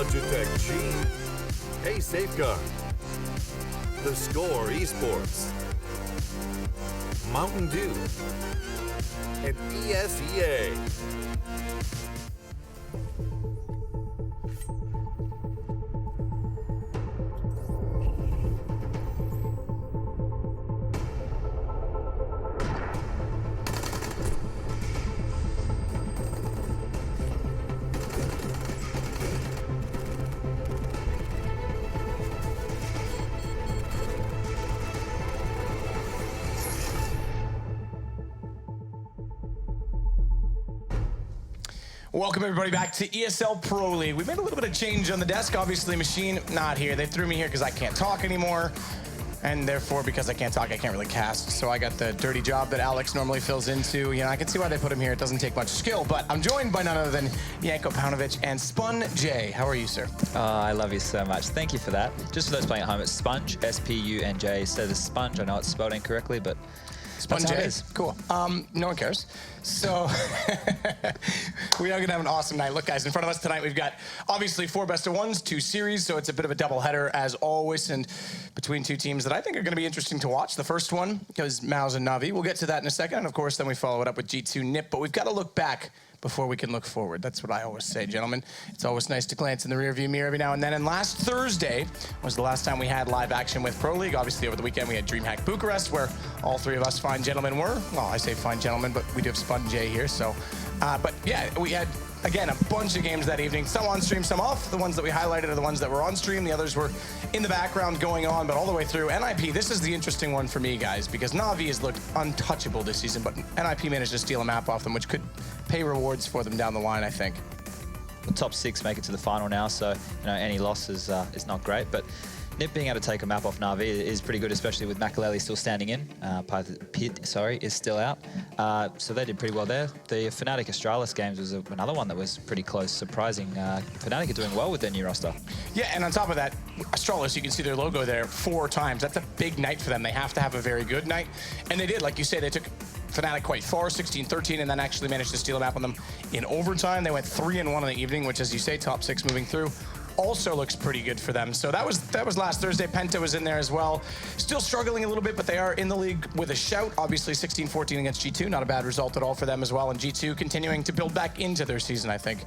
Logitech G. Hey Safeguard. The Score Esports. Mountain Dew. And ESEA. Welcome everybody back to ESL Pro League. We made a little bit of change on the desk. Obviously, Machine not here. They threw me here because I can't talk anymore. And therefore, because I can't talk, I can't really cast. So I got the dirty job that Alex normally fills into. You know, I can see why they put him here. It doesn't take much skill, but I'm joined by none other than Yanko Paunovic and Spun J. How are you, sir? Oh, I love you so much. Thank you for that. Just for those playing at home, it's Sponge, S-P-U-N-J. So the Sponge, I know it's spelled incorrectly, but Spun J. Cool. No one cares. So we are going to have an awesome night. Look, guys, in front of us tonight, we've got obviously 4 best-of-1s, 2 series, so it's a bit of a doubleheader as always, and between 2 teams that I think are going to be interesting to watch. The first one goes Mouz and Na'Vi. We'll get to that in a second, and of course, then we follow it up with G2 Nip, but we've got to look back before we can look forward. That's what I always say, gentlemen. It's always nice to glance in the rearview mirror every now and then. And last Thursday was the last time we had live action with Pro League. Obviously, over the weekend, we had DreamHack Bucharest, where all 3 of us fine gentlemen were. Well, I say fine gentlemen, but we do have Spun J here. So, but yeah, we had, again, a bunch of games that evening. Some on stream, some off. The ones that we highlighted are the ones that were on stream. The others were in the background going on, but all the way through. NIP, this is the interesting one for me, guys, because Na'Vi has looked untouchable this season, but NIP managed to steal a map off them, which could pay rewards for them down the line, I think. The top 6 make it to the final now, so you know any loss is not great. But Nip being able to take a map off Na'Vi is pretty good, especially with Makaleli still standing in. Pit, sorry, is still out. So they did pretty well there. The Fnatic Astralis games was another one that was pretty close, surprising. Fnatic are doing well with their new roster. Yeah, and on top of that, Astralis, you can see their logo there 4 times. That's a big night for them. They have to have a very good night. And they did, like you say, they took Fnatic quite far, 16-13, and then actually managed to steal a map on them in overtime. They went 3-1 in the evening, which, as you say, top 6 moving through. Also looks pretty good for them. So that was last Thursday. Penta was in there as well. Still struggling a little bit, but they are in the league with a shout. Obviously 16-14 against G2, not a bad result at all for them as well. And G2 continuing to build back into their season, I think.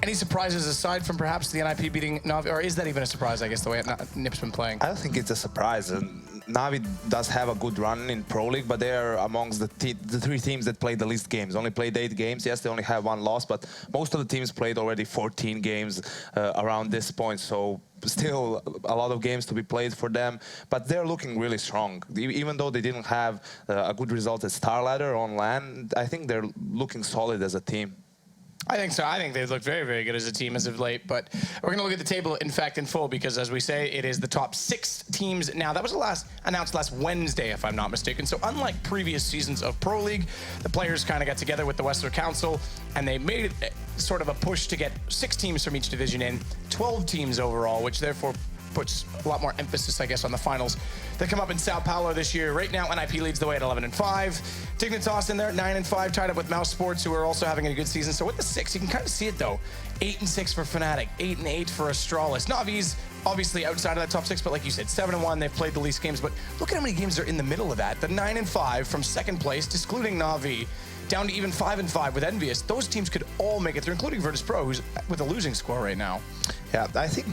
Any surprises aside from perhaps the NIP beating Na'Vi, or is that even a surprise, I guess, the way Nip's been playing? I don't think it's a surprise. Na'Vi does have a good run in Pro League, but they're amongst the 3 teams that played the least games. Only played 8 games. Yes, they only have 1 loss, but most of the teams played already 14 games around this point. So still a lot of games to be played for them, but they're looking really strong. Even though they didn't have a good result at Star Ladder on LAN, I think they're looking solid as a team. I think so. I think they've looked very, very good as a team as of late. But we're going to look at the table, in fact, in full, because as we say, it is the top 6 teams now. That was announced last Wednesday, if I'm not mistaken. So unlike previous seasons of Pro League, the players kind of got together with the Western Council, and they made it sort of a push to get 6 teams from each division in, 12 teams overall, which therefore puts a lot more emphasis, I guess, on the finals that come up in Sao Paulo this year. Right now, NIP leads the way at 11-5. Dignitas in there at 9-5, tied up with Mouse Sports, who are also having a good season. So with the 6, you can kind of see it, though. 8-6 for Fnatic, 8-8 for Astralis. Na'Vi's obviously outside of that top 6, but like you said, 7-1. They've played the least games, but look at how many games are in the middle of that. The 9-5 from 2nd place, excluding Na'Vi, down to even 5-5 with Envious. Those teams could all make it through, including Virtus Pro, who's with a losing score right now. Yeah, I think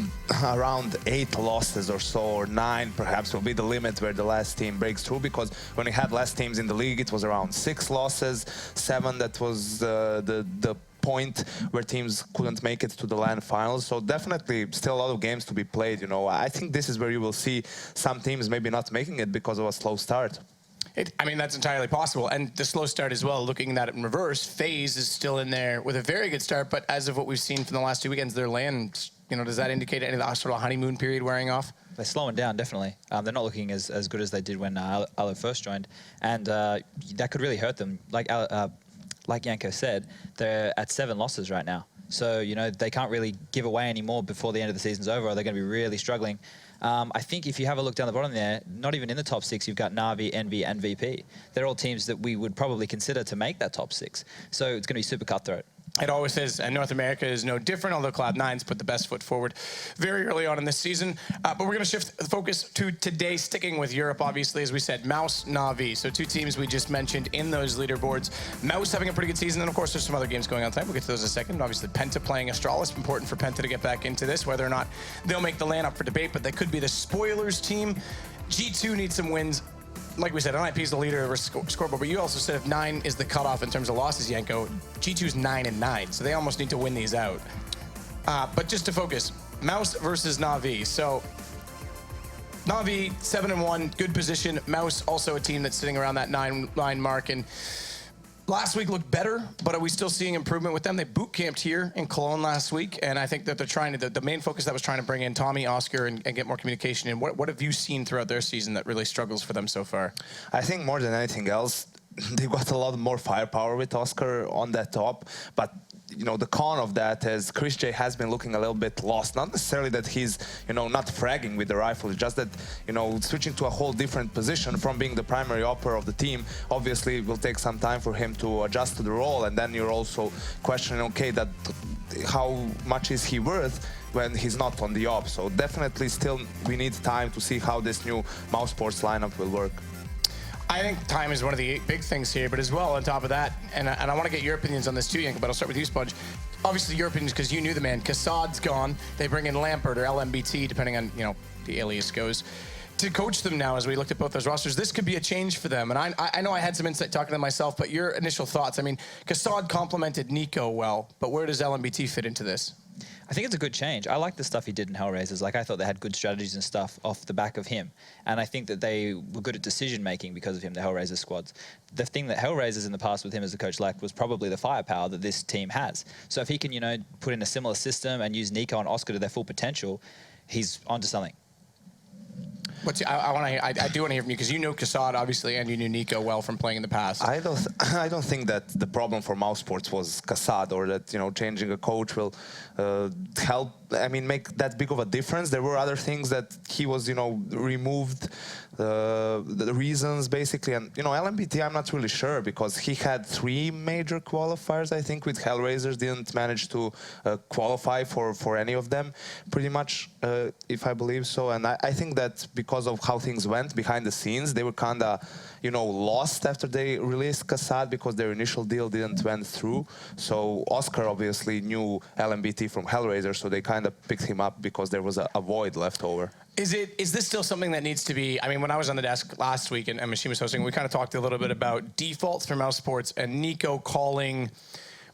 around 8 losses or so, or 9 perhaps, will be the limit where the last team breaks through, because when we had last teams in the league, it was around 6 losses, 7, that was the point where teams couldn't make it to the LAN finals. So definitely still a lot of games to be played, you know. I think this is where you will see some teams maybe not making it because of a slow start. I mean, that's entirely possible. And the slow start as well, looking at it in reverse, FaZe is still in there with a very good start, but as of what we've seen from the last 2 weekends, their LAN, you know, does that indicate any of the sort of honeymoon period wearing off? They're slowing down, definitely. They're not looking as good as they did when Alo first joined, and that could really hurt them. Like Yanko said, they're at 7 losses right now. So, you know, they can't really give away any more before the end of the season's over, or they're going to be really struggling. I think if you have a look down the bottom there, not even in the top 6, you've got Na'Vi, Envy, and VP. They're all teams that we would probably consider to make that top 6. So it's going to be super cutthroat. It always is, and North America is no different, although Cloud9's put the best foot forward very early on in this season. But we're going to shift the focus to today, sticking with Europe, obviously, as we said, Mouz, Na'Vi. So two teams we just mentioned in those leaderboards. Mouz having a pretty good season, and of course there's some other games going on tonight. We'll get to those in a second. Obviously, Penta playing Astral. It's important for Penta to get back into this, whether or not they'll make the lane up for debate, but they could be the spoilers team. G2 needs some wins. Like we said, NIP is the leader of our scoreboard, but you also said if 9 is the cutoff in terms of losses, Yanko, G2's 9-9, so they almost need to win these out. But just to focus, Mouz versus Na'Vi. So Na'Vi 7-1, good position. Mouz also a team that's sitting around that 9 mark, and last week looked better, but are we still seeing improvement with them? They boot camped here in Cologne last week, and I think that they're trying to, the main focus that was trying to bring in Tommy, Oscar, and get more communication in. What have you seen throughout their season that really struggles for them so far? I think more than anything else, they got a lot more firepower with Oscar on that top, but you know, the con of that is Chris J has been looking a little bit lost. Not necessarily that he's, you know, not fragging with the rifle, it's just that, you know, switching to a whole different position from being the primary operator of the team, obviously it will take some time for him to adjust to the role, and then you're also questioning, okay, that how much is he worth when he's not on the op. So definitely still we need time to see how this new Mouz Sports lineup will work. I think time is one of the big things here, but as well, on top of that, and I want to get your opinions on this too, Yanko, but I'll start with you, Sponge. Obviously, your opinions, because you knew the man. Kassad's gone. They bring in Lampert or LMBT, depending on, you know, the alias goes, to coach them now as we looked at both those rosters. This could be a change for them, and I know I had some insight talking to myself, but your initial thoughts. I mean, Kassad complemented Nico well, but where does LMBT fit into this? I think it's a good change. I like the stuff he did in Hellraisers. Like, I thought they had good strategies and stuff off the back of him. And I think that they were good at decision-making because of him, the Hellraiser squads. The thing that Hellraisers in the past with him as a coach lacked was probably the firepower that this team has. So if he can, you know, put in a similar system and use Nico and Oscar to their full potential, he's onto something. I do want to hear from you, because you know Kassad, obviously, and you knew Nico well from playing in the past. I don't think that the problem for Mouz Sports was Kassad, or that, you know, changing a coach will help, I mean, make that big of a difference. There were other things that he was, you know, removed, the reasons basically, and, you know, LMBT I'm not really sure, because he had 3 major qualifiers, I think, with Hellraisers, didn't manage to qualify for any of them, pretty much, if I believe so. And I think that because of how things went behind the scenes, they were kind of, you know, lost after they released Kassad, because their initial deal didn't went through. So Oscar obviously knew LMBT from Hellraiser, so they kind of picked him up because there was a void left over. Is this still something that needs to be, I mean, when I was on the desk last week and Machine was hosting, we kind of talked a little bit about defaults for Mouz Sports and Nico calling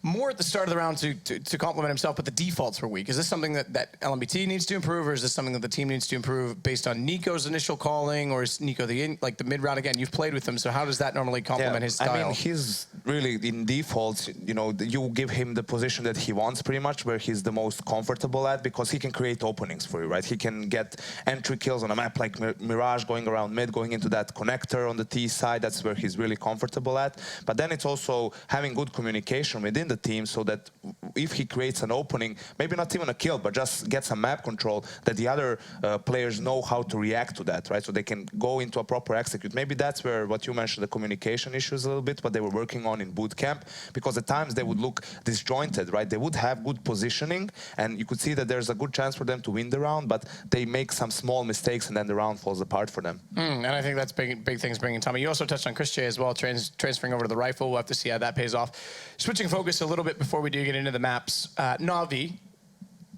more at the start of the round to compliment himself, but the defaults were weak. Is this something that LMBT needs to improve, or is this something that the team needs to improve based on Nico's initial calling, or is Nico the mid-round? Again, you've played with him, so how does that normally complement his style? I mean, he's really in defaults, you know, you give him the position that he wants pretty much, where he's the most comfortable at, because he can create openings for you, right? He can get entry kills on a map like Mirage, going around mid, going into that connector on the T side. That's where he's really comfortable at. But then it's also having good communication within the team, so that if he creates an opening, maybe not even a kill, but just get some map control, that the other players know how to react to that, right? So they can go into a proper execute. Maybe that's where what you mentioned, the communication issues a little bit, what they were working on in boot camp, because at times they would look disjointed, right? They would have good positioning, and you could see that there's a good chance for them to win the round, but they make some small mistakes, and then the round falls apart for them. And I think that's big things bringing Tommy. You also touched on Chris J as well, transferring over to the rifle. We'll have to see how that pays off. Switching focus a little bit before we do get into the maps. Na'Vi,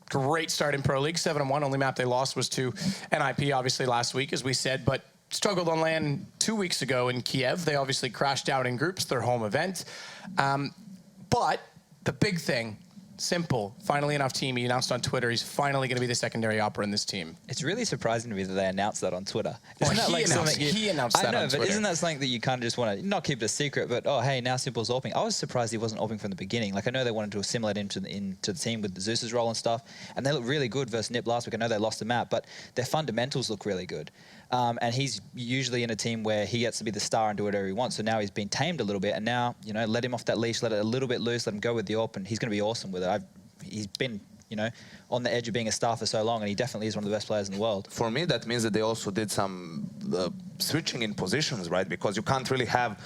great start in Pro League, 7-1. Only map they lost was to NIP, obviously, last week, as we said, but struggled on LAN 2 weeks ago in Kiev. They obviously crashed out in groups, their home event. But the big thing, simple, finally enough team, he announced on Twitter he's finally going to be the secondary opera in this team. It's really surprising to me that they announced that on Twitter. Well, he announced that on Twitter. But isn't that something that you kind of just want to, not keep it a secret, but, oh, hey, now Simple's AWPing. I was surprised he wasn't AWPing from the beginning. Like, I know they wanted to assimilate him into the team with the Zeus's role and stuff, and they look really good versus NIP last week. I know they lost the map, but their fundamentals look really good. And he's usually in a team where he gets to be the star and do whatever he wants. So now he's been tamed a little bit, and now, you know, let him off that leash, let it a little bit loose, let him go with the AWP, and he's going to be awesome with it. He's been, you know, on the edge of being a star for so long, and he definitely is one of the best players in the world. For me, that means that they also did some switching in positions, right? Because you can't really have,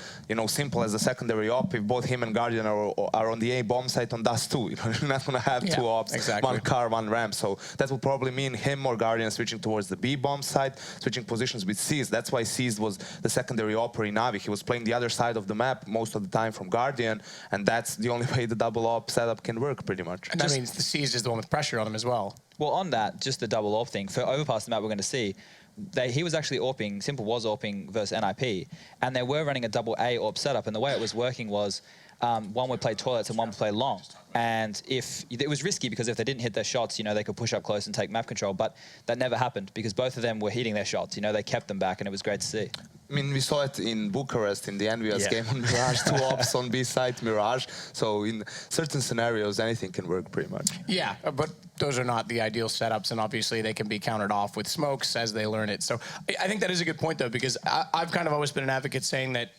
Simple as a secondary op if both him and Guardian are on the A bomb site on Dust 2. You're not going to have two ops, one car, one ramp. So that will probably mean him or Guardian switching towards the B bomb site, switching positions with Seized. That's why Seized was the secondary operator in Navi. He was playing the other side of the map most of the time from Guardian, and that's the only way the double op setup can work, pretty much. And that means the Seized is the one with pressure on him as well. Well, on that, just the double AWP thing, for Overpass, the map we're going to see, he was actually AWPing, Simple was AWPing versus NIP, and they were running a double A AWP setup, and the way it was working was one would play toilets and one would play long. And it was risky because if they didn't hit their shots, they could push up close and take map control, but that never happened because both of them were hitting their shots. They kept them back, and it was great to see. I mean, we saw it in Bucharest in the NVS game on Mirage, 2 ops on B side Mirage. So in certain scenarios, anything can work pretty much. Yeah, but those are not the ideal setups, and obviously they can be countered off with smokes as they learn it. So I think that is a good point, though, because I've kind of always been an advocate saying that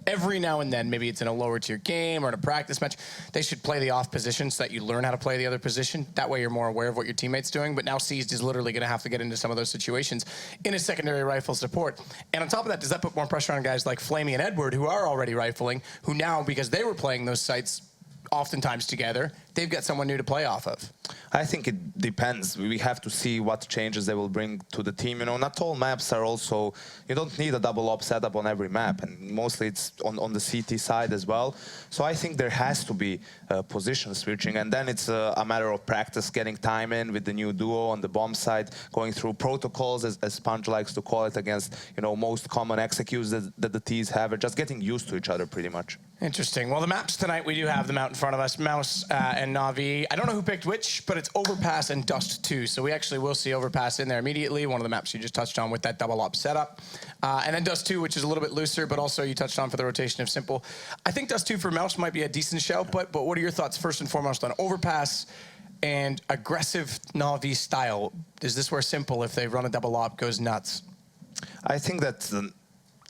every now and then, maybe it's in a lower tier game or in a practice match, they should play the off position so that you learn how to play the other position. That way you're more aware of what your teammate's doing. But now Seized is literally going to have to get into some of those situations in a secondary rifle support. And on top of that, does that put more pressure on guys like Flamey and Edward, who are already rifling, who now, because they were playing those sites oftentimes together, they've got someone new to play off of? I think it depends. We have to see what changes they will bring to the team. Not all maps are also, you don't need a double op setup on every map, and mostly it's on the CT side as well. So I think there has to be position switching, and then it's a matter of practice, getting time in with the new duo on the bomb side, going through protocols, as Sponge likes to call it, against most common executes that the T's have, just getting used to each other pretty much. Interesting. Well, the maps tonight, we do have them out in front of us, Mouz and Navi. I don't know who picked which, but it's Overpass and Dust 2. So we actually will see Overpass in there immediately, one of the maps you just touched on with that double op setup. And then Dust 2, which is a little bit looser, but also you touched on for the rotation of Simple. I think Dust 2 for Mouz might be a decent shout, but what are your thoughts first and foremost on Overpass and aggressive Navi style? Is this where Simple, if they run a double op, goes nuts? I think that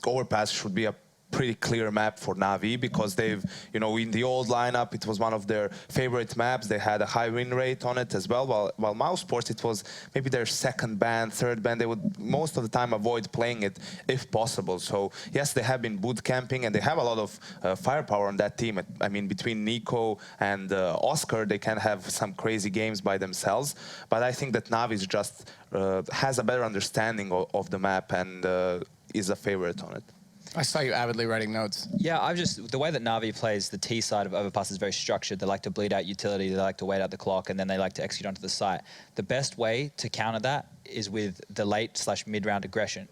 Overpass should be a pretty clear map for Navi because they've, in the old lineup, it was one of their favorite maps. They had a high win rate on it as well. While Mouz Sports, it was maybe their second ban, third ban. They would most of the time avoid playing it if possible. So yes, they have been boot camping and they have a lot of firepower on that team. I mean, between Nico and Oscar, they can have some crazy games by themselves. But I think that Navi is just has a better understanding of the map and is a favorite on it. I saw you avidly writing notes. Yeah, the way that Navi plays the T side of Overpass is very structured. They like to bleed out utility, they like to wait out the clock, and then they like to execute onto the site. The best way to counter that is with the late/mid-round aggression.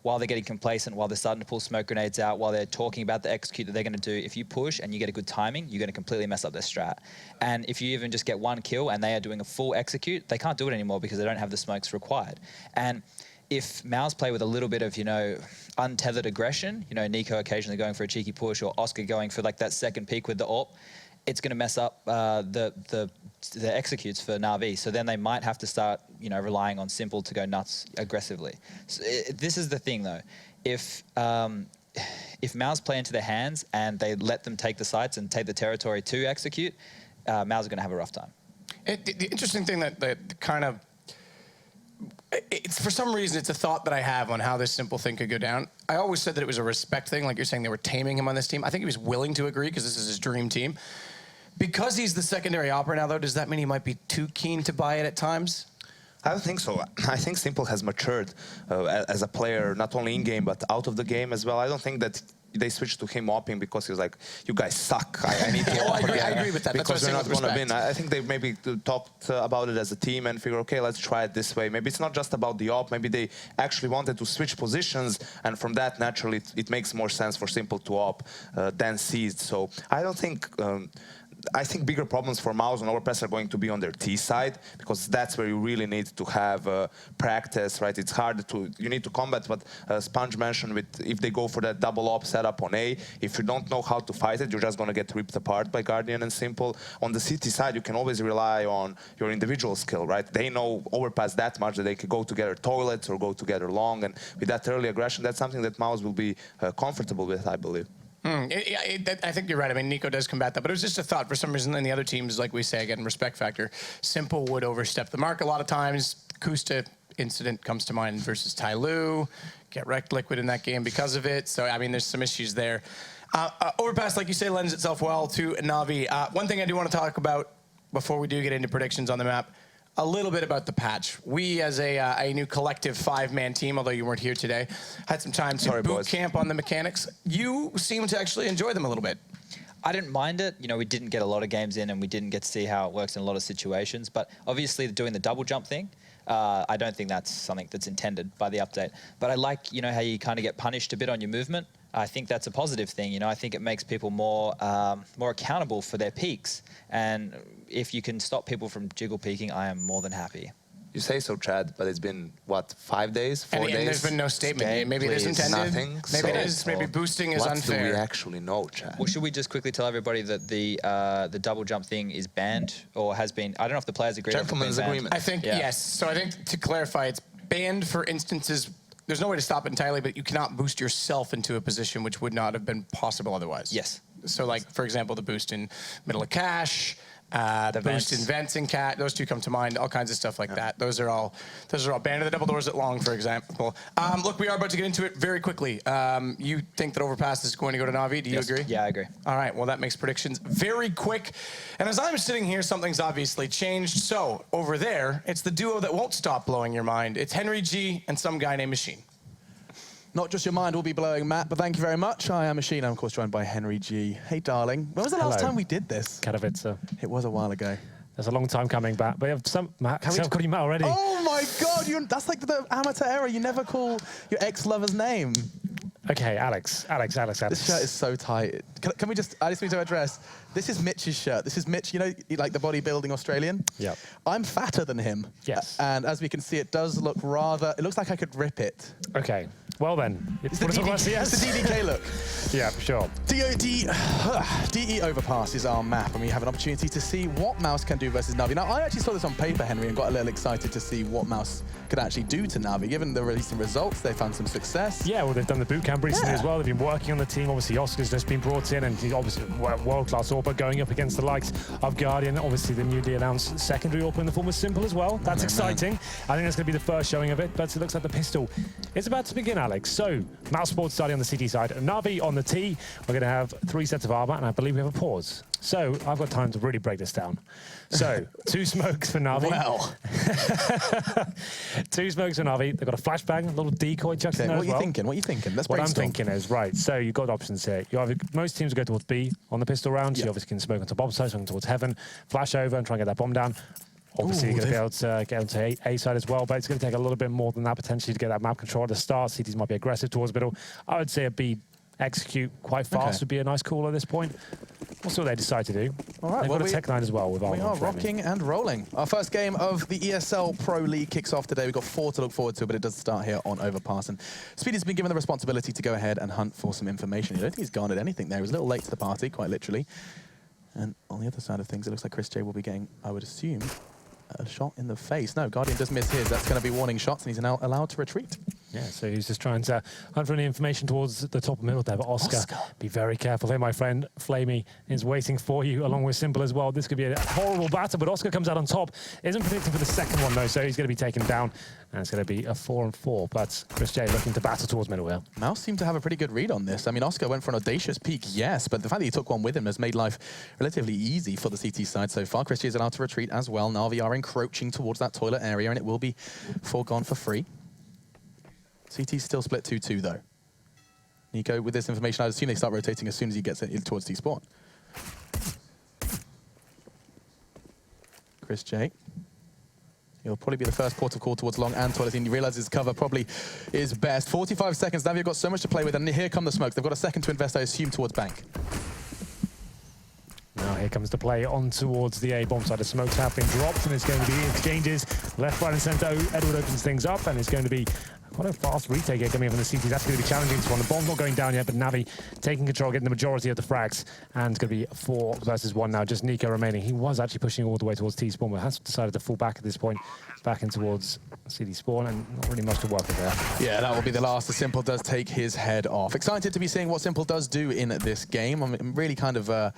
While they're getting complacent, while they're starting to pull smoke grenades out, while they're talking about the execute that they're going to do, if you push and you get a good timing, you're going to completely mess up their strat. And if you even just get one kill and they are doing a full execute, they can't do it anymore because they don't have the smokes required. And if Mouz play with a little bit of, untethered aggression, Nico occasionally going for a cheeky push or Oscar going for like that second peek with the AWP, it's going to mess up the executes for Navi. So then they might have to start, relying on Simple to go nuts aggressively. So this is the thing, though. If Mouz play into their hands and they let them take the sites and take the territory to execute, Mouz are going to have a rough time. The interesting thing that kind of, it's for some reason, it's a thought that I have on how this Simple thing could go down. I always said that it was a respect thing, like you're saying they were taming him on this team. I think he was willing to agree because this is his dream team. Because he's the secondary operator now, though, does that mean he might be too keen to buy it at times? I don't think so. I think Simple has matured as a player, not only in-game, but out of the game as well. I don't think that they switched to him opping because he was like, you guys suck. I need to op again. I agree with that. Because we're not going to win. I think they maybe talked about it as a team and figured, okay, let's try it this way. Maybe it's not just about the op. Maybe they actually wanted to switch positions. And from that, naturally, it makes more sense for Simple to op than Seized. So I don't think... I think bigger problems for Mouz and Overpass are going to be on their T side because that's where you really need to have practice, right? It's hard to, you need to combat what Sponge mentioned with if they go for that double op setup on A, if you don't know how to fight it, you're just going to get ripped apart by Guardian and Simple. On the CT side, you can always rely on your individual skill, right? They know Overpass that much that they can go together toilets or go together long, and with that early aggression, that's something that Mouz will be comfortable with, I believe. I think you're right. I mean, Nico does combat that, but it was just a thought. For some reason, in the other teams, like we say, again, respect factor, Simple would overstep the mark a lot of times. Kusta incident comes to mind versus Tyloo. Get wrecked Liquid in that game because of it. So, I mean, there's some issues there. Overpass, like you say, lends itself well to Na'Vi. One thing I do want to talk about before we do get into predictions on the map, a little bit about the patch. We, as a new collective 5-man team, although you weren't here today, had some time to boot camp on the mechanics. You seem to actually enjoy them a little bit. I didn't mind it. You know, we didn't get a lot of games in and we didn't get to see how it works in a lot of situations. But obviously doing the double jump thing, I don't think that's something that's intended by the update. But I like, you know, how you kind of get punished a bit on your movement. I think that's a positive thing. You know, I think it makes people more accountable for their peaks. And if you can stop people from jiggle peaking, I am more than happy. You say so, Chad, but it's been, what, 5 days, 4 days? And there's been no statement. Maybe it is intended. Nothing. Maybe it is. Maybe boosting is unfair. What do we actually know, Chad? Well, should we just quickly tell everybody that the double jump thing is banned or has been? I don't know if the players agree. Gentleman's agreement. I think, yes. So I think to clarify, it's banned for instances. There's no way to stop it entirely, but you cannot boost yourself into a position which would not have been possible otherwise. Yes. So, like, for example, the boost in middle of cache, the boost in vents in cat, those two come to mind, all kinds of stuff like that. Those are all banned. The double doors at long, for example. Look, we are about to get into it very quickly. You think that Overpass is going to go to Na'Vi? Do you agree? Yeah, I agree. All right, well, that makes predictions very quick. And as I'm sitting here, something's obviously changed. So, over there, it's the duo that won't stop blowing your mind. It's Henry G and some guy named Machine. Not just your mind will be blowing, Matt, but thank you very much. I am Machine. I'm, of course, joined by Henry G. Hey, darling. When was the last time we did this? Katowice. It was a while ago. There's a long time coming back, but we have some Matt. I've got you Matt already. Oh my God! That's like the amateur era. You never call your ex-lover's name. Okay, Alex. This shirt is so tight. Can we just? I just need to address. This is Mitch's shirt. This is Mitch. You know, like the bodybuilding Australian. Yep. I'm fatter than him. Yes. And as we can see, it does look rather. It looks like I could rip it. Okay. Well then, It's the DDK look. Yeah, sure. DE Overpass is our map, and we have an opportunity to see what Mouz can do versus Na'Vi. Now, I actually saw this on paper, Henry, and got a little excited to see what Mouz could actually do to Na'Vi. Given the recent results, they found some success. Yeah, well, they've done the boot camp recently as well. They've been working on the team. Obviously, Oscar's just been brought in, and he's obviously world-class AWP going up against the likes of Guardian. Obviously, the newly announced secondary AWP in the form of Simple as well. That's exciting. I think that's going to be the first showing of it, but it looks like the pistol is about to begin, Alex. So, Mouse Sports starting on the CT side, Na'Vi on the T. We're going to have 3 sets of armor, and I believe we have a pause. So I've got time to really break this down. So 2 smokes for Na'Vi. Well. 2 smokes for Na'Vi. They've got a flashbang, a little decoy chucked in there as well. What are you thinking? Let's What I'm brainstorm. thinking is, right, so you've got options here. Most teams go towards B on the pistol round. So you obviously can smoke onto bomb side, smoke towards heaven, flash over and try and get that bomb down. Obviously, you're going to be able to get onto A side as well, but it's going to take a little bit more than that potentially to get that map control at the start. CTs might be aggressive towards middle. I would say a B execute quite fast would be a nice call at this point. We'll see what they decide to do. All right, they've got a Tech 9 as well with We are rocking and rolling. Our first game of the ESL Pro League kicks off today. We've got 4 to look forward to, but it does start here on Overpass. And Speedy's been given the responsibility to go ahead and hunt for some information. I don't think he's garnered anything there. He was a little late to the party, quite literally. And on the other side of things, it looks like Chris J will be getting, I would assume, a shot in the face. No, Guardian does miss his. That's going to be warning shots, and he's now allowed to retreat. Yeah, so he's just trying to hunt for any information towards the top of middle there. But Oscar, be very careful here, my friend. Flamey is waiting for you, along with Simple as well. This could be a horrible battle, but Oscar comes out on top. Isn't predicting for the second one, though, so he's going to be taken down. And it's going to be a 4-on-4. But Chris J looking to battle towards middle here. Mouse seemed to have a pretty good read on this. I mean, Oscar went for an audacious peak, yes, but the fact that he took one with him has made life relatively easy for the CT side so far. Chris J is allowed to retreat as well. Na'Vi are encroaching towards that toilet area, and it will be foregone for free. CT's still split 2-2, though. Nico, with this information, I'd assume they start rotating as soon as he gets it towards T-spawn. Chris J. He'll probably be the first port of call towards long and toilet. He realizes his cover probably is best. 45 seconds. Na'Vi have got so much to play with, and here come the smokes. They've got a second to invest, I assume, towards bank. Now here comes the play on towards the A bomb side. The smokes have been dropped, and it's going to be exchanges left, right, and centre. Edward opens things up, and it's going to be quite a fast retake here coming in from the CT. That's going to be challenging this one. The bomb's not going down yet, but Na'Vi taking control, getting the majority of the frags. And it's going to be 4 versus 1 now. Just Nico remaining. He was actually pushing all the way towards T-spawn, but has decided to fall back at this point, back in towards CD spawn, and not really much to work with there. Yeah, that will be the last. The Simple does take his head off. Excited to be seeing what Simple does do in this game. I'm really kind of...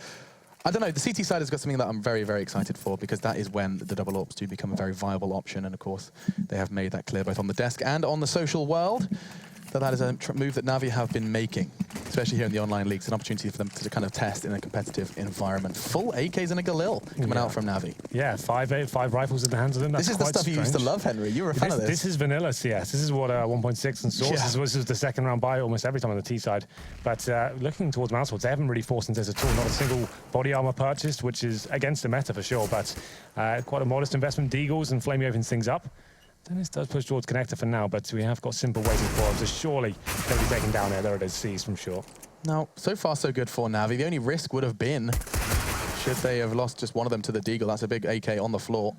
I don't know, the CT side has got something that I'm very, very excited for, because that is when the double AWPs do become a very viable option, and of course, they have made that clear both on the desk and on the social world. That is a move that Navi have been making, especially here in the online leagues, an opportunity for them to kind of test in a competitive environment. Full AKs and a Galil coming out from Navi. Yeah, five rifles in the hands of them. That's this is the stuff strange. you used to love, Henry. You were a fan of this. This is vanilla CS. This is what 1.6 and Source. This was the second round buy almost every time on the T side. But looking towards Mouse, they haven't really forced into this at all. Not a single body armor purchased, which is against the meta for sure, but quite a modest investment. Deagles and Flamey opens things up. Dennis does push towards connector for now, but we have got Simple waiting for him, so surely they'll be taken down there. There it is, seized from short. Now, so far so good for Navi. The only risk would have been, should they have lost just one of them to the Deagle. That's a big AK on the floor,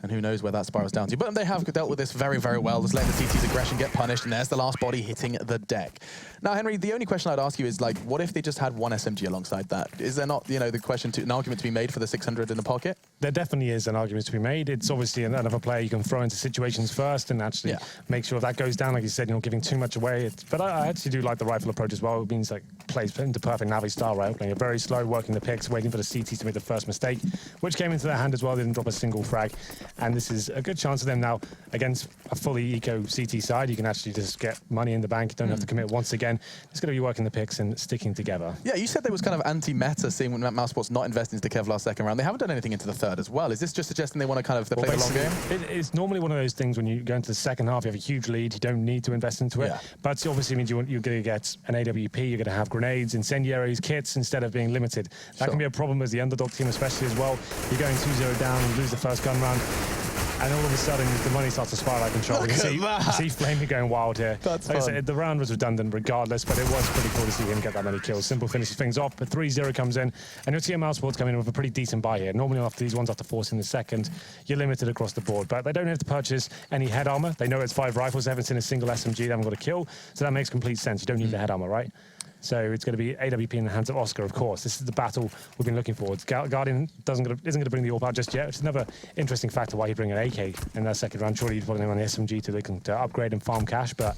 and who knows where that spirals down to. But they have dealt with this very, very well. Just letting the CT's aggression get punished, and there's the last body hitting the deck. Now, Henry, the only question I'd ask you is, like, what if they just had one SMG alongside that? Is there not, the question, an argument to be made for the 600 in the pocket? There definitely is an argument to be made. It's obviously another player you can throw into situations first and actually make sure that goes down. Like you said, you're not giving too much away. But I actually do like the rifle approach as well. It means like plays into perfect Navi style, right? Playing it very slow, working the picks, waiting for the CTs to make the first mistake, which came into their hand as well. They didn't drop a single frag. And this is a good chance for them now against a fully eco CT side. You can actually just get money in the bank. You don't have to commit once again. It's going to be working the picks and sticking together. Yeah, you said there was kind of anti-meta seeing when Mousesports not investing into the Kevlar second round. They haven't done anything into the third as well. Is this just suggesting they want to kind of play the long game? It's normally one of those things when you go into the second half, you have a huge lead, you don't need to invest into it. But it obviously means you're going to get an AWP, you're going to have grenades, incendiaries, kits, instead of being limited. That can be a problem as the underdog team, especially as well. You're going 2-0 down, you lose the first gun round. And all of a sudden, the money starts to spiral out of control. You see Flamey going wild here. That's like I said, the round was redundant regardless, but it was pretty cool to see him get that many kills. Simple finishes things off, but 3-0 comes in, and you'll see Mousesports come in with a pretty decent buy here. Normally after these ones, after forcing the second, you're limited across the board. But they don't have to purchase any head armor. They know it's 5 rifles. They haven't seen a single SMG. They haven't got a kill. So that makes complete sense. You don't need the head armor, right? So it's going to be AWP in the hands of Oscar, of course. This is the battle we've been looking for. Guardian isn't going to bring the AWP out just yet. It's another interesting factor why he'd bring an AK in that second round. Surely you'd put him on the SMG to upgrade and farm cash, but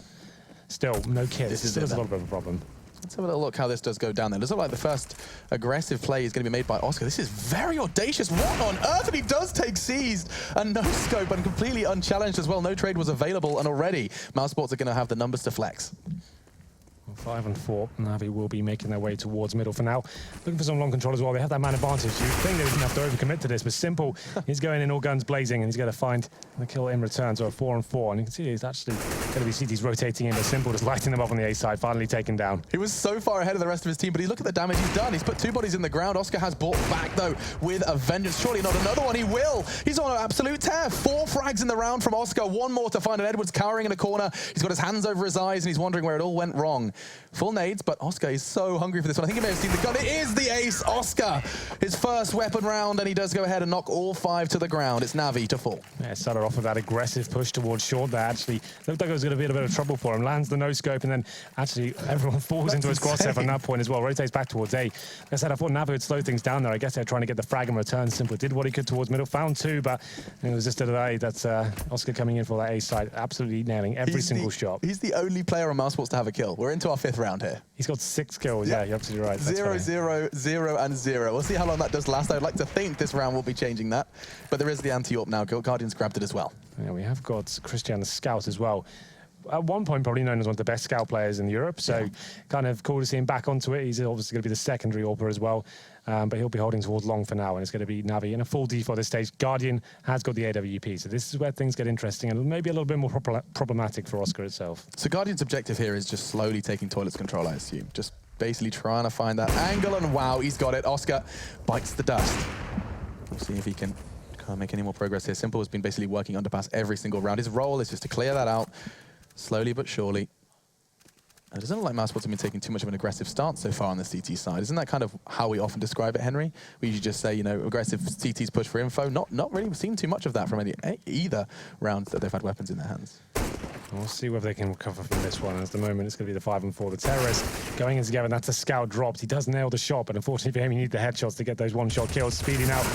still, no kits. This is a little bit of a problem. Let's have a little look how this does go down there. It looks like the first aggressive play is going to be made by Oscar. This is very audacious. What on earth? And he does take seized and no scope and completely unchallenged as well. No trade was available, and already Mousesports are going to have the numbers to flex. 5 and 4, Navi will be making their way towards middle for now. Looking for some long control as well. They have that man advantage. You think they didn't have to overcommit to this, but Simple, he's going in all guns blazing, and he's going to find the kill in return. So a 4 and 4, and you can see he's actually going to be CTs rotating in, but Simple just lighting them up on the A side, finally taken down. He was so far ahead of the rest of his team, but look at the damage he's done. He's put 2 bodies in the ground. Oscar has bought back, though, with a vengeance. Surely not another one. He will. He's on an absolute tear. 4 frags in the round from Oscar. 1 more to find, and Edwards cowering in a corner. He's got his hands over his eyes, and he's wondering where it all went wrong. Full nades, but Oscar is so hungry for this one. I think he may have seen the gun. It is the ace, Oscar. His first weapon round, and he does go ahead and knock all 5 to the ground. It's Navi to fall. Yeah, started off with that aggressive push towards short. That actually looked like it was going to be a bit of trouble for him. Lands the no-scope, and then actually everyone falls into his crosshair from that point as well. Rotates back towards A. Like I said, I thought Navi would slow things down there. I guess they're trying to get the frag in return. Simple did what he could towards middle. Found 2, but it was just a delay. That's Oscar coming in for that A side. Absolutely nailing every single shot. He's the only player on Mousesports to have a kill. We're into our 5th round here. He's got 6 kills. Yeah, you're absolutely right. 0, 0, 0, and 0. We'll see how long that does last. I'd like to think this round will be changing that. But there is the anti-AWP now. Guardian's grabbed it as well. Yeah, we have got Christian the Scout as well. At one point, probably known as one of the best scout players in Europe. So kind of cool to see him back onto it. He's obviously going to be the secondary AWPer as well. But he'll be holding towards long for now, and it's going to be Navi in a full default at this stage. Guardian has got the AWP, so this is where things get interesting and maybe a little bit more problematic for Oscar itself. So Guardian's objective here is just slowly taking Toilet's control, I assume. Just basically trying to find that angle, and wow, he's got it. Oscar bites the dust. We'll see if he can make any more progress here. Simple has been basically working underpass every single round. His role is just to clear that out, slowly but surely. And it doesn't look like Mousesports have been taking too much of an aggressive stance so far on the CT side. Isn't that kind of how we often describe it, Henry? We usually just say, aggressive CTs push for info. Not really seen too much of that from either round that they've had weapons in their hands. We'll see whether they can recover from this one. At the moment, it's going to be the 5 and 4. The terrorist going in together, and that's a scout dropped. He does nail the shot, but unfortunately for him, he needs the headshots to get those one-shot kills. Speeding out.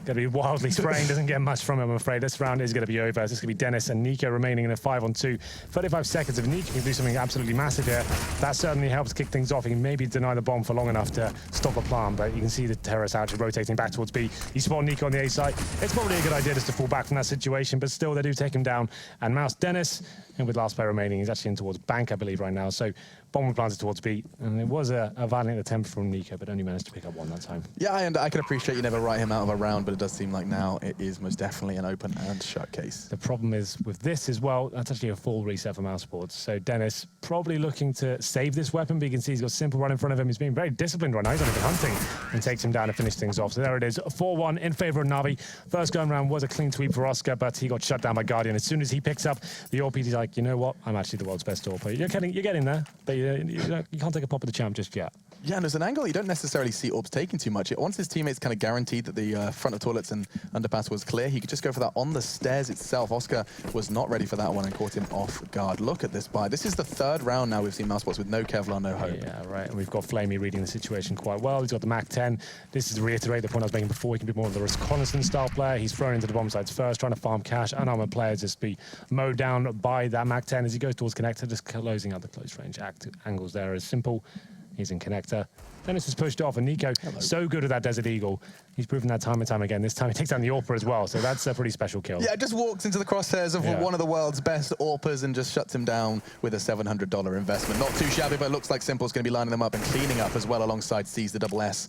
Going to be wildly spraying, doesn't get much from him, I'm afraid. This round is going to be over. It's going to be Dennis and Nico remaining in a 5-on-2. 35 seconds. If Nico can do something absolutely massive here, that certainly helps kick things off. He can maybe deny the bomb for long enough to stop a plan, but you can see the terrorist actually rotating back towards B. You spot Nico on the A site. It's probably a good idea just to fall back from that situation, but still they do take him down. And Mouz Dennis, and with last player remaining, he's actually in towards Bank, I believe, right now. So bomb planted towards B, and it was a valiant attempt from Nico, but only managed to pick up one that time. Yeah, and I can appreciate you never write him out of a round, but it does seem like now it is most definitely an open and shut case. The problem is with this as well, that's actually a full reset for Mouz Sports. So Dennis probably looking to save this weapon, but you can see he's got Simple right in front of him. He's being very disciplined right now. He's only been hunting and takes him down to finish things off. So there it is, 4-1 in favor of Navi. First gun round was a clean sweep for Oscar, but he got shut down by Guardian. As soon as he picks up the AWP, he's like, you know what? I'm actually the world's best AWP. You're getting there, but you can't take a pop of the champ just yet. Yeah, and there's an angle you don't necessarily see Orbs taking too much. Once his teammates kind of guaranteed that the front of toilets and underpass was clear, he could just go for that on the stairs itself. Oscar was not ready for that one and caught him off guard. Look at this buy. This is the third round now we've seen Mouz Sports with no Kevlar, no hope. Yeah, right. And we've got Flamey reading the situation quite well. He's got the Mac 10. This is to reiterate the point I was making before. He can be more of the reconnaissance style player. He's thrown into the bomb sites first, trying to farm cash. Unarmored players just be mowed down by that Mac 10 as he goes towards connector, just closing out the close range angles there as Simple. He's in connector. Dennis was pushed off, and Nico, so good at that Desert Eagle. He's proven that time and time again. This time he takes down the AWPer as well, so that's a pretty special kill. Yeah, just walks into the crosshairs of one of the world's best AWPers and just shuts him down with a $700 investment. Not too shabby, but it looks like Simple's going to be lining them up and cleaning up as well alongside C's. The double S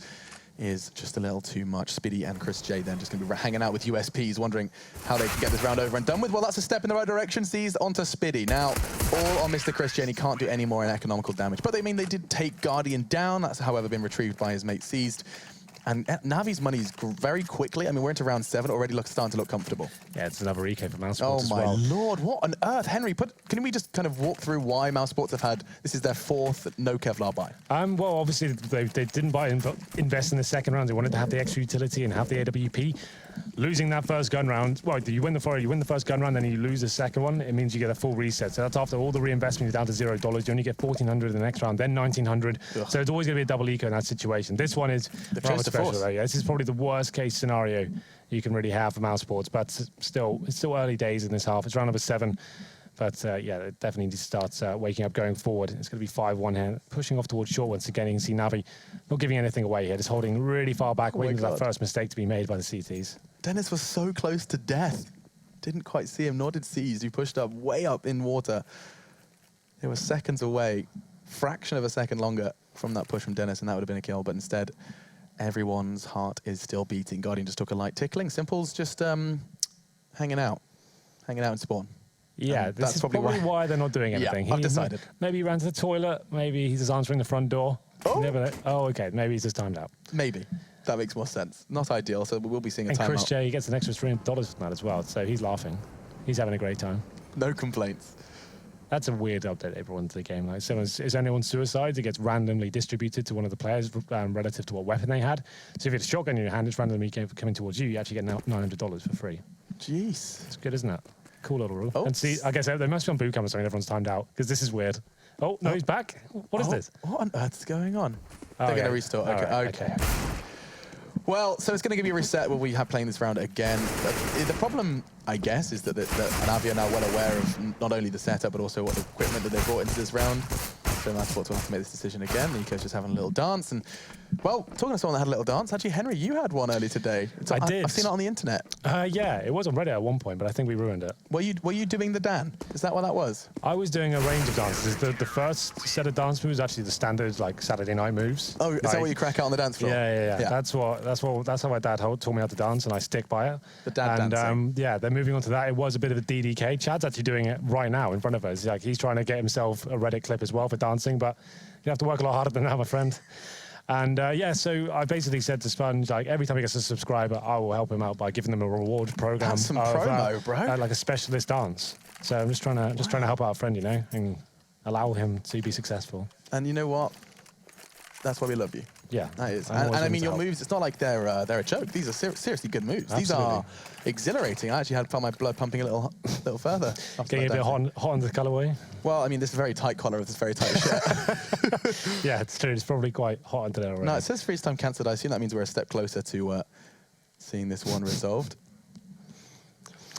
is just a little too much. Speedy and Chris J then just going to be hanging out with USPs, wondering how they can get this round over and done with. Well, that's a step in the right direction. Seized onto Speedy. Now, all on Mr. Chris J, and he can't do any more in economical damage. But they they did take Guardian down. That's, however, been retrieved by his mate Seized. And Navi's money is very quickly. I mean, we're into round 7 already, starting to look comfortable. Yeah, it's another eco for Mouz Sports Oh as my well. lord, what on earth? Henry, can we just kind of walk through why Mouz Sports have had, this is their 4th no Kevlar buy? Well, obviously, they didn't invest in the second round. They wanted to have the extra utility and have the AWP. Losing that first gun round, well, you win the first gun round, then you lose the second one. It means you get a full reset. So that's after all the reinvestment. You're down to $0. You only get $1,400 in the next round, then $1,900. So it's always going to be a double eco in that situation. This one is rather special, though. Yeah, this is probably the worst case scenario you can really have for Mouz Sports, but still, it's still early days in this half. It's round number 7. But yeah, it definitely needs to start waking up going forward. It's going to be 5-1 here, pushing off towards short once again. You can see Navi not giving anything away here, just holding really far back, waiting for that first mistake to be made by the CTs. Dennis was so close to death. Didn't quite see him, nor did Seized, who pushed up way up in water. It was seconds away, fraction of a second longer from that push from Dennis, and that would have been a kill. But instead, everyone's heart is still beating. Guardian just took a light tickling. Simple's just hanging out in spawn. Yeah, this is probably why they're not doing anything. Yeah, I've decided. Maybe he ran to the toilet. Maybe he's just answering the front door. Oh, okay. Maybe he's just timed out. Maybe. That makes more sense. Not ideal, so we will be seeing a timeout. And Chris J gets an extra $300 from that as well, so he's laughing. He's having a great time. No complaints. That's a weird update they brought into the game. Like, is anyone suicides, it gets randomly distributed to one of the players relative to what weapon they had. So if you had a shotgun in your hand, it's randomly coming towards you. You actually get $900 for free. Jeez. It's good, isn't it? Cool little rule. Oh. And see, I guess they must be on boot camp or something. Everyone's timed out because this is weird. Oh, no, he's back. What is this? What on earth is going on? They're going to restore. Okay. Right, okay. Well, so it's going to give you a reset when we have playing this round again. The problem, I guess, is that Navi are now well aware of not only the setup, but also what the equipment that they brought into this round. So Mouz Sports will have to make this decision again. Nico's just having a little dance. And, well, talking to someone that had a little dance, actually, Henry, you had one earlier today. I did. I've seen it on the internet. Yeah, it was on Reddit at one point, but I think we ruined it. Were you doing the Dan? Is that what that was? I was doing a range of dances. The first set of dance moves, actually the standard, like, Saturday night moves. Oh, is that what you crack out on the dance floor? Yeah. That's how my dad taught me how to dance, and I stick by it. The dad dancing. Yeah, they're moving on to that. It was a bit of a DDK. Chad's actually doing it right now in front of us. Like, he's trying to get himself a Reddit clip as well for dancing, but you have to work a lot harder than that, my friend. And yeah, so I basically said to Sponge, like, every time he gets a subscriber, I will help him out by giving them a reward program. That's some promo, bro. Like a specialist dance. So I'm just trying to help out a friend, you know, and allow him to be successful. And you know what? That's why we love you. Yeah, that is. And I mean, your moves, it's not like they're a joke. These are seriously good moves. Absolutely. These are exhilarating. I actually felt my blood pumping a little further. Getting a bit hot on the colorway. Well, I mean, this is a very tight collar of this very tight shirt. Yeah, it's true. It's probably quite hot under there already. No, it says freeze time cancelled. I assume that means we're a step closer to seeing this one resolved.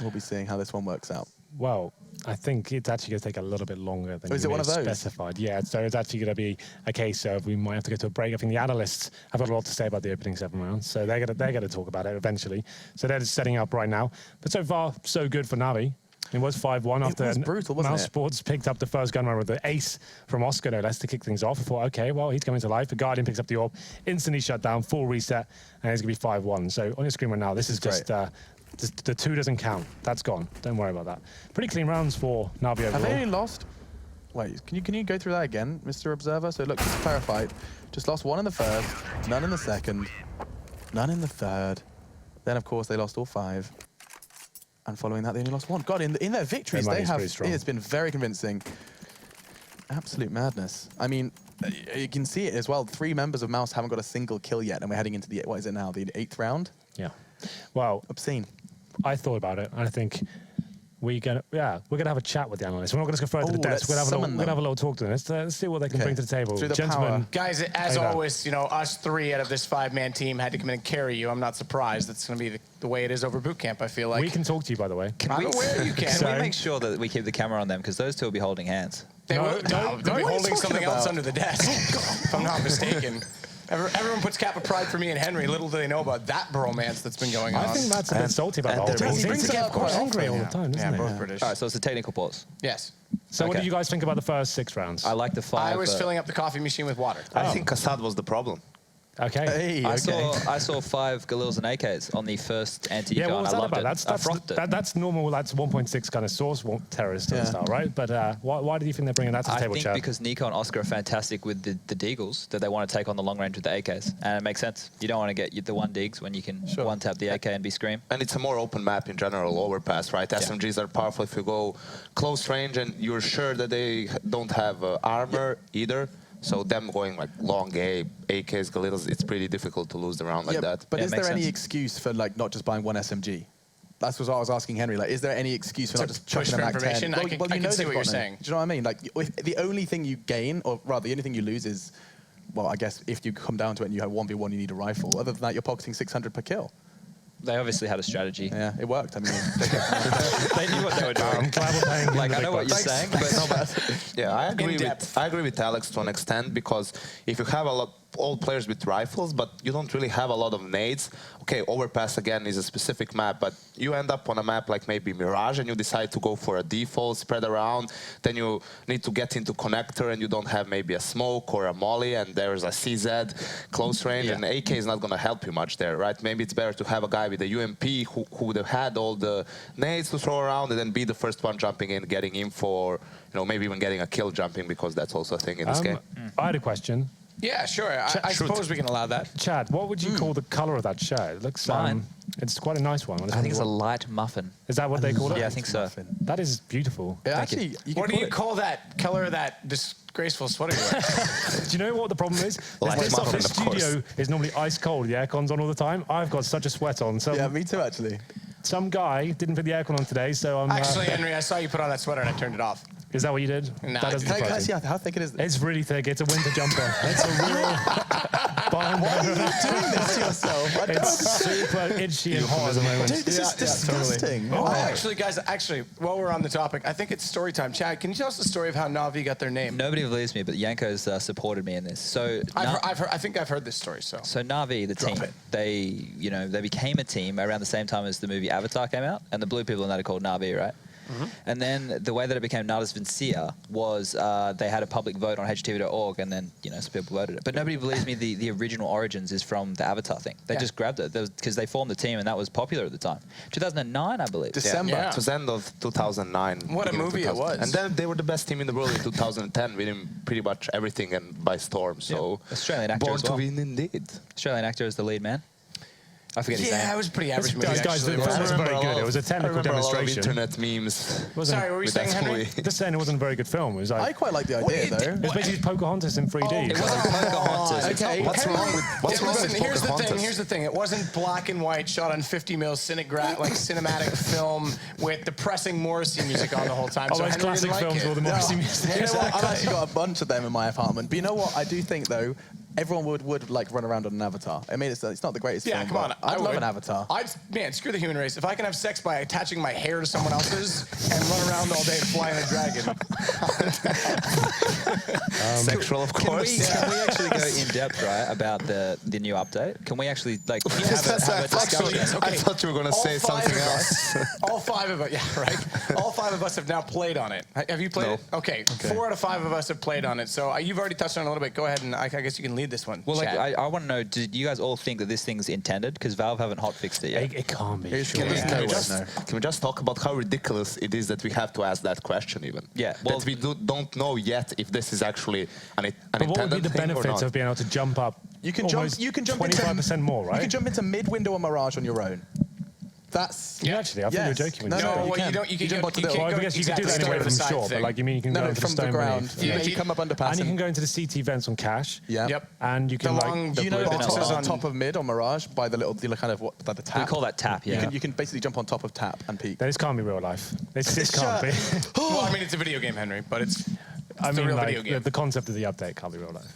We'll be seeing how this one works out. Well, I think it's actually going to take a little bit longer than is you it one may of have those? specified. Yeah, so it's actually going to be a case of we might have to go to a break. I think the analysts have got a lot to say about the opening 7 rounds, so they're going to talk about it eventually. So they're just setting up right now. But so far, so good for Navi. It was 5-1 after was brutal, wasn't Mouz it? Sports picked up the first gun round with the ace from Oscar, no less, to kick things off. I thought, okay, well, he's coming to life. The Guardian picks up the orb, instantly shut down, full reset, and it's going to be 5-1. So on your screen right now, this is just... the 2 doesn't count. That's gone. Don't worry about that. Pretty clean rounds for Navi overall. Have they only lost? Wait, can you go through that again, Mr. Observer? So look, just to clarify, just lost 1 in the first, none in the second, none in the third. Then of course they lost all 5. And following that, they only lost 1. God, in their victories, Their they money's have. pretty strong. It's been very convincing. Absolute madness. I mean, you can see it as well. 3 members of Mouz haven't got a single kill yet, and we're heading into the, what is it now, the 8th round? Yeah. Well, Obscene. I thought about it, and I think we're gonna have a chat with the analysts. We're not gonna just go further to the desk. let's We're summon gonna have a little talk to them. Let's see what they can Okay. bring to the table. Through the Gentlemen, power. Guys, as How you doing? always, you know, us 3 out of this 5-man team had to come in and carry you. I'm not surprised. That's going to be the way it is over boot camp, I feel like. we can talk to you, by the way. I'm aware you can. Can we make sure that we keep the camera on them? Because those 2 will be holding hands. They will, don't- they'll be what are you holding talking something else about? under the desk, if I'm not mistaken. Everyone puts cap of pride for me and Henry. Little do they know about that bromance that's been going on. I think Matt's a bit salty about the whole and thing. he He brings seems it up quite angry all often. the time, doesn't Yeah, he? both British. All right, so it's a technical pause. Yes. So what Okay. did you guys think about the first 6 rounds? I like the 5. I was filling up the coffee machine with water. I think Assad was the problem. Okay. Hey, I okay. saw 5 Galils and AKs on the first anti-econ. Yeah, what was I that loved about? it. I frothed it. That's normal. That's 1.6 kind of source terrorist Yeah. style, right? But why do you think they're bringing that to the I table, think Chad? because Nico and Oscar are fantastic with the deagles that they want to take on the long range with the AKs. And it makes sense. You don't want to get the 1 digs when you can 1-tap the AK and be Scream. And it's a more open map in general, Overpass, right? SMGs are powerful if you go close range and you're sure that they don't have armor either. So them going like long A, AKs, Galitos, it's pretty difficult to lose the round like that. But Yeah, is makes there any sense. excuse for like not just buying 1 SMG? That's what I was asking Henry. Like, is there any excuse for To not just push chucking a for Mac 10? information? I can you know see they've what you're got none. saying. Do you know what I mean? Like, if the only thing you gain, or rather, the only thing you lose is, well, I guess if you come down to it and you have 1v1, you need a rifle. Other than that, you're pocketing 600 per kill. They obviously had a strategy. Yeah, it worked. I mean, They knew what they were doing. I'm glad we're paying Like, the I big know what you're bucks. saying, but no, Yeah, depth. I agree with Alex to an extent, because if you have all players with rifles, but you don't really have a lot of nades. Okay, Overpass again is a specific map, but you end up on a map like maybe Mirage and you decide to go for a default, spread around, then you need to get into connector and you don't have maybe a smoke or a molly, and there's a CZ close range, and AK is not going to help you much there, right? Maybe it's better to have a guy with a UMP who would have had all the nades to throw around and then be the first one jumping in, getting info, or maybe even getting a kill jumping, because that's also a thing in this game. I had a question. Yeah, sure. I suppose we can allow that. Chad, what would you call the color of that shirt? It looks Mine? it's quite a nice one. I think it's a light muffin. Is that what they call it? Yeah, I think so. That is beautiful. yeah, actually, you What can do you call that color of that disgraceful sweater you're wearing? Do you know what the problem is? Light This muffin, this of course. studio is normally ice cold. The aircon's on all the time. I've got such a sweat on. So Yeah, me too, actually. some guy didn't put the aircon on today, so I'm... Actually, Henry, I saw you put on that sweater and I turned it off. is that what you did? Nah, that doesn't I Can I surprise see me. how thick it is? It's really thick. It's a winter jumper. It's a real... doing this to yourself. I don't It's super itchy and hot at the moment. Dude, this is disgusting. Oh, Why? actually, guys, while we're on the topic, I think it's story time. Chad, can you tell us the story of how Navi got their name? Nobody believes me, but Yanko's supported me in this. So I think I've heard this story, so. So Navi, the Drop team, it. they became a team around the same time as the movie Avatar came out, and the blue people in that are called Navi, right? And then the way that it became Nadas Vincia was they had a public vote on HTV.org, and then some people voted it. But nobody believes me. The original origins is from the Avatar thing. They just grabbed it because they formed the team, and that was popular at the time. 2009, I believe. December. Yeah. It was end of 2009. What a beginning of movie it 2000. was. And then they were the best team in the world in 2010, winning pretty much everything and by storm. So Australian actor born as well. to win indeed. Australian actor is the lead man. I forget his Yeah, name. it was a pretty average movie, Guys, actually. the film was very good. It was a I technical remember a lot of demonstration. internet memes. Sorry, what were you with saying, that Henry? movie. Just saying it wasn't a very good film. It was I like... quite like the What idea, do you though. It was basically Pocahontas in 3D. It wasn't Pocahontas. Okay. What's wrong with Listen, here's the thing. Pocahontas? Here's the thing. It wasn't black and white, shot on 50 mil cinematic film with depressing Morrissey music on the whole time. All so those Henry classic didn't like films it. with all the Morrissey music. You know what? I've actually got a bunch of them in my apartment. But you know what? I do think, though, everyone would like run around on an avatar. I mean, it's not the greatest Yeah, film, come on. but I'd love would. an avatar. Man, screw the human race. If I can have sex by attaching my hair to someone else's and run around all day flying a dragon. Sexual, of Can course. we actually go in depth, right, about the new update? Can we actually have a discussion? I thought you were going to say something else. All 5 of us, yeah, right. All 5 of us have now played on it. Have you played No. it? Okay. 4 out of 5 of us have played on it. So you've already touched on it a little bit. Go ahead and I guess you can lead this one. Well, like, Chad. I want to know, did you guys all think that this thing's intended? Because Valve haven't hotfixed it yet. It can't be. Can Can we just talk about how ridiculous it is that we have to ask that question even? Yeah, well- that we don't know yet if this is actually an But what would be intended the thing or benefits not. of being able to jump up? You can jump. almost You can jump 25% more, right? You can jump into mid-window on Mirage on your own. That's Yeah, actually, I think yes. you were joking when No, you no, said that. you well, can. you don't. You can jump go. onto You the. can't Well, I go guess you could do that exactly anyway to from the side shore, but thing. like you mean you can No, go no, over from the stone ground. beneath. You come up underpass. And you can go into the CT vents on cash. Yeah. Yep. And you can The like long- You know Blue the boxes top, on- top of mid on Mirage by the little kind of by the tap. We call that tap, yeah. You can basically jump on top of tap and peek. this can't be real life. This can't be. Well, I mean, it's a video game, Henry, but it's I the mean, real like, video game. the concept of the update can't be real life.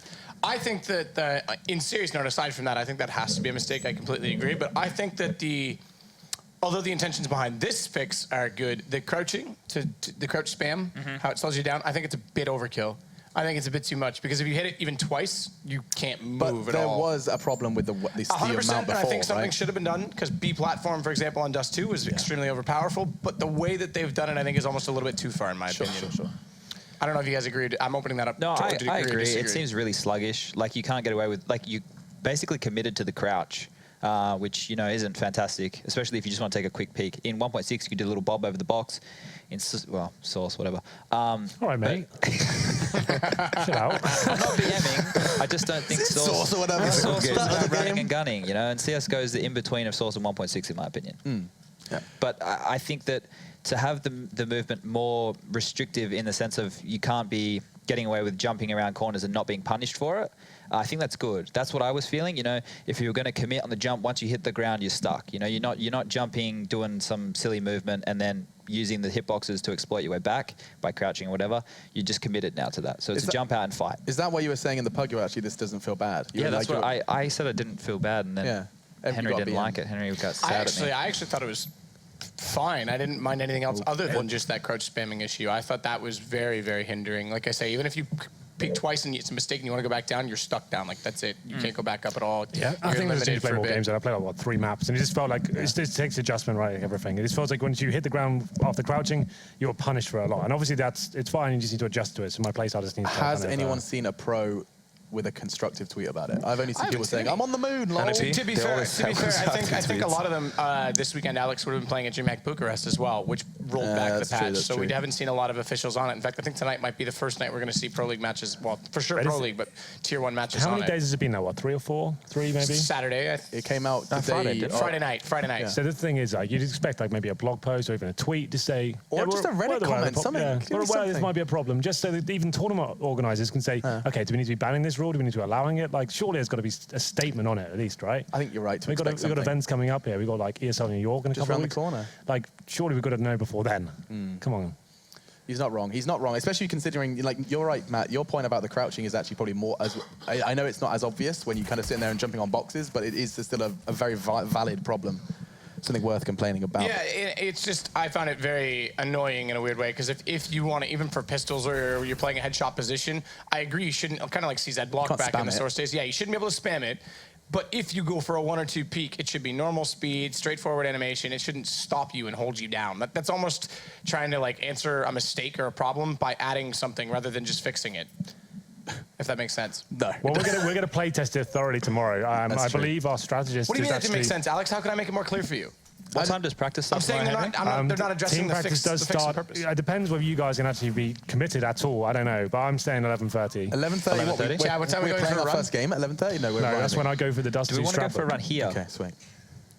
I think that, in serious note, aside from that, I think that has to be a mistake. I completely agree. But I think that although the intentions behind this fix are good, the crouching, the crouch spam, how it slows you down, I think it's a bit overkill. I think it's a bit too much because if you hit it even twice, you can't move But at there all. was a problem with the 100%, amount and I before, think something right? should have been done because B platform, for example, on Dust 2 was extremely overpowerful. But the way that they've done it, I think, is almost a little bit too far, in my opinion. Sure. I don't know if you guys agree. I'm opening that up. No, to I agree or agree. It disagree. seems really sluggish. Like you can't get away with, like you basically committed to the crouch, which, isn't fantastic, especially if you just want to take a quick peek. In 1.6, you could do a little bob over the box. In, Source, whatever. All right, mate. Chill out. I'm not BMing. I just don't think Source or whatever. Source is Start of about the running game. and gunning, and CSGO is the in-between of Source and 1.6, in my opinion. Yeah. But I think that to have the movement more restrictive in the sense of you can't be getting away with jumping around corners and not being punished for it, I think that's good. That's what I was feeling. If you were going to commit on the jump, once you hit the ground, you're stuck. You're not jumping, doing some silly movement, and then using the hitboxes to exploit your way back by crouching or whatever. You just committed now to that. So it's a jump out and fight. Is that what you were saying in the pug? Actually, this doesn't feel bad. You Yeah, were that's like, what I said. I didn't feel bad, and then Yeah. Henry You got didn't BM. like it. Henry got sad at me. I actually thought it was fine. I didn't mind anything else other than just that crouch spamming issue. I thought that was very, very hindering. Like I say, even if you peek twice and it's a mistake and you want to go back down, you're stuck down. Like, that's it. You can't go back up at all. Yeah, I You're think there's need to limited play for a more bit. games. And I played like 3 maps, and it just felt like it takes adjustment, right? Everything. It just feels like once you hit the ground after crouching, you're punished for a lot. And obviously it's fine. You just need to adjust to it. So my playstyle just needs to. Has kind of, anyone seen a pro with a constructive tweet about it? I've only seen people saying, any. "I'm on the moon." lol." Honestly, To be They fair, always I have think a tweets. lot of them this weekend, Alex would have been playing at DreamHack Bucharest as well, which rolled back the that's true, patch. that's So we true. haven't seen a lot of officials on it. In fact, I think tonight might be the first night we're going to see Pro League matches. Well, for sure Right, Pro is it- League, but Tier 1 matches How on many it. days has it been now? What, 3 or 4? 3 maybe? Saturday, It came out the Friday, day. didn't it? Friday night. So the thing is, like, you'd expect like maybe a blog post or even a tweet to say, Or just we're- a Reddit we're aware of the comment, pro- something. Yeah, Give me we're aware this something. might be a problem, just so that even tournament organisers can say, okay, do we need to be banning this rule? Do we need to be allowing it? Like, surely there's got to be a statement on it at least, right? I think you're right. We've got events coming up here. We've got like ESL New York in a Just couple of round the weeks. corner. Like, surely we've got to know before then. Come on. He's not wrong. He's not wrong, especially considering, like, you're right, Matt. Your point about the crouching is actually probably more. I know it's not as obvious when you kind of sit there and jumping on boxes, but it is still a very valid problem. Something worth complaining about. Yeah, it's just, I found it very annoying in a weird way, because if you want to, even for pistols or you're playing a headshot position, I agree you shouldn't, kind of like CZ block Can't back in spam the it. source days. Yeah, you shouldn't be able to spam it. But if you go for a 1 or 2 peak, it should be normal speed, straightforward animation. It shouldn't stop you and hold you down. That's almost trying to like answer a mistake or a problem by adding something rather than just fixing it. If that makes sense. No. Well, we're gonna play test it thoroughly tomorrow. That's I true. believe our strategist What do you is mean that didn't make actually- sense, Alex? How can I make it more clear for you? What time does practice start? I'm saying they're not addressing team the practice fix, does the fix and start. purpose. It depends whether you guys can actually be committed at all. I don't know, but I'm saying 11:30. 11:30. 11:30? Yeah, what time are we we're going playing for a our run? first game at 11:30. No, we're No, that's running. when I go for the Dust Do we 2 want to go for a Stratford. run here? Okay, sweet.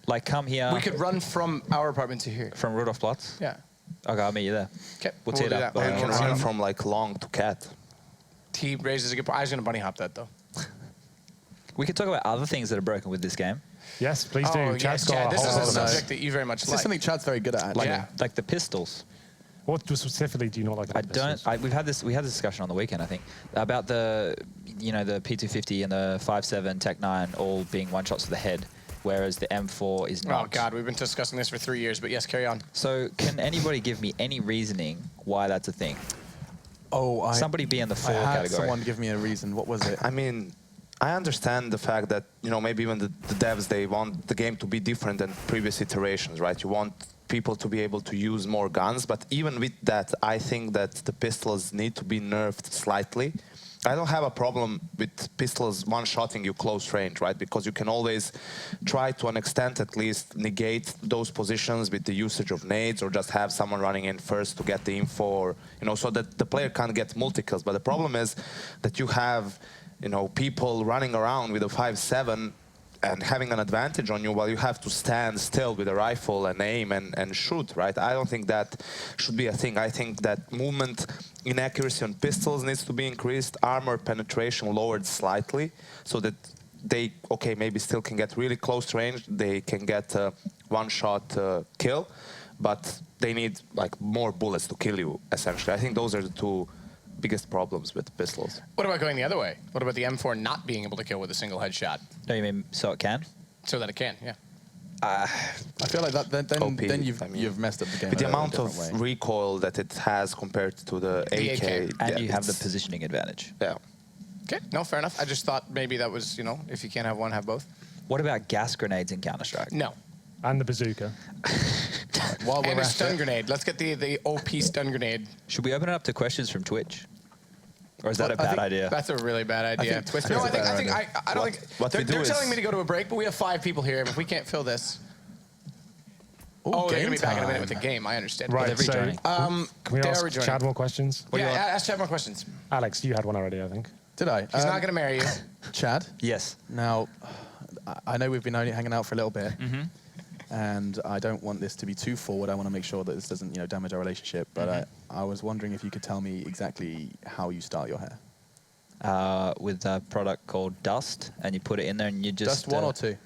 Like come here We could run from our apartment to here. from Rudolfplatz? Yeah. Okay, I'll meet you there. Okay. We'll tee it do up. that. You can run from like long to cat. He raises a good point. I was going to bunny hop that, though. We could talk about other things that are broken with this game. Yes, please do. Oh, Chad's yes, got Chad. a This whole is a lot of subject that you very much This like. is something Chad's very good at, actually. Like, Yeah. like the pistols. What specifically do you not like about pistols? We had this discussion on the weekend, I think, about the P250 and the 5.7 Tech 9 all being one shots to the head, whereas the M4 is not. Oh God, we've been discussing this for 3 years, but yes, carry on. So can anybody give me any reasoning why that's a thing? Oh, Somebody be in the 4 I had category. someone give me a reason. What was it? I mean, I understand the fact that, maybe even the devs, they want the game to be different than previous iterations, right? You want people to be able to use more guns, but even with that, I think that the pistols need to be nerfed slightly. I don't have a problem with pistols one-shotting you close range, right? Because you can always try to an extent at least negate those positions with the usage of nades, or just have someone running in first to get the info, or, so that the player can't get multi-kills. But the problem is that you have, people running around with a 5.7 and having an advantage on you while you have to stand still with a rifle and aim and shoot, right? I don't think that should be a thing. I think that movement inaccuracy on pistols needs to be increased, armor penetration lowered slightly, so that they, maybe still can get really close range, they can get a one-shot kill, but they need more bullets to kill you, essentially. I think those are the two biggest problems with pistols. What about going the other way? What about the M4 not being able to kill with a single headshot? No, you mean so it can? So that it can, yeah. I feel like that. Then you've messed up the game. With the amount of recoil that it has compared to the AK, and you have the positioning advantage. Yeah. Okay, no, fair enough. I just thought maybe that was, if you can't have one, have both. What about gas grenades in Counter-Strike? No. And the bazooka. While we're And a at stun it, grenade. Let's get the OP stun grenade. Should we open it up to questions from Twitch? Or is that a bad idea? That's a really bad idea. think Twitter no, is a I think, better I think idea. I don't think what we do they're is- telling me to go to a break, but we have 5 people here. If we can't fill this, oh, they're game gonna be back in a minute time. with the game. I understand. Right, they're rejoining. Can we they are ask rejoining. Chad more questions? Yeah, ask Chad more questions. Alex, you had one already, I think. Did I? He's not gonna marry you. Chad. Yes. Now, I know we've been only hanging out for a little bit, and I don't want this to be too forward. I want to make sure that this doesn't, damage our relationship. But I was wondering if you could tell me exactly how you style your hair. With a product called Dust, and you put it in there, and you just Just 1 or 2?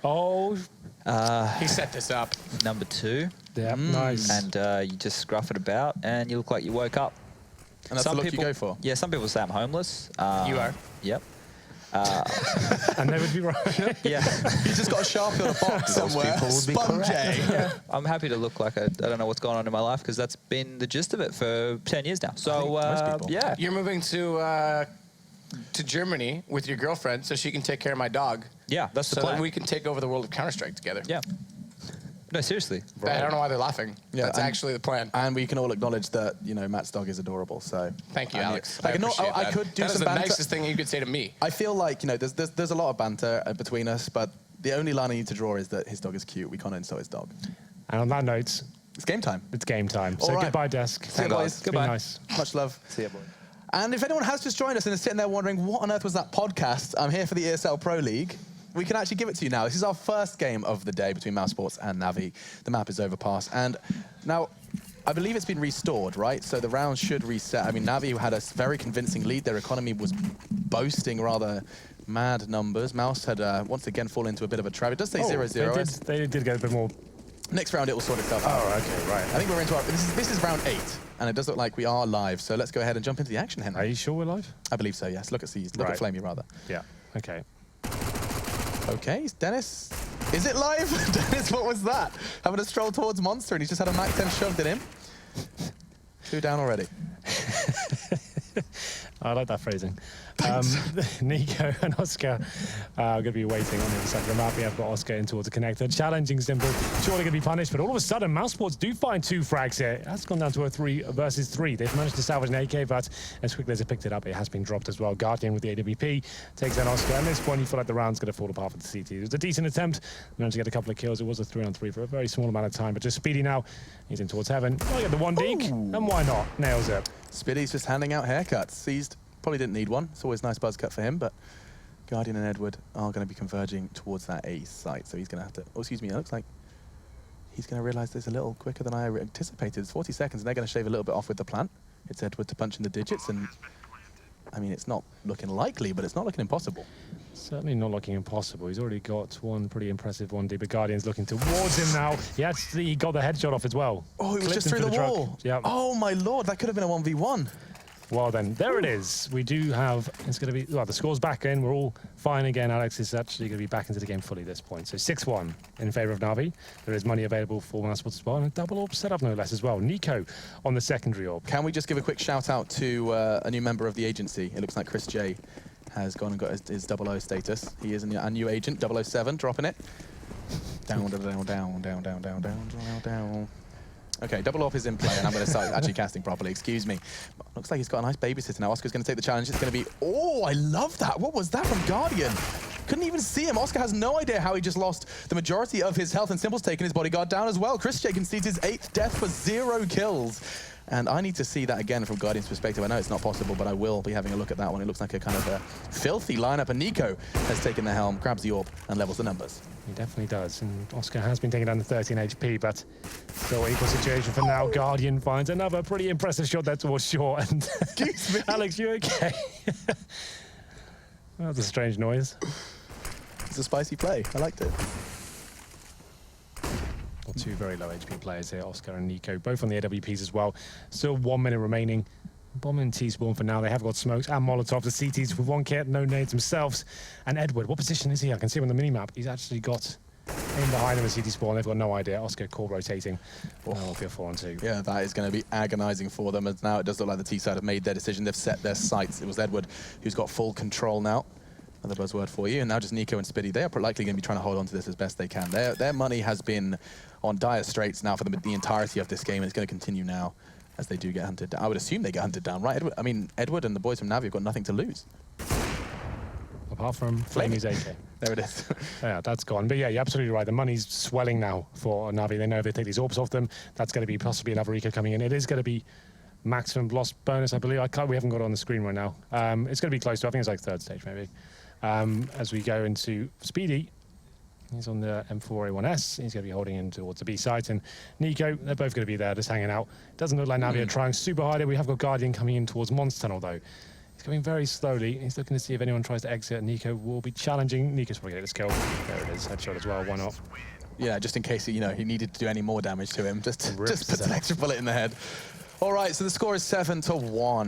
Oh, He set this up. number 2, yeah, nice. and you just scruff it about, and you look like you woke up. And that's the look you go for? Yeah, some people say I'm homeless. You are. Yep. And they would be right. Yeah. You just got a Sharpie on a box somewhere. people would be Sponge. I'm happy to look like I don't know what's going on in my life, because that's been the gist of it for 10 years now. So most people. yeah. You're moving to Germany with your girlfriend so she can take care of my dog. Yeah, that's the So plan. that we can take over the world of Counter-Strike together. Yeah. No, seriously. I don't know why they're laughing. Yeah, That's and- actually the plan. And we can all acknowledge that, Matt's dog is adorable. So Thank you, I mean, Alex. like, no, appreciate I that. could do That is some the banter. nicest thing you could say to me. I feel like, there's a lot of banter between us, but the only line I need to draw is that his dog is cute. We can't insult his dog. And on that note, It's game time. it's game time. So All right. goodbye, desk. See you, boys. Be nice. Much love. See ya, boy. And if anyone has just joined us and is sitting there wondering, what on earth was that podcast? I'm here for the ESL Pro League. We can actually give it to you now. This is our first game of the day between Mouse Sports and Navi. The map is Overpass. And now, I believe it's been restored, right? So the rounds should reset. I mean, Navi had a very convincing lead. Their economy was boasting rather mad numbers. Mouse had once again fallen into a bit of a trap. It does say 0-0. They did get a bit more. Next round, it will sort itself out. Oh, okay, right. I think we're into our... This is round 8, and it does look like we are live. So let's go ahead and jump into the action, Henry. Are you sure we're live? I believe so, yes. Look at C's. Look Right. at Flamey, rather. Yeah. Okay. Okay, Dennis. Is it live? Dennis, what was that? Having a stroll towards Monster, and he's just had a Mac 10 shoved in him. 2 down already. I like that phrasing. Nico and Oscar are going to be waiting on the other side of the map. We have got Oscar in towards the connector. Challenging Simple. Surely going to be punished, but all of a sudden, Mouse Sports do find 2 frags here. It has gone down to a 3 versus 3. They've managed to salvage an AK, but as quickly as they picked it up, it has been dropped as well. Guardian with the AWP takes down Oscar. At this point, you feel like the round's going to fall apart for the CT. It was a decent attempt. Managed to get a couple of kills. It was a 3-on-3 for a very small amount of time, but just Speedy now. He's in towards heaven. Oh, get the 1 deke, and why not? Nails it. Spiddy's just handing out haircuts. Seized. Probably didn't need one. It's always a nice buzz cut for him, but Guardian and Edward are going to be converging towards that A site, so he's going to have to... Oh, excuse me, it looks like he's going to realise this a little quicker than I anticipated. It's 40 seconds, and they're going to shave a little bit off with the plant. It's Edward to punch in the digits, and I mean, it's not looking likely, but it's not looking impossible. Certainly not looking impossible. He's already got one pretty impressive 1D, but Guardian's looking towards him now. He actually got the headshot off as well. Oh, it was just Clipped through him the for wall. truck. Yep. Oh, my Lord, that could have been a 1v1. Well then, there it is. We do have, it's going to be, well, the score's back in. We're all fine again. Alex is actually going to be back into the game fully at this point. So 6-1 in favor of Na'Vi. There is money available for Mouz as well, and a double orb setup no less as well. Nico on the secondary orb. Can we just give a quick shout out to a new member of the agency? It looks like Chris J has gone and got his 00 status. He is a new agent, 007, dropping it. Down, down, down, down, down, down, down, down, down. Okay, double off is in play, and I'm going to start actually casting properly. Excuse me. Looks like he's got a nice babysitter now. Oscar's going to take the challenge. It's going to be... Oh, I love that. What was that from Guardian? Couldn't even see him. Oscar has no idea how he just lost the majority of his health, and Simple's taken his bodyguard down as well. Chris J concedes his 8th death for 0 kills. And I need to see that again from Guardian's perspective. I know it's not possible, but I will be having a look at that one. It looks like a kind of a filthy lineup, and Nico has taken the helm, grabs the orb, and levels the numbers. He definitely does. And Oscar has been taken down to 13 HP, but still equal situation for now. Guardian finds another pretty impressive shot there towards short. And Excuse me. Alex, you okay? That was a strange noise. It's a spicy play. I liked it. Well, 2 very low HP players here, Oscar and Nico, both on the AWPs as well. Still 1 minute remaining. Bomb and T-spawn for now. They have got smokes and Molotov. The CTs with 1 kit, no nades themselves. And Edward, what position is he? I can see him on the minimap. He's actually got in behind him a CT spawn. They've got no idea. Oscar core rotating. Oh, it'll be a 4-on-2. Yeah, that is going to be agonizing for them, as now it does look like the T-side have made their decision. They've set their sights. It was Edward who's got full control now. Another buzzword for you. And now just Nico and Spitty. They are likely going to be trying to hold on to this as best they can. Their money has been on dire straits now for the entirety of this game, and it's going to continue now as they do get hunted down. I would assume they get hunted down, right? Edward and the boys from Navi have got nothing to lose. Apart from Flamey's AK. There it is. Yeah, that's gone. But yeah, you're absolutely right. The money's swelling now for Navi. They know if they take these orbs off them, that's going to be possibly another eco coming in. It is going to be maximum loss bonus, I believe. We haven't got it on the screen right now. It's going to be close to, I think it's like 3rd stage maybe. As we go into Speedy, he's on the M4A1S. He's going to be holding in towards the B site. And Nico, they're both going to be there, just hanging out. Doesn't look like Navi are trying super hard. We have got Guardian coming in towards Monster Tunnel, though. He's coming very slowly. He's looking to see if anyone tries to exit. Nico will be challenging. Nico's probably going to get this kill. There it is. Headshot as well. Why not? Yeah, just in case he needed to do any more damage to him. Just put an it. extra bullet in the head. All right, so the score is 7-1.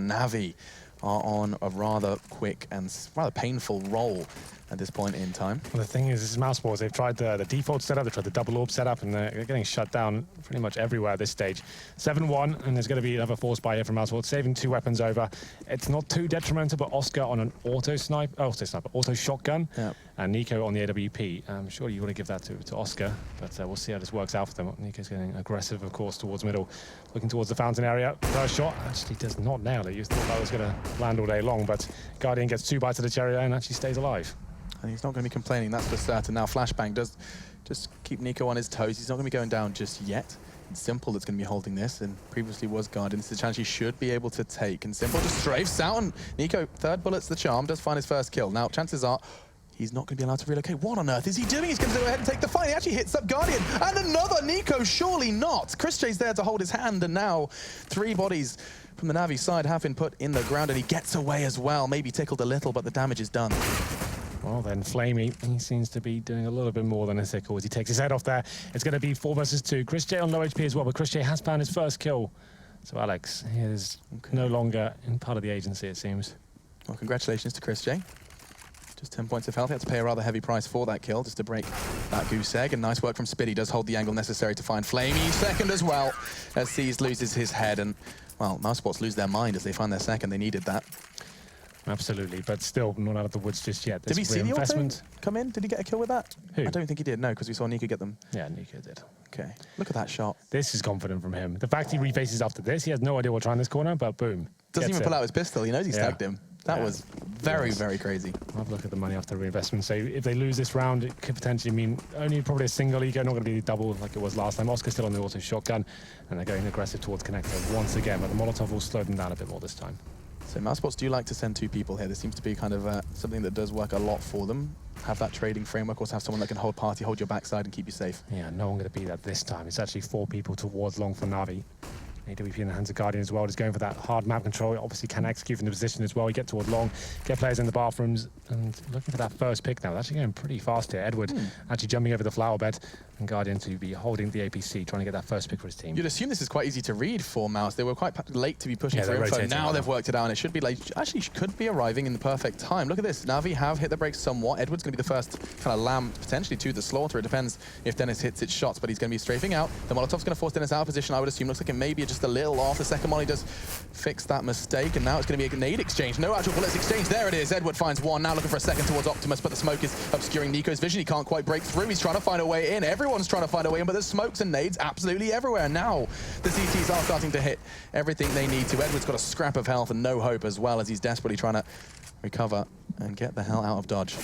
Navi are on a rather quick and rather painful roll at this point in time. Well, the thing is, this is Mousesports. They've tried the default setup, they've tried the double orb setup, and they're getting shut down pretty much everywhere at this stage. 7-1, and there's going to be another force buy here from Mousesports, saving 2 weapons over. It's not too detrimental, but Oscar on an auto shotgun, Yep. and Nico on the AWP. I'm sure you want to give that to Oscar, but we'll see how this works out for them. Nico's getting aggressive, of course, towards middle, looking towards the fountain area. First shot actually does not nail it. You thought that was going to land all day long, but Guardian gets 2 bites of the cherry and actually stays alive. And he's not going to be complaining, that's for certain. Now Flashbang does just keep Nico on his toes. He's not going to be going down just yet. It's Simple that's going to be holding this, and previously was Guardian. This is a challenge he should be able to take. And Simple just strafes out, and Nico, 3rd bullet's the charm, does find his first kill. Now, chances are he's not going to be allowed to relocate. What on earth is he doing? He's going to go ahead and take the fight. He actually hits up Guardian. And another Nico, surely not. Chris J's there to hold his hand, and now 3 bodies from the Navi side have been put in the ground, and he gets away as well. Maybe tickled a little, but the damage is done. Well then, Flamey, he seems to be doing a little bit more than a sickle as he takes his head off there. It's going to be 4 versus 2. Chris J on low HP as well, but Chris J has found his first kill. So Alex, he is no longer in part of the agency, it seems. Well, congratulations to Chris J. Just 10 points of health. He had to pay a rather heavy price for that kill, just to break that goose egg. And nice work from Spitty. Does hold the angle necessary to find Flamey. Second as well, as Seas loses his head. And, well, Mousesports lose their mind as they find their second. They needed that. Absolutely, but still not out of the woods just yet. Did we see the auto come in? Did he get a kill with that? Who? I don't think he did, no, because we saw Nico get them. Yeah, Nico did. Okay, look at that shot. This is confident from him. The fact he refaces after this, he has no idea what trying this corner, but boom. Doesn't even pull out his pistol. He knows he's tagged him. That was very, very crazy. I'll have a look at the money after reinvestment. So if they lose this round, it could potentially mean only probably a single eco, not going to be double like it was last time. Oscar's still on the auto shotgun, and they're going aggressive towards connector once again, but the Molotov will slow them down a bit more this time. So Mousesports do like to send 2 people here. This seems to be kind of something that does work a lot for them. Have that trading framework, also have someone that can hold party, hold your backside and keep you safe. Yeah, no one going to be that this time. It's actually 4 people towards long for Navi. AWP in the hands of Guardian as well. Just going for that hard map control. Obviously can execute from the position as well. You get toward long, get players in the bathrooms, and looking for that first pick now. Actually going pretty fast here. Edward actually jumping over the flower bed, and Guardian to be holding the APC, trying to get that first pick for his team. You'd assume this is quite easy to read for Mouz. They were quite late to be pushing through info. Now they've worked it out, and it should be like, actually could be arriving in the perfect time. Look at this. Na'Vi have hit the brakes somewhat. Edward's going to be the first kind of lamb potentially to the slaughter. It depends if Dennis hits its shots, but he's going to be strafing out. The Molotov's going to force Dennis out of position, I would assume. Looks like it may be just a little off. The second one, he does fix that mistake, and now it's going to be a grenade exchange. No actual bullets exchange. There it is. Edward finds one. Now looking for a second towards Optimus, but the smoke is obscuring Nico's vision. He can't quite break through. He's trying to find a way in. Everyone's trying to find a way in, but there's smokes and nades absolutely everywhere. Now the CTs are starting to hit everything they need to. Edward's got a scrap of health and no hope, as well as he's desperately trying to recover and get the hell out of dodge.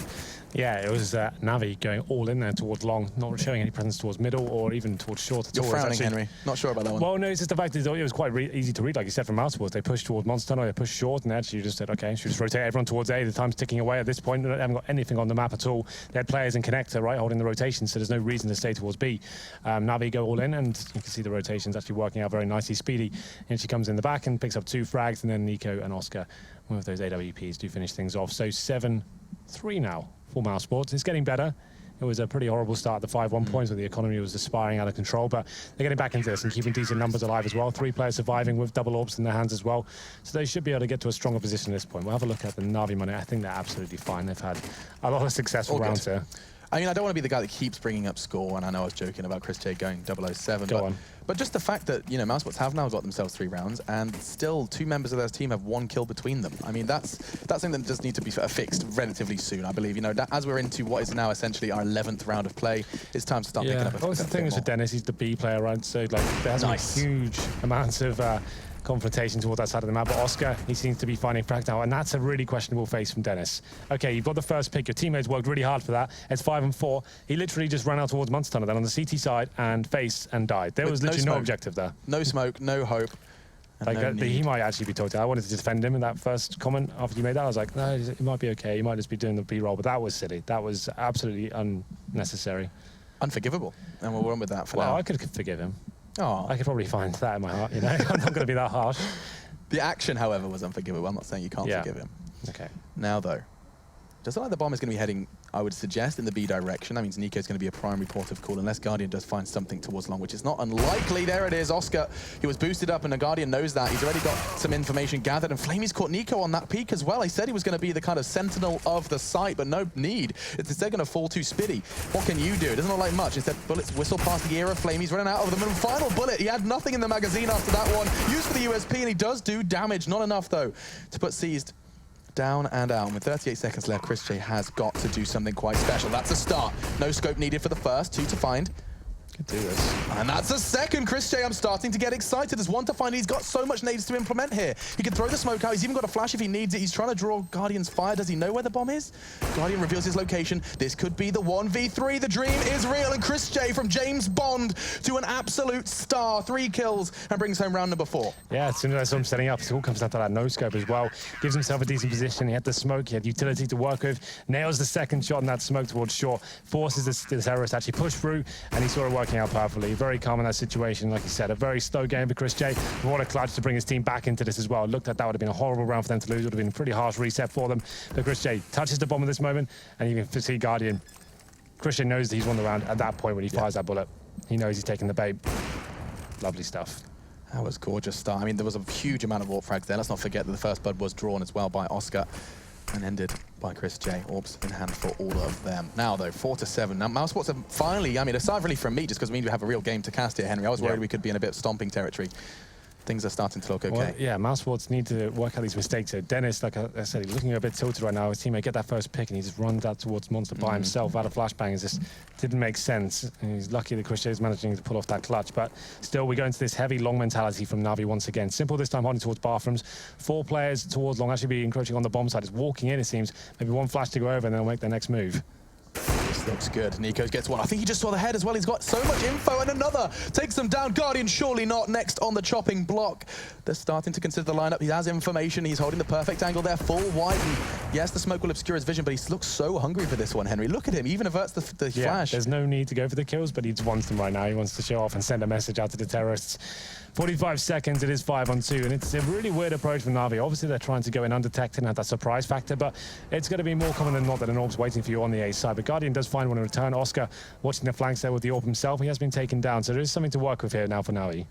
Yeah, it was Na'Vi going all in there towards long, not showing any presence towards middle or even towards short at all. You're frowning, Henry. Not sure about that one. Well, no, it's just the fact that it was quite easy to read, like you said, from Mouse. They pushed towards Monster Tunnel, they pushed short, and actually you just said, okay, should we just rotate everyone towards A? The time's ticking away at this point. They haven't got anything on the map at all. They had players in connector, right, holding the rotation, so there's no reason to stay towards B. Na'Vi go all in, and you can see the rotations actually working out very nicely. Speedy, and she comes in the back and picks up 2 frags, and then Nico and Oscar, one of those AWPs, do finish things off. So 7-3 now for Mouse Sports. It's getting better. It was a pretty horrible start at the 5-1 points where the economy was aspiring out of control, but they're getting back into this and keeping decent numbers alive as well. 3 players surviving with double orbs in their hands as well. So they should be able to get to a stronger position at this point. We'll have a look at the Na'Vi money. I think they're absolutely fine. They've had a lot of successful rounds here. I mean, I don't want to be the guy that keeps bringing up score, and I know I was joking about Chris J going 007. But just the fact that, you know, Mouse Sports have now got themselves 3 rounds, and still 2 members of their team have 1 kill between them. I mean, that's something that does need to be fixed relatively soon, I believe. You know, that as we're into what is now essentially our 11th round of play, it's time to start picking up a the thing is with Dennis, he's the B player, right? So, like, there hasn't been huge amounts of confrontation towards that side of the map, but Oscar, he seems to be finding frags now, and that's a really questionable face from Dennis. Okay, you've got the first pick, your teammates worked really hard for that. It's 5-4. He literally just ran out towards Monster Tunnel then on the CT side and face and died. There was literally no objective there. No smoke, no hope. Like, he might actually be told. I wanted to defend him in that first comment after you made that. I was like, no, it might be okay. He might just be doing the B-roll, but that was silly. That was absolutely unnecessary. Unforgivable. And we'll run with that for now. Well, I could forgive him. Oh. I could probably find that in my heart, you know? I'm not going to be that harsh. The action, however, was unforgivable. I'm not saying you can't forgive him. Okay. Now, though, does it look like the bomb is going to be heading, I would suggest, in the B direction? That means Nico's going to be a primary port of call, unless Guardian does find something towards long, which is not unlikely. There it is, Oscar. He was boosted up, and the Guardian knows that. He's already got some information gathered, and Flamey's caught Nico on that peak as well. He said he was going to be the kind of sentinel of the site, but no need. It's instead going to fall to Spiddy. What can you do? It doesn't look like much. Instead, bullets whistle past the ear of Flamey's running out of them, and final bullet. He had nothing in the magazine after that one. Used for the USP, and he does do damage. Not enough, though, to put Seized down and out. And with 38 seconds left, Chris J has got to do something quite special. That's a start. No scope needed for the first. 2 to find. Could do this. And that's a second. Chris J, I'm starting to get excited. There's 1 to find. He's got so much nades to implement here. He can throw the smoke out. He's even got a flash if he needs it. He's trying to draw Guardian's fire. Does he know where the bomb is? Guardian reveals his location. This could be the 1v3. The dream is real. And Chris J from James Bond to an absolute star. 3 kills and brings home round number 4. Yeah, as soon as I'm setting up, it all comes down to that no-scope as well. Gives himself a decent position. He had the smoke. He had utility to work with. Nails the second shot in that smoke towards short. Forces the terrorist to actually push through. And he saw it working out perfectly. Very calm in that situation, like you said. A very slow game for Chris J. What a clutch to bring his team back into this as well. Looked at that would have been a horrible round for them to lose. Would have been a pretty harsh reset for them. But Chris J touches the bomb at this moment, and you can see Guardian. Chris J knows that he's won the round at that point when he fires that bullet. He knows he's taking the bait. Lovely stuff. That was gorgeous start. I mean, there was a huge amount of AWP frags there. Let's not forget that the first blood was drawn as well by Oscar and ended by Chris J. Orbs in hand for all of them. Now, though, 4 to 7. Now, Mouse Sports have finally, I mean, aside really from me, just because we need to have a real game to cast here, Henry. I was worried we could be in a bit of stomping territory. Things are starting to look okay. Well, yeah, Mouse Sports need to work out these mistakes. So Dennis, like I said, he's looking a bit tilted right now. His teammate get that first pick, and he just runs out towards Monster by himself out of flashbang. It just didn't make sense. And he's lucky that Chris J is managing to pull off that clutch. But still, we go into this heavy long mentality from Na'Vi once again. Simple this time, holding towards bathrooms. 4 players towards long, actually be encroaching on the bomb side. It's walking in, it seems. Maybe 1 flash to go over, and then they'll make their next move. This looks good. Nico gets one. I think he just saw the head as well. He's got so much info, and another takes them down. Guardian surely not next on the chopping block. They're starting to consider the lineup. He has information. He's holding the perfect angle there, full white. And yes, the smoke will obscure his vision, but he looks so hungry for this one, Henry. Look at him. He even averts the flash. There's no need to go for the kills, but he just wants them right now. He wants to show off and send a message out to the terrorists. 45 seconds, it is 5-on-2, and it's a really weird approach from Na'Vi. Obviously, they're trying to go in undetected and have that surprise factor, but it's going to be more common than not that an Orb's waiting for you on the A side. But Guardian does find one in return. Oscar watching the flanks there with the Orb himself. He has been taken down, so there is something to work with here now for Na'Vi.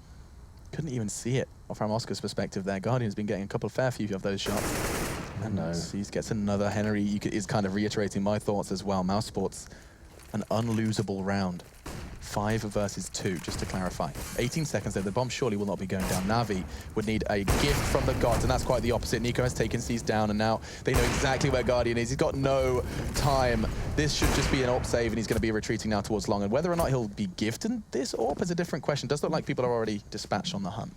Couldn't even see it from Oscar's perspective there. Guardian's been getting a fair few of those shots. And he gets another. Henry is kind of reiterating my thoughts as well. Mousesports, an unlosable round. 5 versus 2, just to clarify. 18 seconds there. The bomb surely will not be going down. Na'Vi would need a gift from the gods, and that's quite the opposite. Nico has taken C's down, and now they know exactly where Guardian is. He's got no time. This should just be an AWP save, and he's going to be retreating now towards long. And whether or not he'll be gifted this AWP is a different question. It does look like people are already dispatched on the hunt.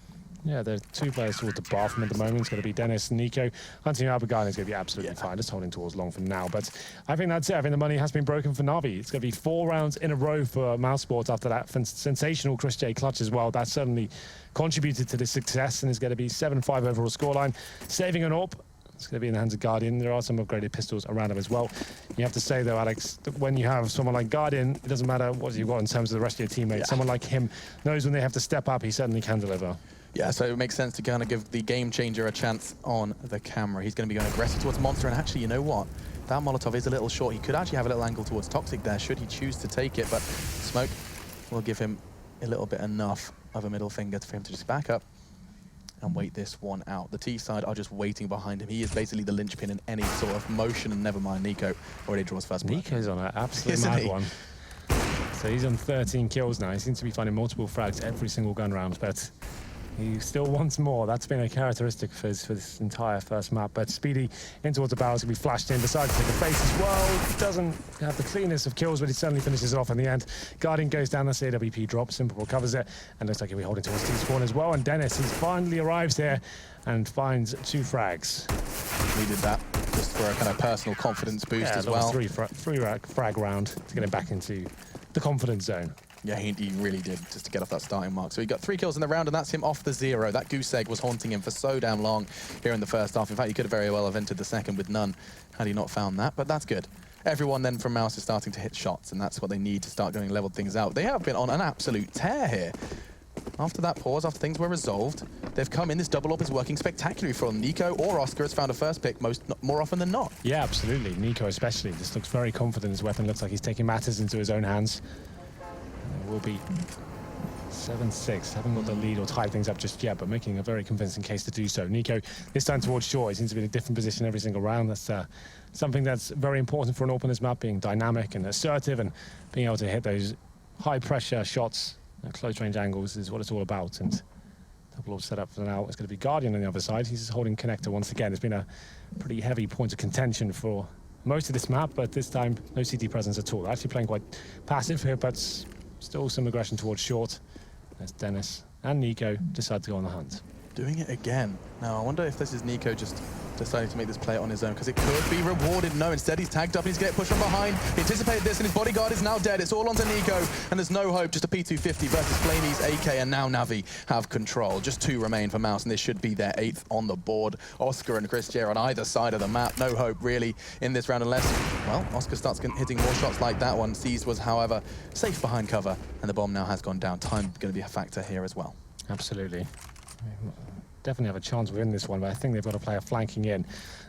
Yeah, there are 2 players towards the bathroom at the moment. It's going to be Dennis and Nico. Hunting out Guardian is going to be absolutely fine, just holding towards long for now. But I think that's it. I think the money has been broken for Na'Vi. It's going to be 4 rounds in a row for Mousesports after that sensational Chris J clutch as well. That certainly contributed to the success, and it's going to be 7-5 overall scoreline. Saving an AWP. It's going to be in the hands of Guardian. There are some upgraded pistols around him as well. You have to say, though, Alex, that when you have someone like Guardian, it doesn't matter what you've got in terms of the rest of your teammates. Someone like him knows when they have to step up. He certainly can deliver. Yeah, so it makes sense to kind of give the game changer a chance on the camera. He's going to be going aggressive towards Monster, and actually, you know what? That Molotov is a little short. He could actually have a little angle towards Toxic there, should he choose to take it, but Smoke will give him a little bit enough of a middle finger for him to just back up and wait this one out. The T side are just waiting behind him. He is basically the linchpin in any sort of motion, and never mind, Nico already draws first blood. Nico's on an absolute mad one. So he's on 13 kills now. He seems to be finding multiple frags every single gun round, but he still wants more. That's been a characteristic for this entire first map. But Speedy in towards the barrel is going to be flashed in, decides to take a face as well. Doesn't have the cleanest of kills, but he certainly finishes off in the end. Guardian goes down, that's the AWP drop. Simple recovers it, and looks like he'll be holding towards T-spawn as well. And Dennis, he finally arrives here and finds 2 frags. Needed that just for a kind of personal confidence boost as well. Three frag round to get him back into the confidence zone. Yeah, he really did, just to get off that starting mark. So he got 3 kills in the round, and that's him off the 0. That goose egg was haunting him for so damn long here in the first half. In fact, he could have very well have entered the second with none had he not found that, but that's good. Everyone then from Mouz is starting to hit shots, and that's what they need to start going level things out. They have been on an absolute tear here. After that pause, after things were resolved, they've come in. This double up is working spectacularly from Nico or Oscar has found a first pick more often than not. Yeah, absolutely. Nico especially. This looks very confident. His weapon looks like he's taking matters into his own hands. It will be 7-6. Haven't got the lead or tied things up just yet, but making a very convincing case to do so. Nico, this time towards shore, he seems to be in a different position every single round. That's something that's very important for an AWP on this map, being dynamic and assertive and being able to hit those high-pressure shots at close-range angles is what it's all about. And double AWP set up for now. It's going to be Guardian on the other side. He's holding connector once again. It's been a pretty heavy point of contention for most of this map, but this time no CT presence at all. They're actually playing quite passive here, but still some aggression towards short as Dennis and Nico decide to go on the hunt. Doing it again. Now, I wonder if this is Nico just deciding to make this play on his own, because it could be rewarded. No, instead he's tagged up and he's getting pushed from behind. He anticipated this, and his bodyguard is now dead. It's all onto Nico, and there's no hope. Just a P250 versus Flamey's AK, and now Na'Vi have control. Just 2 remain for Mouz, and this should be their 8th on the board. Oscar and Chris J on either side of the map. No hope, really, in this round, unless, well, Oscar starts hitting more shots like that one. Seized was, however, safe behind cover, and the bomb now has gone down. Time going to be a factor here as well. Absolutely. Definitely have a chance within this one, but I think they've got to play a flanking in.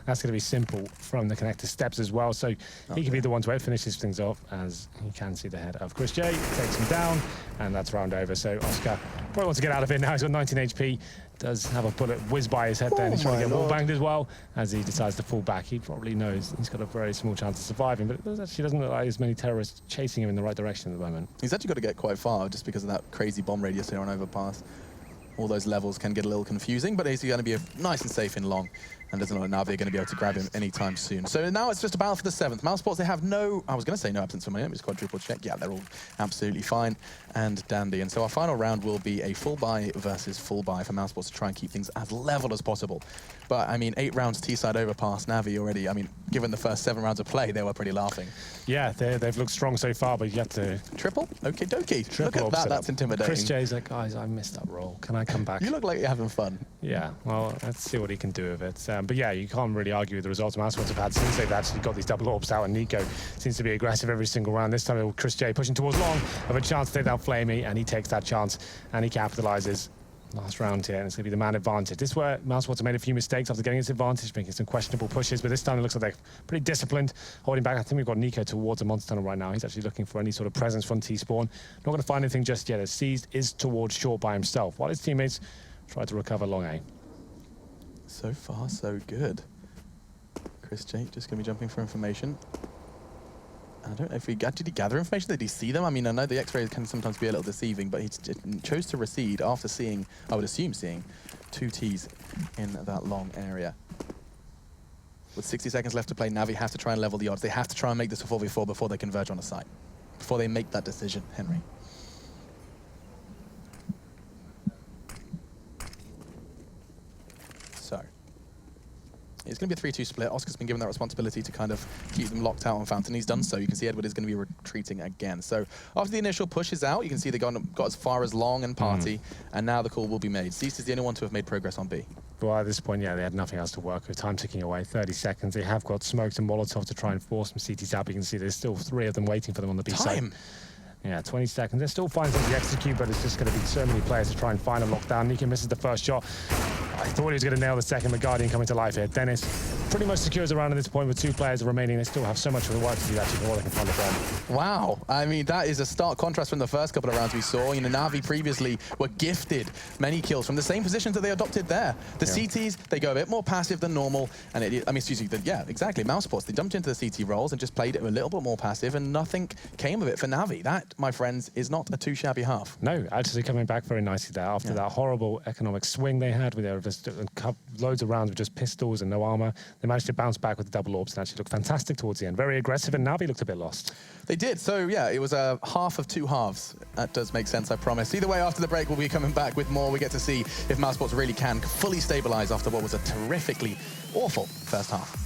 That's going to be simple from the connector steps as well, so he can be the one to finish these things off, as he can see the head of Chris J, takes him down, and that's round over. So Oscar probably wants to get out of it now. He's got 19 HP, does have a bullet whiz by his head there, and he's trying to get wall banged as well as he decides to fall back. He probably knows he's got a very small chance of surviving, but it actually doesn't look like there's many terrorists chasing him in the right direction at the moment. He's actually got to get quite far just because of that crazy bomb radius here on Overpass. All those levels can get a little confusing, but he's going to be nice and safe in long, and doesn't look like Na'Vi are going to be able to grab him anytime soon. So now it's just a battle for the 7th. Mousesports, they have no, I was going to say no absence for my name, it's quadruple check. Yeah, they're all absolutely fine and dandy. And so our final round will be a full buy versus full buy for Mousesports to try and keep things as level as possible. But, I mean, 8 rounds T-side Overpass, Na'Vi already, I mean, given the first 7 rounds of play, they were pretty laughing. Yeah, they've looked strong so far, but yet to... Triple? Okie dokie. Look Triple at that, upset. that's intimidating. Chris J's like, guys, I missed that roll. Can I come back? You look like you're having fun. Yeah, well, let's see what he can do with it. But yeah, you can't really argue with the results Mousesports have had since they've actually got these double orbs out, and Nico seems to be aggressive every single round. This time, Chris J pushing towards long of a chance to take down Flamey, and he takes that chance, and he capitalizes. Last round here, and it's going to be the man advantage. This is where Mousesports have made a few mistakes after getting its advantage, making some questionable pushes, but this time it looks like they're pretty disciplined, holding back. I think we've got Nico towards a monster tunnel right now. He's actually looking for any sort of presence from T-Spawn. Not going to find anything just yet, as Seized is towards short by himself, while his teammates try to recover long A. So far, so good. Chris J just going to be jumping for information. I don't know if did he gather information? Did he see them? I mean, I know the X-rays can sometimes be a little deceiving, but he chose to recede after seeing, I would assume seeing, 2 Ts in that long area. With 60 seconds left to play, Navi have to try and level the odds. They have to try and make this a 4v4 before they converge on a site. Before they make that decision, Henry. So. It's going to be a 3-2 split. Oscar's been given that responsibility to kind of keep them locked out on Fountain. He's done so. You can see Edward is going to be retreating again. So after the initial push is out, you can see they got as far as Long and Party, and now the call will be made. Cease is the only one to have made progress on B. Well, at this point, yeah, they had nothing else to work with. Time ticking away, 30 seconds. They have got smokes and Molotov to try and force some CTs out. You can see there's still 3 of them waiting for them on the B side. Yeah, 20 seconds. They're still finding something to execute, but it's just going to be so many players to try and find a lockdown. Nico misses the first shot. I thought he was going to nail the second, but Guardian coming to life here. Dennis pretty much secures around at this point with 2 players remaining. They still have so much work to do actually before they can find a bomb. Wow. I mean, that is a stark contrast from the first couple of rounds we saw. You know, Na'Vi previously were gifted many kills from the same positions that they adopted there. The CTs, they go a bit more passive than normal. And yeah, exactly. Mousesports, they jumped into the CT roles and just played it a little bit more passive, and nothing came of it for Na'Vi. That, my friends, is not a too shabby half. No, actually coming back very nicely there after that horrible economic swing they had with their just loads of rounds with just pistols and no armor. They managed to bounce back with the double orbs and actually looked fantastic towards the end. Very aggressive, and Na'Vi looked a bit lost. They did. So, yeah, it was a half of 2 halves. That does make sense, I promise. Either way, after the break, we'll be coming back with more. We get to see if Mousesports really can fully stabilize after what was a terrifically awful first half.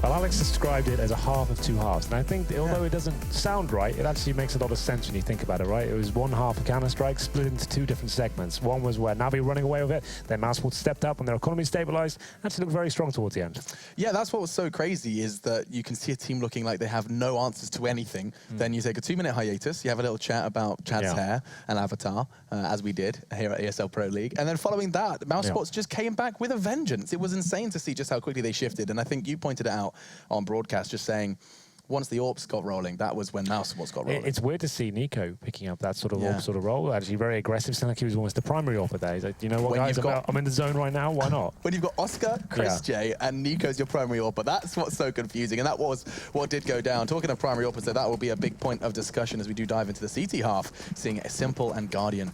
Well, Alex described it as a half of two halves, and I think although it doesn't sound right, it actually makes a lot of sense when you think about it, right? It was one half of Counter-Strike split into two different segments. One was where Navi were running away with it, then Mousesports stepped up and their economy stabilized, actually looked very strong towards the end. Yeah, that's what was so crazy, is that you can see a team looking like they have no answers to anything. Then you take a 2-minute hiatus, you have a little chat about Chad's hair and avatar, as we did here at ESL Pro League, and then following that, Mousesports just came back with a vengeance. It was insane to see just how quickly they shifted, and I think you pointed it out on broadcast, just saying once the AWPs got rolling, that was when Mousesports got rolling. It's weird to see Nico picking up that sort of AWP sort of role. Actually, very aggressive. Sounded like he was almost the primary AWP there. He's like, you know what, guys, I'm in the zone right now. Why not? When you've got Oscar, Chris J, and Nico's your primary AWPer, that's what's so confusing. And that was what did go down. Talking of primary AWPers, so that will be a big point of discussion as we do dive into the CT half, seeing Simple and Guardian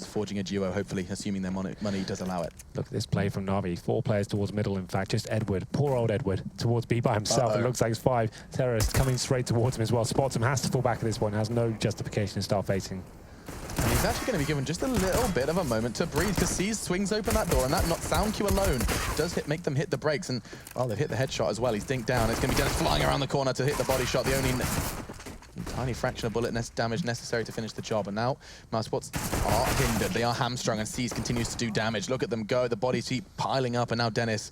forging a duo, hopefully, assuming their money does allow it. Look at this play from Navi. 4 players towards middle, in fact. Just Edward, poor old Edward, towards B by himself. It looks like it's 5 terrorists coming straight towards him as well. Spots him, has to fall back at this point, has no justification to start facing. And he's actually going to be given just a little bit of a moment to breathe, because Seas swings open that door, and that sound cue alone does make them hit the brakes. And, well, they've hit the headshot as well. He's dinked down. It's going to be Dennis flying around the corner to hit the body shot, the only tiny fraction of bullet damage necessary to finish the job. And now Mousesports are hindered. They are hamstrung, and Seas continues to do damage. Look at them go. The bodies keep piling up, and now Dennis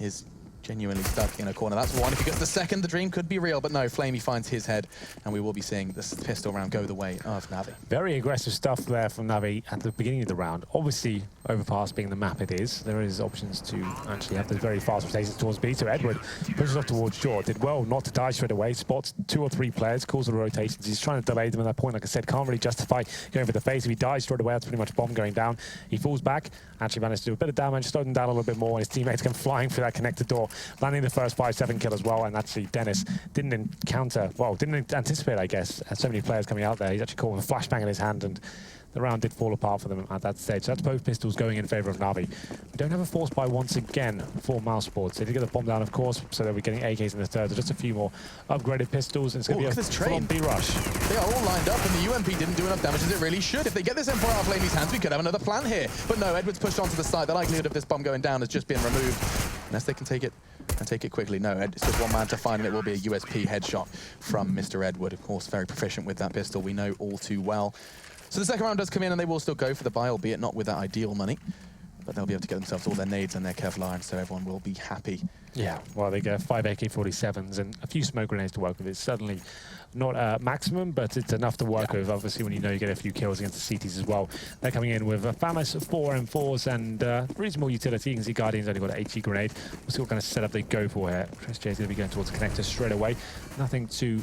is genuinely stuck in a corner. That's one. If he gets the second, the dream could be real, but no, Flamey finds his head, and we will be seeing this pistol round go the way of Navi. Very aggressive stuff there from Navi at the beginning of the round. Obviously, Overpass being the map it is, there is options to actually have those very fast rotations towards B. So Edward pushes off towards short. Did well not to die straight away. Spots 2 or 3 players, calls the rotations. He's trying to delay them at that point. Like I said, can't really justify going for the face. If he dies straight away, that's pretty much bomb going down. He falls back, actually managed to do a bit of damage, slowed him down a little bit more, and his teammates come flying through that connected door, landing the first 5-7 kill as well. And actually Dennis didn't anticipate, I guess, so many players coming out there. He's actually caught with a flashbang in his hand, and the round did fall apart for them at that stage. So that's both pistols going in favor of Navi. We don't have a force buy once again for Mousesports. They did get the bomb down, of course, so they'll be getting AKs in the third. So just a few more upgraded pistols. And it's going to be a full-on B rush. They are all lined up, and the UMP didn't do enough damage as it really should. If they get this M4 out of Flamey's hands, we could have another plan here. But no, Edward's pushed onto the side. The likelihood of this bomb going down has just been removed, unless they can take it and take it quickly. No, it's just one man to find, and it will be a USP headshot from Mr. Edward. Of course, very proficient with that pistol. We know all too well. So the second round does come in, and they will still go for the buy, albeit not with that ideal money. But they'll be able to get themselves all their nades and their Kevlar, and so everyone will be happy. Yeah, well, they get 5 AK-47s and a few smoke grenades to work with. It's certainly not maximum, but it's enough to work with, obviously, when you know you get a few kills against the CTs as well. They're coming in with FAMAS 4 M4s and reasonable utility. You can see Guardian's only got an HE grenade. We'll see what kind of setup they go for here. Chris J's going to be going towards the connector straight away. Nothing to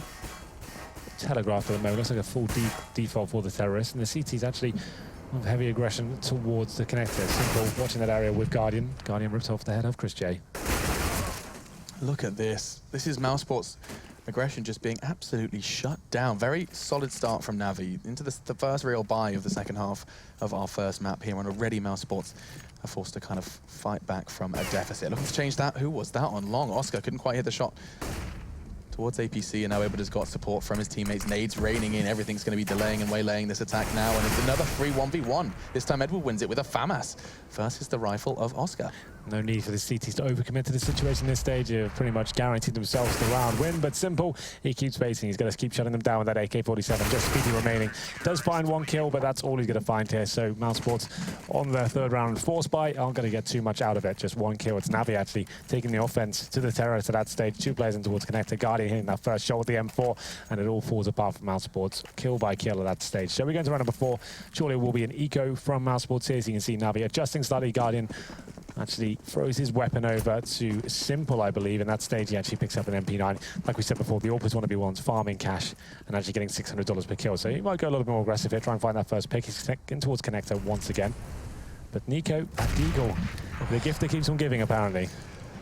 telegraph at the moment. Looks like a full default for the terrorists, and the CT's actually of heavy aggression towards the connector. Simple watching that area with Guardian. Guardian rips off the head of Chris J. Look at this. This is Mousesports' aggression just being absolutely shut down. Very solid start from Navi into the first real buy of the second half of our first map here, and already Mousesports are forced to kind of fight back from a deficit. Looking to change that. Who was that on long? Oscar couldn't quite hit the shot towards APC, and now Edward has got support from his teammates. Nades raining in. Everything's going to be delaying and waylaying this attack now, and it's another 3-1v1. This time Edward wins it with a FAMAS versus the rifle of Oscar. No need for the CTs to overcommit to the situation this stage. They've pretty much guaranteed themselves the round win, but Simple, he keeps facing. He's going to keep shutting them down with that AK-47. Just Speedy remaining. Does find 1 kill, but that's all he's going to find here. So Mousesports on their third round force buy aren't going to get too much out of it. Just 1 kill. It's Navi actually taking the offense to the terrorists at that stage. 2 players in towards connector. Guardian hitting that first shot with the M4, and it all falls apart from Mousesports. Kill by kill at that stage. So we're going to round number 4. Surely it will be an eco from Mousesports here. So you can see Navi adjusting slightly. Guardian actually throws his weapon over to Simple, I believe. In that stage, he actually picks up an MP9. Like we said before, the AWPers want to be ones farming cash and actually getting $600 per kill. So he might go a little bit more aggressive here, try and find that first pick. He's in towards connector once again. But Nico at Deagle, the gift that keeps on giving, apparently.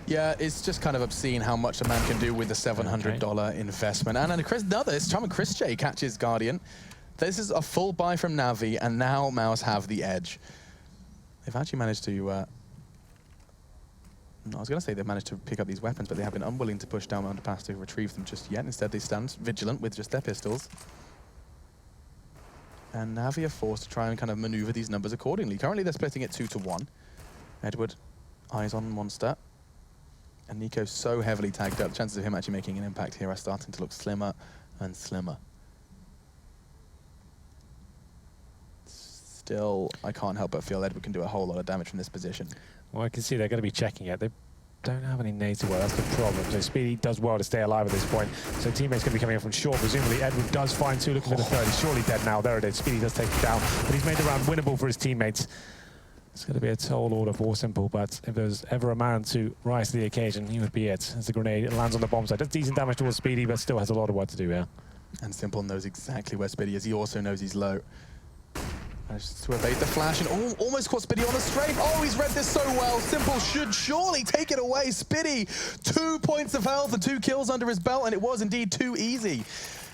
Yeah, it's just kind of obscene how much a man can do with a $700 investment. And this time Chris J catches Guardian. This is a full buy from Navi, and now Mouz have the edge. They've actually managed to... I was going to say they've managed to pick up these weapons, but they have been unwilling to push down Underpass to retrieve them just yet. Instead, they stand vigilant with just their pistols. And Navi are forced to try and kind of maneuver these numbers accordingly. Currently, they're splitting it 2-1. Edward, eyes on Monster. And Nico's so heavily tagged up. Chances of him actually making an impact here are starting to look slimmer and slimmer. Still, I can't help but feel Edward can do a whole lot of damage from this position. Well, I can see they're going to be checking it. They don't have any nades to wear. That's the problem. So Speedy does well to stay alive at this point. So teammates going to be coming in from short. Presumably, Edward does find two looking for the third. He's surely dead now. There it is. Speedy does take it down. But he's made the round winnable for his teammates. It's going to be a tall order for Simple, but if there's ever a man to rise to the occasion, he would be it. As the grenade lands on the bomb side. Does decent damage towards Speedy, but still has a lot of work to do here. And Simple knows exactly where Speedy is. He also knows he's low. Managed to evade the flash and almost caught Speedy on a strafe. Oh, he's read this so well. Simple should surely take it away. Speedy, 2 points of health and 2 kills under his belt, and it was indeed too easy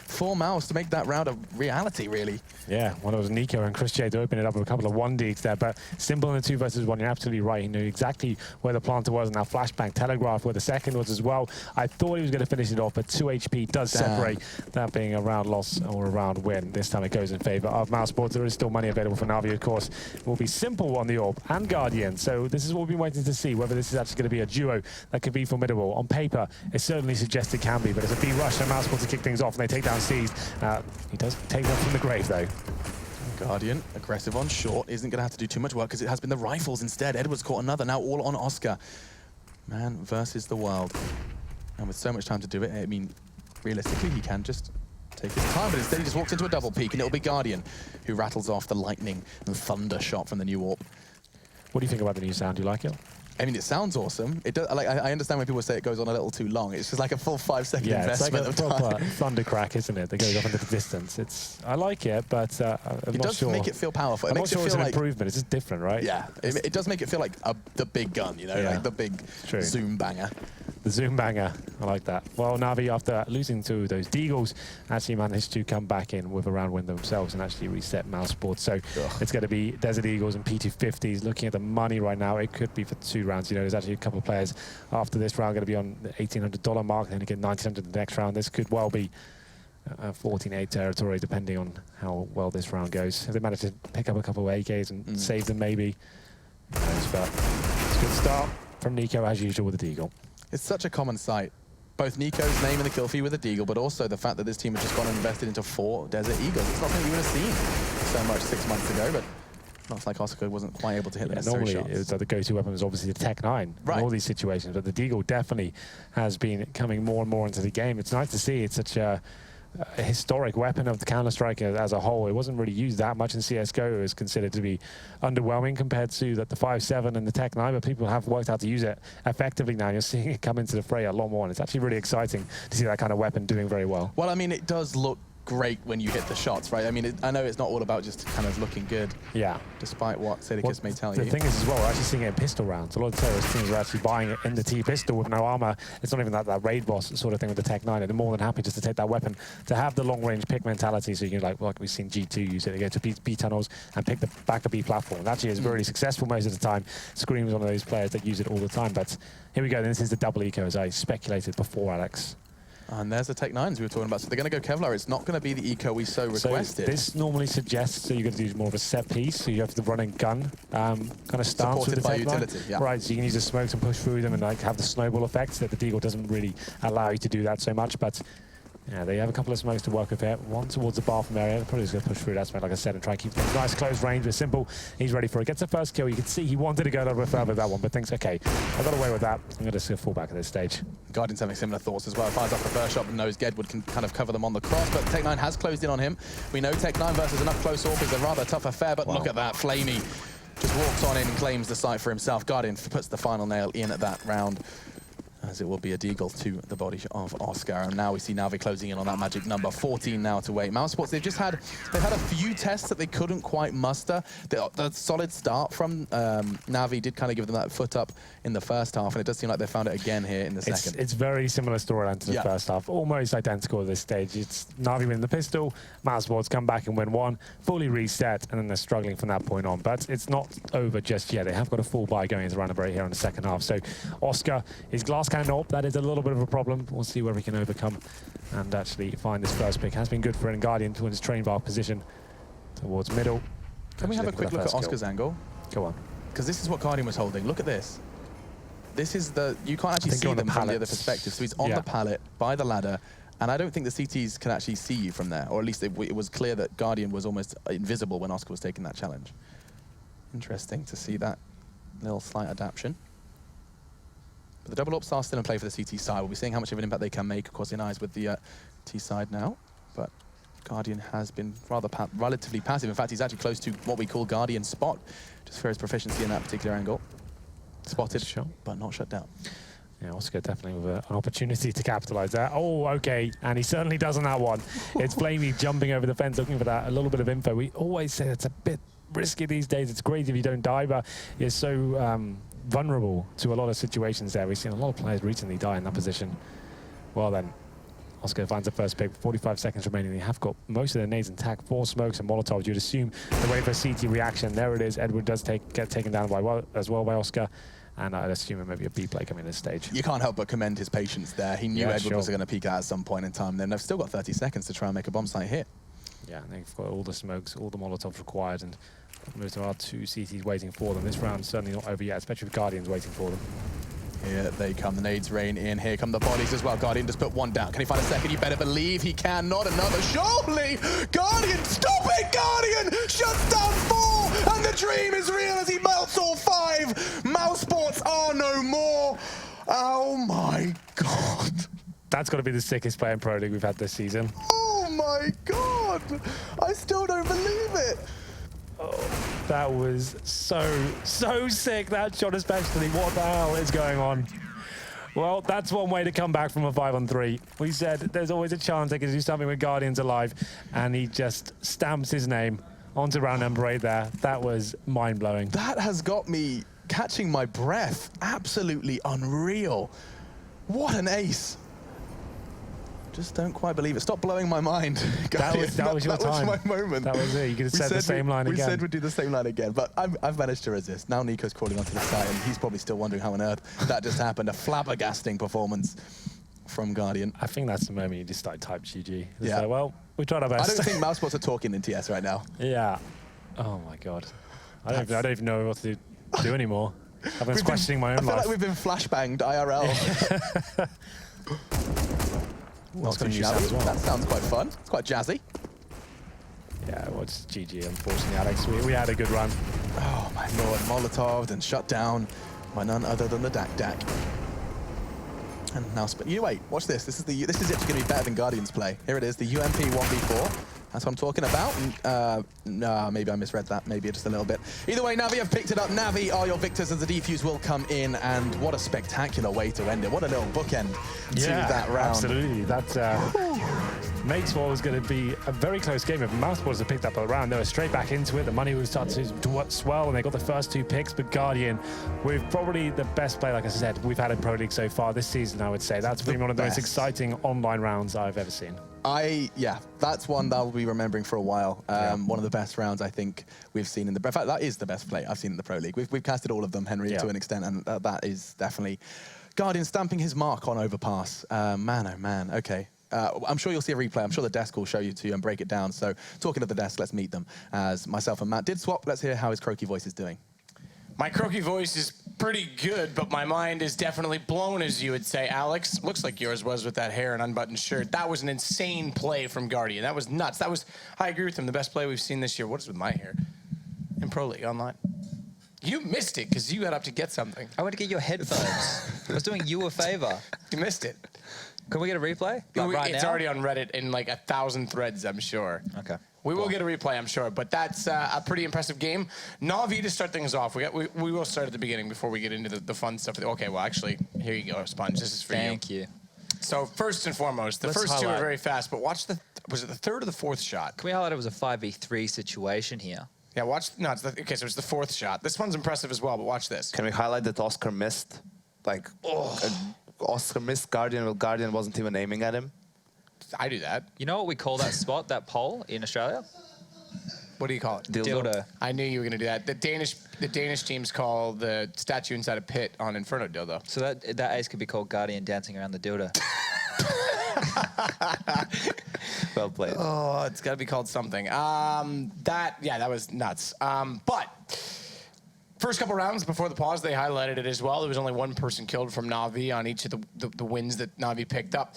for Mouz to make that round a reality, really. Yeah, well, it was Nico and Chris J to open it up with a couple of 1-deeks there, but Simple in the 2 versus 1, you're absolutely right. He knew exactly where the planter was, and now flashbang telegraphed where the second was as well. I thought he was going to finish it off, but 2 HP does separate, that being a round loss or a round win. This time it goes in favor of Mouz Sports. There is still money available for Navi, of course. It will be Simple on the orb and Guardian, so this is what we've been waiting to see, whether this is actually going to be a duo that could be formidable. On paper, it certainly suggests it can be, but it's a B rush and Mouz Sports to kick things off, and they take down Seized. He does take that from the grave, though. Guardian, aggressive on short, isn't going to have to do too much work because it has been the rifles instead. Edward's caught another, now all on Oscar. Man versus the world. And with so much time to do it, I mean, realistically, he can just take his time, but instead he just walks into a double peek, and it'll be Guardian who rattles off the lightning and thunder shot from the new AWP. What do you think about the new sound? Do you like it? I mean, it sounds awesome. It does, like, I understand when people say it goes on a little too long. It's just like a full 5-second investment it's like a of proper time. thunder crack, isn't it? That goes off into the distance. I like it, but I'm It not does sure. make it feel powerful. I'm It not makes sure it it's feel an like improvement. It's just different, right? Yeah, it does make it feel like the big gun, you know, Yeah. like the big True. zoom banger. The zoom banger. I like that. Well, Navi, after losing to those Deagles, actually managed to come back in with a round win themselves and actually reset Mouz Sports. So it's going to be Desert Eagles and P250s. Looking at the money right now, it could be for 2 rounds. You know, there's actually a couple of players after this round going to be on the $1,800 mark, then you get $1,900 the next round. This could well be 14-8 territory, depending on how well this round goes. If they manage to pick up a couple of AKs and save them, maybe. Who knows, but it's a good start from Nico, as usual, with the Deagle. It's such a common sight. Both Nico's name in the kill feed with a Deagle, but also the fact that this team has just gone and invested into 4 Desert Eagles. It's not something you would have seen so much 6 months ago, but looks like Oscar wasn't quite able to hit the necessary shots. Normally, the go-to weapon was obviously the Tech 9 in all these situations, but the Deagle definitely has been coming more and more into the game. It's nice to see it's such a historic weapon of the Counter-Strike as a whole. It wasn't really used that much in CSGO. It was considered to be underwhelming compared to the 5.7 and the Tech 9, but people have worked out to use it effectively now. You're seeing it come into the fray a lot more, and it's actually really exciting to see that kind of weapon doing very well. Well, I mean, it does look great when you hit the shots, right? I mean, I know it's not all about just kind of looking good. Yeah. Despite what Sadicus may tell you. The thing is as well, we're actually seeing it in pistol rounds. A lot of terrorist teams are actually buying it in the T-pistol with no armor. It's not even that raid boss sort of thing with the Tech 9. They're more than happy just to take that weapon, to have the long-range pick mentality, so you can, like we've seen G2 use it. They go to B tunnels and pick the back of B platform. And actually is really successful most of the time. Scream's one of those players that use it all the time. But here we go. This is the double eco, as I speculated before, Alex. And there's the Tech 9s we were talking about. So they're going to go Kevlar. It's not going to be the eco we so requested. So this normally suggests that you're going to do more of a set piece. So you have the running gun kind of stance supported with the by Tech 9. utility. Yeah. Right, so you can use the smokes and push through them and like have the snowball effect that the Deagle doesn't really allow you to do that so much. But yeah, they have a couple of smokes to work with here. One towards the bathroom area. They're probably just going to push through that smoke, like I said, and try and keep things nice, close range with Simple. He's ready for it. Gets the first kill. You can see he wanted to go a little bit further with that one, but thinks, okay, I got away with that. I'm going to just fall back at this stage. Guardian's having similar thoughts as well. Fires off the first shot, but knows Gedwood can kind of cover them on the cross, but Tech 9 has closed in on him. We know Tech 9 versus enough close AWP is a rather tough affair, but look at that. Flamey just walks on in and claims the site for himself. Guardian puts the final nail in at that round, as it will be a Deagle to the body of Oscar. And now we see Navi closing in on that magic number. 14 now to wait. Mouz Sports, they've had a few tests that they couldn't quite muster. The solid start from Navi did kind of give them that foot up in the first half, and it does seem like they found it again here in the second. It's very similar storyline to the first half, almost identical at this stage. It's Navi win the pistol, Mouz Sports come back and win one, fully reset, and then they're struggling from that point on. But it's not over just yet. They have got a full buy going into round number 8 here in the second half. So Oscar is glass cannon AWP. That is a little bit of a problem. We'll see whether he can overcome and actually find this first pick. Has been good for him. Guardian to win his train bar position towards middle. Can we have a quick look at Oscar's angle? Go on. Because this is what Guardian was holding. Look at this. this is the, you can't actually see them from the other perspective. So he's on the pallet by the ladder, and I don't think the CTs can actually see you from there, or at least it was clear that Guardian was almost invisible when Oscar was taking that challenge. Interesting to see that little slight adaptation. But the double ups are still in play for the CT side. We'll be seeing how much of an impact they can make, of course, in eyes with the T side now. But Guardian has been rather relatively passive. In fact, he's actually close to what we call Guardian spot, just for his proficiency in that particular angle. Spotted, but not shut down. Yeah, Oscar definitely with an opportunity to capitalize that. Oh, okay, and he certainly does on that one. It's Flamey jumping over the fence, looking for that, a little bit of info. We always say it's a bit risky these days. It's great if you don't die, but it's so vulnerable to a lot of situations there. We've seen a lot of players recently die in that position. Well then, Oscar finds the first pick, 45 seconds remaining. They have got most of their nades intact, 4 smokes and molotovs. You'd assume the wait for a CT reaction. There it is. Edward does get taken down by as well by Oscar. And I'd assume it may be a B play coming in this stage. You can't help but commend his patience there. He knew Edward was going to peek out at some point in time. Then they've still got 30 seconds to try and make a bomb site hit. Yeah, and they've got all the smokes, all the molotovs required, and there are 2 CTs waiting for them. This round's certainly not over yet, especially with Guardians waiting for them. Here they come, the nades rain in. Here come the bodies as well. Guardian just put one down. Can he find a second? You better believe he can. Not another. Surely! Guardian, stop it! Guardian shuts down 4, and the dream is real as he melts all 5. Mousesports are no more. Oh my God. That's got to be the sickest player in Pro League we've had this season. Oh my God. I still don't believe it. Oh, that was so sick, that shot especially. What the hell is going on? Well, that's one way to come back from a 5-on-3. We said there's always a chance they can do something with Guardians alive, and he just stamps his name onto round number 8 there. That was mind-blowing. That has got me catching my breath. Absolutely unreal. What an ace. Just don't quite believe it. Stop blowing my mind. That was your time. That was my moment. That was it. You could have said the same line again. We said we'd do the same line again, but I've managed to resist. Now Nico's crawling onto the side, and he's probably still wondering how on earth that just happened. A flabbergasting performance from Guardian. I think that's the moment you just started type GG. Yeah. Like, well, we tried our best. I don't think Mousesports are talking in TS right now. Yeah. Oh my God. I don't even know what to do anymore. I've been questioning my own life. I feel like we've been flashbanged IRL. Not too shouty. Well. That sounds quite fun. It's quite jazzy. Yeah, well, it's GG, unfortunately, Alex. We had a good run. Oh, my Lord. Molotoved and shut down by none other than the Dak. And now, you wait, watch this. This is actually going to be better than Guardians play. Here it is, the UMP 1v4. That's what I'm talking about. Nah, maybe I misread that. Maybe just a little bit. Either way, Navi have picked it up. Navi are your victors as the defuse will come in. And what a spectacular way to end it. What a little bookend to that round. Absolutely. That makes what was going to be a very close game. If Mousesports had picked up a round, they were straight back into it. The money would start to swell, and they got the first 2 picks. But Guardian, with probably the best play, like I said, we've had in Pro League so far this season, I would say. That's been one of the most exciting online rounds I've ever seen. Yeah, that's one that I'll be remembering for a while. One of the best rounds I think we've seen in the... In fact, that is the best play I've seen in the Pro League. We've casted all of them, Henry, to an extent, and that is definitely Guardian stamping his mark on Overpass. Man, oh man, okay. I'm sure you'll see a replay. I'm sure the desk will show you to and break it down. So talking to the desk, let's meet them. As myself and Matt did swap, let's hear how his croaky voice is doing. My croaky voice is pretty good, but my mind is definitely blown, as you would say, Alex. Looks like yours was with that hair and unbuttoned shirt. That was an insane play from Guardian. That was nuts. That was, I agree with him, the best play we've seen this year. What is with my hair? In Pro League Online. You missed it because you got up to get something. I went to get your headphones. I was doing you a favor. You missed it. Can we get a replay? Like it's already on Reddit in like 1,000 threads, I'm sure. Okay. We will get a replay, I'm sure, but that's a pretty impressive game. Navi, to start things off, we will start at the beginning before we get into the fun stuff. Okay, well, actually, here you go, Sponge. This is for you. Thank you. So first and foremost, the first 2 are very fast, but watch was it the 3rd or the 4th shot? Can we highlight it was a 5v3 situation here? Yeah, watch, no, okay, so it's the 4th shot. This one's impressive as well, but watch this. Can we highlight that Oscar missed? Like, Oscar missed Guardian while Guardian wasn't even aiming at him? I do that. You know what we call that spot, that pole in Australia? What do you call it? Dildo. I knew you were going to do that. The Danish teams call the statue inside a pit on Inferno dildo. So that ace could be called Guardian dancing around the dildo. Well played. Oh, it's got to be called something. That was nuts. But First couple rounds before the pause, they highlighted it as well. There was only one person killed from Na'Vi on each of the wins that Na'Vi picked up.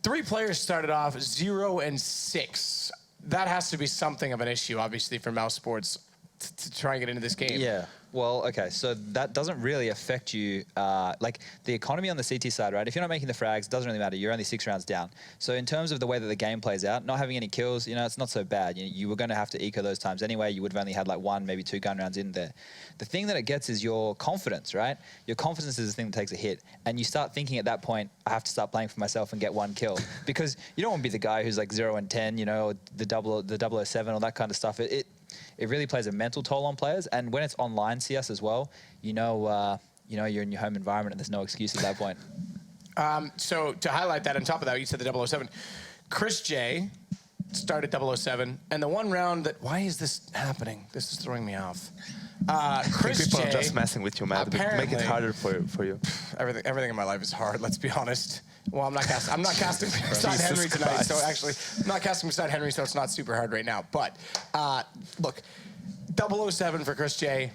3 players started off 0 and 6. That has to be something of an issue, obviously, for Mouse Sports to try and get into this game. Yeah. Well, okay, so that doesn't really affect you, like the economy on the CT side, right? If you're not making the frags, it doesn't really matter. You're only 6 rounds down. So in terms of the way that the game plays out, not having any kills, you know, it's not so bad. You were going to have to eco those times anyway. You would have only had like 1, maybe 2 gun rounds in there. The thing that it gets is your confidence, right? Your confidence is the thing that takes a hit. And you start thinking at that point, I have to start playing for myself and get 1 kill. Because you don't want to be the guy who's like 0 and 10, you know, or the 007, all that kind of stuff. It really plays a mental toll on players, and when it's online CS as well, you know you're in your home environment and there's no excuse at that point. So to highlight that, on top of that, you said the 007. Chris J started 007, and the one round that, why is this happening? This is throwing me off. Chris People J, are just messing with you, man. Make it harder for you. Everything in my life is hard, let's be honest. Well, I'm not casting beside Henry tonight, so actually, I'm not casting beside Henry, so it's not super hard right now. But, look, 007 for Chris J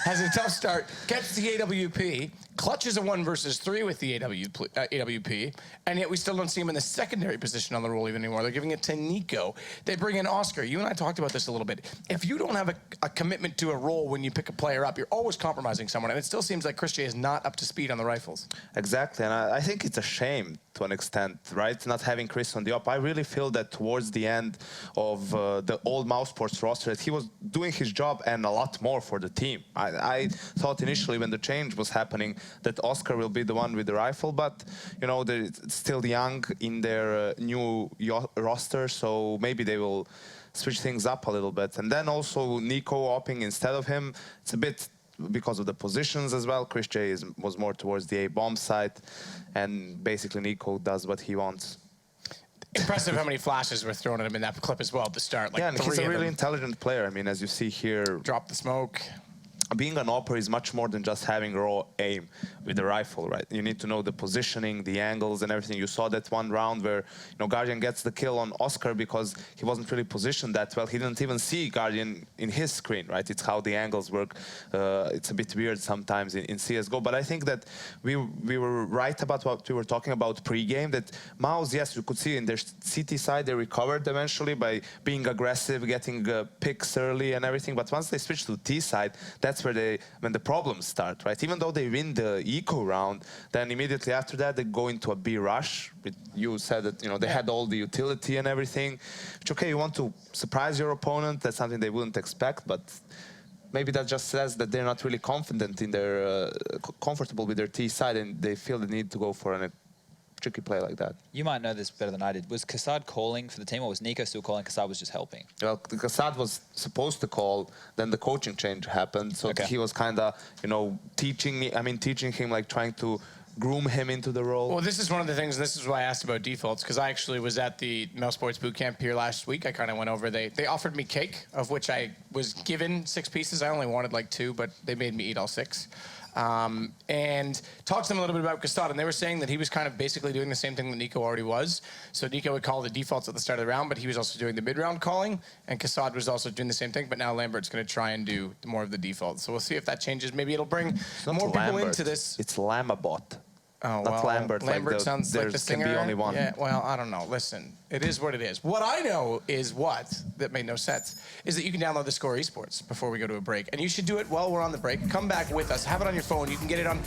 has a tough start, gets the AWP, clutches a 1 versus 3 with the AWP, and yet we still don't see him in the secondary position on the role even anymore. They're giving it to Nico. They bring in Oscar. You and I talked about this a little bit. If you don't have a commitment to a role when you pick a player up, you're always compromising someone, and it still seems like Chris J is not up to speed on the rifles. Exactly, and I think it's a shame to an extent, right? Not having Chris on the op. I really feel that towards the end of the old Mouse Sports roster, that he was doing his job and a lot more for the team. I thought initially when the change was happening that Oscar will be the one with the rifle, but you know they're still young in their new roster, so maybe they will switch things up a little bit. And then also Nico opping instead of him. It's a bit because of the positions as well. Chris J was more towards the A-bomb side, and basically Nico does what he wants. Impressive how many flashes were thrown at him in that clip as well at the start. Like, yeah, and he's a really intelligent player. I mean, as you see here, drop the smoke. Being an opera is much more than just having raw aim with the rifle, right? You need to know the positioning, the angles, and everything. You saw that one round where, you know, Guardian gets the kill on Oscar because he wasn't really positioned that well. He didn't even see Guardian in his screen, right? It's how the angles work. It's a bit weird sometimes in CSGO, but I think that we were right about what we were talking about pre-game, that Mouz, yes, you could see in their CT side, they recovered eventually by being aggressive, getting picks early and everything, but once they switched to T side, that's where when the problems start, right? Even though they win the eco round, then immediately after that they go into a B rush. You said that, you know, they had all the utility and everything. Which, okay, you want to surprise your opponent. That's something they wouldn't expect, but maybe that just says that they're not really confident in their comfortable with their T side, and they feel the need to go for a tricky play like that. You might know this better than I did. Was Kassad calling for the team, or was Nico still calling? Kassad was just helping. Well, Kassad was supposed to call, then the coaching change happened, so he was kind of, you know, teaching him, like trying to groom him into the role. Well, this is one of the things, and this is why I asked about defaults, because I actually was at the Mouse Sports Bootcamp here last week. I kind of went over, they offered me cake, of which I was given 6 pieces. I only wanted like 2, but they made me eat all 6. And talked to them a little bit about Kassad, and they were saying that he was kind of basically doing the same thing that Nico already was. So Nico would call the defaults at the start of the round, but he was also doing the mid-round calling, and Kassad was also doing the same thing, but now Lambert's going to try and do more of the defaults. So we'll see if that changes. Maybe it'll bring more people into this. It's Lamabot. Oh, not well, Lambert. Lambert sounds like the singer. There can be only one. Yeah, well, I don't know. Listen, it is what it is. What I know is that made no sense, is that you can download the Score Esports before we go to a break. And you should do it while we're on the break. Come back with us. Have it on your phone. You can get it on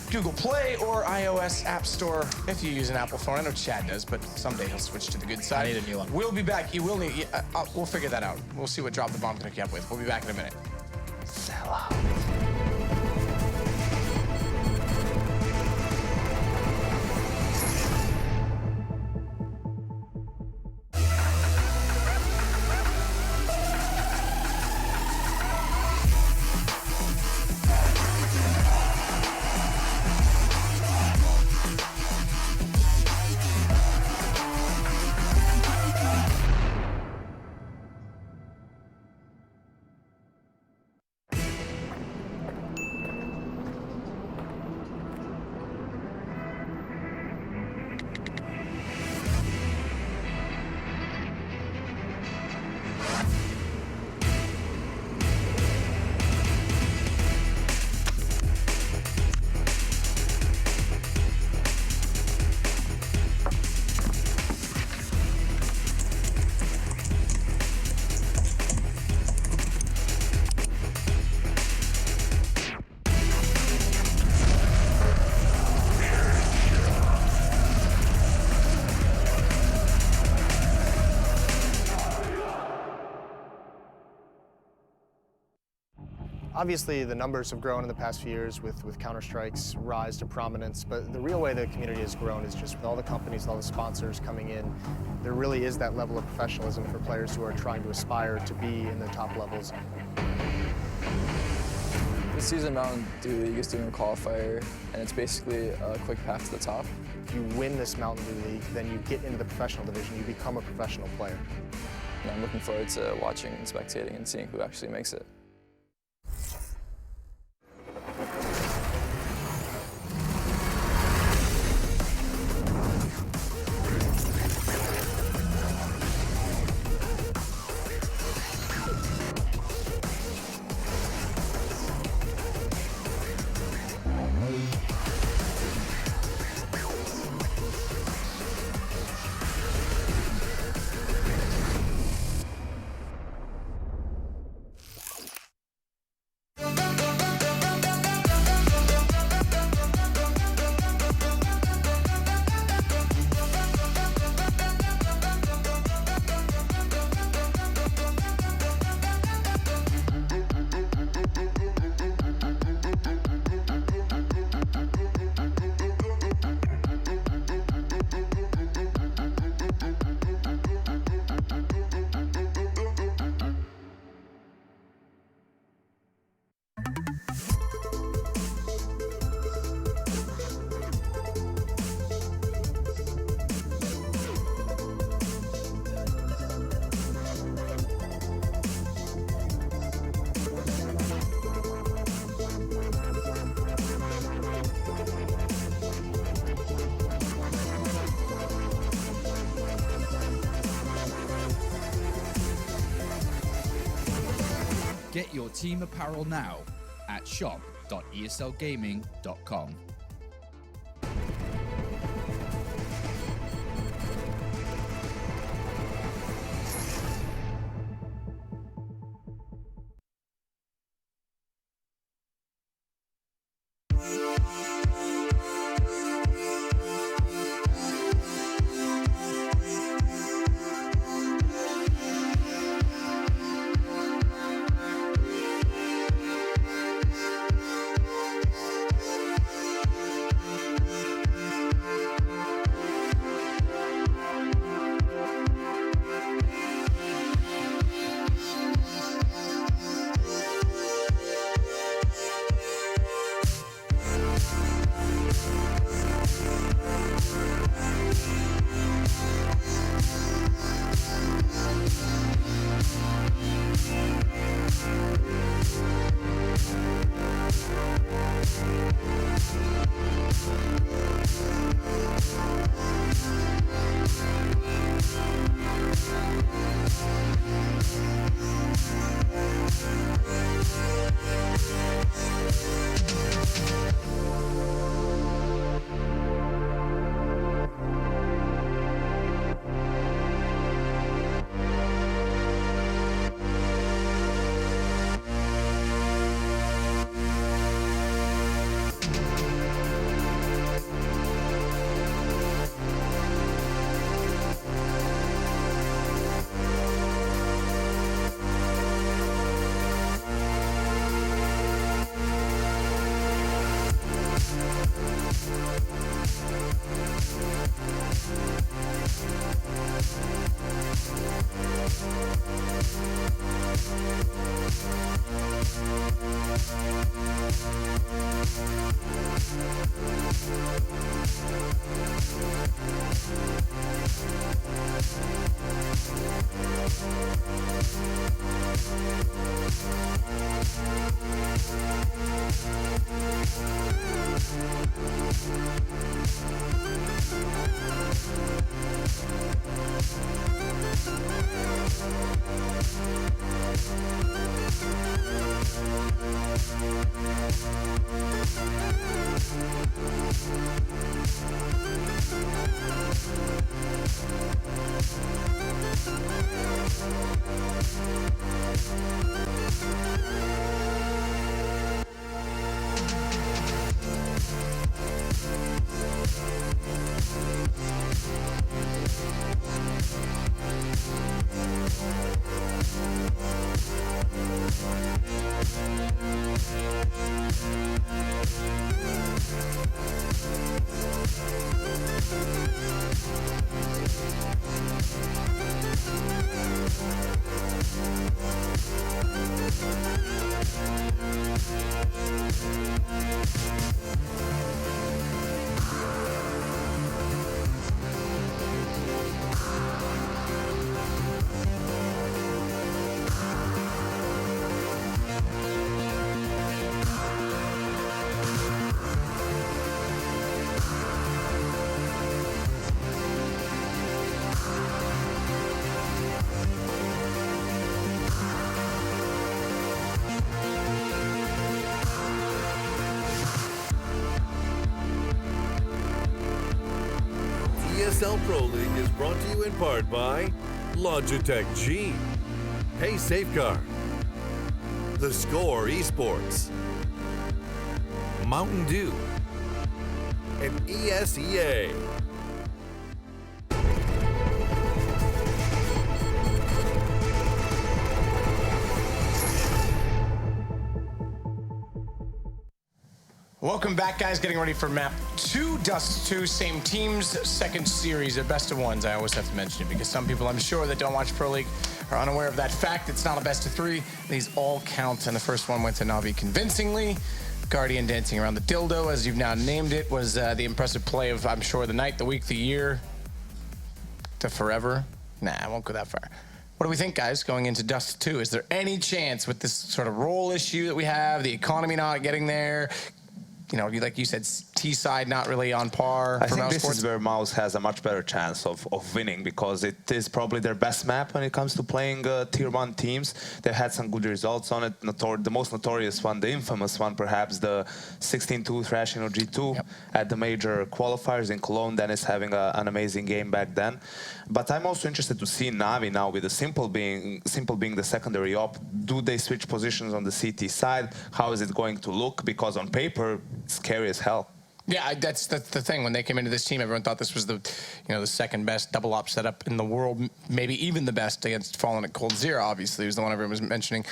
Google Play or iOS App Store if you use an Apple phone. I know Chad does, but someday he'll switch to the good side. I need a new one. We'll be back. You will need... we'll figure that out. We'll see what Drop the Bomb can hook you up with. We'll be back in a minute. Sell out. Obviously, the numbers have grown in the past few years with Counter-Strike's rise to prominence, but the real way the community has grown is just with all the companies, all the sponsors coming in. There really is that level of professionalism for players who are trying to aspire to be in the top levels. The Season Mountain Dew League is doing a qualifier, and it's basically a quick path to the top. If you win this Mountain Dew League, then you get into the professional division, you become a professional player. And I'm looking forward to watching and spectating and seeing who actually makes it. Get your team apparel now at shop.eslgaming.com. ESL Pro League is brought to you in part by Logitech G, Hey Safeguard, The Score Esports, Mountain Dew, and ESEA. Welcome back, guys. Getting ready for map 2, Dust 2, same teams, second series of best of ones. I always have to mention it because some people, I'm sure, that don't watch Pro League are unaware of that fact. It's not a best of 3. These all count, and the first one went to Na'Vi convincingly. Guardian dancing around the dildo, as you've now named it, was the impressive play of, I'm sure, the night, the week, the year, to forever. Nah, I won't go that far. What do we think, guys, going into Dust 2? Is there any chance with this sort of role issue that we have, the economy not getting there, you know, like you said, T-side not really on par? I think this is where Mouz has a much better chance of winning, because it is probably their best map when it comes to playing Tier 1 teams. They've had some good results on it. The most notorious one, the infamous one, perhaps, the 16-2 thrashing of G2 at the major qualifiers in Cologne. Dennis having an amazing game back then. But I'm also interested to see Na'Vi now, with the Simple being the secondary op. Do they switch positions on the CT side? How is it going to look? Because on paper, it's scary as hell. Yeah, that's the thing. When they came into this team, everyone thought this was the second best double op setup in the world, maybe even the best against Fallen at Cold Zero. Obviously, was the one everyone was mentioning.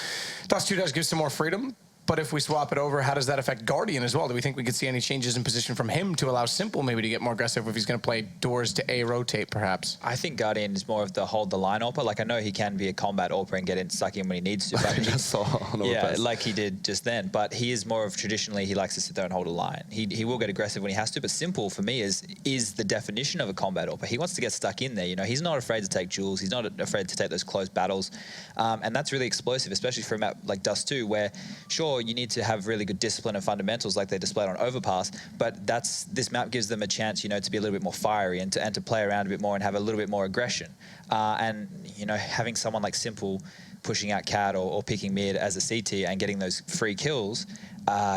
Dust 2 does give some more freedom. But if we swap it over, how does that affect Guardian as well? Do we think we could see any changes in position from him to allow Simple maybe to get more aggressive if he's going to play doors to A rotate, perhaps? I think Guardian is more of the hold the line AWPer. Like, I know he can be a combat AWPer and get in, stuck in when he needs to. But he just saw on Overpass. like he did just then. But he is more of, traditionally, he likes to sit there and hold a line. He will get aggressive when he has to. But Simple, for me, is the definition of a combat AWPer. He wants to get stuck in there. You know, he's not afraid to take duels. He's not afraid to take those close battles. And that's really explosive, especially for a map like Dust 2, where, sure, you need to have really good discipline and fundamentals like they displayed on Overpass, but this map gives them a chance, you know, to be a little bit more fiery and to play around a bit more and have a little bit more aggression. And, you know, having someone like Simple pushing out CAD or picking mid as a CT and getting those free kills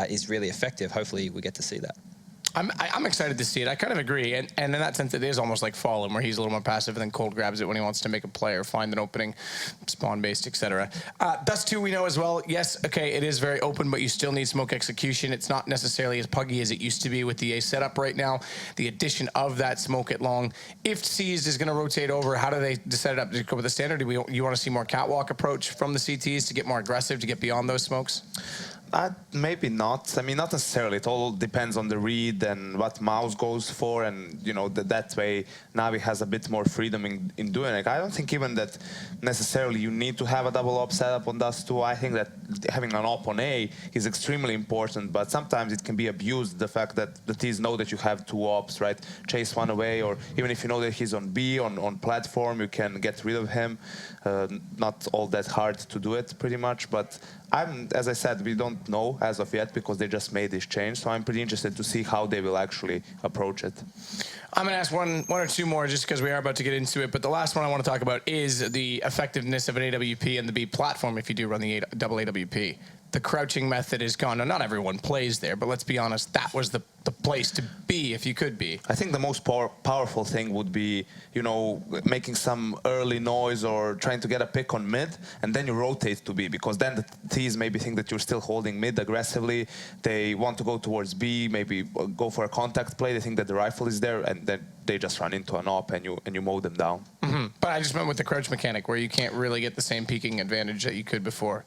is really effective. Hopefully we get to see that. I'm excited to see it. I kind of agree. And in that sense, it is almost like Fallen, where he's a little more passive and then Cold grabs it when he wants to make a play or find an opening, spawn-based, etc. Dust 2, we know as well. Yes, okay, it is very open, but you still need smoke execution. It's not necessarily as puggy as it used to be with the A setup right now. The addition of that smoke at long. If Seized is going to rotate over, how do they set it up? To go with the standard? You want to see more catwalk approach from the CTs to get more aggressive, to get beyond those smokes? Maybe not. I mean, not necessarily. It all depends on the read and what Mouz goes for, and you know that way Na'Vi has a bit more freedom in doing it. I don't think even that necessarily you need to have a double op setup on Dust 2. I think that having an op on A is extremely important, but sometimes it can be abused. The fact that the T's know that you have 2 ops, right? Chase one away, or even if you know that he's on B on platform, you can get rid of him. Not all that hard to do it, pretty much, but. As I said, we don't know as of yet because they just made this change. So I'm pretty interested to see how they will actually approach it. I'm going to ask one or two more just because we are about to get into it. But the last one I want to talk about is the effectiveness of an AWP and the B platform if you do run the double AWP. The crouching method is gone. Now, not everyone plays there, but let's be honest, that was the place to be if you could be. I think the most powerful thing would be, you know, making some early noise or trying to get a pick on mid, and then you rotate to B, because then the T's maybe think that you're still holding mid aggressively. They want to go towards B, maybe go for a contact play. They think that the rifle is there, and then they just run into an op and you mow them down. Mm-hmm. But I just meant with the crouch mechanic, where you can't really get the same peeking advantage that you could before.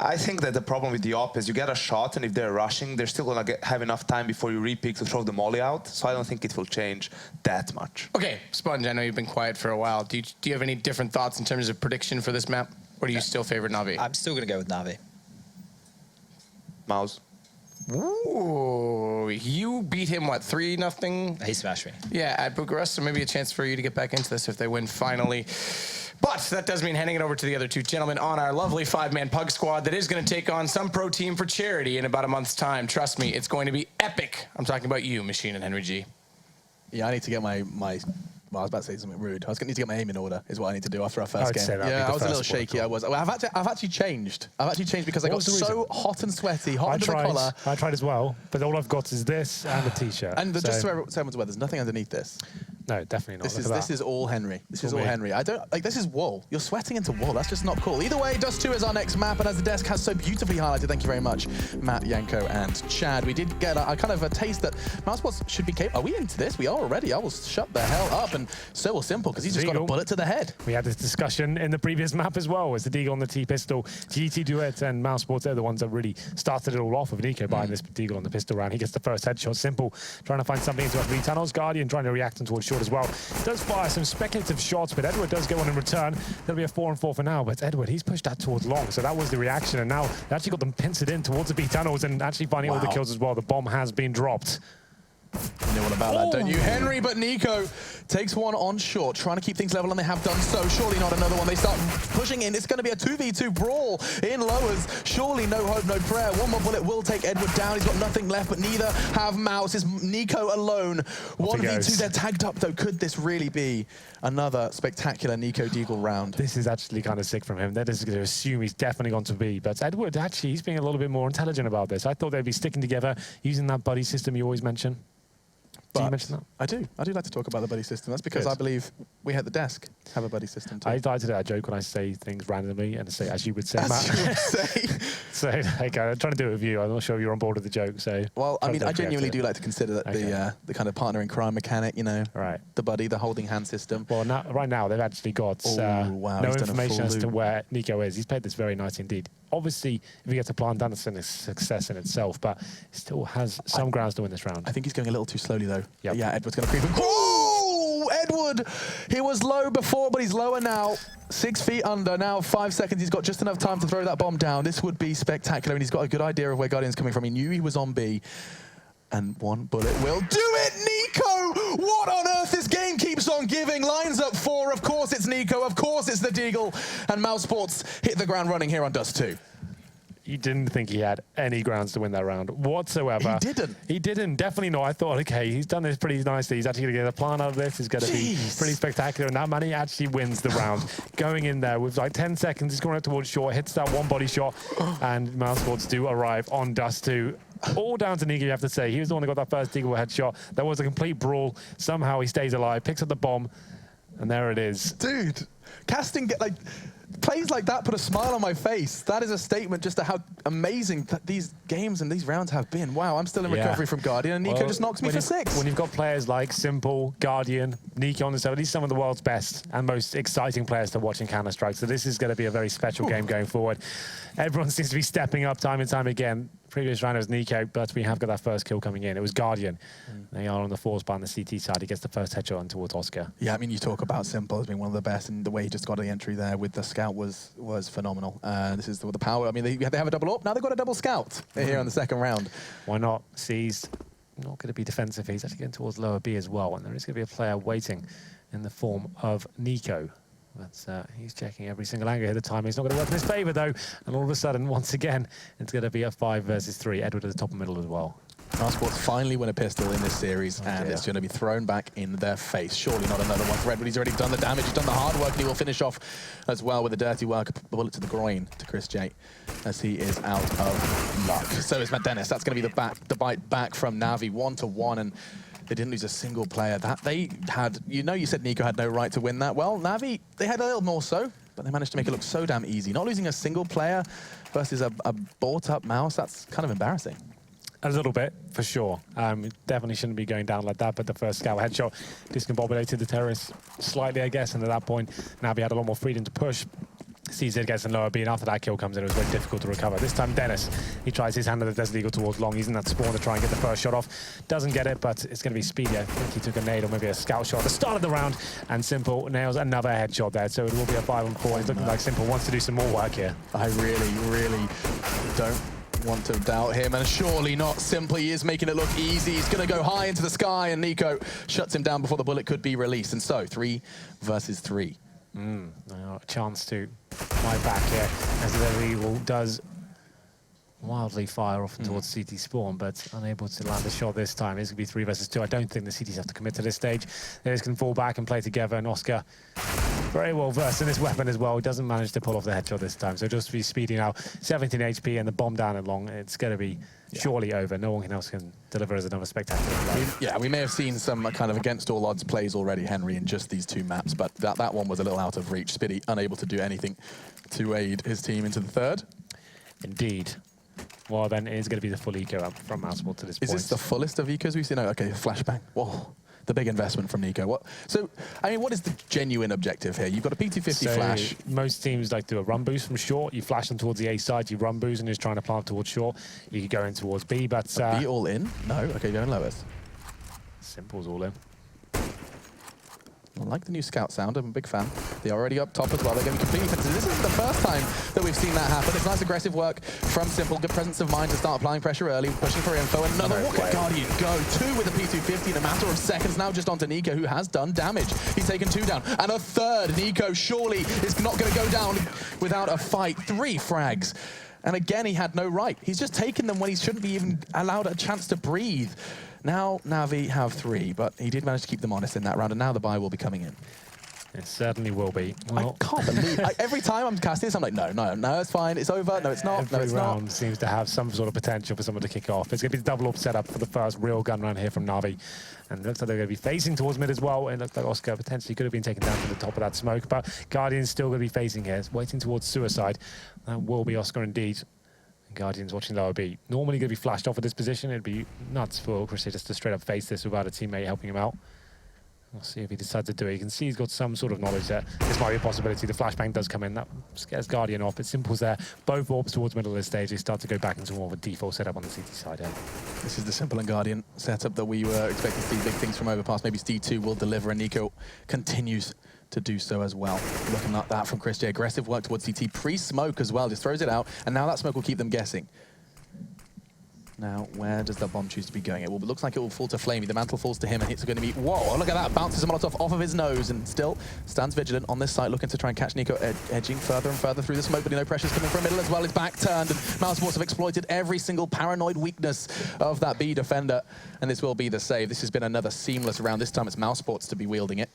I think that the problem with the op is you get a shot, and if they're rushing, they're still going to have enough time before you re-peek to throw the molly out. So I don't think it will change that much. Okay, Sponge, I know you've been quiet for a while. Do you have any different thoughts in terms of prediction for this map? Or do you still favor Na'Vi? I'm still going to go with Na'Vi. Mouz. Ooh, you beat him, what, 3-0? He smashed me. Yeah, at Bucharest, so maybe a chance for you to get back into this if they win finally. But that does mean handing it over to the other two gentlemen on our lovely 5-man pug squad that is going to take on some pro team for charity in about a month's time. Trust me, it's going to be epic. I'm talking about you, Machine and Henry G. Yeah, I need to get my well, I was about to say something rude. I was going to need to get my aim in order, is what I need to do after our first game. Yeah, I was a little shaky. I was. Well, I've actually changed. I've actually changed because I got so hot and sweaty, hot under the collar. I tried as well, but all I've got is this and a t-shirt. And just so everyone's aware, there's nothing underneath this. No, definitely not. This is all Henry. This is all Henry. I don't like. This is wool. You're sweating into wool. That's just not cool. Either way, Dust 2 is our next map, and as the desk has so beautifully highlighted, thank you very much, Matt, Yanko, and Chad. We did get a kind of a taste that Mousesports should be capable. Are we into this? We are already. I will shut the hell up, and so will Simple because he's just got a bullet to the head. We had this discussion in the previous map as well. Was the Deagle on the T-pistol? GT Duet and Mousesports are the ones that really started it all off with Nico buying this Deagle on the pistol round. He gets the first headshot. Simple trying to find something into our three tunnels. Guardian trying to react towards short as well. Does fire some speculative shots, but Edward does get one in return. There'll be a 4-on-4 for now, but Edward, he's pushed that towards long, so that was the reaction, and now they actually got them pincered in towards the B tunnels and actually finding all the kills as well. The bomb has been dropped. You know all about that, don't you, Henry? But Nico takes one on short, trying to keep things level, and they have done so. Surely not another one. They start pushing in. It's going to be a 2v2 brawl in lowers. Surely no hope, no prayer. One more bullet will take Edward down. He's got nothing left, but neither have Mouz. It's Nico alone. 1v2, they're tagged up, though. Could this really be another spectacular Nico Deagle round? This is actually kind of sick from him. They're just going to assume he's definitely gone to B, but Edward, actually, he's being a little bit more intelligent about this. I thought they'd be sticking together, using that buddy system you always mention. Do you mention that? I do like to talk about the buddy system. That's because I believe we at the desk have a buddy system too. I like to do that joke when I say things randomly and say, as you would say, Matt. As you would say. So, like, I'm trying to do it with you. I'm not sure if you're on board with the joke, so... Well, I mean, I genuinely do like to consider that the kind of partner in crime mechanic, you know, the buddy, the holding hand system. Well, right now, they've actually got no information as to where Nico is. He's played this very nice indeed. Obviously, if he gets a plant down, it's a success in itself, but he still has some grounds to win this round. I think he's going a little too slowly, though. Yep. Yeah, Edward's going to creep him. Oh, Edward! He was low before, but he's lower now. 6 feet under. Now 5 seconds. He's got just enough time to throw that bomb down. This would be spectacular, and he's got a good idea of where Guardian's coming from. He knew he was on B, and one bullet will do it, Nico! What on earth? This game keeps on giving. Lines up 4. Of course it's Nico. Of course it's the Deagle. And Mousesports hit the ground running here on Dust 2. He didn't think he had any grounds to win that round whatsoever. He didn't. He didn't. Definitely not. I thought, okay, he's done this pretty nicely. He's actually going to get a plan out of this. He's going to be pretty spectacular. And that man, he actually wins the round. Going in there with like 10 seconds, he's going out towards short, hits that one body shot, and Mousesports do arrive on Dust 2. All down to Nico, you have to say. He was the one that got that first Deagle headshot. There was a complete brawl. Somehow he stays alive, picks up the bomb, and there it is. Dude, casting, like, plays like that put a smile on my face. That is a statement just to how amazing these games and these rounds have been. Wow, I'm still in recovery from Guardian, and Nico just knocks me for 6. When you've got players like Simple, Guardian, Nico on the server, these are some of the world's best and most exciting players to watch in Counter-Strike. So this is going to be a very special game going forward. Everyone seems to be stepping up time and time again. Previous round was Nico, but we have got that first kill coming in. It was Guardian. They are on the force bar on the CT side. He gets the first headshot on towards Oscar. Yeah, I mean, you talk about Simple as being one of the best, and the way he just got the entry there with the scout was phenomenal. This is the power. I mean, they have a double up. Now they've got a double scout here on the second round. Why not? Seized. Not going to be defensive. He's actually getting towards lower B as well, and there is going to be a player waiting in the form of Nico. But he's checking every single angle here. The time he's not going to work in his favour, though. And all of a sudden, once again, it's going to be a 5 versus 3. Edward at the top and middle as well. Mousesports finally win a pistol in this series, and it's going to be thrown back in their face. Surely not another one for Edward. He's already done the damage. He's done the hard work, and he will finish off as well with a dirty work. A bullet to the groin to Chris J, as he is out of luck. So is Matt Dennis. That's going to be the bite back from Navi, 1-1, and they didn't lose a single player. That they had, you said Nico had no right to win that. Well, Navi, they had a little more so, but they managed to make it look so damn easy. Not losing a single player versus a bought-up Mouse, that's kind of embarrassing. A little bit, for sure. Definitely shouldn't be going down like that, but the first scout headshot discombobulated the terrorists slightly, I guess, and at that point, Navi had a lot more freedom to push. CZ gets in lower B, and after that kill comes in, it was very difficult to recover. This time, Dennis, he tries his hand at the Desert Eagle towards long. He's in that spawn to try and get the first shot off. Doesn't get it, but it's going to be speedy. I think he took a nade or maybe a scout shot at the start of the round, and Simple nails another headshot there. So it will be a 5-on-4. It's looking like Simple wants to do some more work here. I really, really don't want to doubt him, and surely not. Simply he is making it look easy. He's going to go high into the sky, and Nico shuts him down before the bullet could be released. And so, 3 versus 3. A chance to fight back here as the Eagle does wildly fire off towards CT spawn, but unable to land a shot this time. It's going to be 3 versus 2. I don't think the CTs have to commit to this stage. They just can fall back and play together, and Oscar very well versed in this weapon as well. He doesn't manage to pull off the headshot this time. So just be speeding out 17 HP and the bomb down and long. It's going to be surely over. No one else can deliver as another spectacular play. Yeah, we may have seen some kind of against all odds plays already, Henry, in just these 2 maps, but that one was a little out of reach. Spitty unable to do anything to aid his team into the 3rd. Indeed. Well, then it is going to be the full eco up from Mouseport to this point. Is this the fullest of ecos we've seen? No, okay, flashbang. Whoa, the big investment from Nico. So, I mean, what is the genuine objective here? You've got a P250 flash. Most teams like to do a run boost from short. You flash them towards the A side, you run boost, and just trying to plant towards short. You could go in towards B, but... B all in? No? Okay, going lowest. Simple's all in. I like the new scout sound. I'm a big fan. They're already up top as well. They're going to be completely defensive. This isn't the first time that we've seen that happen. It's nice aggressive work from Simple. Good presence of mind to start applying pressure early, pushing for info. Another walk at Guardian go. 2 with the P250 in a matter of seconds. Now just onto Nico, who has done damage. He's taken 2 down. And a 3rd. Nico surely is not going to go down without a fight. 3 frags. And again, he had no right. He's just taken them when he shouldn't be even allowed a chance to breathe. Now Navi have 3, but he did manage to keep them honest in that round, and now the buy will be coming in. It certainly will be. Well, I can't believe every time I'm casting this, I'm like, no, it's fine, it's over, no, it's not, no, it's not. Every round seems to have some sort of potential for someone to kick off. It's going to be the double up setup for the first real gun round here from Navi. And it looks like they're going to be facing towards mid as well. It looks like Oscar potentially could have been taken down to the top of that smoke, but Guardian's still going to be facing here. It's waiting towards suicide. That will be Oscar indeed. Guardians watching lower B. Normally going to be flashed off at this position. It'd be nuts for Chris just to straight up face this without a teammate helping him out. We'll see if he decides to do it. You can see he's got some sort of knowledge there. This might be a possibility. The flashbang does come in. That scares Guardian off. It's Simple's there. Both warps towards the middle of the stage. They start to go back into more of a default setup on the CT side here. This is the Simple and Guardian setup that we were expecting to see big things from Overpass. Maybe D2 will deliver, and Nico continues to do so as well. Looking at that from Chris J. Aggressive work towards CT. Pre-smoke as well. Just throws it out, and now that smoke will keep them guessing. Now, where does the bomb choose to be going? It looks like it will fall to Flamey. The mantle falls to him, and it's going to be... Whoa, look at that. Bounces a Molotov off of his nose, and still stands vigilant on this site, looking to try and catch Nico, edging further and further through the smoke, but pressure's coming from middle as well. His back turned, and Mousesports have exploited every single paranoid weakness of that B defender, and this will be the save. This has been another seamless round. This time it's Mousesports to be wielding it.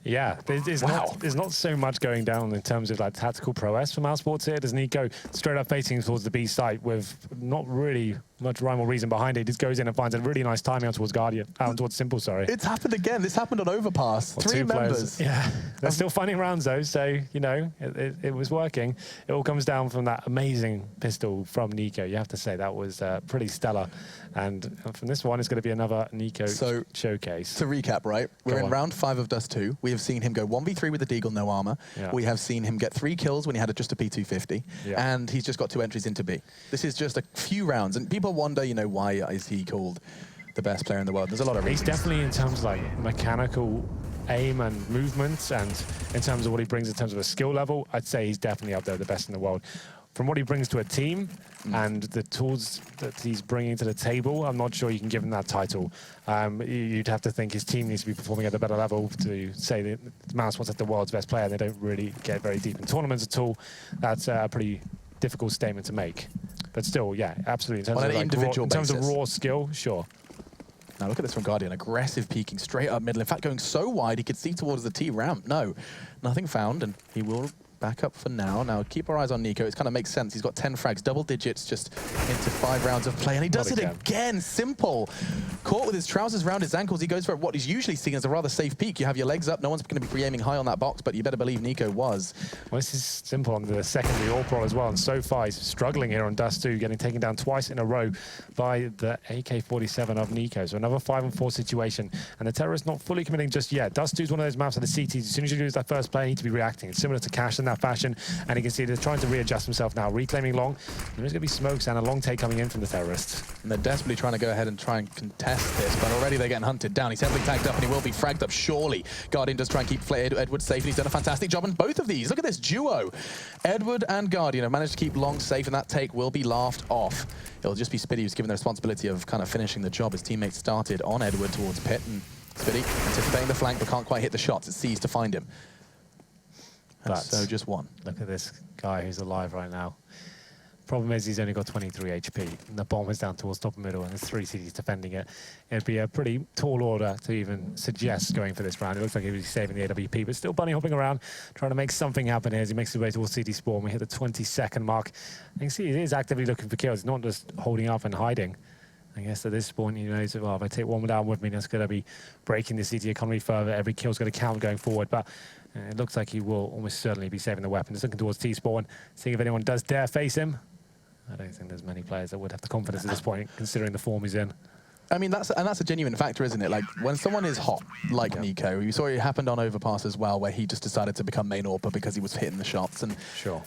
Yeah, there's not so much going down in terms of like tactical prowess for Mousesports here. There's Nico straight up facing towards the B site with not really much rhyme or reason behind it. He just goes in and finds a really nice timing out towards Guardian, towards Simple, sorry. It's happened again. This happened on Overpass. Well, 3 members. Yeah, they're still finding rounds though, so, you know, it was working. It all comes down from that amazing pistol from Nico. You have to say that was pretty stellar. And from this one, it's going to be another Nico showcase. To recap, right? We're in round 5 of Dust 2. We have seen him go 1v3 with the Deagle, no armor. Yeah. We have seen him get 3 kills when he had just a P250. Yeah. And he's just got 2 entries into B. This is just a few rounds. And people wonder, you know, why is he called the best player in the world? There's a lot of reasons. He's definitely, in terms of like mechanical aim and movements, and in terms of what he brings in terms of a skill level, I'd say he's definitely up there, the best in the world. From what he brings to a team and the tools that he's bringing to the table, I'm not sure you can give him that title. You'd have to think his team needs to be performing at a better level to say that Mousesports is the world's best player. They don't really get very deep in tournaments at all. That's a pretty difficult statement to make. But still, yeah, absolutely. In terms of, like, in terms of raw skill, sure. Now look at this from Guardian, aggressive peeking straight up middle. In fact, going so wide he could see towards the T ramp. No, nothing found, and he will back up for now. Now keep our eyes on Nico. It kind of makes sense. He's got 10 frags, double digits, just into 5 rounds of play, and he does it again. Simple. Caught with his trousers around his ankles. He goes for what is usually seen as a rather safe peek. You have your legs up. No one's going to be pre-aiming high on that box, but you better believe Nico was. Well, this is Simple on the secondary all-pro as well, and so far he's struggling here on Dust 2, getting taken down twice in a row by the AK-47 of Nico. So another 5-on-4 situation, and the Terrorist not fully committing just yet. Dust 2 is one of those maps of the CTs. As soon as you lose that first player, you need to be reacting. It's similar to Cash in that fashion, and you can see they're trying to readjust himself now, reclaiming long. There's going to be smokes and a long take coming in from the Terrorists. And they're desperately trying to go ahead and try and contest this, but already they're getting hunted down. He's heavily tagged up, and he will be fragged up surely. Guardian does try and keep Edward safe, and he's done a fantastic job on both of these. Look at this duo. Edward and Guardian have managed to keep long safe, and that take will be laughed off. It'll just be Spitty who's given the responsibility of kind of finishing the job. His teammates started on Edward towards Pit, and Spitty anticipating the flank, but can't quite hit the shots. It sees to find him. And so just one. Look at this guy who's alive right now. Problem is he's only got 23 HP. And the bomb is down towards top and middle, and there's 3 CDs defending it. It'd be a pretty tall order to even suggest going for this round. It looks like he was saving the AWP, but still bunny hopping around, trying to make something happen here as he makes his way towards CD spawn. We hit the 22nd mark. You can see he is actively looking for kills. He's not just holding up and hiding. I guess at this point, he knows, well, if I take one down with me, that's going to be breaking the CT economy further. Every kill's going to count going forward. But it looks like he will almost certainly be saving the weapon. Just looking towards T-spawn, seeing if anyone does dare face him. I don't think there's many players that would have the confidence at this point, considering the form he's in. I mean, that's a genuine factor, isn't it? Like, when someone is hot, like Nico, you saw it happened on Overpass as well, where he just decided to become main AWPer because he was hitting the shots. And sure.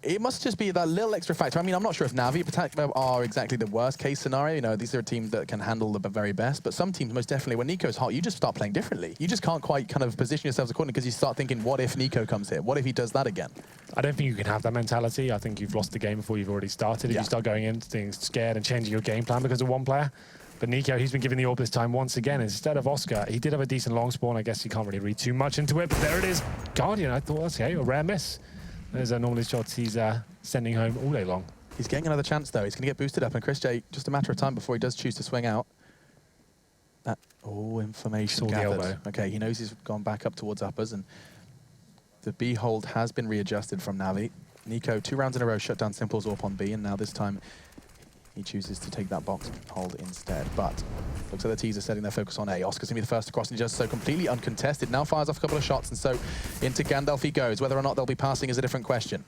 It must just be that little extra factor. I mean, I'm not sure if Navi are exactly the worst case scenario. You know, these are teams that can handle the very best. But some teams, most definitely, when Nico's hot, you just start playing differently. You just can't quite kind of position yourselves accordingly because you start thinking, what if Nico comes here? What if he does that again? I don't think you can have that mentality. I think you've lost the game before you've already started. If you start going in, being scared and changing your game plan because of one player. But Nico, he's been given the AWP this time once again. Instead of Oscar, he did have a decent long spawn. I guess you can't really read too much into it. But there it is. Guardian, I thought, okay, a rare miss. There's normally shots he's sending home all day long. He's getting another chance, though. He's going to get boosted up. And Chris J, just a matter of time before he does choose to swing out. That, information gathered. Okay, he knows he's gone back up towards uppers. And the B hold has been readjusted from Navi. Nico, 2 rounds in a row, shut down Simple's AWP on B. And now this time, he chooses to take that box hold instead. But looks like the T's are setting their focus on A. Oscar's going to be the first across, and he does so completely uncontested. Now fires off a couple of shots, and so into Gandalf he goes. Whether or not they'll be passing is a different question.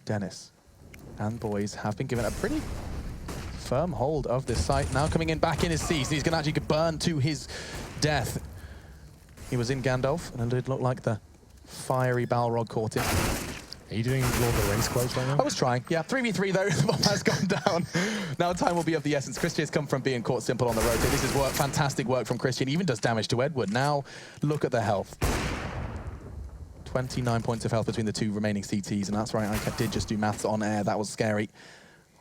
Dennis and boys have been given a pretty firm hold of this site. Now coming in back in his C's, he's going to actually burn to his death. He was in Gandalf, and it did look like the fiery Balrog caught him. Are you doing Lord of the Rings quotes right now? I was trying, yeah. 3v3 though, the bomb has gone down. Now time will be of the essence. Christian's come from being caught simple on the rotate. This is work, fantastic work from Christian. He even does damage to Edward. Now look at the health. 29 points of health between the 2 remaining CTs, and that's right, I did just do maths on air. That was scary.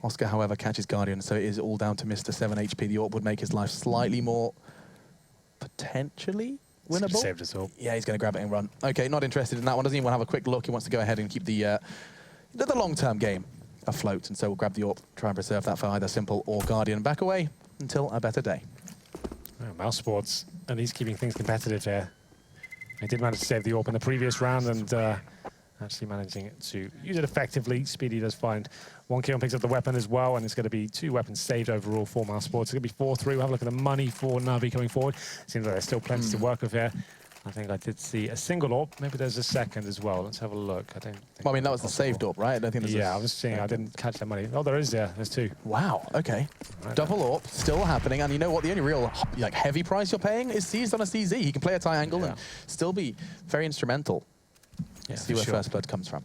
Oscar, however, catches Guardian, so it is all down to Mr. 7 HP. The AWP would make his life slightly more potentially winnable. Saved us all. Yeah, he's going to grab it and run. Okay, not interested in that one. Doesn't even want to have a quick look. He wants to go ahead and keep the long-term game afloat. And so we'll grab the AWP, try and preserve that for either Simple or Guardian. Back away until a better day. Mouse Sports, and he's keeping things competitive here. He did manage to save the AWP in the previous round, and actually managing to use it effectively. Speedy does find 1 kill and picks up the weapon as well, and it's going to be 2 weapons saved overall for Mouse Sports. It's going to be 4-3. We'll have a look at the money for Navi coming forward. Seems like there's still plenty to work with here. I think I did see a single AWP. Maybe there's a second as well. Let's have a look. I don't think well, I mean, that was the saved AWP, right? I don't think there's I was seeing. I didn't catch that money. Oh, there is, yeah. There's 2. Wow, okay. Right, double AWP, still happening. And you know what? The only real heavy price you're paying is seized on a CZ. He can play a tie angle and still be very instrumental. Yeah, see where first blood comes from.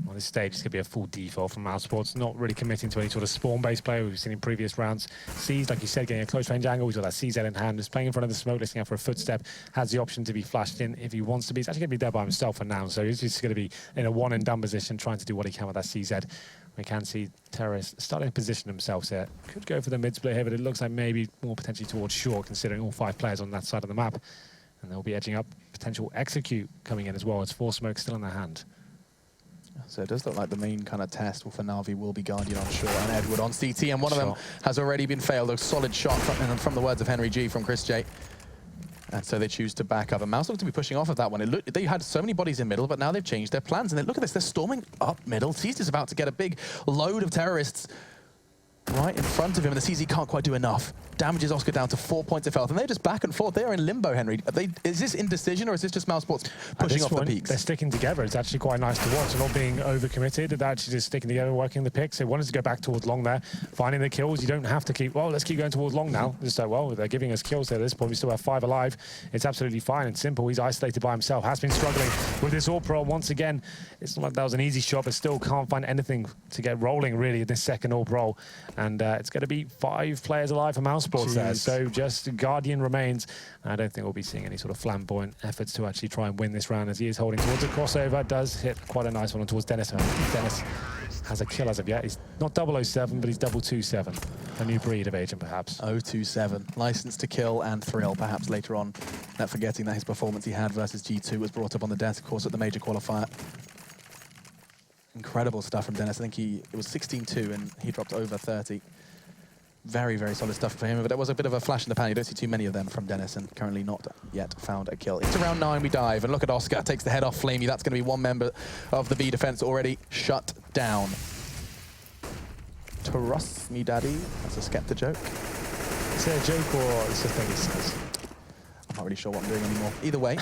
On this stage, it's going to be a full default from Mouse Sports, not really committing to any sort of spawn-based play we've seen in previous rounds. Sees, like you said, getting a close range angle. He's got that CZ in hand. He's playing in front of the smoke, listening out for a footstep. Has the option to be flashed in if he wants to be. He's actually going to be there by himself for now, so he's just going to be in a one-and-done position, trying to do what he can with that CZ. We can see Terrorist starting to position themselves here. Could go for the mid-split here, but it looks like maybe more potentially towards short, considering all 5 players on that side of the map. And they'll be edging up. Potential execute coming in as well. It's 4 smoke still in their hand. So it does look like the main kind of test for Navi will be Guardian on short and Edward on CT, and one of them has already been failed. A solid shot from the words of Henry G from Chris J. And so they choose to back up. And Mouse looked to be pushing off of that one. It looked, they had so many bodies in middle, but now they've changed their plans. And look at this, they're storming up middle. Seized is about to get a big load of terrorists right in front of him, and the CZ can't quite do enough. Damages Oscar down to 4 points of health, and they're just back and forth. They are in limbo, Henry. Is this indecision, or is this just Mouse Sports pushing off the peaks? They're sticking together. It's actually quite nice to watch. They're not being overcommitted. They're actually just sticking together, working the picks. They wanted to go back towards long there, finding the kills. You don't have to keep, well, let's keep going towards long now. Just like, well, they're giving us kills there at this point. We still have 5 alive. It's absolutely fine and simple. He's isolated by himself. Has been struggling with this AWP roll once again. It's not like that was an easy shot, but still can't find anything to get rolling, really, in this second AWP roll. And it's going to be 5 players alive for Mouse Sports there. So just Guardian remains. I don't think we'll be seeing any sort of flamboyant efforts to actually try and win this round, as he is holding towards a crossover. Does hit quite a nice one towards Dennis. Dennis has a kill as of yet. He's not 007, but he's 227. A new breed of agent, perhaps. 027. License to kill and thrill, perhaps later on. Not forgetting that his performance he had versus G2 was brought up on the desk, of course, at the major qualifier. Incredible stuff from Dennis. I think it was 16-2 and he dropped over 30. Very, very solid stuff for him, but it was a bit of a flash in the pan. You don't see too many of them from Dennis, and currently not yet found a kill. Into round 9 we dive, and look at Oscar, takes the head off Flamey. That's going to be one member of the B defense already shut down. Trust me, daddy. That's a Skepta joke. Is it a joke or it's a thing he says? I'm not really sure what I'm doing anymore. Either way,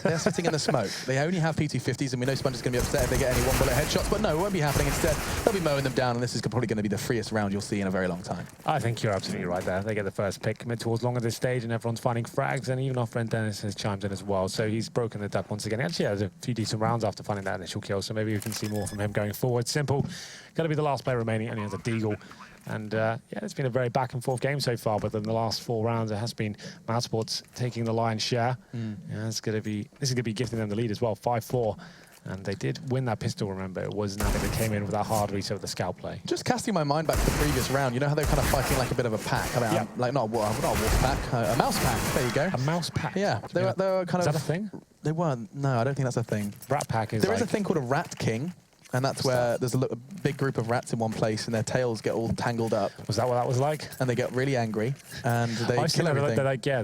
they're sitting in the smoke. They only have P250s, and we know Sponge is going to be upset if they get any one-bullet headshots, but no, it won't be happening. Instead, they'll be mowing them down, and this is probably going to be the freest round you'll see in a very long time. I think you're absolutely right there. They get the first pick mid towards long at this stage, and everyone's finding frags, and even our friend Dennis has chimed in as well, so he's broken the duck once again. He actually has a few decent rounds after finding that initial kill, so maybe we can see more from him going forward. Simple, going to be the last player remaining, and he has a deagle. And yeah, it's been a very back and forth game so far, but in the last 4 rounds, it has been Mousesports taking the lion's share. Yeah, this is going to be gifting them the lead as well, 5-4. And they did win that pistol, remember. It was Navi that came in with that hard reset of the scout play. Just casting my mind back to the previous round, you know how they're kind of fighting like a bit of a pack? I mean, like not a wolf pack, a mouse pack. There you go. A mouse pack? Yeah, they were kind of... Is that a thing? They weren't. No, I don't think that's a thing. Rat pack is There is a thing called a rat king. And that's where there's a big group of rats in one place, and their tails get all tangled up. Was that what that was like? And they get really angry, and they kill everything. They're like, yeah,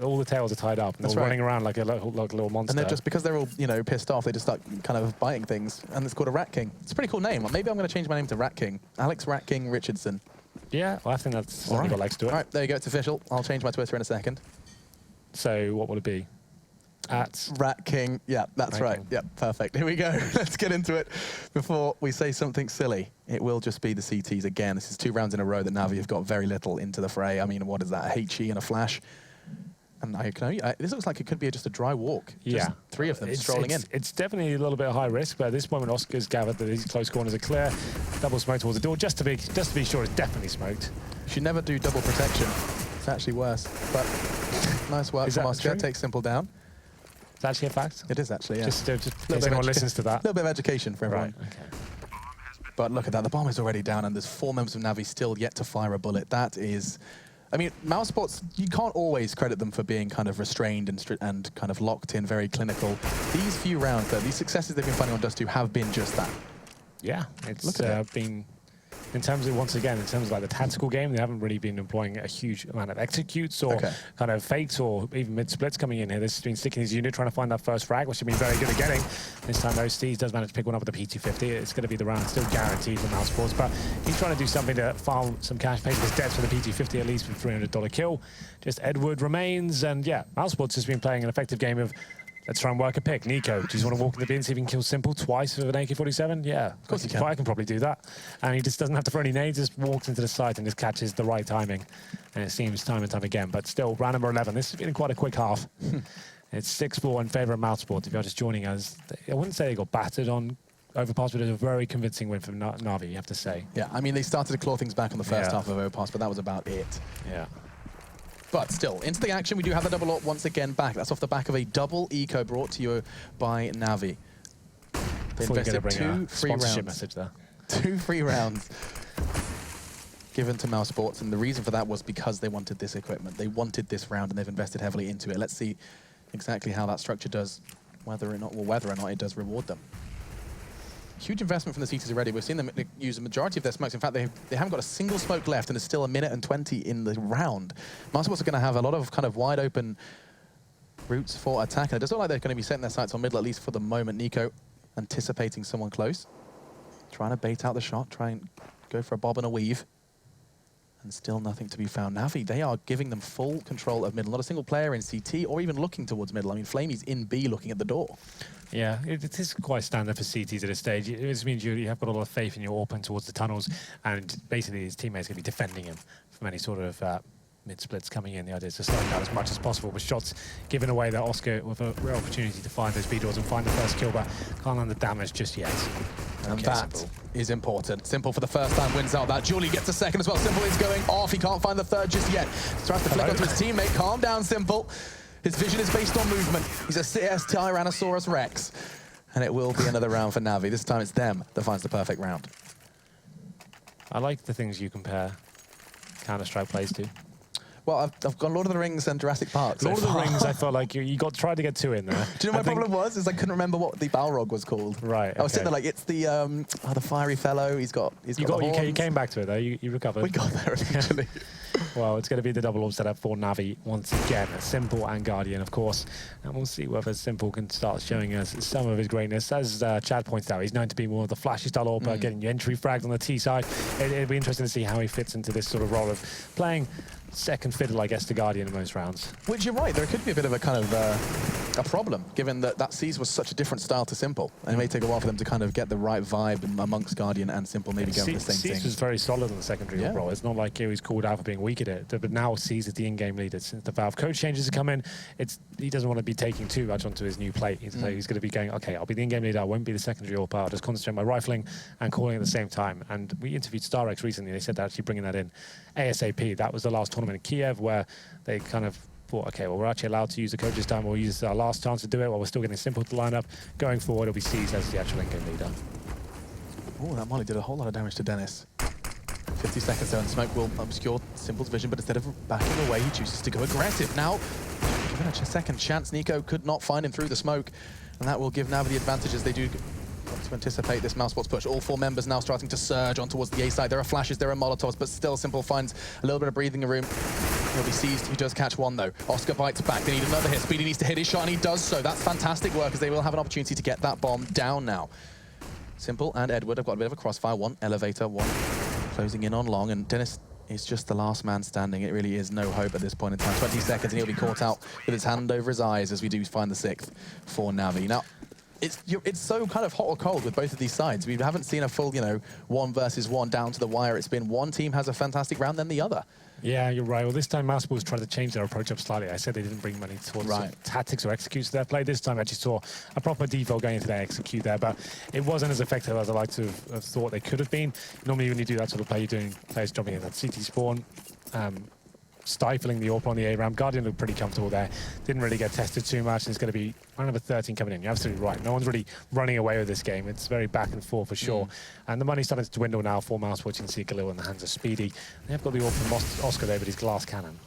all the tails are tied up, and they're running around like a little monster. And they're just, because they're all, you know, pissed off, they just start kind of biting things, and it's called a Rat King. It's a pretty cool name. Maybe I'm going to change my name to Rat King. Alex Rat King Richardson. Yeah, well, I think that's something got legs to it. All right, there you go. It's official. I'll change my Twitter in a second. So what will it be? At Rat King. Yeah, that's right. Yeah, perfect. Here we go. Let's get into it before we say something silly. It will just be the CTs again. This is 2 rounds in a row that Navi have got very little into the fray. I mean, what is that? A HE and a flash. And this looks like it could be just a dry walk. Just 3 of them strolling in. It's definitely a little bit high risk, but at this moment, Oscar's gathered that these close corners are clear. Double smoke towards the door, just to be sure it's definitely smoked. You should never do double protection. It's actually worse. But nice work from Oscar. Takes Simple down. Is that actually a fact? It is actually, yeah. Just in case anyone listens to that. A little bit of education for everyone. Right, okay. But look at that, the bomb is already down, and there's 4 members of Navi still yet to fire a bullet. That is... I mean, Mousesports, you can't always credit them for being kind of restrained and kind of locked in, very clinical. These few rounds, though, these successes they've been finding on Dust 2 have been just that. Yeah, it's been... In terms of, once again, in terms of like the tactical game, they haven't really been employing a huge amount of executes or kind of fakes or even mid-splits coming in here. This has been sticking his unit, trying to find that first frag, which they've been very good at getting. This time, though, Steez does manage to pick one up with the P250. It's going to be the round still guaranteed for Mousesports, but he's trying to do something to farm some cash, pay for his debts for the P250 at least for $300 kill. Just Edward remains, and yeah, Mousesports has been playing an effective game of let's try and work a pick. Nico, do you want to walk in the bin, see if he can kill Simple twice with an AK-47? Yeah, of course he can. I can probably do that. And he just doesn't have to throw any nades, just walks into the site and just catches the right timing. And it seems time and time again. But still, round number 11. This has been quite a quick half. It's 6-4 in favour of Mousesports. If you're just joining us, I wouldn't say they got battered on Overpass, but it was a very convincing win from Navi, you have to say. Yeah, I mean, they started to claw things back on the first half of Overpass, but that was about it. Yeah. But still, into the action, we do have the double AWP once again back. That's off the back of a double eco brought to you by Navi. They invested 2 free rounds. Message there. 2 free rounds given to Mousesports, and the reason for that was because they wanted this equipment. They wanted this round, and they've invested heavily into it. Let's see exactly how that structure does, whether or not it does reward them. Huge investment from the CTs already. We've seen them use the majority of their smokes. In fact, they haven't got a single smoke left, and there's still 1 minute and 20 in the round. Mousesports are going to have a lot of kind of wide open routes for attack. And it does look like they're going to be setting their sights on middle, at least for the moment. Nico anticipating someone close, trying to bait out the shot, try and go for a bob and a weave. And still nothing to be found. Navi, they are giving them full control of middle. Not a single player in CT or even looking towards middle. I mean, Flamey's in B looking at the door. Yeah, it is quite standard for CTs at this stage. It just means you have got a lot of faith in your open towards the tunnels, and basically his teammates going to be defending him from any sort of mid-splits coming in. The idea is to slow him down as much as possible, with shots given away that Oscar with a real opportunity to find those B doors and find the first kill, but can't land the damage just yet. And that is important. Simple for the first time wins out that. Julie gets a second as well. Simple is going off. He can't find the third just yet. Tries to flick onto his teammate. Calm down, Simple. His vision is based on movement. He's a CS Tyrannosaurus Rex. And it will be another round for Navi. This time it's them that finds the perfect round. I like the things you compare Counter-Strike plays to. Well, I've got Lord of the Rings and Jurassic Park. Lord of the Rings, I felt like you tried to get 2 in there. Do you know what my problem was? Is I couldn't remember what the Balrog was called. Right. I was sitting there like, it's the fiery fellow. He's got the horns. You came back to it though. You recovered. We got there eventually. Well, it's going to be the double orb setup for Navi once again. Simple and Guardian, of course. And we'll see whether Simple can start showing us some of his greatness. As Chad pointed out, he's known to be more of the flashy style orb, getting you entry fragged on the T side. It'd be interesting to see how he fits into this sort of role of playing second fiddle, I guess, to Guardian in most rounds. Which you're right, there could be a bit of a kind of a problem, given that Seas was such a different style to Simple. And it may take a while for them to kind of get the right vibe amongst Guardian and Simple, maybe going for the same thing. Seas was very solid on the secondary role. It's not like he was called out for being weak at it. But now Seas is the in-game leader. Since the Valve coach changes have come in, he doesn't want to be taking too much onto his new plate. He's going to be going, okay, I'll be the in-game leader, I won't be the secondary AWP, I'll just concentrate on my rifling and calling at the same time. And we interviewed StarX recently, they said they're actually bringing that in ASAP. That was the last tournament in Kiev where they kind of thought, okay, well, we're actually allowed to use the coach's time. We'll use our last chance to do it while we're still getting Simple to line up. Going forward, it'll be Seas as the actual in-game leader. Oh, that Molly did a whole lot of damage to Dennis. 50 seconds there, and smoke will obscure Simple's vision, but instead of backing away, he chooses to go aggressive. Now, given a second chance, Nico could not find him through the smoke, and that will give Navi the advantage as they do to anticipate this Mousesports push. All 4 members now starting to surge on towards the A side. There are flashes, there are Molotovs, but still Simple finds a little bit of breathing room. He'll be seized. He does catch one, though. Oscar bites back. They need another hit. Speedy needs to hit his shot, and he does so. That's fantastic work, as they will have an opportunity to get that bomb down now. Simple and Edward have got a bit of a crossfire. One elevator, one closing in on long, and Dennis is just the last man standing. It really is no hope at this point in time. 20 seconds, and he'll be caught out with his hand over his eyes as we do find the 6th for Navi. Now, it's so kind of hot or cold with both of these sides. We haven't seen a full, 1 versus 1 down to the wire. It's been one team has a fantastic round, then the other. Yeah, you're right. Well, this time Mousesports tried to change their approach up slightly. I said they didn't bring money towards tactics or executes their play. This time I actually saw a proper default going into their execute there, but it wasn't as effective as I like to have thought they could have been. Normally when you do that sort of play, you're doing players jumping in that CT spawn, stifling the AWP on the A ramp. Guardian looked pretty comfortable there. Didn't really get tested too much. And it's going to be round number 13 coming in. You're absolutely right. No one's really running away with this game. It's very back and forth for sure. And the money's starting to dwindle now for Mousesports. You can see Galil in the hands of Speedy. They have got the AWP from Oscar there with his glass cannon.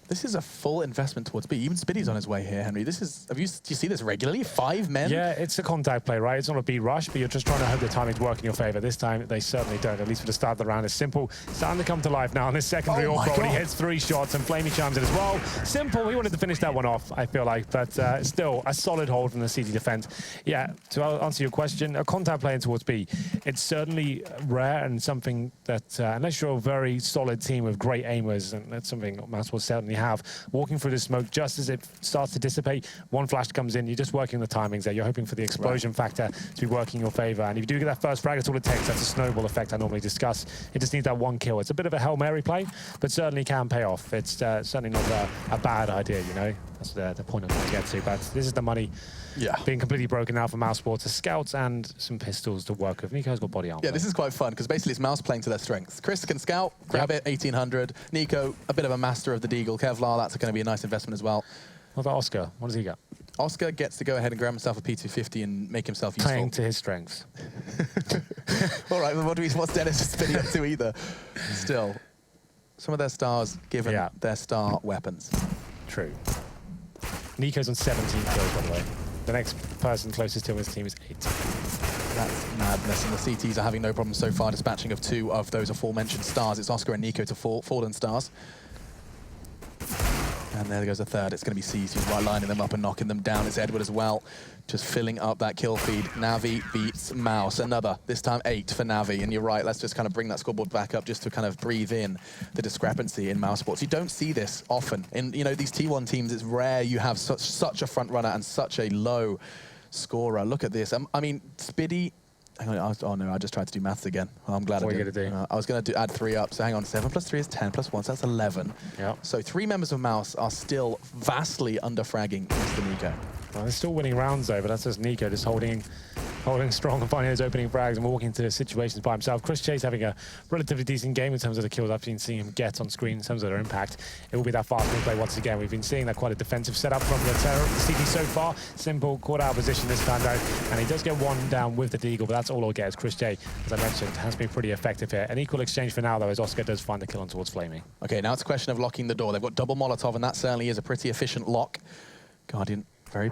This is a full investment towards Speedy. Even Speedy's on his way here, Henry. This is, do you see this regularly? 5 men? Yeah, it's a contact play, right? It's not a B rush, but you're just trying to hope the timing's work in your favor. This time, they certainly don't, at least for the start of the round. It's Simple starting to come to life now on this secondary AWP. He hits 3 shots, and Flamey chimes in as well. Simple, he wanted to finish that one off, I feel like, but still a solid hold from the CT defense. Yeah, to answer your question, a contact play in towards B, it's certainly rare and something that, unless you're a very solid team with great aimers, and that's something Mousesports certainly have, walking through the smoke just as it starts to dissipate, one flash comes in, you're just working the timings there. You're hoping for the explosion factor to be working in your favor. And if you do get that first frag, that's all it takes. That's a snowball effect I normally discuss. It just needs that 1 kill. It's a bit of a Hail Mary play, but certainly can pay off. It's certainly not a bad idea, That's the point I'm trying to get to. But this is the money being completely broken out for Mousesports. A scouts and some pistols to work with. Nico's got body armor. Yeah, this is quite fun, because basically it's Mouse playing to their strengths. Chris can scout, grab it, 1800. Nico, a bit of a master of the Deagle. Kevlar, that's going to be a nice investment as well. What about Oscar? What does he get? Oscar gets to go ahead and grab himself a P250 and make himself useful. Playing to his strengths. All right, well, what's Dennis spinning up to either? Still, some of their stars given their star weapons. True. Nico's on 17 kills, by the way. The next person closest to him in his team is 8. That's madness, and the CTs are having no problem so far dispatching of 2 of those aforementioned stars. It's Oscar and Nico to fallen stars. And there goes a third. It's going to be Seas who's right lining them up and knocking them down. It's Edward as well, just filling up that kill feed. Navi beats Mouse. Another, this time 8 for Navi. And you're right, let's just kind of bring that scoreboard back up just to kind of breathe in the discrepancy in Mousesports. You don't see this often. In these T1 teams, it's rare you have such a front runner and such a low scorer. Look at this. I mean, Spiddy. Hang on, oh no, I just tried to do maths again. Well, I'm glad I did. What are you going to do? I was going to add 3 up, so hang on, 7 plus 3 is 10 plus 1, so that's 11. Yep. So 3 members of Mouse are still vastly under-fragging Mr. Nico. Well, they're still winning rounds though, but that's just Nico just holding holding strong and finding those opening frags and walking into situations by himself. Chris Chase having a relatively decent game in terms of the kills I've been seeing him get on screen in terms of their impact. It will be that fast play once again. We've been seeing that quite a defensive setup from the CT so far. Simple caught out position this time though, and he does get one down with the deagle, but that's all he'll get as Chris J, as I mentioned, has been pretty effective here. An equal exchange for now though, as Oscar does find the kill on towards Flamey. Okay, now it's a question of locking the door. They've got double Molotov, and that certainly is a pretty efficient lock. Guardian very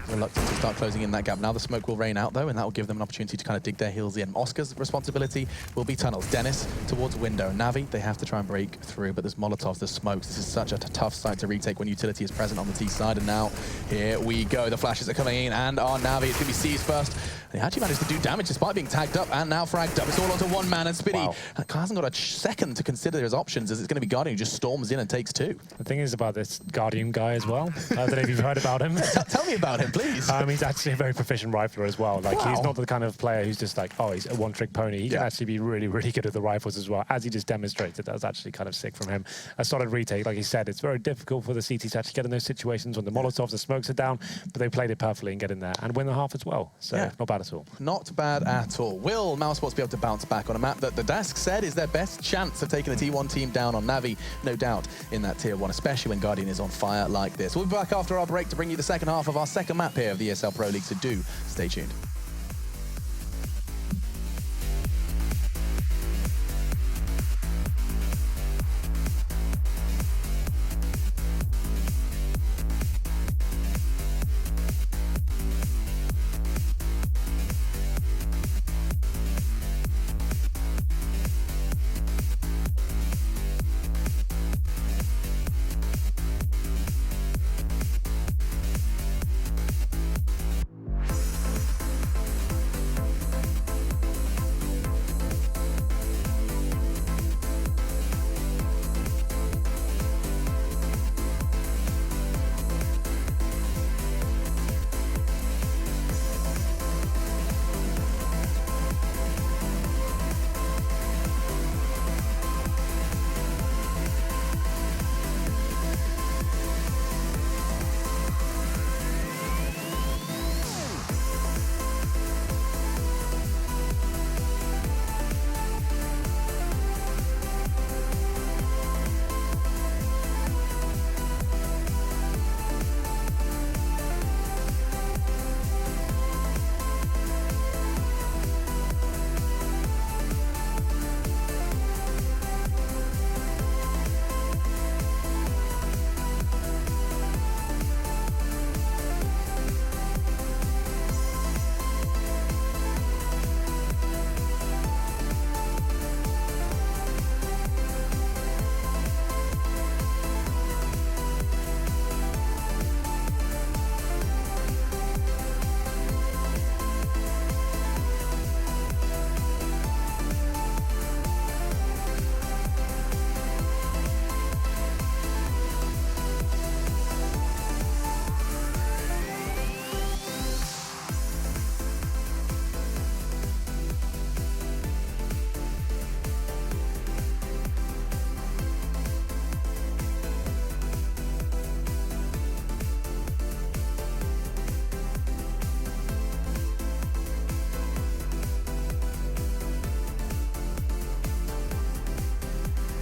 reluctant to start closing in that gap. Now the smoke will rain out though, and that will give them an opportunity to kind of dig their heels in. Oscar's responsibility will be tunnels. Dennis towards window. Navi, they have to try and break through, but there's Molotovs, there's smokes. This is such a tough site to retake when utility is present on the T side, and now here we go. The flashes are coming in, and on Navi, it's going to be C's first. And he actually managed to do damage despite being tagged up and now fragged up. It's all onto one man, and Spitty hasn't got a second to consider his options, as it's going to be Guardian who just storms in and takes two. The thing is about this Guardian guy as well. I don't know if you've heard about him. Tell me about him, please. He's actually a very proficient rifler as well. Like, he's not the kind of player who's just like, oh, he's a one-trick pony. He can actually be really, really good at the rifles as well, as he just demonstrated. That was actually kind of sick from him. A solid retake, like he said. It's very difficult for the CT to actually get in those situations when the Molotovs, the smokes are down, but they played it perfectly and get in there and win the half as well. So not bad at all. Not bad at all. Will Mousesports be able to bounce back on a map that the desk said is their best chance of taking the T1 team down on Navi? No doubt in that tier 1, especially when Guardian is on fire like this. We'll be back after our break to bring you the second half of our second map here of the ESL Pro League, so do stay tuned.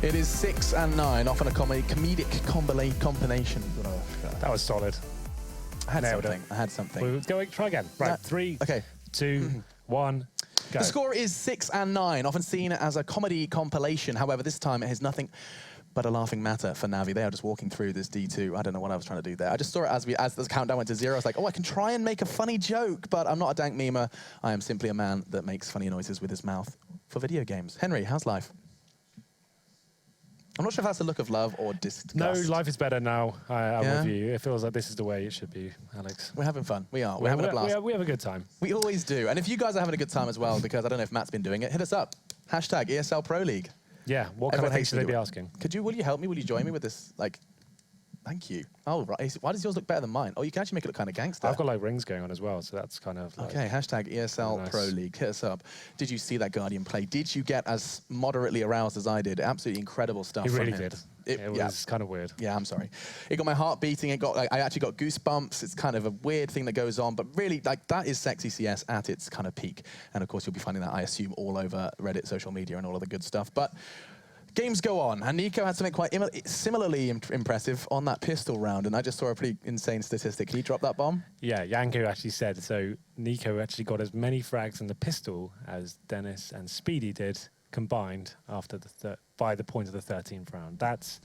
It is 6 and 9, off on a comedic combination. That was solid. I had something. I had something. We're going, try again. Right, 3, 2, 1, go. The score is 6 and 9, often seen as a comedy compilation. However, this time it has nothing but a laughing matter for Navi. They are just walking through this D2. I don't know what I was trying to do there. I just saw it as the countdown went to 0. I was like, oh, I can try and make a funny joke, but I'm not a dank memer. I am simply a man that makes funny noises with his mouth for video games. Henry, how's life? I'm not sure if that's a look of love or disgust. No, life is better now. I'm with you. It feels like this is the way it should be, Alex. We're having fun. We are. We're having a blast. We have a good time. We always do. And if you guys are having a good time as well, because I don't know if Matt's been doing it, hit us up. Hashtag ESL Pro League. Yeah. What kind of things should they be asking? Will you help me? Will you join me with this, like, Thank you. Oh, right. Why does yours look better than mine? Oh, you can actually make it look kind of gangster. I've got like rings going on as well, so that's kind of like... Okay, hashtag ESL nice. Pro League. Hit us up. Did you see that Guardian play? Did you get as moderately aroused as I did? Absolutely incredible stuff. He really from him. did. It was kind of weird. Yeah, I'm sorry. It got my heart beating. It got I actually got goosebumps. It's kind of a weird thing that goes on, but really, like, that is sexy CS at its kind of peak. And of course, you'll be finding that, I assume, all over Reddit, social media, and all of the good stuff. But games go on, and Nico had something quite similarly impressive on that pistol round, and I just saw a pretty insane statistic. Can you drop that bomb? Yeah, Yanko actually said, so Nico actually got as many frags in the pistol as Dennis and Speedy did combined after by the point of the 13th round. That's...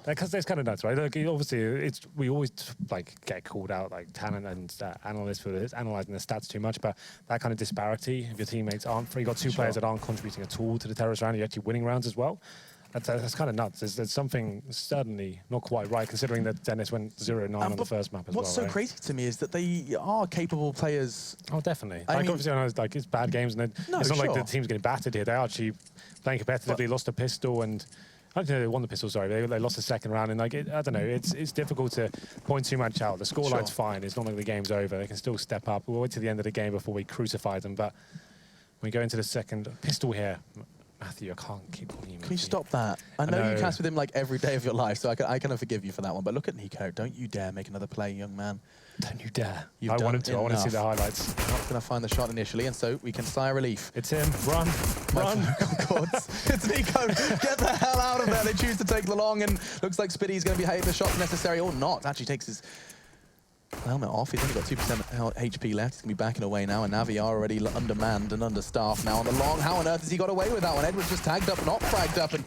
Because that's kind of nuts, right? Like, obviously, we always like get called out like talent and analysts for analysing the stats too much, but that kind of disparity, if your teammates aren't, you got two players that aren't contributing at all to the terrorist round, you're actually winning rounds as well. That's kind of nuts. There's something certainly not quite right, considering that Dennis went 0-9 on the first map as well. What's so crazy to me is that they are capable players. Oh, definitely. I like, mean, obviously, I know it's bad games, and it's not like the team's getting battered here. They're actually playing competitively, lost a pistol, and I don't think they won the pistol, sorry. They lost the second round, and like I don't know, it's difficult to point too much out. The scoreline's fine. It's not like the game's over. They can still step up. We'll wait to the end of the game before we crucify them. But when we go into the second pistol here, Matthew, I can't keep calling you. Can you stop that? I know you cast with him like every day of your life, so I kind of forgive you for that one. But look at Nico. Don't you dare make another play, young man. Don't you dare. You've I want him done to. I want to see the highlights. Not going to find the shot initially, and so we can sigh relief. It's him. Run. Run. It's Nico. Get the hell out of there. They choose to take the long, and looks like Spiddy's going to be hitting the shot necessary or not. Actually takes his helmet off. He's only got 2% HP left. He's going to be backing away now, and Navi are already undermanned and understaffed now on the long. How on earth has he got away with that one? Edward's just tagged up, not fragged up, and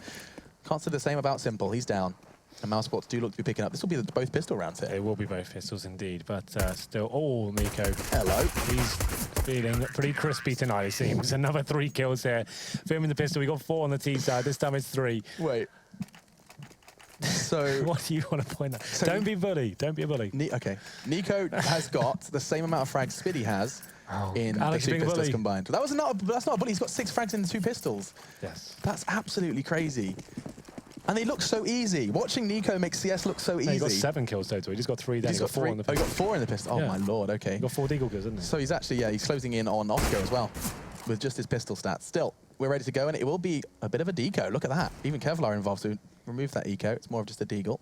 can't say the same about Simple. He's down. And Mousesports do look to be picking up. This will be both pistol rounds here. It will be both pistols indeed, but still, Nico. Hello. He's feeling pretty crispy tonight, it seems. Another 3 kills here. Filming the pistol, we got 4 on the team side. This time it's 3. Wait. So what do you want to point out? So don't be a bully. Don't be a bully. Okay. Nico has got the same amount of frags Spiddy has in Alex the 2 pistols bully. combined. That's not a bully. He's got 6 frags in the 2 pistols. Yes. That's absolutely crazy. And they look so easy. Watching Nico make CS look so easy. He got 7 kills total. He just got 3 then. He got 4 in the pistol. Oh, he got 4 in the pistol. Oh, my lord. Okay. He got 4 deagle kills, didn't he? So he's actually, he's closing in on Oscar as well with just his pistol stats. Still, we're ready to go, and it will be a bit of a deco. Look at that. Even Kevlar involved to remove that eco. It's more of just a deagle.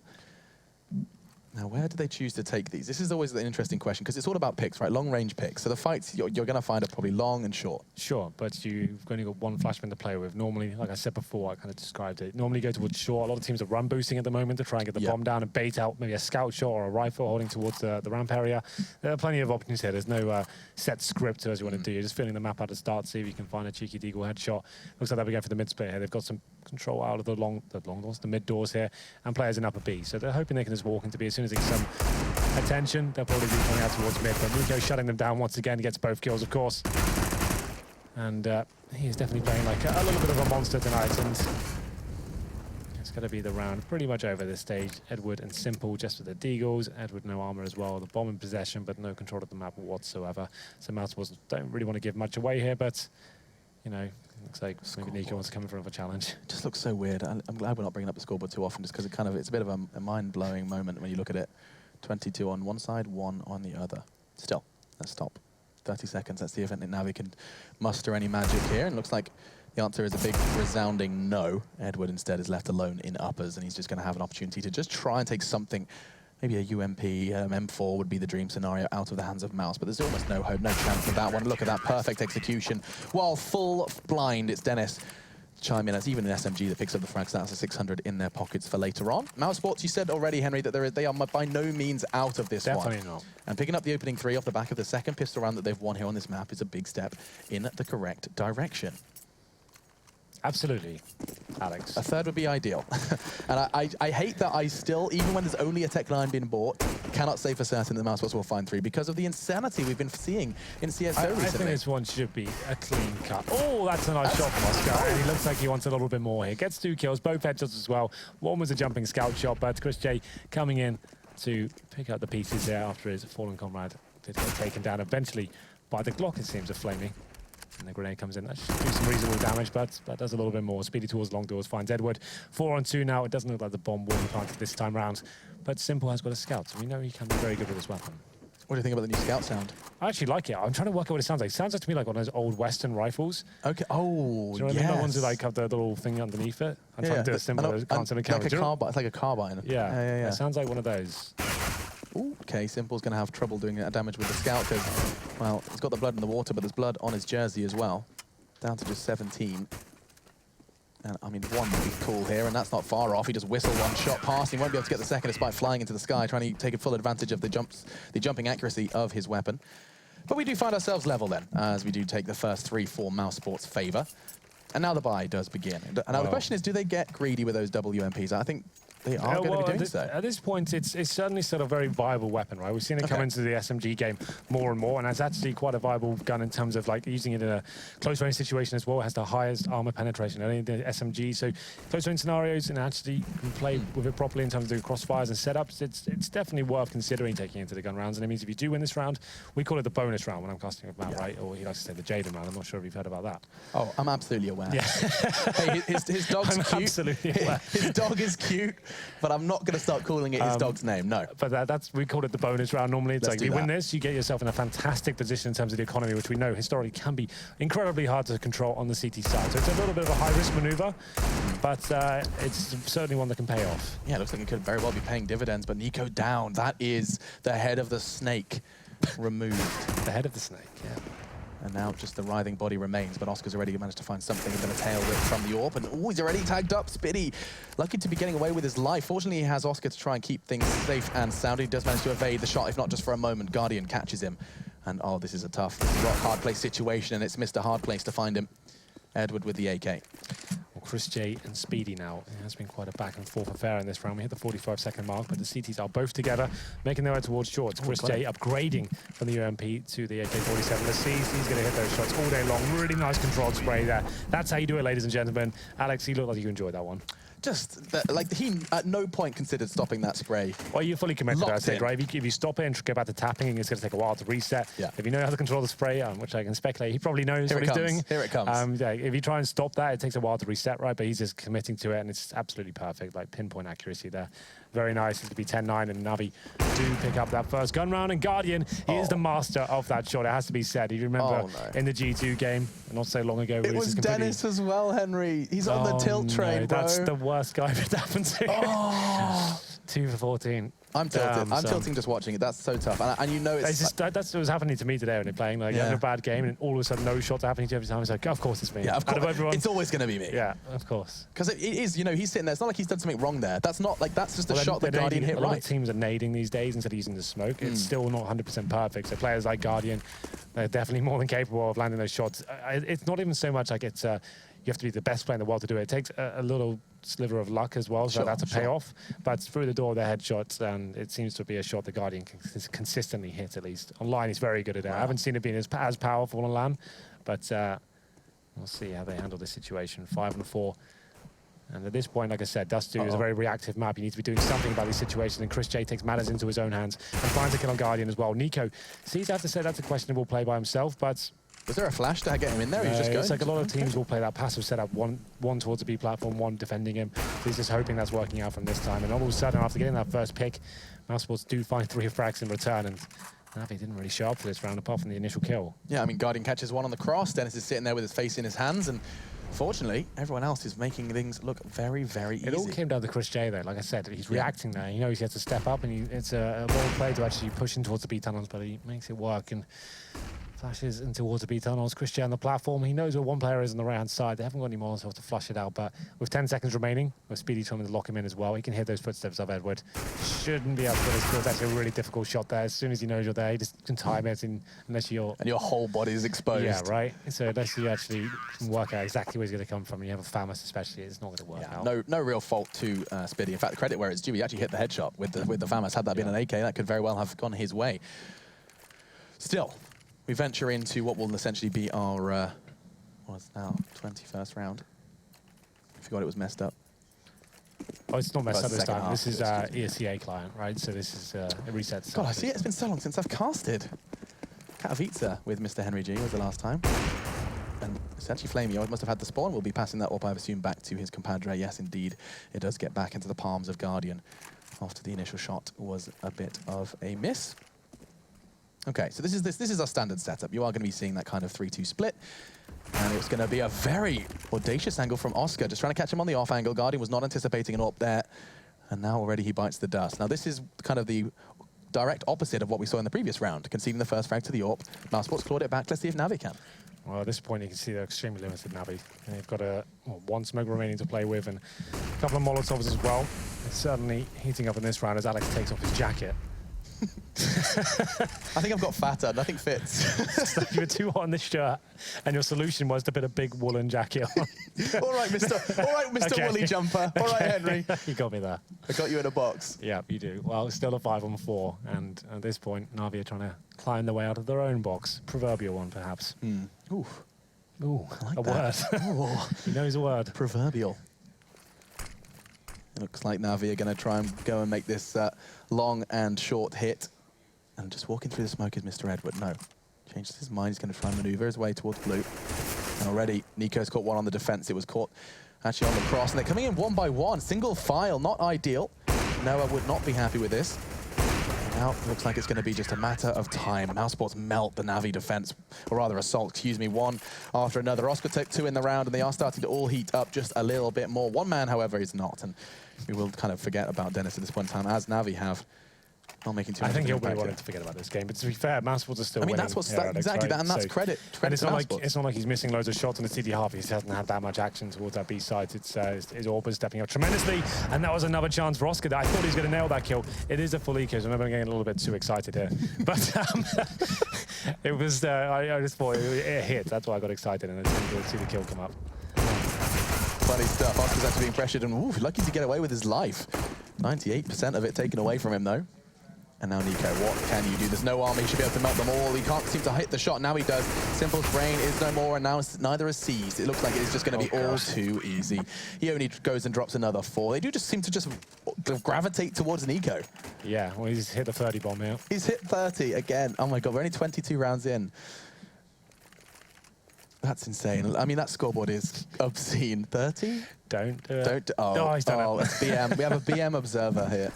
Now, where do they choose to take these? This is always an interesting question, because it's all about picks, right? Long-range picks. So the fights you're going to find are probably long and short. Sure, but you've only got one flashman to play with. Normally, like I said before, I kind of described it. Normally go towards short. A lot of teams are run boosting at the moment to try and get the bomb down and bait out maybe a scout shot or a rifle holding towards the ramp area. There are plenty of options here. There's no set script as you want to do. You're just filling the map at the start, see if you can find a cheeky deagle headshot. Looks like they'll be going for the mid split here. They've got some control out of the long doors, the mid doors here, and players in upper B. So they're hoping they can just walk into B as soon as they get some attention. They'll probably be coming out towards mid, but Nico shutting them down once again. He gets both kills, of course. And he is definitely playing like a little bit of a monster tonight, and it's going to be the round pretty much over this stage. Edward and Simple just with the deagles. Edward no armor as well. The bomb in possession, but no control of the map whatsoever. So Mousesports don't really want to give much away here, but you know, looks like maybe Nico wants to come in for another challenge. It just looks so weird. I'm glad we're not bringing up the scoreboard too often, just because it's a bit of a mind-blowing moment when you look at it. 22 on one side, 1 on the other. Still, let's stop. 30 seconds. Let's see if Navi can muster any magic here. And looks like the answer is a big resounding no. Edward instead is left alone in uppers, and he's just going to have an opportunity to just try and take something. Maybe a UMP, M4 would be the dream scenario out of the hands of Mouse, but there's almost no hope, no chance of that one. Look at that perfect execution. While full blind, it's Dennis chime in. That's even an SMG that picks up the frags. That's a 600 in their pockets for later on. Mousesports, you said already, Henry, that they are by no means out of this one. Definitely not. And picking up the opening 3 off the back of the second pistol round that they've won here on this map is a big step in the correct direction. Absolutely, Alex. A third would be ideal. And I hate that I still, even when there's only a tech line being bought, cannot say for certain that Mousesports will find 3 because of the insanity we've been seeing in CSO recently. I think this one should be a clean cut. Oh, that's a nice shot from Oscar, and he looks like he wants a little bit more here. Gets 2 kills, both headshots as well. One was a jumping scout shot, but Chris J coming in to pick up the pieces there after his fallen comrade did get taken down eventually by the Glock, it seems, of Flamey. And the grenade comes in. That should do some reasonable damage, but that does a little bit more. Speedy towards long doors finds Edward. 4 on 2 now. It doesn't look like the bomb will be planted this time round. But Simple has got a scout, so we know he can be very good with this weapon. What do you think about the new scout sound? I actually like it. I'm trying to work out what it sounds like. It sounds like to me like one of those old Western rifles. Okay. Oh, do you know what I mean? The ones that like have the little thing underneath it. I'm trying to do a symbol. Can't see the camera. Like a carbine. It's like a carbine. Yeah. It sounds like one of those. Ooh, okay, Simple's going to have trouble doing that damage with the scout because, well, he's got the blood in the water, but there's blood on his jersey as well. Down to just 17. And I mean, one would be cool here, and that's not far off. He just whistled one shot past. He won't be able to get the second despite flying into the sky, trying to take a full advantage of the jumping accuracy of his weapon. But we do find ourselves level then, as we do take the first 3 for Mouse Sports' favor. And now the buy does begin. And now the question is, do they get greedy with those WMPs? I think they are going to be doing so. At this point, it's certainly still a very viable weapon, right? We've seen it come into the SMG game more and more, and it's actually quite a viable gun in terms of like using it in a close-range situation as well. It has the highest armor penetration in any of the SMG, so close-range scenarios, and actually can play with it properly in terms of the crossfires and setups. It's definitely worth considering taking into the gun rounds, and it means if you do win this round, we call it the bonus round when I'm casting with Matt, right? Or he likes to say the Jaden round. I'm not sure if you've heard about that. Oh, I'm absolutely aware. Yeah. Hey, his dog's cute. Absolutely aware. His dog is cute, but I'm not going to start calling it his dog's name, no. But we call it the bonus round normally. It's Let's like do you win that. this, you get yourself in a fantastic position in terms of the economy, which we know historically can be incredibly hard to control on the CT side. So it's a little bit of a high-risk maneuver, but it's certainly one that can pay off. Yeah, it looks like it could very well be paying dividends, but Nico down. That is the head of the snake removed. The head of the snake, yeah. And now just the writhing body remains, but Oscar's already managed to find something, a bit of tail whip from the AWP, and he's already tagged up. Spitty, lucky to be getting away with his life. Fortunately, he has Oscar to try and keep things safe and sound. He does manage to evade the shot, if not just for a moment. Guardian catches him, and this is a tough, hard place situation, and it's Mr. Hard Place to find him. Edward with the AK. Well, Chris J and Speedy now. It has been quite a back and forth affair in this round. We hit the 45-second mark, but the CTs are both together, making their way towards shorts. Chris J upgrading from the UMP to the AK-47. The C's, he's going to hit those shots all day long. Really nice controlled spray there. That's how you do it, ladies and gentlemen. Alex, you look like you enjoyed that one. Just, like, he at no point considered stopping that spray. Well, you're fully committed to that, I think, right? If you stop it and go back to tapping, it's going to take a while to reset. Yeah. If you know how to control the spray, which I can speculate, he probably knows what he's doing. Here it comes. Yeah, if you try and stop that, it takes a while to reset, right? But he's just committing to it, and it's absolutely perfect, like pinpoint accuracy there. Very nice. It's to be 10-9, and Navi do pick up that first gun round. And Guardian, he is the master of that shot. It has to be said. You remember in the G2 game, not so long ago. It was Dennis as well, Henry. He's on the tilt train, bro. That's the worst guy if it happened to. 2 for 14. I'm tilted. I'm tilting just watching it. That's so tough. And you know it's just, that's what was happening to me today when they're playing. Like, you have a bad game, and all of a sudden, no shots are happening to you every time. It's like, of course it's me. Yeah, of course. Out of everyone. It's always going to be me. Yeah, of course. Because it is, you know, he's sitting there. It's not like he's done something wrong there. That's not like, that's just a shot that Guardian hit right. A lot of teams are nading these days instead of using the smoke. It's still not 100% perfect. So players like Guardian, they're definitely more than capable of landing those shots. It's not even so much like it's you have to be the best player in the world to do it. It takes a little sliver of luck as well, so that's a payoff. But through the door, the headshots, and it seems to be a shot the Guardian can consistently hit, at least. Online, he's very good at it. I haven't seen it being as powerful on LAN, but we'll see how they handle this situation. 5 and 4. And at this point, like I said, Dust 2 is a very reactive map. You need to be doing something about these situations, and Chris J takes matters into his own hands and finds a kill on Guardian as well. Nico, sees, I have to say, that's a questionable play by himself, but... Was there a flash to get him in there? He's just going. It's like a lot of teams will play that passive setup, one towards the B platform, one defending him. So he's just hoping that's working out from this time. And all of a sudden, after getting that first pick, Mouse Sports do find 3 frags in return, and Navi didn't really show up for this round apart from the initial kill. Yeah, I mean, Guardian catches one on the cross. Dennis is sitting there with his face in his hands, and fortunately, everyone else is making things look very, very easy. It all came down to Chris J, though. Like I said, he's reacting there. He knows he has to step up, and it's a bold play to actually push in towards the B tunnels, but he makes it work. And flashes in towards the B tunnels. Chris J on the platform. He knows where one player is on the right-hand side. They haven't got any more, so have to flush it out. But with 10 seconds remaining, with Speedy trying to lock him in as well, he can hear those footsteps of Edward. Shouldn't be able to get his kill. It's actually a really difficult shot there. As soon as he knows you're there, he just can time it unless you're... And your whole body is exposed. Yeah, right? So unless you actually can work out exactly where he's going to come from, and you have a Famas especially, it's not going to work out. No real fault to Speedy. In fact, credit where it's due. He actually hit the headshot with the Famas. Had that been an AK, that could very well have gone his way. Still, we venture into what will essentially be our, what's now, 21st round. I forgot it was messed up. Oh, it's not messed up this time. This is ESCA client, right? So this is a reset. God, I see it. It's been so long since I've casted. Katowice with Mr. Henry G was the last time. It's actually Flamey. Must have had the spawn. We'll be passing that up, I assume, back to his compadre. Yes, indeed. It does get back into the palms of Guardian after the initial shot was a bit of a miss. Okay, so this is our standard setup. You are going to be seeing that kind of 3-2 split. And it's going to be a very audacious angle from Oscar, just trying to catch him on the off angle. Guardian was not anticipating an AWP there. And now already he bites the dust. Now this is kind of the direct opposite of what we saw in the previous round. Conceding the first frag to the AWP. Mousesports clawed it back. Let's see if Navi can. Well, at this point, you can see they're extremely limited, Navi. And they've got one smoke remaining to play with and a couple of Molotovs as well. It's certainly heating up in this round as Alex takes off his jacket. I think I've got fatter. Nothing fits. You were too hot in this shirt, and your solution was to put a big woolen jacket on. All right, Mr. Okay. Woolly Jumper. All right, Henry. You got me there. I got you in a box. Yeah, you do. Well, it's still a 5-on-4, and at this point, Navi are trying to climb their way out of their own box. Proverbial one, perhaps. Ooh. Ooh, I like a that. word. He knows a word. Proverbial. It looks like Navi are going to try and go and make this long and short hit. And just walking through the smoke is Mr. Edward. No. Changes his mind. He's going to try and maneuver his way towards blue. And already, Nico's caught one on the defense. It was caught actually on the cross. And they're coming in one by one. Single file. Not ideal. Noah would not be happy with this. Now it looks like it's going to be just a matter of time. Mousesports melt the Navi defense, or rather assault, excuse me, one after another. Oscar took 2 in the round, and they are starting to all heat up just a little bit more. One man, however, is not, and we will kind of forget about Dennis at this point in time, as Navi have. Not making too much. I think of an he'll be impact wanting here. to forget about this game, but to be fair, Mousesports are still I mean, winning. that's what's Alex, exactly right? that, and that's credit And it's to not like he's missing loads of shots on the CD half. He just hasn't had that much action towards that B side. It's Orba stepping up tremendously, and that was another chance for Oscar. I thought he was going to nail that kill. It is a full eco, so I'm getting a little bit too excited here. But it was, I just thought it hit. That's why I got excited, and I didn't see the kill come up. Funny stuff. Oscar's actually being pressured, and ooh, lucky to get away with his life. 98% of it taken away from him, though. And now Nico, what can you do? There's no armor, he should be able to melt them all. He can't seem to hit the shot, now he does. Simple's brain is no more, and now neither is seized. It looks like it's just going to be all too easy. He only goes and drops another 4. They do just seem to just gravitate towards Nico. Yeah, well, he's hit the 30 bomb here. He's hit 30 again. Oh my God, we're only 22 rounds in. That's insane. I mean, that scoreboard is obscene. 30? Don't do it. Don't. Oh, he's done it. it's BM. We have a BM observer here.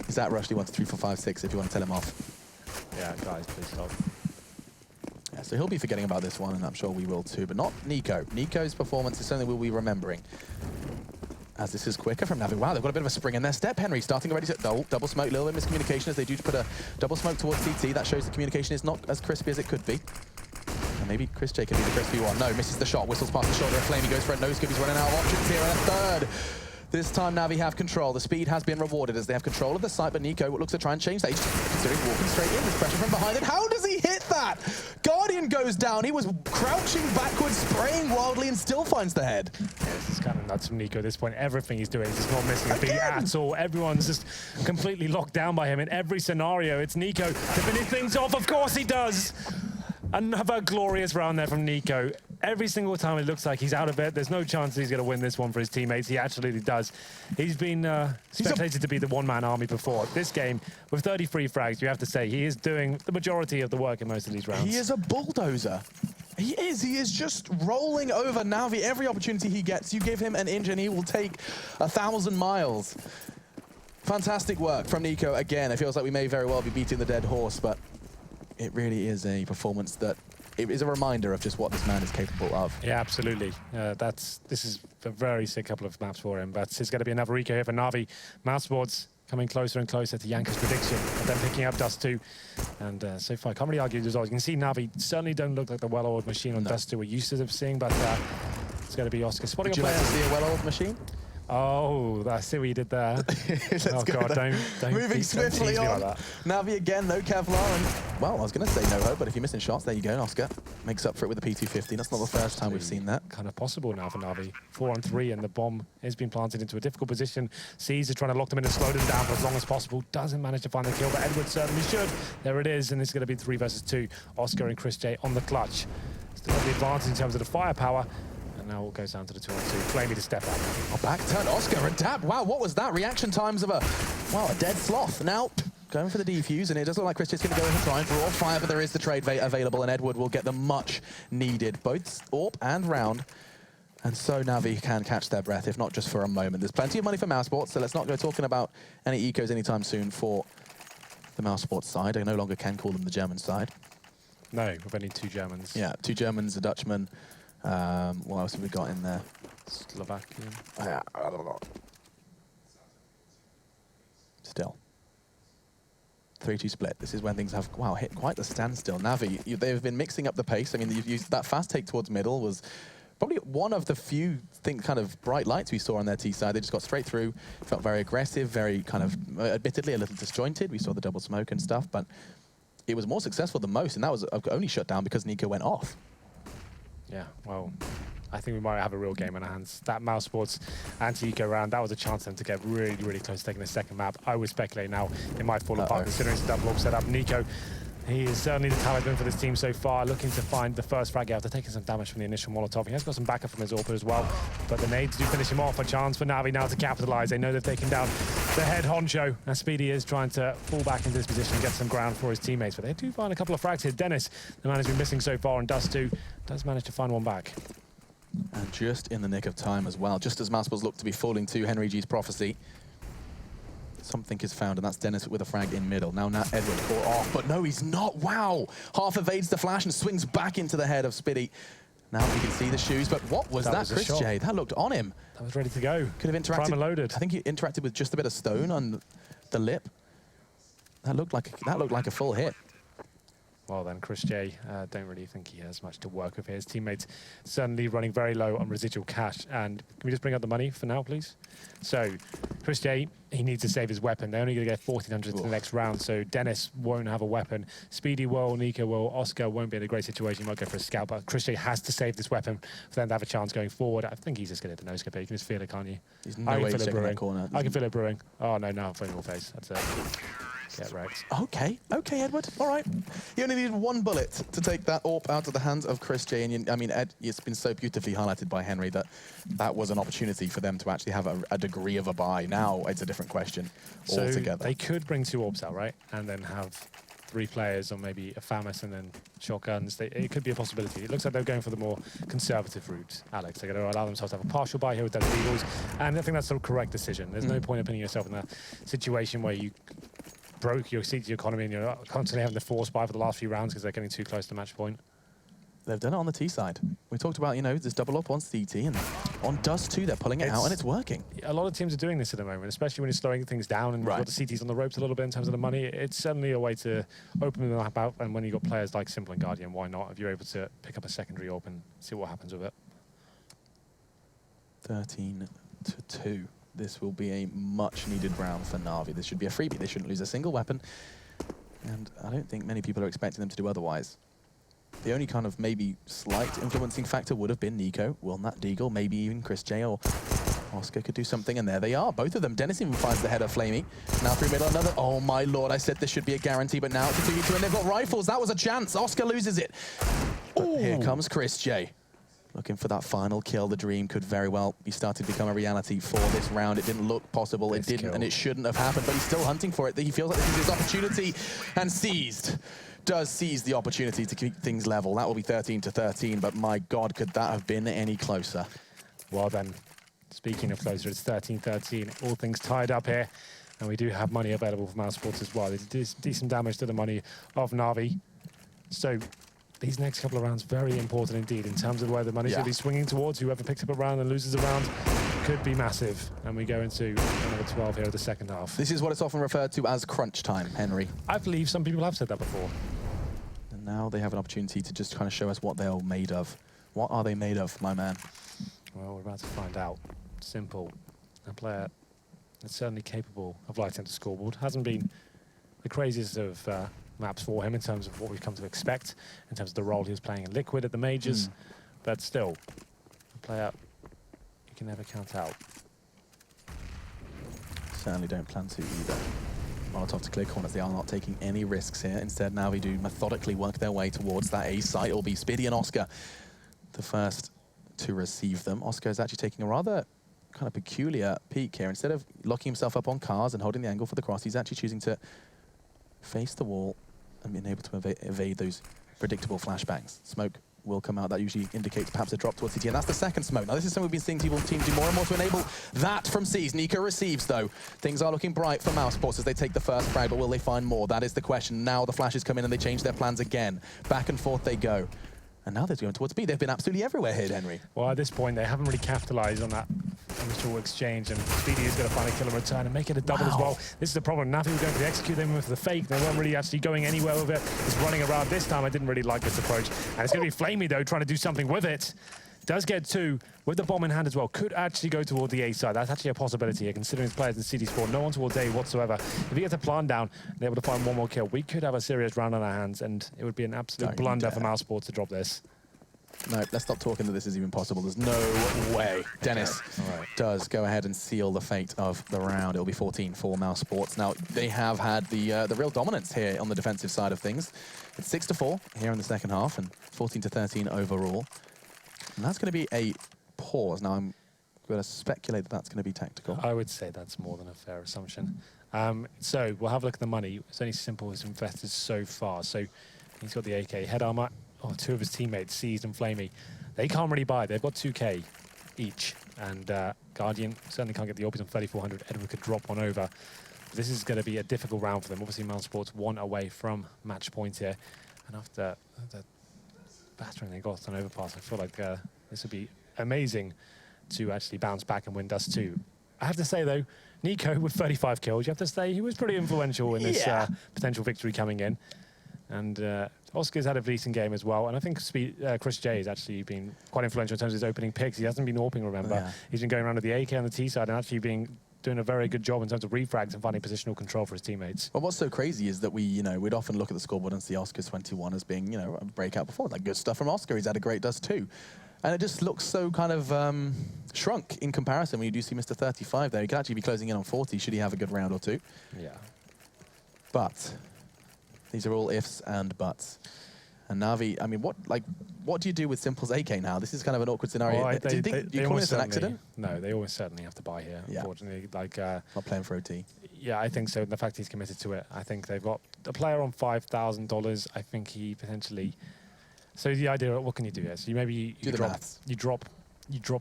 Is that Rushley 1, 2, 3, 4, 5, 6 if you want to tell him off? Yeah, guys, please stop. Yeah, so he'll be forgetting about this one, and I'm sure we will too, but not Nico. Nico's performance is something we'll be remembering. As this is quicker from Navi. Wow, they've got a bit of a spring in their step. Henry starting already to double smoke. Little bit of miscommunication as they do put a double smoke towards CT. That shows the communication is not as crispy as it could be. And maybe Chris J can be the crispy one. No, misses the shot. Whistles past the shoulder of Flame. He goes for a no-scope. He's running out of options here. And a third. This time Navi have control. The speed has been rewarded as they have control of the site, but Nico looks to try and change that. He's considering walking straight in. There's pressure from behind it. How does he hit that? Guardian goes down. He was crouching backwards, spraying wildly, and still finds the head. Yeah, this is kind of nuts from Nico at this point. Everything he's doing is just not missing a beat at all. Everyone's just completely locked down by him in every scenario. It's Nico to finish things off. Of course he does. Another glorious round there from Nico. Every single time it looks like he's out of it. There's no chance he's going to win this one for his teammates. He absolutely does. He's been speculated to be the one-man army before. This game, with 33 frags, you have to say he is doing the majority of the work in most of these rounds. He is a bulldozer. He is just rolling over Navi. Every opportunity he gets, you give him an inch and he will take 1,000 miles. Fantastic work from Nico again. It feels like we may very well be beating the dead horse, but it really is a performance that it is a reminder of just what this man is capable of. Yeah, absolutely. This is a very sick couple of maps for him, but it's going to be another eco here for Navi. Mousesports coming closer and closer to Yanka's prediction, and then picking up Dust 2. And so far, I can't really argue the results. You can see Navi certainly don't look like the well-oiled machine on Dust 2 we're used to seeing, but it's going to be Oscar spotting a player. Would you like to see a well-oiled machine? Oh, I see what you did there. Oh, God, don't moving swiftly on. Like that. Navi again, no Kevlar. And, well, I was going to say no hope, but if you're missing shots, there you go, Oscar. Makes up for it with the P250. That's not the first time we've seen that. Kind of possible now for Navi. 4-on-3, and the bomb has been planted into a difficult position. Seas are trying to lock them in and slow them down for as long as possible. Doesn't manage to find the kill, but Edward certainly should. There it is, and it's going to be 3 versus 2. Oscar and Chris J on the clutch. Still have the advantage in terms of the firepower. Now it goes down to the 2-on-2. Flamey to step up. Oh, back turn, Oscar, adapt. Wow, what was that? Reaction times of a dead sloth. Now, going for the defuse, and it does look like Christian's going to go in and try and draw fire, but there is the trade available, and Edward will get the much needed both AWP and round. And so Navi can catch their breath, if not just for a moment. There's plenty of money for Mousesports, so let's not go talking about any ecos anytime soon for the Mousesports side. I no longer can call them the German side. No, we've only 2 Germans. Yeah, 2 Germans, a Dutchman. What else have we got in there? Slovakian. Still. 3-2 split. This is when things have, wow, hit quite the standstill. Navi, they've been mixing up the pace. I mean, you've used that fast take towards middle was probably one of the few kind of bright lights we saw on their T side. They just got straight through, felt very aggressive, very kind of, admittedly, a little disjointed. We saw the double smoke and stuff, but it was more successful than most, and that was only shut down because Nico went off. Yeah, well, I think we might have a real game in our hands. That Mousesports anti-eco round, that was a chance for them to get really, really close to taking the second map. I would speculate now it might fall apart considering it's a double up setup. Nico, he is certainly the talisman for this team so far, looking to find the first frag after taking some damage from the initial Molotov. He has got some backup from his AWP as well, but the nades do finish him off. A chance for Navi now to capitalize. They know they've taken down the head honcho, and Speedy is trying to fall back into this position and get some ground for his teammates, but they do find a couple of frags here. Dennis, the man who's been missing so far, and Dust 2 does manage to find one back. And just in the nick of time as well, just as Mousesports look to be falling to Henry G's prophecy, something is found, and that's Dennis with a frag in middle. Now Edward caught off, but no, he's not. Wow! Half evades the flash and swings back into the head of Spiddy. Now you can see the shoes, but what was that, Chris J? That looked on him. That was ready to go. Could have interacted. Prime and loaded. I think he interacted with just a bit of stone on the lip. That looked like a full hit. Well then, Chris J, don't really think he has much to work with here. His teammates certainly running very low on residual cash. And can we just bring up the money for now, please? So, Chris J, he needs to save his weapon. They're only going to get 1,400 to the next round, so Dennis won't have a weapon. Speedy will, Nico will, Oscar won't be in a great situation. He might go for a scout, but Chris J has to save this weapon for them to have a chance going forward. I think he's just going to hit the no-scope. You can just feel it, can't you? There's no way he's checking that corner. I can feel it brewing. Oh, no, I'm playing all face. That's it. Get wrecked. Okay, Edward. All right. You only needed 1 bullet to take that AWP out of the hands of Chris J. And I mean, Ed, it's been so beautifully highlighted by Henry that that was an opportunity for them to actually have a degree of a buy. Now it's a different question altogether. They could bring 2 AWPs out, right? And then have 3 players, or maybe a FAMAS and then shotguns. It could be a possibility. It looks like they're going for the more conservative route, Alex. They're going to allow themselves to have a partial buy here with Desert Eagles. And I think that's the correct decision. There's no point in putting yourself in that situation where you broke your seat to your economy and you're constantly having to force buy for the last few rounds because they're getting too close to match point. They've done it on the T side. We talked about, you know, this double up on CT, and on Dust 2, they're pulling it out and it's working. A lot of teams are doing this at the moment, especially when you're slowing things down and you've got the CTs on the ropes a little bit in terms of the money. It's certainly a way to open the map out, and when you've got players like Simple and Guardian, why not? If you're able to pick up a secondary AWP and see what happens with it. 13-2. This will be a much-needed round for Na'Vi. This should be a freebie. They shouldn't lose a single weapon. And I don't think many people are expecting them to do otherwise. The only kind of maybe slight influencing factor would have been Nico, Wilnat, Deagle, maybe even Chris J or Oscar could do something, and there they are. Both of them. Dennis even finds the header, Flamey. Now through middle, another. Oh my lord, I said this should be a guarantee, but now it's a 2v2, and they've got rifles. That was a chance. Oscar loses it. But here comes Chris J. Looking for that final kill. The dream could very well be starting to become a reality for this round. It didn't look possible. It didn't, and it shouldn't have happened, but he's still hunting for it. He feels like this is his opportunity, and does seize the opportunity to keep things level. That will be 13-13, but my God, could that have been any closer? Well then, speaking of closer, it's 13-13. All things tied up here, and we do have money available for Mousesports as well. There's decent damage to the money of Na'Vi. So these next couple of rounds, very important indeed in terms of where the money's going to be swinging towards. Whoever picks up a round and loses a round could be massive. And we go into another 12 here of the second half. This is what it's often referred to as crunch time, Henry. I believe some people have said that before. And now they have an opportunity to just kind of show us what they're made of. What are they made of, my man? Well, we're about to find out. Simple. A player that's certainly capable of lighting up the scoreboard. Hasn't been the craziest of maps for him in terms of what we've come to expect, in terms of the role he was playing in Liquid at the majors, but still, a player you can never count out. Certainly don't plan to either. Molotov to clear corners. They are not taking any risks here. Instead, now we do methodically work their way towards that A site. It'll be Spiddy and Oscar, the first to receive them. Oscar is actually taking a rather kind of peculiar peek here. Instead of locking himself up on cars and holding the angle for the cross, he's actually choosing to face the wall and being able to evade those predictable flashbangs. Smoke will come out. That usually indicates perhaps a drop towards CT, and that's the second smoke. Now, this is something we've been seeing teams do more and more to enable that from C's. Nico receives, though. Things are looking bright for Mousesports as they take the first frag, but will they find more? That is the question. Now the flashes come in and they change their plans again. Back and forth they go. And now they're going towards B. They've been absolutely everywhere here, Henry. Well, at this point, they haven't really capitalized on that initial exchange, and Speedy is going to find a kill and return and make it a double as well. This is the problem. Navi were going for the execute, they went with the fake. They weren't really actually going anywhere with it. It's running around. This time, I didn't really like this approach. And it's going to be Flamey, though, trying to do something with it. Does get 2 with the bomb in hand as well. Could actually go toward the A side. That's actually a possibility here, considering his players in City Sport. No one towards A whatsoever. If he gets a plan down and able to find one more kill, we could have a serious round on our hands, and it would be an absolute blunder for Mousesports to drop this. No, let's stop talking that this is even possible. There's no way. Dennis does go ahead and seal the fate of the round. It'll be 14 for Mousesports. Now, they have had the real dominance here on the defensive side of things. It's 6-4 here in the second half and 14-13 overall. And that's going to be a pause. Now, I'm going to speculate that that's going to be tactical. I would say that's more than a fair assumption. So we'll have a look at the money. It's only Simple has invested so far. So he's got the AK head armor. Oh, 2 of his teammates, Seized and Flamey. They can't really buy. They've got 2K each. And Guardian certainly can't get the Orbeez on 3,400. Edward could drop one over. This is going to be a difficult round for them. Obviously, Mousesports 1 away from match point here. And after the battering they got on Overpass, I feel like this would be amazing to actually bounce back and win Dust 2. I have to say, though, Nico with 35 kills, you have to say he was pretty influential in this potential victory coming in. And Oscar's had a decent game as well. And I think Chris J has actually been quite influential in terms of his opening picks. He hasn't been AWPing, remember. Yeah. He's been going around with the AK on the T side and actually doing a very good job in terms of refrags and finding positional control for his teammates. Well, what's so crazy is that we'd often look at the scoreboard and see Oscar's 21 as being, a breakout performance. Like, good stuff from Oscar. He's had a great Dust 2. And it just looks so kind of shrunk in comparison when you do see Mr. 35 there. He could actually be closing in on 40 should he have a good round or 2. Yeah. But these are all ifs and buts. And Na'Vi, I mean, what do you do with Simple's AK now? This is kind of an awkward scenario. Well, do you think you call this an accident? No, they always certainly have to buy here, unfortunately. Not playing for OT. Yeah, I think so. The fact he's committed to it, I think they've got a player on $5,000. I think he potentially... So the idea, what can you do here? So you drop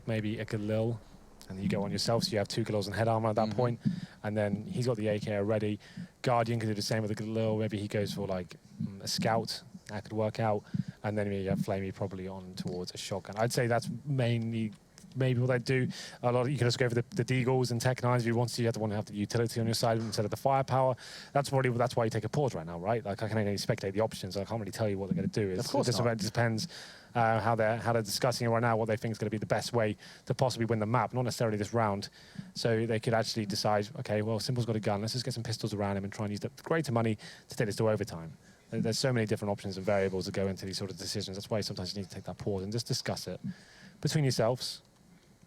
maybe a Galil, and you go on yourself, so you have 2 Galils and head armor at that point, and then he's got the AK already. Guardian can do the same with a Galil. Maybe he goes for like a scout. That could work out, and then you have Flamey probably on towards a shotgun. I'd say that's mainly maybe what they do. A lot of, you can just go for the Deagles and Tech 9s if you want to. You want to have the utility on your side instead of the firepower. That's why you take a pause right now, right? Like, I can only speculate the options. I can't really tell you what they're going to do. Of course not. It depends how they're discussing it right now, what they think is going to be the best way to possibly win the map, not necessarily this round. So they could actually decide, okay, well, Simple's got a gun. Let's just get some pistols around him and try and use the greater money to take this to overtime. There's so many different options and variables that go into these sort of decisions. That's why sometimes you need to take that pause and just discuss it between yourselves.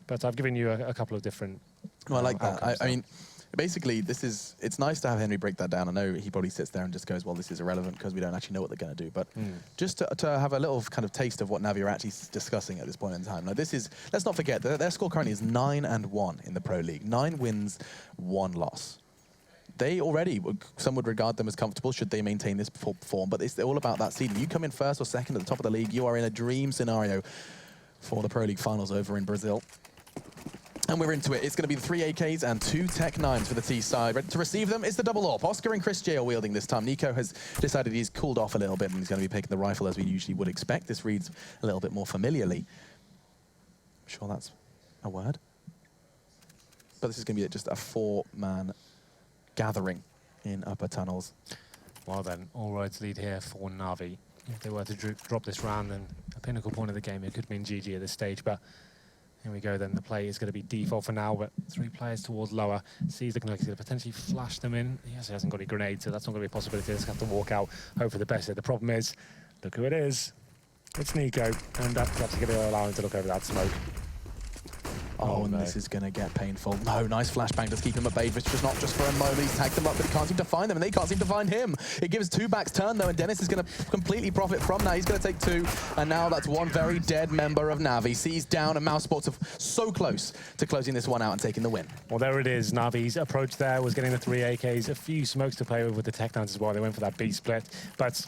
But I've given you a couple of different Well, I like that. I mean, basically, it's nice to have Henry break that down. I know he probably sits there and just goes, well, this is irrelevant because we don't actually know what they're going to do. But just to have a little kind of taste of what Na'Vi are actually discussing at this point in time. Now, this is, let's not forget, their score currently is 9-1 in the Pro League. 9 wins, 1 loss. They already, some would regard them as comfortable should they maintain this form, but it's all about that seeding. You come in first or second at the top of the league, you are in a dream scenario for the Pro League finals over in Brazil. And we're into it. It's going to be the 3 AKs and 2 Tech 9s for the T side. Ready to receive them is the double AWP. Oscar and Chris J are wielding this time. Nico has decided he's cooled off a little bit and he's going to be picking the rifle as we usually would expect. This reads a little bit more familiarly. I'm sure that's a word. But this is going to be just a 4-man gathering in upper tunnels. Well then, all roads lead here for Na'Vi. If they were to drop this round, then a pinnacle point of the game, it could mean GG at this stage, but here we go then. The play is going to be default for now, but 3 players towards lower. Sees looking like he's going to potentially flash them in. He hasn't got any grenades, so that's not going to be a possibility. He's going to have to walk out, hope for the best here. The problem is, look who it is. It's Nico, and that's actually going to allow him to look over that smoke. Oh, and this is going to get painful. No, nice flashbang does keep him at bay. It's just not just for a moment. He's tagged them up, but he can't seem to find them, and they can't seem to find him. It gives two backs turn, though, and Dennis is going to completely profit from that. He's going to take two, and now that's one very dead member of Na'Vi. Sees down, and Mousesports are so close to closing this one out and taking the win. Well, there it is. Na'Vi's approach there was getting the 3 AKs, a few smokes to play with the tech downs as well. They went for that B split, but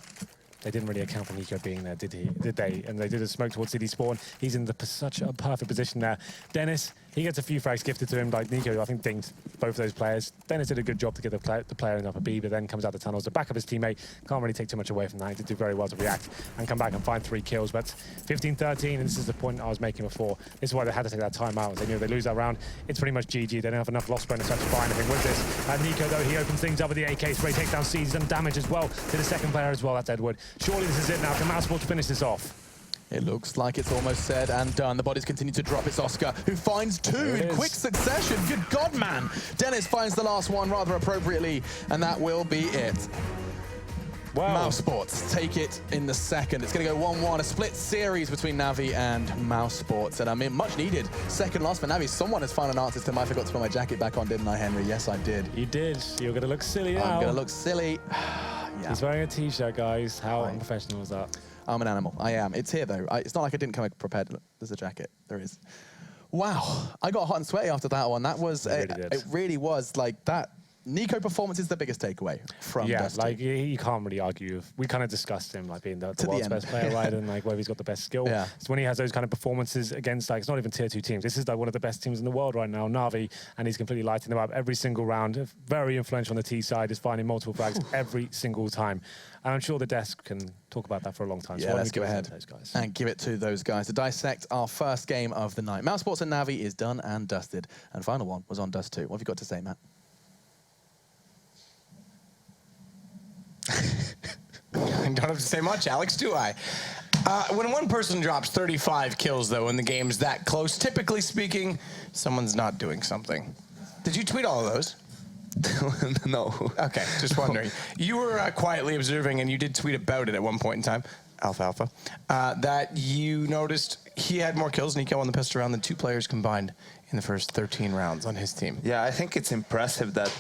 they didn't really account for Nico being there, did they? And they did a smoke towards City Spawn. He's in such a perfect position there. Dennis, he gets a few frags gifted to him, like Nico, I think, dinged both of those players. Dennis did a good job to get the player in upper B, but then comes out the tunnels. The back of his teammate can't really take too much away from that. He did do very well to react and come back and find 3 kills. But 15-13, and this is the point I was making before. This is why they had to take that time out. They knew if they lose that round, it's pretty much GG. They don't have enough loss bonus to buy anything with this. And Nico, though, he opens things up with the AK spray, takes down Seeds and damage as well to the second player as well. That's Edward. Surely this is it now. Can Mousesports finish this off? It looks like it's almost said and done. The bodies continue to drop. It's Oscar who finds 2 in quick succession. Good God, man. Dennis finds the last one rather appropriately, and that will be it. Wow. Mousesports take it in the second. It's going to go 1-1, a split series between Na'Vi and Mousesports. And I mean, much needed second loss for Na'Vi. Someone has found an answer to I forgot to put my jacket back on, didn't I, Henry? Yes, I did. You did. You're going to look silly now. I'm going to look silly. Yeah. He's wearing a t-shirt, guys. How unprofessional is that? I'm an animal. I am. It's here, though. It's not like I didn't come prepared. Look, there's a jacket. There is. Wow. I got hot and sweaty after that one. That was... It really was like that. Nico performance is the biggest takeaway from Dusty. Like you can't really argue. We kind of discussed him like being the world's best player, right? And like whether he's got the best skill. Yeah. So when he has those kind of performances against like it's not even tier 2 teams. This is like one of the best teams in the world right now, Na'Vi, and he's completely lighting them up every single round. Very influential on the T side, is finding multiple frags every single time. And I'm sure the desk can talk about that for a long time. Yeah, so let's go ahead and give it to those guys to dissect our first game of the night. Mousesports and Na'Vi is done and dusted, and final one was on Dust 2. What have you got to say, Matt? I don't have to say much, Alex, do I? When one person drops 35 kills, though, in the games that close, typically speaking, someone's not doing something. Did you tweet all of those? No. Okay, just wondering. You were quietly observing, and you did tweet about it at one point in time, Alfalfa, that you noticed he had more kills, Nico, on the pistol round than 2 players combined in the first 13 rounds on his team. Yeah, I think it's impressive that,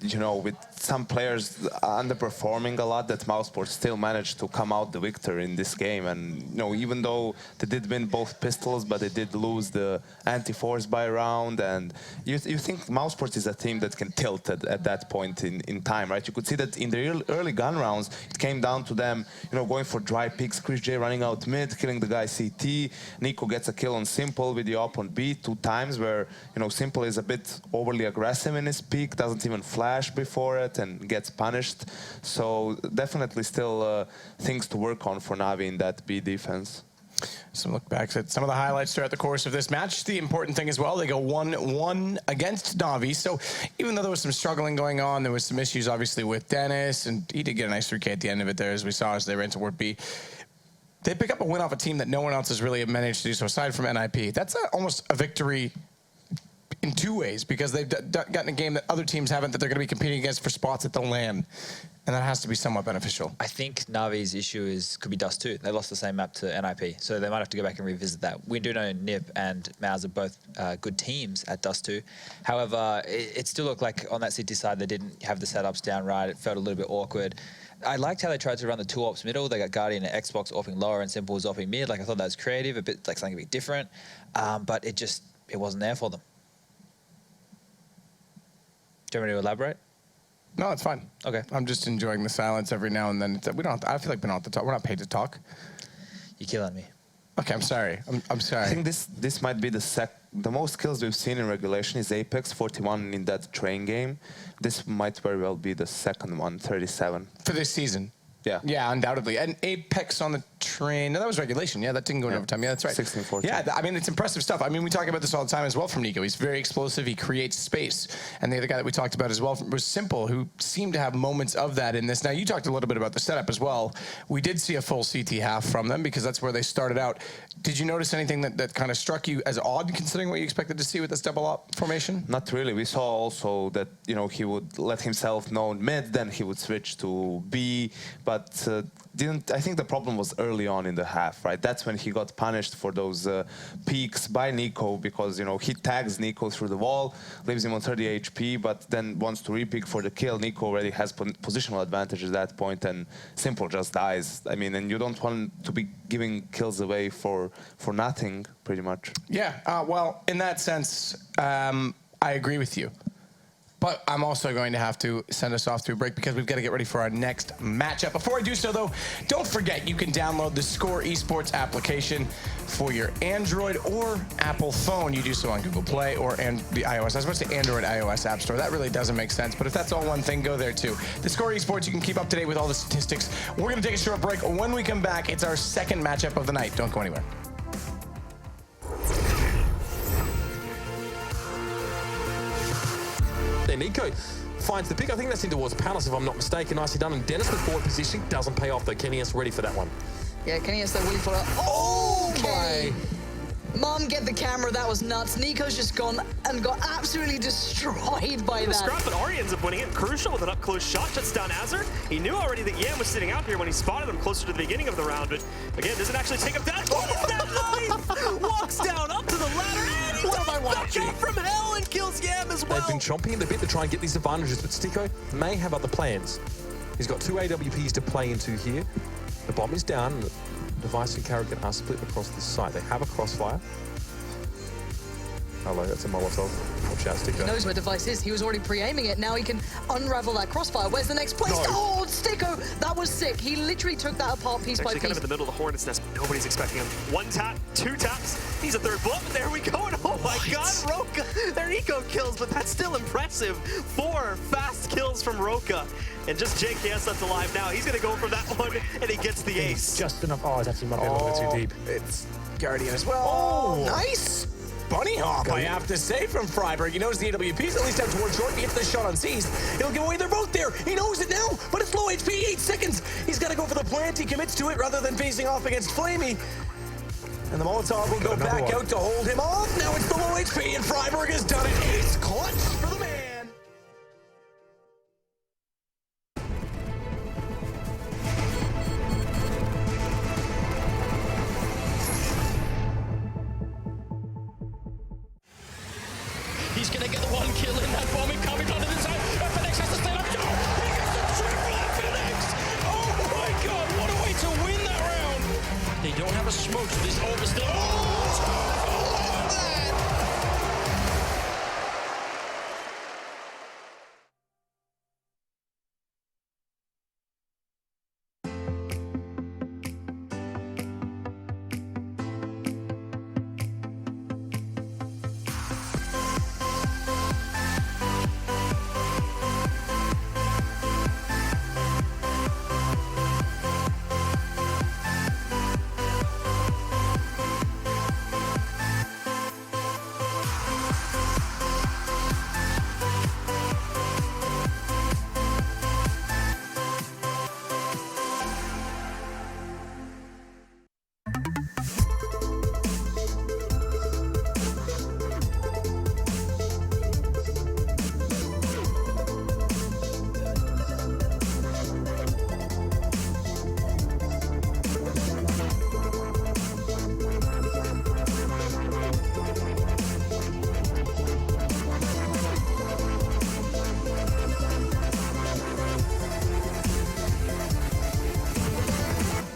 you know, with some players underperforming a lot, that Mousesports still managed to come out the victor in this game. And, you know, even though they did win both pistols, but they did lose the anti-force by round. And you think Mousesports is a team that can tilt at that point in time, right? You could see that in the early gun rounds, it came down to them, you know, going for dry picks. Chris J running out mid, killing the guy CT. Nico gets a kill on Simple with the op on B 2 times, where, you know, Simple is a bit overly aggressive in his peak, doesn't even flash before it, and gets punished. So definitely still things to work on for Na'Vi in that B defense. Some look backs at some of the highlights throughout the course of this match. The important thing as well, they go 1-1 against Na'Vi. So even though there was some struggling going on, there was some issues obviously with Dennis, and he did get a nice 3K at the end of it there, as we saw as they ran toward B. They pick up a win off a team that no one else has really managed to do so, aside from NIP. That's almost a victory in 2 ways, because they've gotten a game that other teams haven't, that they're going to be competing against for spots at the LAN, and that has to be somewhat beneficial. I think Na'Vi's issue could be Dust 2. They lost the same map to NIP, so they might have to go back and revisit that. We do know Nip and Mouz are both good teams at Dust 2. However, it still looked like on that City side they didn't have the setups down right. It felt a little bit awkward. I liked how they tried to run the 2 ops middle. They got Guardian and Xbox offing lower and Simple was offing mid. Like, I thought that was creative, a bit like something a bit different, but it wasn't there for them. Do you want me to elaborate? No, it's fine. Okay. I'm just enjoying the silence every now and then. We don't. I feel like we're not have to talk. We're not paid to talk. You're killing me. Okay, I'm sorry. I'm sorry. I think this might be the most kills we've seen in regulation is Apex, 41 in that train game. This might very well be the second one, 37. For this season? Yeah. Yeah, undoubtedly. And Apex on the train. No, that was regulation. Yeah, that didn't go in overtime. Yeah, that's right. 16-14. Yeah, I mean, it's impressive stuff. I mean, we talk about this all the time as well from Nico. He's very explosive. He creates space. And the other guy that we talked about as well was Simple, who seemed to have moments of that in this. Now, you talked a little bit about the setup as well. We did see a full CT half from them because that's where they started out. Did you notice anything that kind of struck you as odd, considering what you expected to see with this double op formation? Not really. We saw also that, you know, he would let himself know mid, then he would switch to B, but I think the problem was early on in the half, right? That's when he got punished for those peaks by Nico, because, you know, he tags Nico through the wall, leaves him on 30 HP, but then wants to repick for the kill. Nico already has positional advantage at that point, and Simple just dies. I mean, and you don't want to be giving kills away for nothing, pretty much. Yeah, well, in that sense, I agree with you. But I'm also going to have to send us off to a break because we've got to get ready for our next matchup. Before I do so, though, don't forget you can download the Score Esports application for your Android or Apple phone. You do so on Google Play or the iOS. I was supposed to say Android iOS App Store. That really doesn't make sense. But if that's all one thing, go there too. The Score Esports, you can keep up to date with all the statistics. We're going to take a short break. When we come back, it's our second matchup of the night. Don't go anywhere. Nico finds the pick. I think that's in towards Palace, if I'm not mistaken. Nicely done. And Dennis with forward position doesn't pay off, though. Kenny's ready for that one. Yeah, Kenny's there waiting for it. Oh, my. Mom, get the camera. That was nuts. Nico's just gone and got absolutely destroyed by that. Scrap, but Ari ends up winning it. Crucial with an up-close shot. Shuts down Azur. He knew already that Yam was sitting out here when he spotted him closer to the beginning of the round, but again, doesn't actually take him down. Oh, that knife! Walks down up to the ladder, and he What am I watching? back up from hell and kills Yam as well. They've been chomping at the bit to try and get these advantages, but Sticko may have other plans. He's got 2 AWPs to play into here. The bomb is down. Device and Karrigan are split across this site. They have a crossfire. Hello, that's a Molotov. Watch out, Sticko. He knows where Device is. He was already pre-aiming it. Now he can unravel that crossfire. Where's the next place? No. Oh, Sticko! That was sick. He literally took that apart piece by Actually piece. kind of in the middle of the Hornet's Nest. Nobody's expecting him. 1 tap, 2 taps. He's a third bullet, but there we go. And oh my God, Roka. They're eco kills, but that's still impressive. 4 fast kills from Roka. And just JKS left alive now. He's going to go for that one, and he gets the ace. Just enough. Oh, it's actually might be a little bit too deep. It's Guardian as well. Oh, nice bunny hop, I have to say, from Freiburg. He knows the AWP's at least out towards short. He gets the shot unseized. He'll give away their both there. He knows it now, but it's low HP, 8 seconds. He's got to go for the plant. He commits to it rather than facing off against Flamey. And the Molotov will go back out to hold him off. Now it's the low HP, and Freiburg has done it. Ace clutch for the man. He's going to get the 1 kill in that bomb. Coming onto the side. FNX has to stay up. Oh, he gets the triple FNX. Oh my God, what a way to win that round. They don't have a smoke, so this over still. Oh, love that.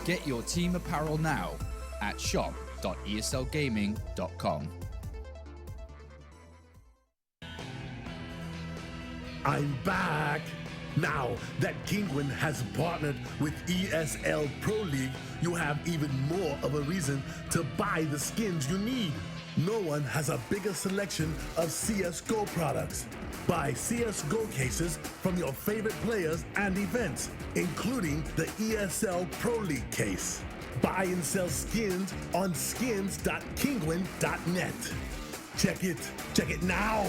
Get your team apparel now at shop.eslgaming.com. I'm back! Now that Kinguin has partnered with ESL Pro League, you have even more of a reason to buy the skins you need. No one has a bigger selection of CSGO products. Buy CSGO cases from your favorite players and events, including the ESL Pro League case. Buy and sell skins on skins.kinguin.net. Check it now!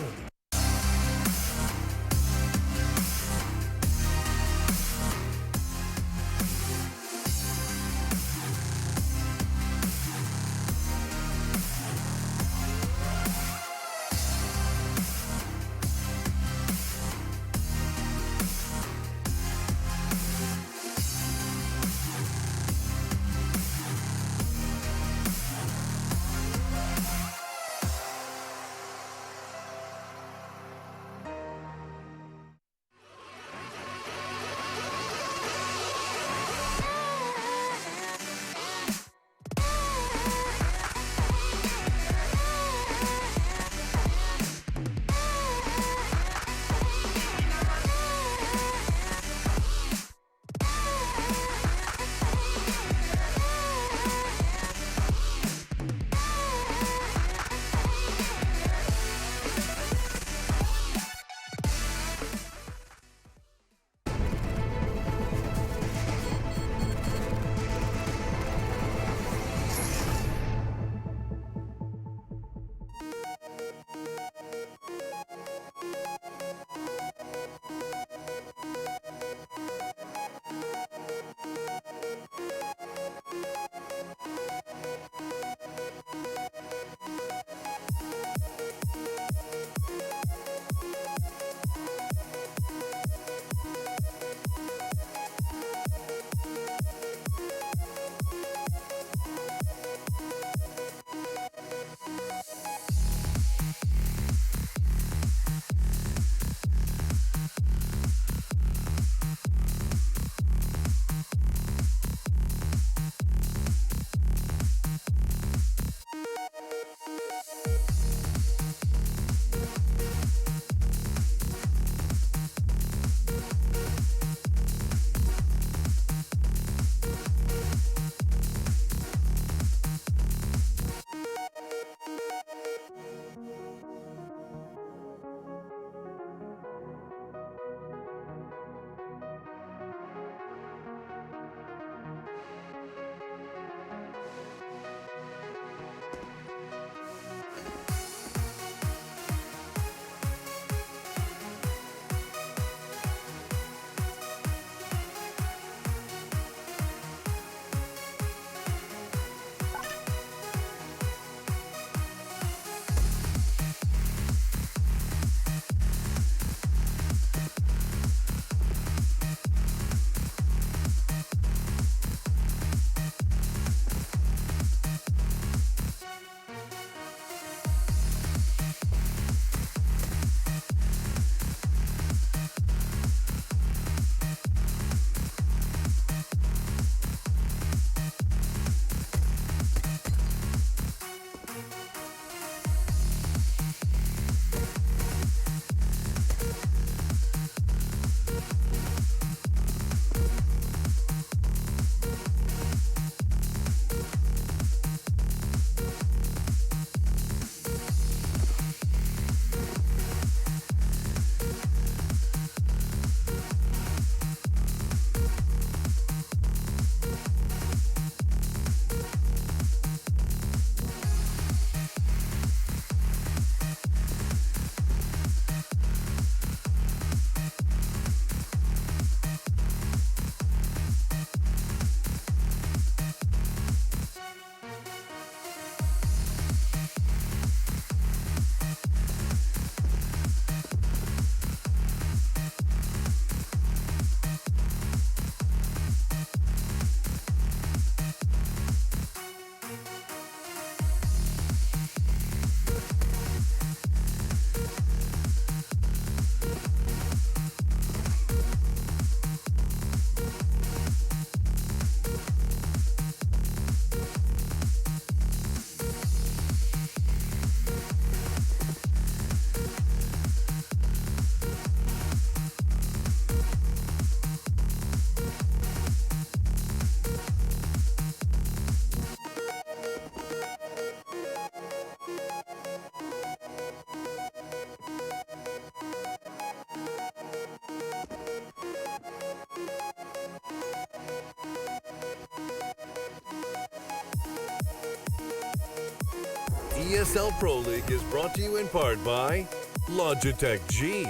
ESL Pro League is brought to you in part by Logitech G,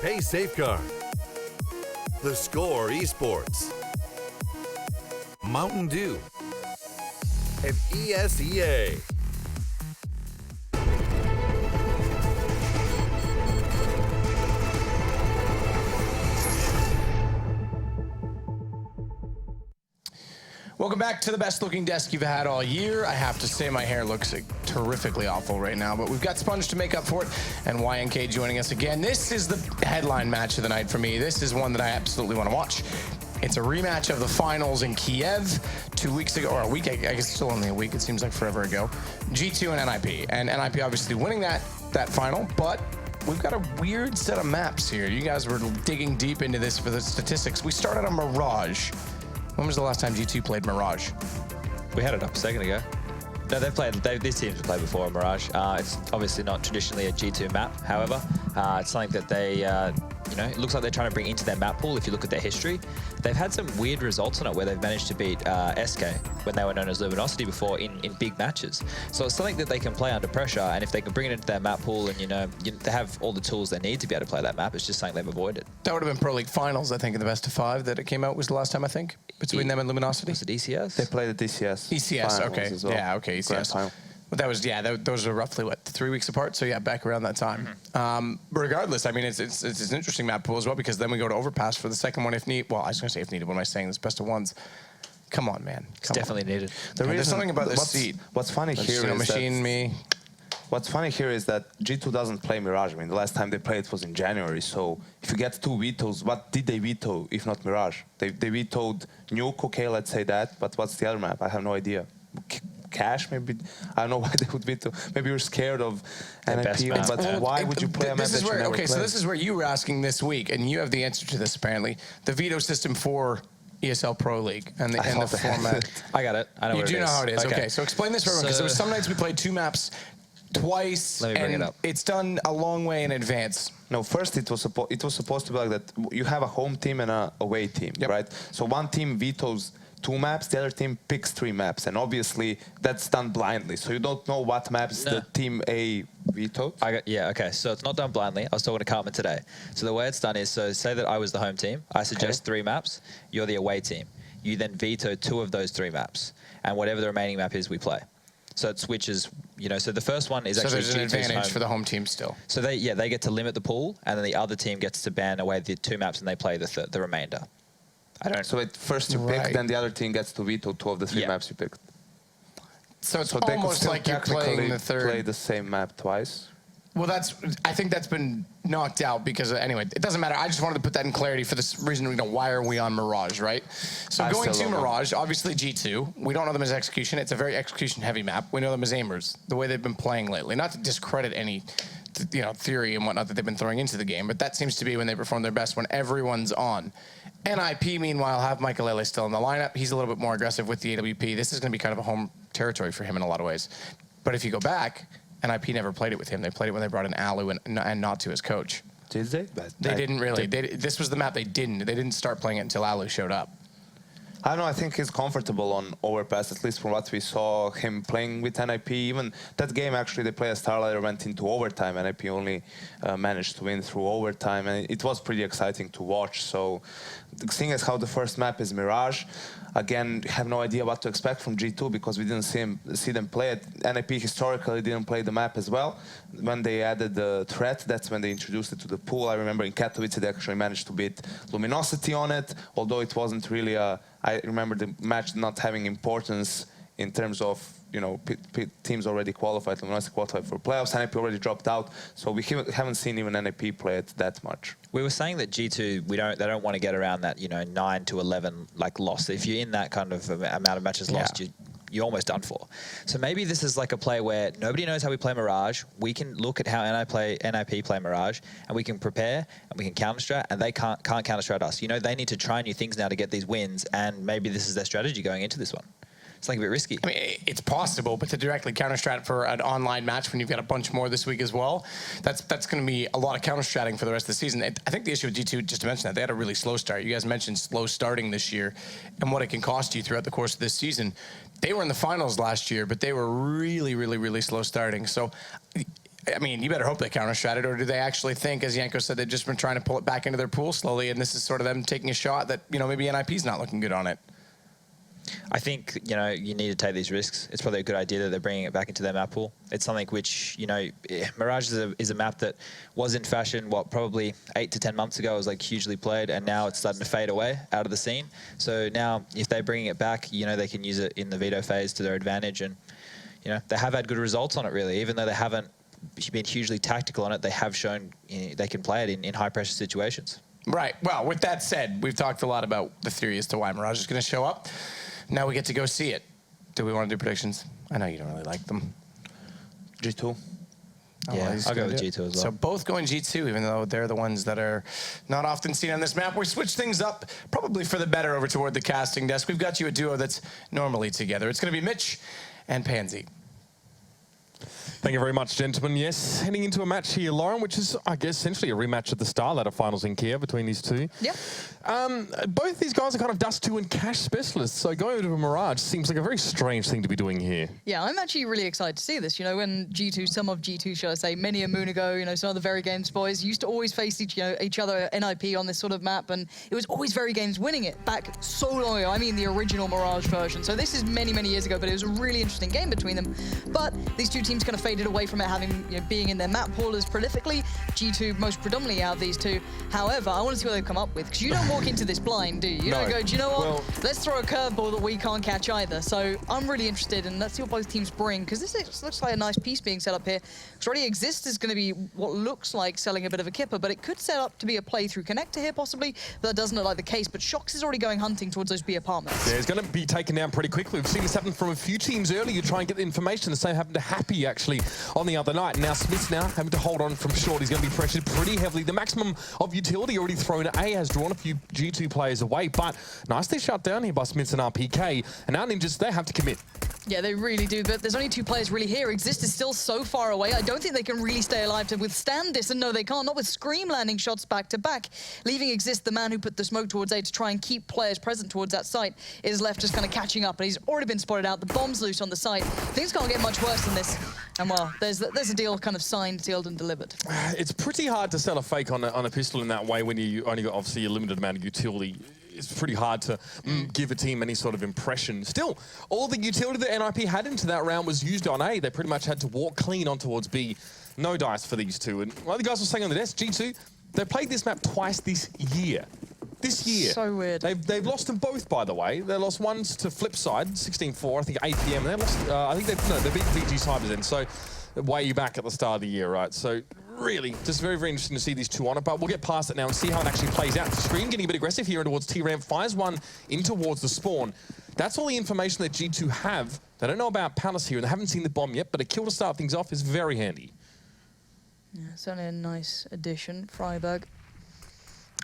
Pay Safeguard, The Score Esports, Mountain Dew, and ESEA. Welcome back to the best looking desk you've had all year. I have to say my hair looks terrifically awful right now, but we've got Sponge to make up for it and YNK joining us again. This is the headline match of the night for me. This is one that I absolutely want to watch. It's a rematch of the finals in Kiev 2 weeks ago, or a week, I guess it's still only a week, it seems like forever ago. G2 and NIP, and NIP obviously winning that final, but we've got a weird set of maps here. You guys were digging deep into this for the statistics. We started on Mirage. When was the last time G2 played Mirage? We had it up a second ago. No, these teams have played before Mirage. It's obviously not traditionally a G2 map. However, it's something that they, it looks like they're trying to bring into their map pool. If you look at their history, they've had some weird results on it where they've managed to beat SK when they were known as Luminosity before in big matches. So it's something that they can play under pressure, and if they can bring it into their map pool and they have all the tools they need to be able to play that map, it's just something they've avoided. That would have been Pro League Finals, I think, in the best of 5 that it came out was the last time, I think, between them and Luminosity. Was it ECS? They played at ECS. ECS, okay. Well. Yeah, okay, ECS. But that was, those are roughly, 3 weeks apart? So yeah, back around that time. Regardless, I mean, it's an interesting map pool as well, because then we go to Overpass for the second one if needed. Well, I was going to say if needed. What am I saying? This best of ones. Come on, man. It's definitely needed. There's something about this seat. What's funny here is What's funny here is that G2 doesn't play Mirage. I mean, the last time they played was in January. So if you get 2 vetoes, what did they veto if not Mirage? They vetoed Nuke, okay, let's say that. But what's the other map? I have no idea. Cash, maybe. I don't know why they would veto. Maybe you're scared of NIP, but why would you play a map that you never played? So this is where you were asking this week, and you have the answer to this apparently. The veto system for ESL Pro League and the format. I got it. I know you what do it know is. how it is. Okay, so explain this for everyone, because there was some nights we played 2 maps twice, Let me bring and it up. it's done a long way in advance. No, first it was supposed to be like that. You have a home team and a away team, right? So one team vetoes 2 maps, the other team picks 3 maps, and obviously that's done blindly. So you don't know what maps the team A vetoed. Okay. So it's not done blindly. I was talking to Cartman today. So the way it's done is, so say that I was the home team. I suggest 3 maps. You're the away team. You then veto 2 of those 3 maps, and whatever the remaining map is, we play. So it switches, so the first one is actually there's an advantage for the home team still. So they get to limit the pool, and then the other team gets to ban away the 2 maps, and they play the remainder. So at first you pick, then the other team gets to veto 2 of the 3 maps you picked. So it's almost like you're playing the third. Play the same map twice. Well, I think that's been knocked out because, anyway, it doesn't matter. I just wanted to put that in clarity for this reason, why are we on Mirage, right? So going to Mirage, obviously G2, we don't know them as execution. It's a very execution-heavy map. We know them as aimers, the way they've been playing lately. Not to discredit any, theory and whatnot that they've been throwing into the game, but that seems to be when they perform their best, when everyone's on. NIP, meanwhile, have Michael still in the lineup. He's a little bit more aggressive with the AWP. This is going to be kind of a home territory for him in a lot of ways. But if you go back, NIP never played it with him. They played it when they brought in Alu and not to his coach. Did they? They didn't really. This was the map they didn't. They didn't start playing it until Alu showed up. I don't know, I think he's comfortable on Overpass, at least from what we saw him playing with NIP. Even that game, actually, they play a Starlighter went into overtime. NIP only managed to win through overtime, and it was pretty exciting to watch. So, seeing as how the first map is Mirage, again, have no idea what to expect from G2 because we didn't see them play it. NIP historically didn't play the map as well. When they added the threat, that's when they introduced it to the pool. I remember in Katowice, they actually managed to beat Luminosity on it, although it wasn't really I remember the match not having importance in terms of, teams already qualified, Luminosity qualified for playoffs, NIP already dropped out, so we haven't seen even NIP play it that much. We were saying that G2, they don't want to get around that, 9 to 11 loss. If you're in that kind of amount of matches lost, you're almost done for. So maybe this is like a play where nobody knows how we play Mirage. We can look at how NIP play Mirage, and we can prepare, and we can counter-strat, and they can't counter-strat us. They need to try new things now to get these wins, and maybe this is their strategy going into this one. something a bit risky. I mean, it's possible, but to directly counter-strat for an online match when you've got a bunch more this week as well, that's going to be a lot of counter-stratting for the rest of the season. I think the issue with G2, just to mention that, they had a really slow start. You guys mentioned slow starting this year and what it can cost you throughout the course of this season. They were in the finals last year, but they were really, really, really slow starting. So, I mean, you better hope they counter-strat it, or do they actually think, as Yanko said, they've just been trying to pull it back into their pool slowly, and this is sort of them taking a shot that, you know, maybe NIP's not looking good on it? I think, you know, you need to take these risks. It's probably a good idea that they're bringing it back into their map pool. It's something which, you know, Mirage is a map that was in fashion, probably 8 to 10 months ago. It was like hugely played, and now it's starting to fade away out of the scene. So now, if they're bringing it back, you know, they can use it in the veto phase to their advantage. And, you know, they have had good results on it, really. Even though they haven't been hugely tactical on it, they have shown they can play it in high-pressure situations. Right. Well, with that said, we've talked a lot about the theory as to why Mirage is going to show up. Now we get to go see it. Do we want to do predictions? I know you don't really like them. G2. Yeah, I'll go with G2 as well. So both going G2, even though they're the ones that are not often seen on this map. We switch things up, probably for the better, over toward the casting desk. We've got you a duo that's normally together. It's going to be Mitch and Pansy. Thank you very much, gentlemen. Yes, heading into a match here, Lauren, which is, I guess, essentially a rematch of the Starladder finals in Kiev between these two. Yep. Both these guys are kind of Dust 2 and Cash specialists, so going over to Mirage seems like a very strange thing to be doing here. Yeah, I'm actually really excited to see this. You know, when G2, some of G2, shall I say, many a moon ago, you know, some of the Very Games boys used to always face each other NIP on this sort of map, and it was always Very Games winning it back so long ago. I mean, the original Mirage version. So this is many, many years ago, but it was a really interesting game between them. But these two teams kind of faded away from it, having, you know, being in their map pool as prolifically. G2 most predominantly out of these two. However, I want to see what they've come up with, because you don't walk into this blind, do you? You don't go, do you know what? Well, let's throw a curveball that we can't catch either. So I'm really interested, and let's see what both teams bring, because this looks like a nice piece being set up here. Because already Exist is going to be what looks like selling a bit of a kipper, but it could set up to be a play-through connector here, possibly. But that doesn't look like the case. But Shox is already going hunting towards those B apartments. Yeah, it's going to be taken down pretty quickly. We've seen this happen from a few teams earlier. You try and get the information. The same happened to Happy, actually, on the other night. Now Smith's now having to hold on from short. He's going to be pressured pretty heavily. The maximum of utility already thrown at A has drawn a few G2 players away, but nicely shut down here by Smiths and RPK. And now Ninjas, they have to commit. Yeah, they really do, but there's only two players really here. Exist is still so far away. I don't think they can really stay alive to withstand this, and no, they can't. Not with Scream landing shots back to back. Leaving Exist, the man who put the smoke towards A to try and keep players present towards that site, is left just kind of catching up, and he's already been spotted out. The bomb's loose on the site. Things can't get much worse than this. And well, there's a deal kind of signed, sealed, and delivered. It's pretty hard to sell a fake on a pistol in that way when you only got obviously a limited amount of utility. It's pretty hard to give a team any sort of impression. Still, all the utility that NIP had into that round was used on A. They pretty much had to walk clean on towards B. No dice for these two. And like the guys were saying on the desk, G2, they played this map twice this year. This year. So weird. They've lost them both, by the way. They lost once to Flipside, 16-4, I think 8 PM. They lost, I think they beat VG Cybers then. So way back at the start of the year, right? So really, just very, very interesting to see these two on it, but we'll get past it now and see how it actually plays out. Scream getting a bit aggressive here towards T-Ramp, fires one in towards the spawn. That's all the information that G2 have. They don't know about Palace here, and they haven't seen the bomb yet, but a kill to start things off is very handy. Yeah, certainly a nice addition. Freiburg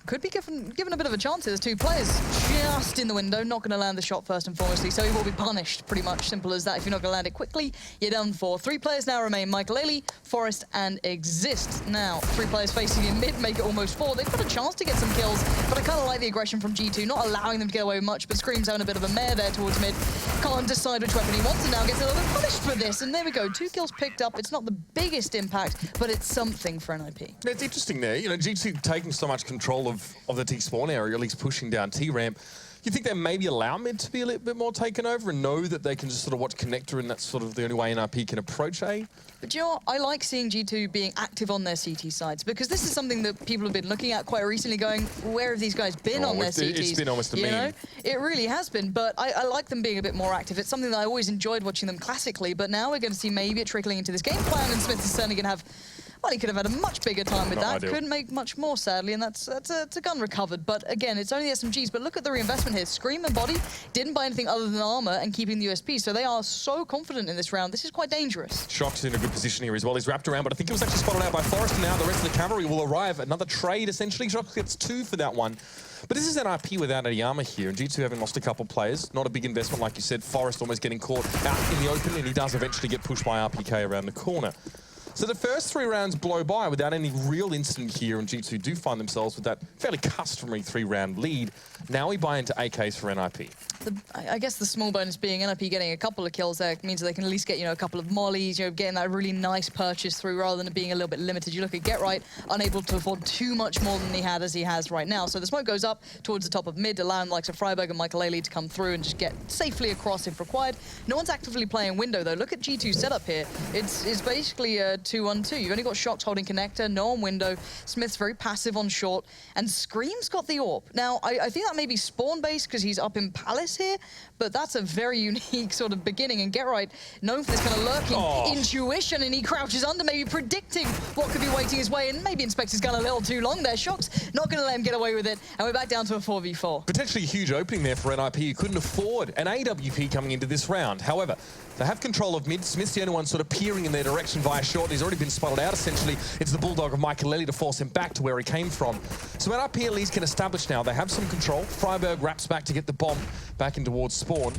could be given a bit of a chance here. There's two players just in the window, not going to land the shot first and foremostly, so he will be punished. Pretty much simple as that. If you're not going to land it quickly, you're done for. 3 players now remain: Michael Ailey, Forest, and Exist. Now, 3 players facing in mid, make it almost 4. They've got a chance to get some kills, but I kind of like the aggression from G2, not allowing them to get away with much, but Scream's having a bit of a mare there towards mid. Can't decide which weapon he wants, and now gets a little bit punished for this. And there we go, 2 kills picked up. It's not the biggest impact, but it's something for NIP. It's interesting there. You know, G2 taking so much control of the T-spawn area, at least pushing down T-ramp. You think they maybe allow mid to be a little bit more taken over and know that they can just sort of watch connector, and that's sort of the only way NIP can approach A? But you know what? I like seeing G2 being active on their CT sides, because this is something that people have been looking at quite recently, going, where have these guys been on their CTs? It's been almost a meme. You know? It really has been, but I like them being a bit more active. It's something that I always enjoyed watching them classically, but now we're going to see maybe it trickling into this game plan, and Smith is certainly going to have Well, he could have had a much bigger time with Not that. ideal. Couldn't make much more, sadly, and that's a gun recovered. But again, it's only SMGs. But look at the reinvestment here. Scream and Body didn't buy anything other than armor and keeping the USP, so they are so confident in this round. This is quite dangerous. Shock's in a good position here as well. He's wrapped around, but I think it was actually spotted out by Forrest, and now the rest of the cavalry will arrive. Another trade, essentially. Shock gets 2 for that one. But this is an IP without any armor here, and G2 having lost a couple players. Not a big investment, like you said. Forrest almost getting caught out in the open, and he does eventually get pushed by RPK around the corner. So the first 3 rounds blow by without any real incident here, and G2 do find themselves with that fairly customary 3-round lead. Now we buy into AKs for NIP. I guess the small bonus being NIP getting a couple of kills there means that they can at least get, a couple of mollies, getting that really nice purchase through rather than it being a little bit limited. You look at GetRight, unable to afford too much more than he had as he has right now. So the smoke goes up towards the top of mid, allowing the likes of Freiburg and Michael Ailey to come through and just get safely across if required. No one's actively playing window though. Look at G2's setup here. It's basically a 2-1-2. You've only got Shox holding connector, no on window. Smith's very passive on short, and Scream's got the AWP. Now, I think that may be spawn-based because he's up in Palace here, but that's a very unique sort of beginning. And GetRight, known for this kind of lurking intuition, and he crouches under, maybe predicting what could be waiting his way, and maybe inspects his gun a little too long there. Shox not going to let him get away with it, and we're back down to a 4v4. Potentially a huge opening there for NIP. You couldn't afford an AWP coming into this round. However, they have control of mid. Smith's the only one sort of peering in their direction via short, and he's already been spotted out, essentially. It's the Bulldog of Michael Ailey to force him back to where he came from. So NIP at least can establish now they have some control. Freiburg wraps back to get the bomb back in towards spawn.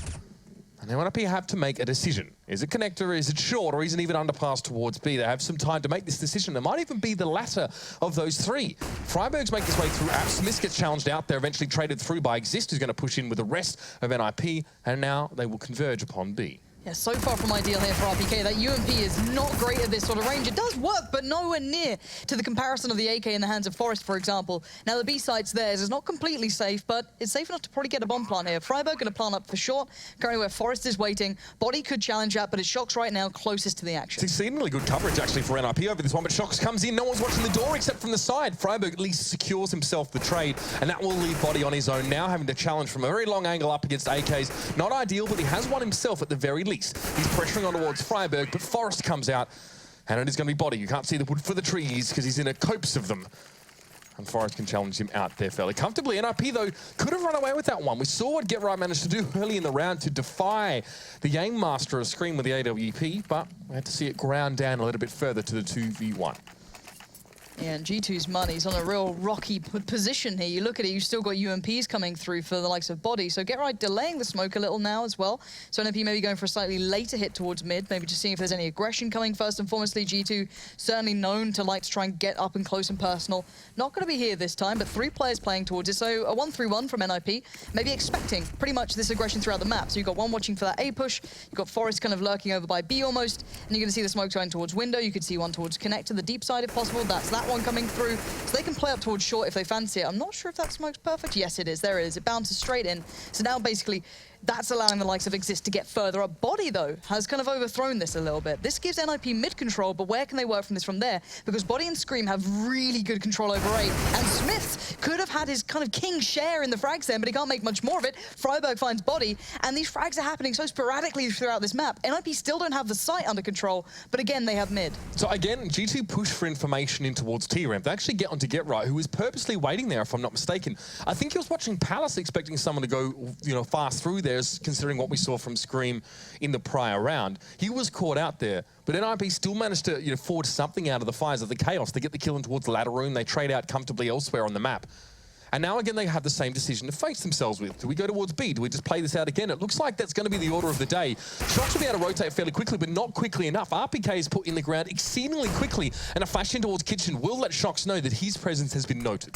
And now NIP have to make a decision. Is it connector, is it short, or is it even underpass towards B? They have some time to make this decision. It might even be the latter of those 3. Freiburg's make his way through App. Smith gets challenged out there, eventually traded through by Exist, who's going to push in with the rest of NIP, and now they will converge upon B. Yeah, so far from ideal here for RPK. That UMP is not great at this sort of range. It does work, but nowhere near to the comparison of the AK in the hands of Forrest, for example. Now, the B site's theirs. It's not completely safe, but it's safe enough to probably get a bomb plant here. Freiburg going to plant up for short, currently where Forrest is waiting. Body could challenge that, but it's Shox right now closest to the action. It's exceedingly good coverage, actually, for NIP over this one, but Shox comes in. No one's watching the door except from the side. Freiburg at least secures himself the trade, and that will leave Body on his own now, having to challenge from a very long angle up against AKs. Not ideal, but he has one himself at the very least. He's pressuring on towards Freiburg, but Forrest comes out, and it is going to be Body. You can't see the wood for the trees because he's in a copse of them. And Forrest can challenge him out there fairly comfortably. NIP, though, could have run away with that one. We saw what GetRight managed to do early in the round to defy the aim master of Scream with the AWP, but we had to see it ground down a little bit further to the 2v1. Yeah, and G2's money's on a real rocky position here. You look at it, you've still got UMPs coming through for the likes of Body. So GetRight delaying the smoke a little now as well. So NIP maybe going for a slightly later hit towards mid, maybe just seeing if there's any aggression coming first and foremostly. G2 certainly known to like to try and get up and close and personal. Not going to be here this time, but 3 players playing towards it. So a 1-3-1 from NIP, maybe expecting pretty much this aggression throughout the map. So you've got one watching for that A push, you've got Forrest kind of lurking over by B almost, and you're going to see the smoke going towards window. You could see one towards connector, the deep side if possible. That's that one coming through. So they can play up towards short if they fancy it. I'm not sure if that smoke's perfect. Yes, it is. There it is. It bounces straight in. So now basically that's allowing the likes of Exist to get further up. Body, though, has kind of overthrown this a little bit. This gives NIP mid-control, but where can they work from this from there? Because Body and Scream have really good control over A. And Smith could have had his kind of king share in the frags then, but he can't make much more of it. Freiburg finds Body, and these frags are happening so sporadically throughout this map. NIP still don't have the site under control, but again, they have mid. So again, G2 push for information in towards T-Ramp. They actually get onto GetRight, who was purposely waiting there, if I'm not mistaken. I think he was watching Palace, expecting someone to go, fast through there, considering what we saw from Scream in the prior round. He was caught out there, but NIP still managed to forge something out of the fires of the chaos. They get the kill in towards the ladder room. They trade out comfortably elsewhere on the map. And now again, they have the same decision to face themselves with. Do we go towards B? Do we just play this out again? It looks like that's going to be the order of the day. Shox will be able to rotate fairly quickly, but not quickly enough. RPK is put in the ground exceedingly quickly, and a flash in towards Kitchen will let Shox know that his presence has been noted.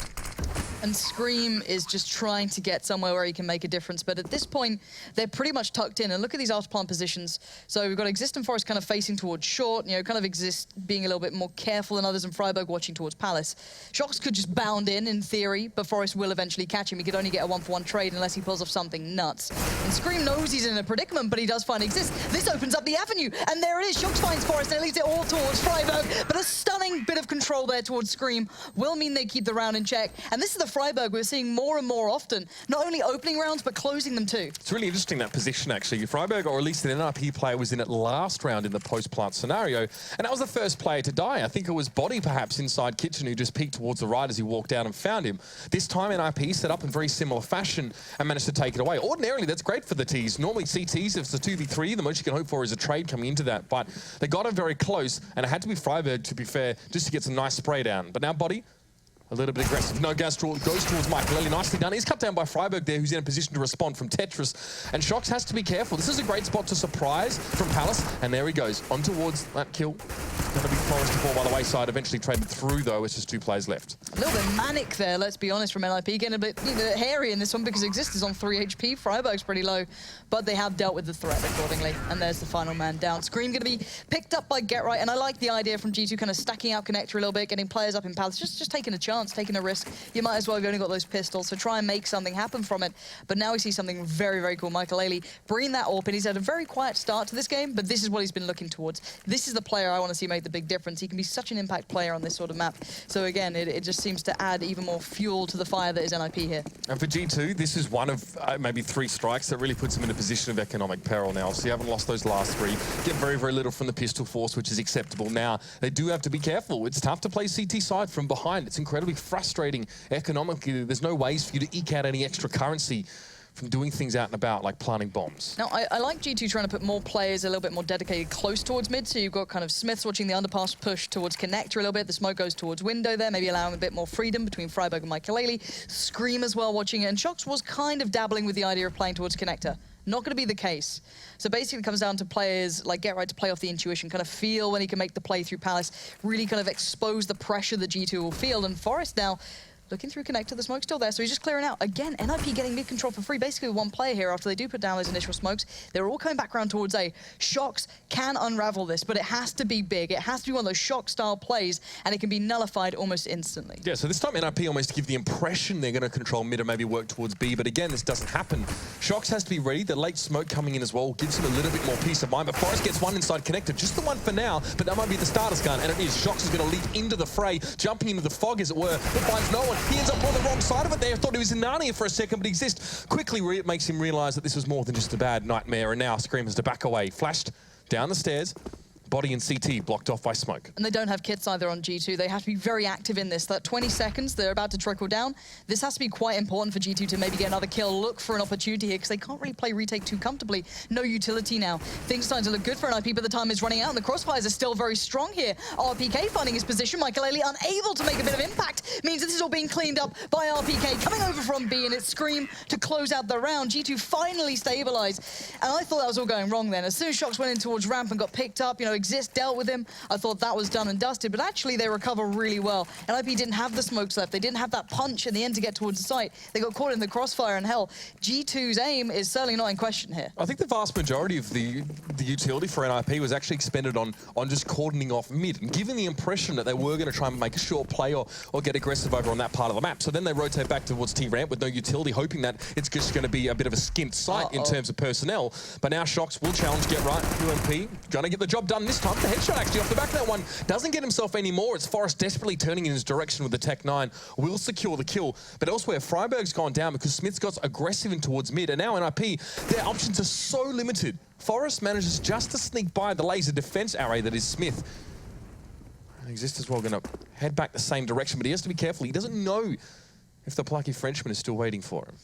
And Scream is just trying to get somewhere where he can make a difference. But at this point, they're pretty much tucked in. And look at these after plant positions. So we've got Exist and Forest kind of facing towards short, kind of Exist being a little bit more careful than others, and Freiburg watching towards Palace. Shox could just bound in theory, but Forest will eventually catch him. He could only get a 1-for-1 trade unless he pulls off something nuts. And Scream knows he's in a predicament, but he does find Exist. This opens up the avenue, and there it is. Shox finds Forest, and it leads it all towards Freiburg. But a stunning bit of control there towards Scream will mean they keep the round in check. And this is the the Freiburg we're seeing more and more often. Not only opening rounds, but closing them too. It's really interesting, that position, actually. Freiburg, or at least an NRP player, was in it last round in the post-plant scenario, and that was the first player to die. I think it was Body, perhaps, inside Kitchen, who just peeked towards the right as he walked down and found him. This time, NRP set up in very similar fashion and managed to take it away. Ordinarily, that's great for the Ts. Normally, CTs, if it's a 2v3, the most you can hope for is a trade coming into that, but they got it very close, and it had to be Freiburg, to be fair, just to get some nice spray down. But now Body, a little bit aggressive. No, goes towards Mike. Really nicely done. He's cut down by Freiburg there, who's in a position to respond from Tetris. And Shox has to be careful. This is a great spot to surprise from Palace. And there he goes, on towards that kill. Going to be Forest to fall by the wayside. Eventually traded through, though. It's just 2 players left. A little bit manic there, let's be honest, from NIP. Getting a bit hairy in this one because Exist is on 3 HP. Freiburg's pretty low, but they have dealt with the threat accordingly. And there's the final man down. Scream going to be picked up by Get Right. And I like the idea from G2 kind of stacking out Connector a little bit, getting players up in Palace, just taking a chance, taking a risk. You might as well have only got those pistols, so try and make something happen from it. But now we see something very, very cool. Michael Ailey bringing that AWP in. He's had a very quiet start to this game, but this is what he's been looking towards. This is the player I want to see make the big difference. He can be such an impact player on this sort of map. So again, it just seems to add even more fuel to the fire that is NIP here. And for G2, this is one of maybe 3 strikes that really puts him in a position of economic peril now. So you haven't lost those last 3. Get very, very little from the pistol force, which is acceptable. Now, they do have to be careful. It's tough to play CT side from behind. It's incredibly frustrating economically. There's no ways for you to eke out any extra currency from doing things out and about, like planting bombs. Now, I like G2 trying to put more players a little bit more dedicated close towards mid, so you've got kind of Smiths watching the underpass push towards Connector a little bit, the smoke goes towards window there, maybe allowing a bit more freedom between Freiburg and Michael Ailey. Scream as well watching it, and Shox was kind of dabbling with the idea of playing towards Connector. Not going to be the case. So basically it comes down to players like Get Right to play off the intuition, kind of feel when he can make the play through Palace, really kind of expose the pressure that G2 will feel, and Forest now looking through Connector, the smoke's still there, so he's just clearing out. Again, NIP getting mid-control for free, basically with 1 player here after they do put down those initial smokes. They're all coming back around towards A. Shox can unravel this, but it has to be big. It has to be one of those Shox-style plays, and it can be nullified almost instantly. Yeah, so this time NIP almost give the impression they're going to control mid and maybe work towards B, but again, this doesn't happen. Shox has to be ready. The late smoke coming in as well gives him a little bit more peace of mind, but Forest gets 1 inside Connector, just the 1 for now, but that might be the starter's gun, and it is. Shox is going to leap into the fray, jumping into the fog, as it were, but finds no one. He ends up on the wrong side of it there. I thought he was in Narnia for a second, but Exist quickly makes him realise that this was more than just a bad nightmare, and now Scream has to back away. Flashed down the stairs. Body and CT blocked off by smoke. And they don't have kits either on G2. They have to be very active in this. That 20 seconds, they're about to trickle down. This has to be quite important for G2 to maybe get another kill, look for an opportunity here, because they can't really play retake too comfortably. No utility now. Things starting to look good for NIP, but the time is running out, and the crossfires are still very strong here. RPK finding his position. Michael Ailey unable to make a bit of impact. Means that this is all being cleaned up by RPK. Coming over from B, and it's Scream to close out the round. G2 finally stabilized. And I thought that was all going wrong then. As soon as Shox went in towards ramp and got picked up, you know, Exist dealt with him. I thought that was done and dusted, but actually they recover really well. NIP didn't have the smokes left. They didn't have that punch in the end to get towards the site. They got caught in the crossfire, and hell, G2's aim is certainly not in question here. I think the vast majority of the utility for NIP was actually expended on just cordoning off mid and giving the impression that they were going to try and make a short play or get aggressive over on that part of the map. So then they rotate back towards T-ramp with no utility, hoping that it's just going to be a bit of a skint site in terms of personnel. But now Shox will challenge Get Right. UMP going to get the job done this time. The headshot actually off the back of that one doesn't get himself anymore. It's Forest desperately turning in his direction with the Tech 9. Will secure the kill. But elsewhere, Freiburg's gone down because Smith's got aggressive in towards mid. And now NIP, their options are so limited. Forest manages just to sneak by the laser defense array that is Smith. And Exist as well going to head back the same direction, but he has to be careful. He doesn't know if the plucky Frenchman is still waiting for him.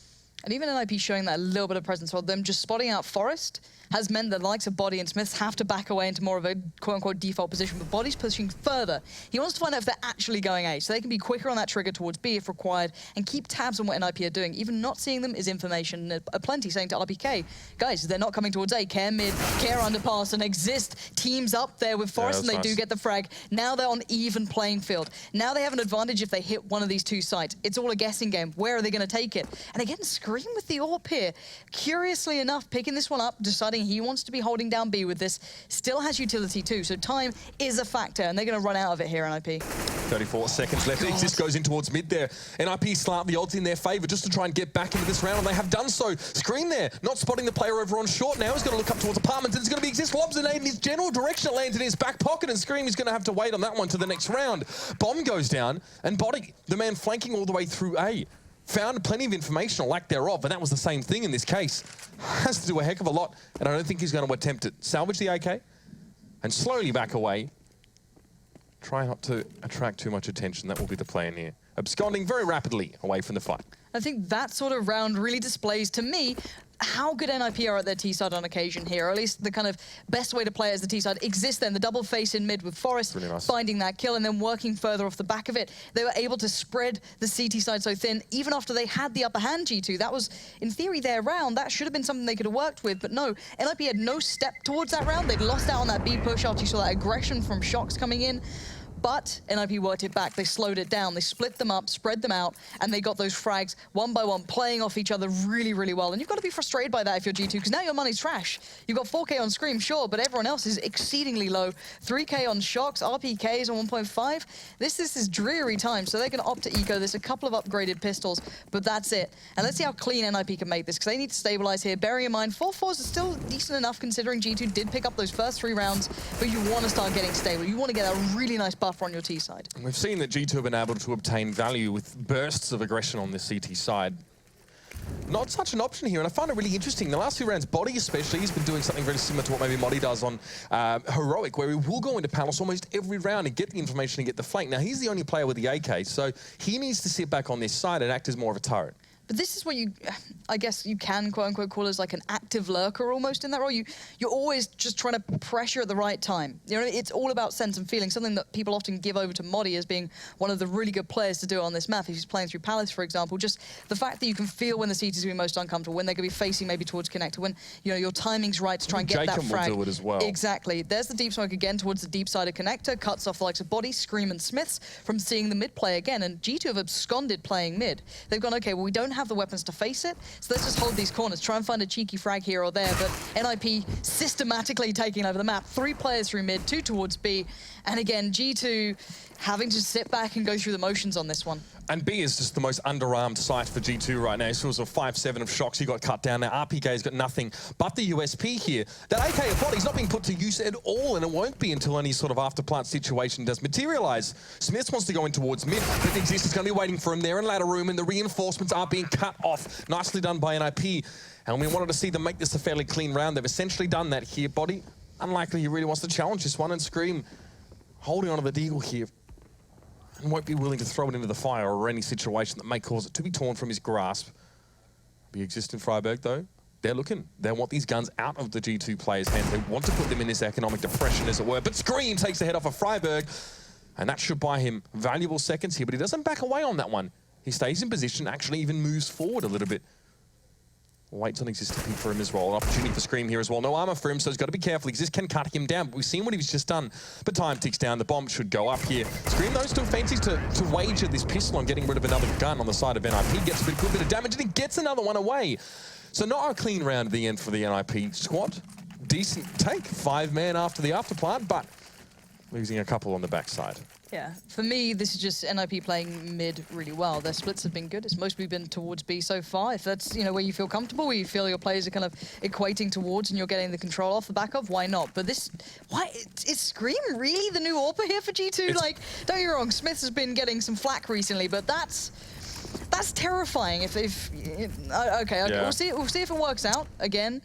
And even NIP showing that little bit of presence, while them just spotting out Forest has meant that the likes of Body and Smiths have to back away into more of a quote-unquote default position, but Body's pushing further. He wants to find out if they're actually going A, so they can be quicker on that trigger towards B if required, and keep tabs on what NIP are doing. Even not seeing them is information. Plenty saying to RPK, guys, they're not coming towards A. Care mid, Care underpass, and Exist teams up there with Forest, and they do get the frag. Now they're on even playing field. Now they have an advantage if they hit one of these 2 sites. It's all a guessing game. Where are they going to take it? And again, Scream with the AWP here. Curiously enough, picking this one up, deciding he wants to be holding down B with this. Still has utility too, so time is a factor, and they're going to run out of it here, NIP. 34 seconds left. Exist goes in towards mid there. NIP slant the odds in their favour just to try and get back into this round, and they have done so. Scream there, not spotting the player over on short now. He's going to look up towards apartments, and it's going to be Exist lobs a nade in his general direction. It lands in his back pocket, and Scream is going to have to wait on that one to the next round. Bomb goes down, and Body, the man flanking all the way through A, found plenty of information or lack thereof, but that was the same thing in this case. Has to do a heck of a lot, and I don't think he's going to attempt it. Salvage the AK, and slowly back away. Try not to attract too much attention. That will be the plan here. Absconding very rapidly away from the fight. I think that sort of round really displays to me how good NIP are at their T-side on occasion here, or at least the kind of best way to play as the T-side exists then. The double face in mid with Forest really nice. finding that kill and then working further off the back of it. They were able to spread the CT side so thin, even after they had the upper hand, G2. That was, in theory, their round. That should have been something they could have worked with, but no. NIP had no step towards that round. They'd lost out on that B push after you saw that aggression from Shox coming in. But NIP worked it back, they slowed it down, they split them up, spread them out, and they got those frags one by one, playing off each other really, really well. And you've got to be frustrated by that if you're G2, because now your money's trash. You've got 4K on Scream, sure, but everyone else is exceedingly low. 3K on Shox, RPKs on 1.5. This is dreary time, so they're going to opt to eco this, a couple of upgraded pistols, but that's it. And let's see how clean NIP can make this, because they need to stabilize here. Bearing in mind, 4-4s is still decent enough, considering G2 did pick up those first 3 rounds, but you want to start getting stable. You want to get a really nice buff on your T side. We've seen that G2 have been able to obtain value with bursts of aggression on the CT side. Not such an option here, and I find it really interesting. The last 2 rounds, Body especially, he's been doing something very similar to what maybe Modi does on Heroic, where he will go into Palace almost every round and get the information and get the flank. Now, he's the only player with the AK, so he needs to sit back on this side and act as more of a turret. But this is what you, I guess you can quote-unquote call as like an active lurker almost in that role. You're always just trying to pressure at the right time. You know, it's all about sense and feeling, something that people often give over to Modi as being one of the really good players to do it on this map. If he's playing through Palace, for example, just the fact that you can feel when the CT is going to be most uncomfortable, when they're going to be facing maybe towards connector, when you know your timing's right to try and get that frag. Will do it as well. Exactly. There's the deep smoke again towards the deep side of connector, cuts off the likes of Body, Scream, and Smiths from seeing the mid play again. And G2 have absconded playing mid. They've gone, okay, well, we don't have the weapons to face it, so let's just hold these corners, try and find a cheeky frag here or there, but NIP systematically taking over the map. 3 players through mid, 2 towards B, and again, G2 having to sit back and go through the motions on this one. And B is just the most underarmed site for G2 right now. He was a 5-7 of Shox. He got cut down. Now RPK's got nothing but the USP here. That AK of Body's not being put to use at all, and it won't be until any sort of after-plant situation does materialize. Smith wants to go in towards mid, but Exist is going to be waiting for him there in ladder room, and the reinforcements are being cut off. Nicely done by NIP. And we wanted to see them make this a fairly clean round. They've essentially done that here. Body, unlikely he really wants to challenge this one, and Scream holding onto the deagle here. And won't be willing to throw it into the fire or any situation that may cause it to be torn from his grasp. The Exist in Freiburg, though, they're looking. They want these guns out of the G2 players' hands. They want to put them in this economic depression, as it were. But Scream takes the head off of Freiburg, and that should buy him valuable seconds here. But he doesn't back away on that one. He stays in position, actually even moves forward a little bit. Waits on Exist to peek for him as well. An opportunity for Scream here as well. No armor for him, so he's got to be careful. Exist can cut him down, but we've seen what he's just done. But time ticks down. The bomb should go up here. Scream, though, still fancies to wager this pistol on getting rid of another gun on the side of NIP. Gets a good bit of damage, and he gets another one away. So not a clean round at the end for the NIP squad. Decent take. 5-man after the afterplant, but losing a couple on the backside. Yeah, for me, this is just NIP playing mid really well. Their splits have been good. It's mostly been towards B so far. If that's, you know, where you feel comfortable, where you feel your players are kind of equating towards and you're getting the control off the back of, why not? But this, why, is Scream really the new AWPer here for G2? Like, don't get me wrong, Smith has been getting some flack recently, but that's terrifying. Okay, Yeah. we'll see if it works out again.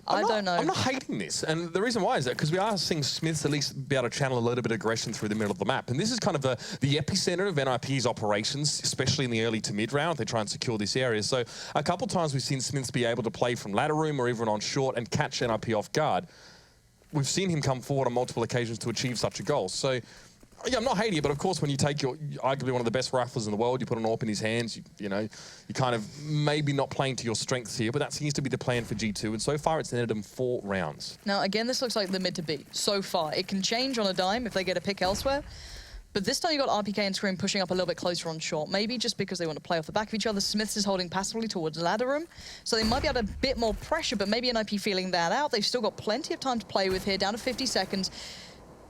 I don't know. I'm not hating this, and the reason why is that because we are seeing Smiths at least be able to channel a little bit of aggression through the middle of the map, and this is kind of the epicenter of NIP's operations, especially in the early to mid round. They try and secure this area. So a couple times we've seen Smiths be able to play from ladder room or even on short and catch NIP off guard. We've seen him come forward on multiple occasions to achieve such a goal. So yeah, I'm not hating it, but of course when you take your arguably one of the best riflers in the world, you put an AWP in his hands, you know, you kind of maybe not playing to your strengths here, but that seems to be the plan for G2, and so far it's netted him 4 rounds. Now again, this looks like the mid to B so far. It can change on a dime if they get a pick elsewhere, but this time you got RPK and Scream pushing up a little bit closer on short, maybe just because they want to play off the back of each other. Smiths is holding passively towards ladder room, so they might be able to a bit more pressure, but maybe NIP feeling that out. They've still got plenty of time to play with here, down to 50 seconds.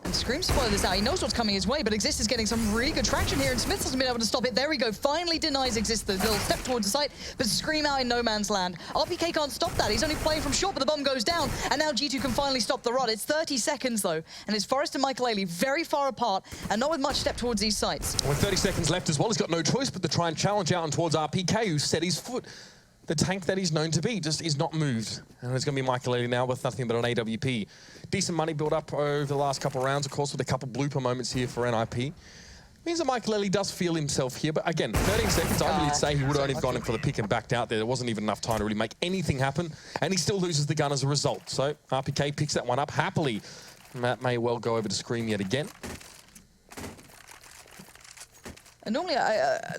And Scream spoiled this out. He knows what's coming his way, but Exist is getting some really good traction here, and Smith hasn't been able to stop it. There we go. Finally denies Exist the little step towards the site, but Scream out in no man's land. RPK can't stop that. He's only playing from short, but the bomb goes down, and now G2 can finally stop the rod. It's 30 seconds, though, and it's Forrest and Michael Ailey very far apart, and not with much step towards these sites. With 30 seconds left as well, he's got no choice but to try and challenge out and towards RPK, who set his foot. The tank that he's known to be just is not moved. And it's going to be Michael Ailey now with nothing but an AWP. Decent money built up over the last couple of rounds, of course, with a couple blooper moments here for NIP. Means that Michael Ailey does feel himself here, but again, 13 seconds, I would say he would only have gone in for the pick and backed out there. There wasn't even enough time to really make anything happen, and he still loses the gun as a result. So RPK picks that one up happily. Matt may well go over to Scream yet again. And normally,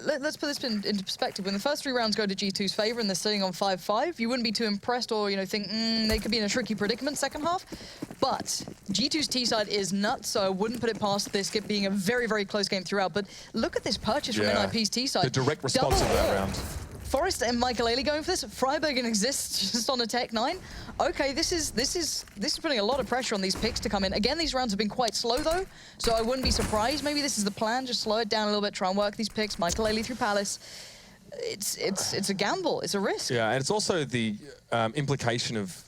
let's put this into perspective. When the first 3 rounds go to G2's favor and they're sitting on 5-5, you wouldn't be too impressed or, you know, think they could be in a tricky predicament second half. But G2's T side is nuts, so I wouldn't put it past this being a very, very close game throughout. But look at this purchase from NIP's T side. The direct response of that round. Forrest and Michael Ailey going for this. Freiburg and Exist just on a Tech 9. Okay, this is putting a lot of pressure on these picks to come in. Again, these rounds have been quite slow though, so I wouldn't be surprised. Maybe this is the plan, just slow it down a little bit, try and work these picks. Michael Ailey through Palace. It's a gamble, it's a risk. Yeah, and it's also the implication of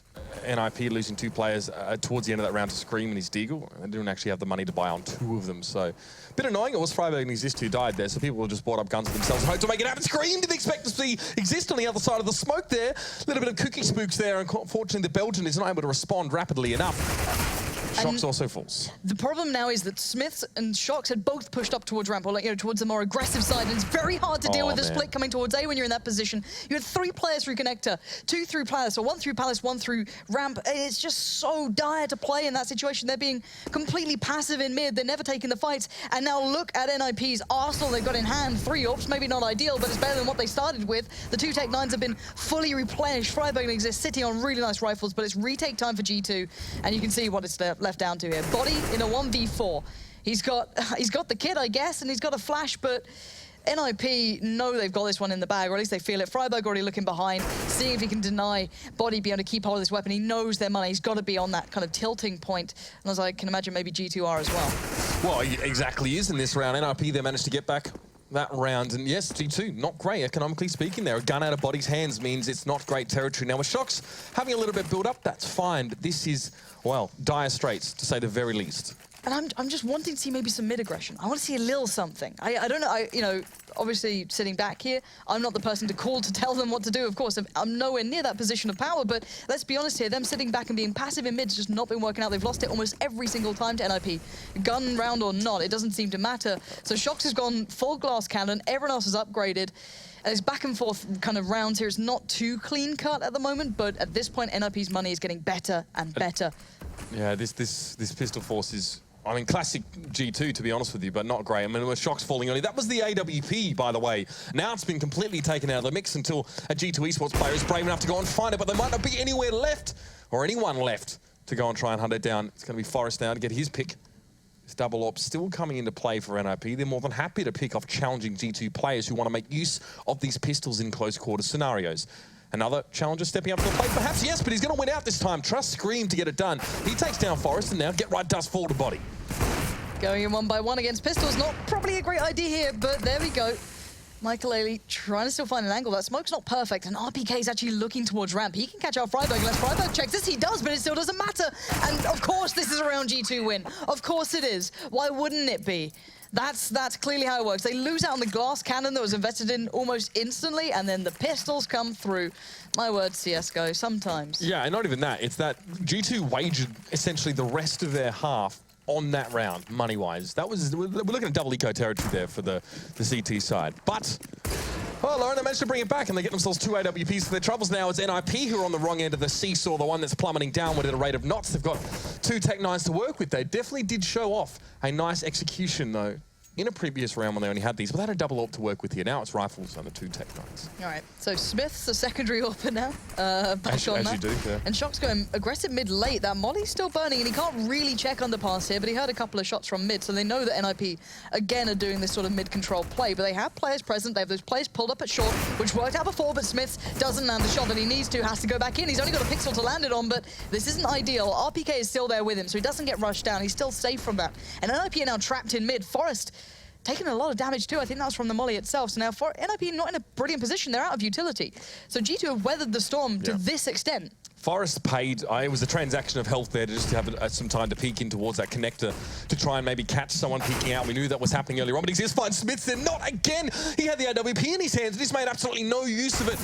NIP losing 2 players towards the end of that round to Scream and his Deagle. They didn't actually have the money to buy on 2 of them, so a bit annoying. It was Freiburg and Exist who died there, so people just bought up guns for themselves and hoped to make it happen. Scream didn't expect to see Exist on the other side of the smoke there. A little bit of cookie spooks there, and unfortunately the Belgian is not able to respond rapidly enough. Shox also falls. The problem now is that Smiths and Shox had both pushed up towards ramp, or like, you know, towards the more aggressive side, and it's very hard to deal with the split coming towards A when you're in that position. You had 3 players through Connector, 2 through Palace, or 1 through Palace, 1 through ramp. It's just so dire to play in that situation. They're being completely passive in mid. They're never taking the fights. And now look at NIP's arsenal they've got in hand. 3 AWPs, maybe not ideal, but it's better than what they started with. The 2 Tech 9s have been fully replenished. Freiburg and Exist sitting on really nice rifles, but it's retake time for G2, and you can see what it's left down to here. Body in a 1v4. He's got the kit, I guess, and he's got a flash, but NIP know they've got this one in the bag, or at least they feel it. Freiburg already looking behind, seeing if he can deny Body be able to keep hold of this weapon. He knows their money. He's got to be on that kind of tilting point. And as I can imagine, maybe G2 are as well. Well, he exactly is in this round. NIP, they managed to get back that round. And yes, G2, not great economically speaking there. A gun out of Body's hands means it's not great territory. Now with Shox having a little bit built up, that's fine. But this is, well, dire straits, to say the very least. And I'm just wanting to see maybe some mid-aggression. I want to see a little something. I don't know, you know, obviously sitting back here, I'm not the person to call to tell them what to do, of course. I'm nowhere near that position of power, but let's be honest here, them sitting back and being passive in mid's just not been working out. They've lost it almost every single time to NIP. Gun round or not, it doesn't seem to matter. So Shox has gone full glass cannon, everyone else has upgraded. And it's back and forth kind of rounds here. It's not too clean cut at the moment, but at this point, NIP's money is getting better and better. Yeah, this pistol force is, I mean, classic G2, to be honest with you, but not great. I mean, with Shox falling on it. That was the AWP, by the way. Now it's been completely taken out of the mix until a G2 Esports player is brave enough to go and find it, but there might not be anywhere left, or anyone left, to go and try and hunt it down. It's going to be Forrest now to get his pick. This double op still coming into play for NIP. They're more than happy to pick off challenging G2 players who want to make use of these pistols in close quarter scenarios. Another challenger stepping up to the plate, perhaps, yes, but he's going to win out this time. Trust Scream to get it done. He takes down Forrest, and now Get Right does fall to Body. Going in 1 by 1 against pistols, not probably a great idea here, but there we go. Michael Ailey trying to still find an angle. That smoke's not perfect, and RPK is actually looking towards ramp. He can catch out Freiburg unless Freiburg checks this. He does, but it still doesn't matter. And of course this is a round G2 win. Of course it is. Why wouldn't it be? That's clearly how it works. They lose out on the glass cannon that was invested in almost instantly, and then the pistols come through. My word, CSGO, sometimes. Yeah, and not even that. It's that G2 wagered essentially the rest of their half on that round, money-wise. We're looking at double eco territory there for the CT side. But, well, Lauren, they managed to bring it back, and they get themselves 2 AWPs for their troubles now. It's NIP who are on the wrong end of the seesaw, the one that's plummeting downward at a rate of knots. They've got 2 Tech 9s to work with. They definitely did show off a nice execution, though, in a previous round when they only had these, but they had a double AWP to work with here. Now it's rifles and the 2 Tech Knights. All right, so Smith's a secondary AWPer now. As you do, yeah. And Shock's going aggressive mid-late. That Molly's still burning, and he can't really check underpass here, but he heard a couple of shots from mid, so they know that NIP, again, are doing this sort of mid-control play, but they have players present. They have those players pulled up at short, which worked out before, but Smith doesn't land the shot that he needs to, has to go back in. He's only got a pixel to land it on, but this isn't ideal. RPK is still there with him, so he doesn't get rushed down. He's still safe from that. And NIP are now trapped in mid. Forest taking a lot of damage too. I think that was from the molly itself. So now for NIP not in a brilliant position. They're out of utility. So G2 have weathered the storm to this extent. Forest paid, it was a transaction of health there to just have some time to peek in towards that connector to try and maybe catch someone peeking out. We knew that was happening earlier on, but he's fine. Smith's there, not again. He had the AWP in his hands, and he's made absolutely no use of it.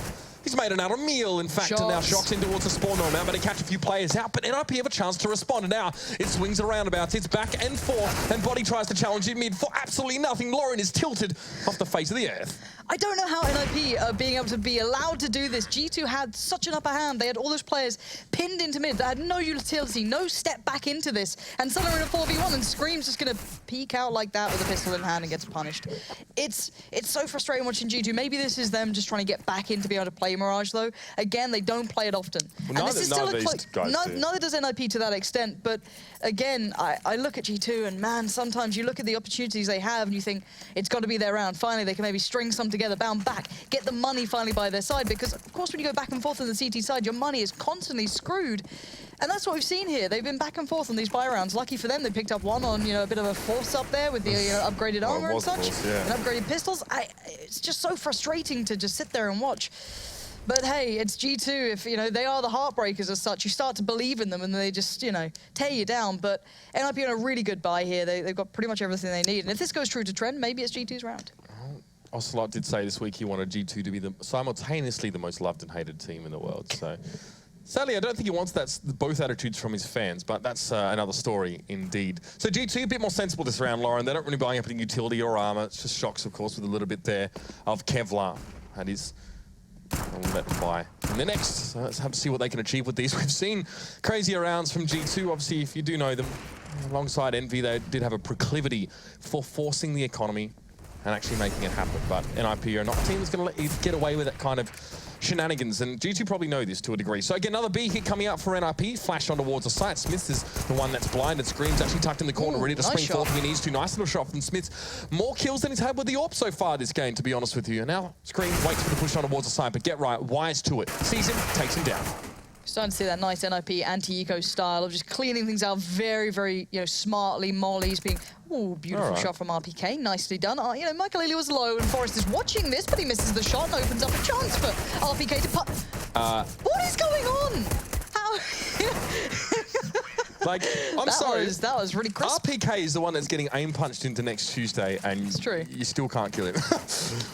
He's made another meal, in fact, and now Shock's in towards the spawn zone. Now, but to catch a few players out, but NIP have a chance to respond. And now it swings around about. It's back and forth, and Body tries to challenge it mid for absolutely nothing. Lauren is tilted off the face of the earth. I don't know how NIP are being able to be allowed to do this. G2 had such an upper hand. They had all those players pinned into mid. They had no utility, no step back into this. And suddenly we're in a 4v1, and Scream's just going to peek out like that with a pistol in hand and gets punished. It's so frustrating watching G2. Maybe this is them just trying to get back in to be able to play Mirage, though. Again, they don't play it often. Well, and this is still neither does NIP to that extent. But again, I look at G2, and man, sometimes you look at the opportunities they have and you think it's got to be their round. Finally, they can maybe string some together, bound back, get the money finally by their side, because of course when you go back and forth on the CT side, your money is constantly screwed. And that's what we've seen here. They've been back and forth on these buy rounds. Lucky for them, they picked up one on, a bit of a force up there with the upgraded armor and such, and upgraded pistols. It's just so frustrating to just sit there and watch. But hey, it's G2. If they are the heartbreakers as such, you start to believe in them, and they just tear you down. But NIP on a really good buy here. They've got pretty much everything they need. And if this goes true to trend, maybe it's G2's round. Ocelot did say this week he wanted G2 to be simultaneously the most loved and hated team in the world. So sadly, I don't think he wants both attitudes from his fans, but that's another story indeed. So G2 a bit more sensible this round, Lauren. They're not really buying up any utility or armor. It's just Shocks, of course, with a little bit there of Kevlar. That is, I'll let them buy. And the next, let's have to see what they can achieve with these. We've seen crazier rounds from G2. Obviously, if you do know them, alongside Envy, they did have a proclivity for forcing the economy and actually making it happen. But NIP are not a team that's going to let you get away with that kind of shenanigans, and G2 probably know this to a degree. So again, another B hit coming out for NIP. Flash on towards the site. Smith is the one that's blinded. Scream's actually tucked in the corner, ready to spring forth if he needs to. Nice little shot from Smith. More kills than he's had with the AWP so far this game, to be honest with you. And now Scream waits for the push on towards the site, but get right, wise to it. Sees him, takes him down. Starting to see that nice NIP anti-eco style of just cleaning things out very, very, smartly. Molly's being, beautiful shot from RPK, nicely done. Michael Ealy was low, and Forrest is watching this, but he misses the shot and opens up a chance for RPK to put. What is going on? How? Like, I'm sorry. That was really crisp. RPK is the one that's getting aim punched into next Tuesday, and you still can't kill him.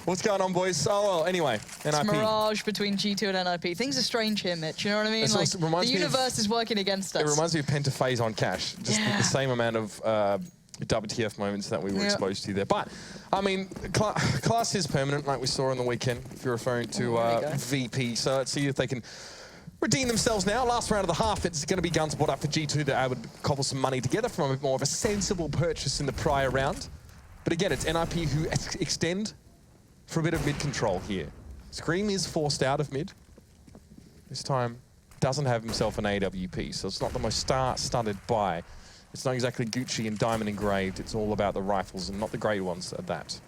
What's going on, boys? Oh, well, anyway, NIP. It's Mirage between G2 and NIP. Things are strange here, Mitch. You know what I mean? Like, the universe is working against us. It reminds me of Pentaphase on Cash. Just the same amount of WTF moments that we were exposed to there. But, I mean, class is permanent, like we saw on the weekend, if you're referring to VP. So let's see if they can redeem themselves now. Last round of the half, it's going to be guns brought up for G2 that I would cobble some money together from a bit more of a sensible purchase in the prior round. But again, it's NIP who extend for a bit of mid control here. Scream is forced out of mid. This time, doesn't have himself an AWP, so it's not the most star-studded buy. It's not exactly Gucci and diamond engraved. It's all about the rifles, and not the great ones at that.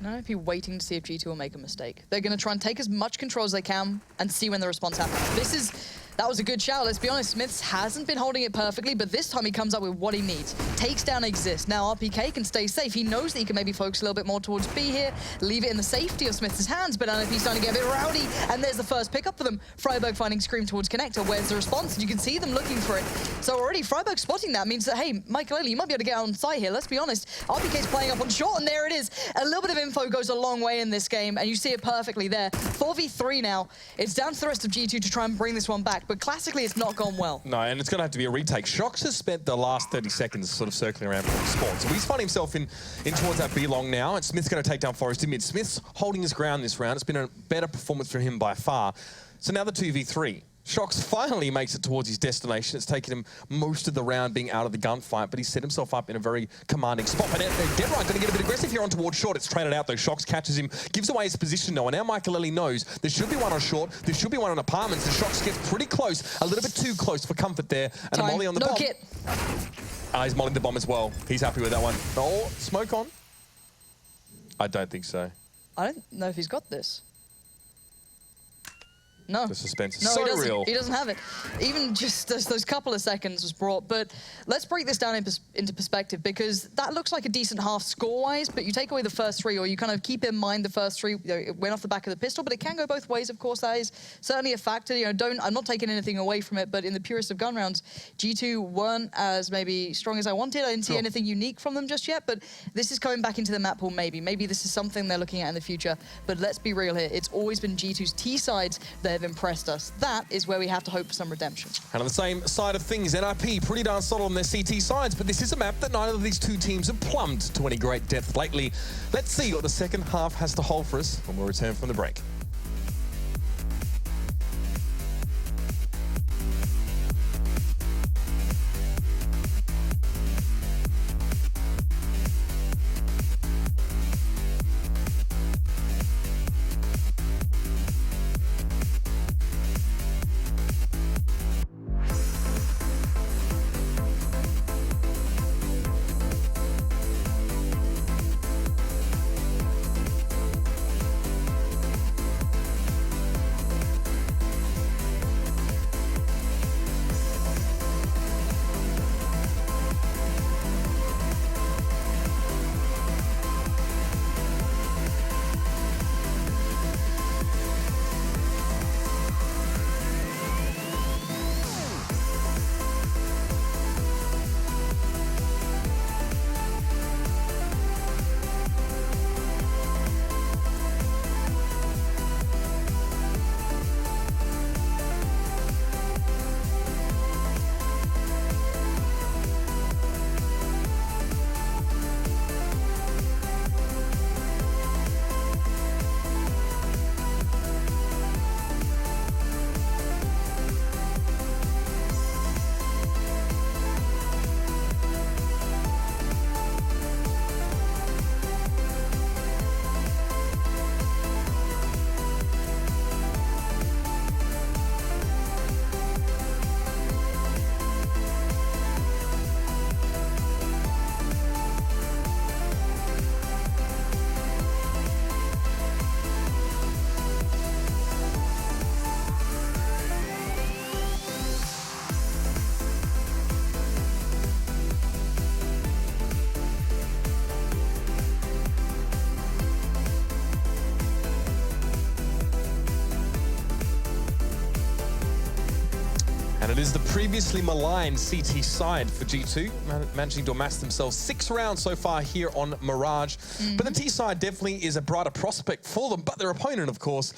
NIP waiting to see if G2 will make a mistake. They're going to try and take as much control as they can and see when the response happens. That was a good shout, let's be honest. Smiths hasn't been holding it perfectly, but this time he comes up with what he needs. Takes down Exist. Now RPK can stay safe. He knows that he can maybe focus a little bit more towards B here, leave it in the safety of Smiths' hands, but NIP's starting to get a bit rowdy, and there's the first pickup for them. Freiburg finding Scream towards Connector. Where's the response? You can see them looking for it. So already Freiburg spotting that means that, hey, Michael Ealy, you might be able to get on site here. Let's be honest. RPK's playing up on short, and there it is. A little bit of info goes a long way in this game, and you see it perfectly there. 4v3 now. It's down to the rest of G2 to try and bring this one back, but classically it's not gone well. No, and it's going to have to be a retake. Shocks has spent the last 30 seconds sort of circling around from the spawn. So he's finding himself in towards that B long now, and Smith's going to take down Forrest in mid. Smith's holding his ground this round. It's been a better performance from him by far. So now the 2v3. Shox finally makes it towards his destination. It's taken him most of the round being out of the gunfight, but he's set himself up in a very commanding spot. But Deadrite going to get a bit aggressive here on towards short. It's traded out though. Shox catches him, gives away his position though, and now Michael knows there should be one on short, there should be one on apartments, and Shox gets pretty close, a little bit too close for comfort there, and a molly on the bomb. Kit. He's mollying the bomb as well. He's happy with that one. Oh, smoke on? I don't think so. I don't know if he's got this. No. The suspense is no, so real. He doesn't have it. Even just those couple of seconds was brought. But let's break this down into perspective, because that looks like a decent half score-wise, but you take away the first three, or you kind of keep in mind the first three. You know, it went off the back of the pistol, but it can go both ways, of course. That is certainly a factor. You know, I'm not taking anything away from it, but in the purest of gun rounds, G2 weren't as maybe strong as I wanted. I didn't see anything unique from them just yet, but this is coming back into the map pool maybe. Maybe this is something they're looking at in the future, but let's be real here. It's always been G2's T-sides that have impressed us. That is where we have to hope for some redemption. And on the same side of things, NIP pretty darn solid on their CT sides, but this is a map that neither of these two teams have plumbed to any great depth lately. Let's see what the second half has to hold for us when we return from the break. And it is the previously maligned CT side for G2, managing to amass themselves 6 rounds so far here on Mirage. But the T side definitely is a brighter prospect for them, but their opponent, of course,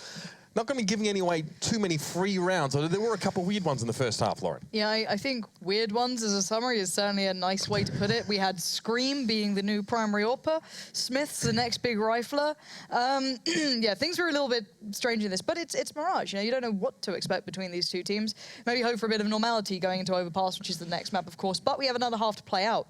not going to be giving away too many free rounds. There were a couple of weird ones in the first half, Lauren. Yeah, I think weird ones as a summary is certainly a nice way to put it. We had Scream being the new primary AWPer, Smith's the next big rifler. Yeah, things were a little bit strange in this, but it's Mirage. You know, you don't know what to expect between these two teams. Maybe hope for a bit of normality going into Overpass, which is the next map, of course, but we have another half to play out.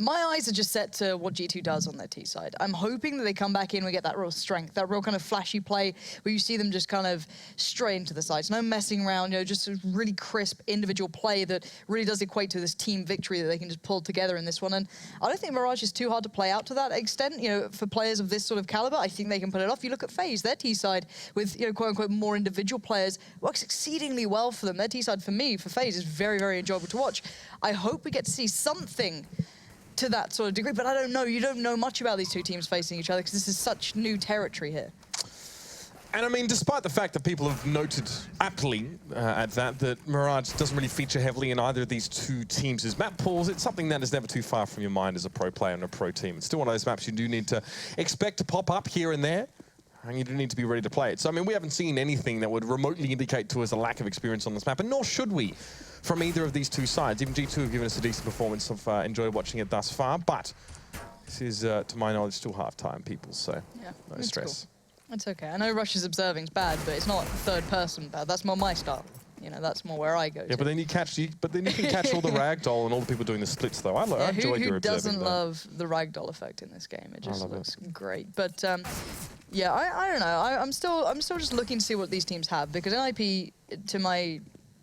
My eyes are just set to what G2 does on their T side. I'm hoping that they come back in, we get that real strength, that real kind of flashy play where you see them just kind of straight into the sides. No messing around, you know, just a really crisp individual play that really does equate to this team victory that they can just pull together in this one. And I don't think Mirage is too hard to play out to that extent. You know, for players of this sort of caliber, I think they can put it off. You look at FaZe, their T side with, you know, quote unquote more individual players works exceedingly well for them. Their T side for me, for FaZe, is very, very enjoyable to watch. I hope we get to see something to that sort of degree, but I don't know. You don't know much about these two teams facing each other because this is such new territory here. And I mean, despite the fact that people have noted aptly at that Mirage doesn't really feature heavily in either of these two teams' map pools, it's something that is never too far from your mind as a pro player and a pro team. It's still one of those maps you do need to expect to pop up here and there, and you do need to be ready to play it. So, I mean, we haven't seen anything that would remotely indicate to us a lack of experience on this map, and nor should we from either of these two sides. Even G2 have given us a decent performance. I've enjoyed watching it thus far, but this is, to my knowledge, still half-time, people, so no stress. It's okay. I know Russia's observing's bad, but it's not third person bad. That's more my style. You know, that's more where I go. Yeah, but then you catch you can catch all the ragdoll and all the people doing the splits though. I enjoyed your observing. Who doesn't love the ragdoll effect in this game? It just looks great. But yeah, I don't know. I'm still just looking to see what these teams have, because NIP, to my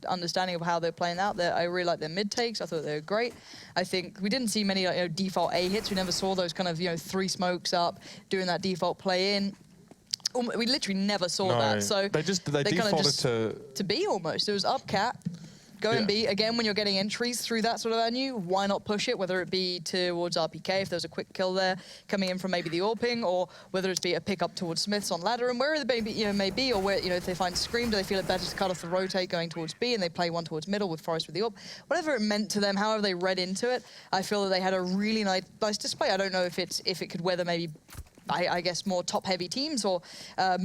understanding of how they're playing out, I really like their mid takes. I thought they were great. I think we didn't see many default A hits. We never saw those kind of 3 smokes up doing that default play in. We literally never saw that. So they defaulted to B almost. It was up cat, go and B. Again, when you're getting entries through that sort of avenue, why not push it? Whether it be towards RPK if there's a quick kill there coming in from maybe the AWPing, or whether it's be a pick up towards Smiths on ladder, and where they may be, or where if they find Scream, do they feel it better to cut off the rotate going towards B and they play one towards middle with Forest with the AWP? Whatever it meant to them, however they read into it, I feel that they had a really nice display. I don't know if it could weather maybe, I guess, more top-heavy teams, or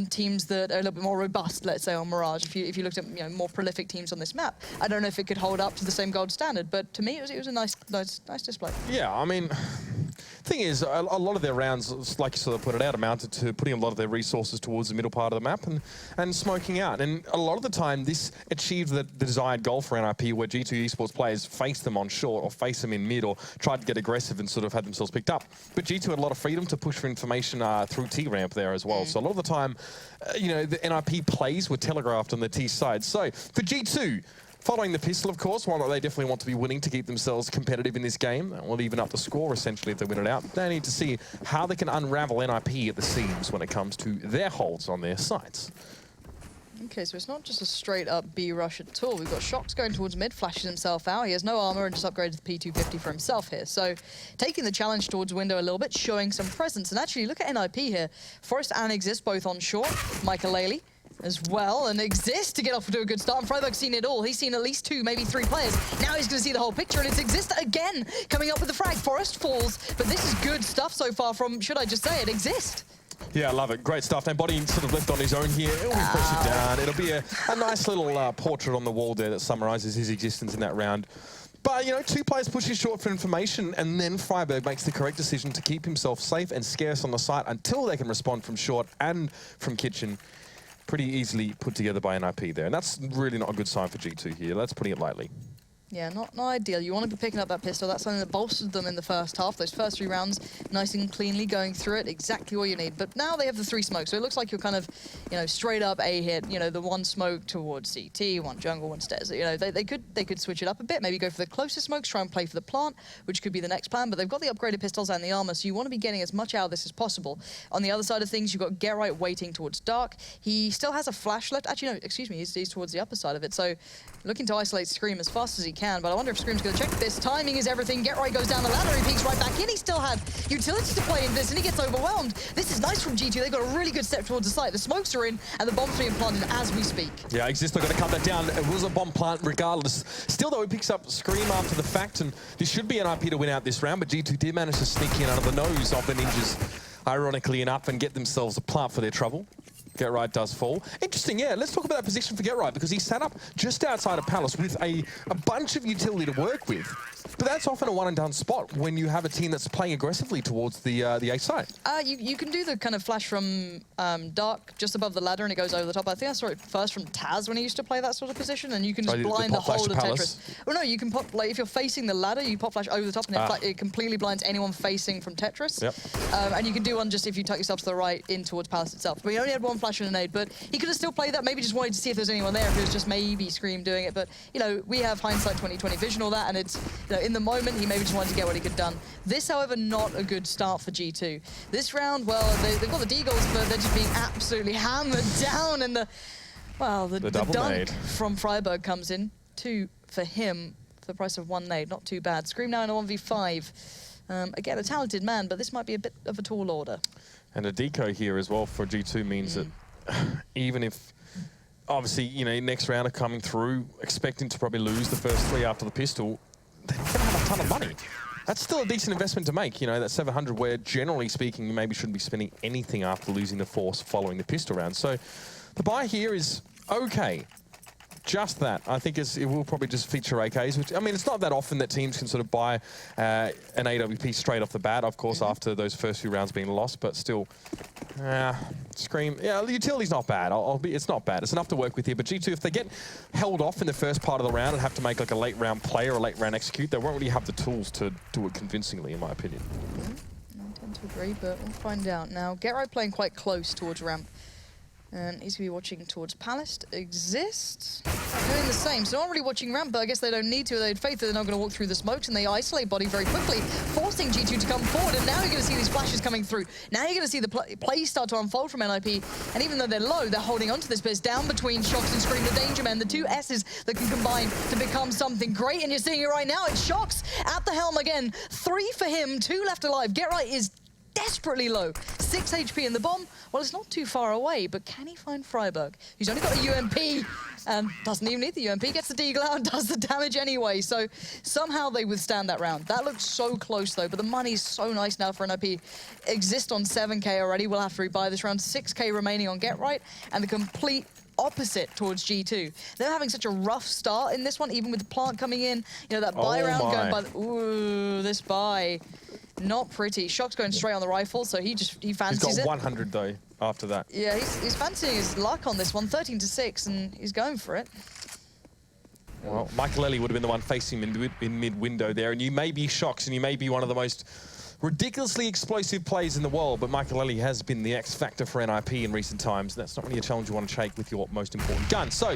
teams that are a little bit more robust, let's say, on Mirage. If you looked at more prolific teams on this map, I don't know if it could hold up to the same gold standard. But to me, it was a nice display. Yeah, I mean, thing is, a lot of their rounds, like you sort of put it out, amounted to putting a lot of their resources towards the middle part of the map and smoking out. And a lot of the time, this achieved the desired goal for NIP, where G2 Esports players faced them on short or face them in mid, or tried to get aggressive and sort of had themselves picked up. But G2 had a lot of freedom to push for information through T-ramp there as well. So a lot of the time, the NIP plays were telegraphed on the T side. So for G2, following the pistol, of course, while they definitely want to be winning to keep themselves competitive in this game, or even up the score, essentially, if they win it out, they need to see how they can unravel NIP at the seams when it comes to their holds on their sites. Okay, so it's not just a straight-up B rush at all. We've got Shox going towards mid, flashes himself out. He has no armor and just upgraded the P250 for himself here. So taking the challenge towards window a little bit, showing some presence. And actually, look at NIP here. Forest and Exist both on short. Michaelele as well, and Exist to get off to a good start. And Freiburg's seen it all. He's seen at least 2, maybe 3 players. Now he's going to see the whole picture, and it's Exist again coming up with the frag. Forest falls, but this is good stuff so far from, should I just say it, Exist. Yeah, I love it. Great stuff. Now, Body sort of left on his own here. It'll be press it down. It'll be a nice little portrait on the wall there that summarises his existence in that round. But, 2 players pushing short for information, and then Freiburg makes the correct decision to keep himself safe and scarce on the site until they can respond from short and from kitchen. Pretty easily put together by NIP there. And that's really not a good sign for G2 here. That's putting it lightly. Yeah, not ideal. You want to be picking up that pistol. That's something that bolstered them in the first half. Those first 3 rounds, nice and cleanly going through it. Exactly what you need. But now they have the 3 smokes. So it looks like you're kind of, straight up A hit. The 1 smoke towards CT, 1 jungle, 1 stairs. They could switch it up a bit. Maybe go for the closest smokes, try and play for the plant, which could be the next plan. But they've got the upgraded pistols and the armor, so you want to be getting as much out of this as possible. On the other side of things, you've got Gerite waiting towards dark. He still has a flash left. Actually, no, excuse me. He's towards the upper side of it. So looking to isolate Scream as fast as he can. But I wonder if Scream's going to check this. Timing is everything. Gerite goes down the ladder. He peeks right back in. He still had utility to play in this, and he gets overwhelmed. This is nice from G2. They've got a really good step towards the site. The smokes are in, and the bomb's being planted as we speak. Yeah, Exist are going to cut that down. It was a bomb plant regardless. Still, though, he picks up Scream after the fact, and this should be NIP to win out this round, but G2 did manage to sneak in under the nose of the Ninjas, ironically enough, and get themselves a plant for their trouble. Gerite does fall. Interesting, yeah. Let's talk about that position for Gerite, because he sat up just outside of Palace with a bunch of utility to work with. But that's often a one-and-done spot when you have a team that's playing aggressively towards the A side. You can do the kind of flash from dark just above the ladder and it goes over the top. I think I saw it first from Taz when he used to play that sort of position, and you can just blind the whole of Tetris. Well, no, you can pop, if you're facing the ladder, you pop flash over the top, and it completely blinds anyone facing from Tetris. Yep. And you can do one just if you tuck yourself to the right in towards Palace itself. But he only had 1 flash and a nade, but he could have still played that. Maybe just wanted to see if there's anyone there, if it was just maybe Scream doing it. But, we have hindsight 2020 vision, all that, and it's, in the moment, he maybe just wanted to get what he could done. This, however, not a good start for G2. This round, well, they've got the D-goals, but they're just being absolutely hammered down, and the dunk from Freiburg comes in. 2 for him for the price of 1 nade. Not too bad. Scream now in a 1v5. Again, a talented man, but this might be a bit of a tall order. And a deco here as well for G2 means that even if, obviously, next round are coming through, expecting to probably lose the first 3 after the pistol, they're not going to have a ton of money. That's still a decent investment to make, that 700, where generally speaking, you maybe shouldn't be spending anything after losing the force following the pistol round. So the buy here is okay. Just that. I think it will probably just feature AKs, which, it's not that often that teams can sort of buy an AWP straight off the bat, of course, after those first few rounds being lost, but still, Scream. Yeah, the utility's not bad. It's not bad. It's enough to work with here. But G2, if they get held off in the first part of the round and have to make like a late round play or a late round execute, they won't really have the tools to do it convincingly, in my opinion. I tend to agree, but we'll find out. Now, GetRight playing quite close towards ramp. And he's going to be watching towards Palace. Exists. Doing the same. So not really watching ramp, but I guess they don't need to. They had faith that they're not going to walk through the smokes, and they isolate Body very quickly, forcing G2 to come forward. And now you're going to see these flashes coming through. Now you're going to see the plays start to unfold from NIP. And even though they're low, they're holding onto this, but it's down between Shox and Scream, the Danger Men, the two S's that can combine to become something great. And you're seeing it right now. It's Shox at the helm again. 3 for him, 2 left alive. GetRight is desperately low. 6 HP in the bomb. Well, it's not too far away, but can he find Freiburg? He's only got a UMP and doesn't even need the UMP. Gets the Deagle out and does the damage anyway. So somehow they withstand that round. That looks so close though, but the money's so nice now for NIP. Exist on 7K already. We'll have to rebuy this round. 6K remaining on GetRight, and the complete opposite towards G2. They're having such a rough start in this one, even with the plant coming in. You know, that buy round going by. Ooh, this buy. Not pretty. Shock's going straight on the rifle, so he fancies it. He's got 100 though after that. Yeah, he's fancying his luck on this one, 13-6, and he's going for it. Well, Michael Ellie would have been the one facing him in mid-window there, and you may be Shox, and you may be one of the most ridiculously explosive plays in the world, but Michael Ellie has been the X factor for NIP in recent times. That's not really a challenge you want to take with your most important gun. So,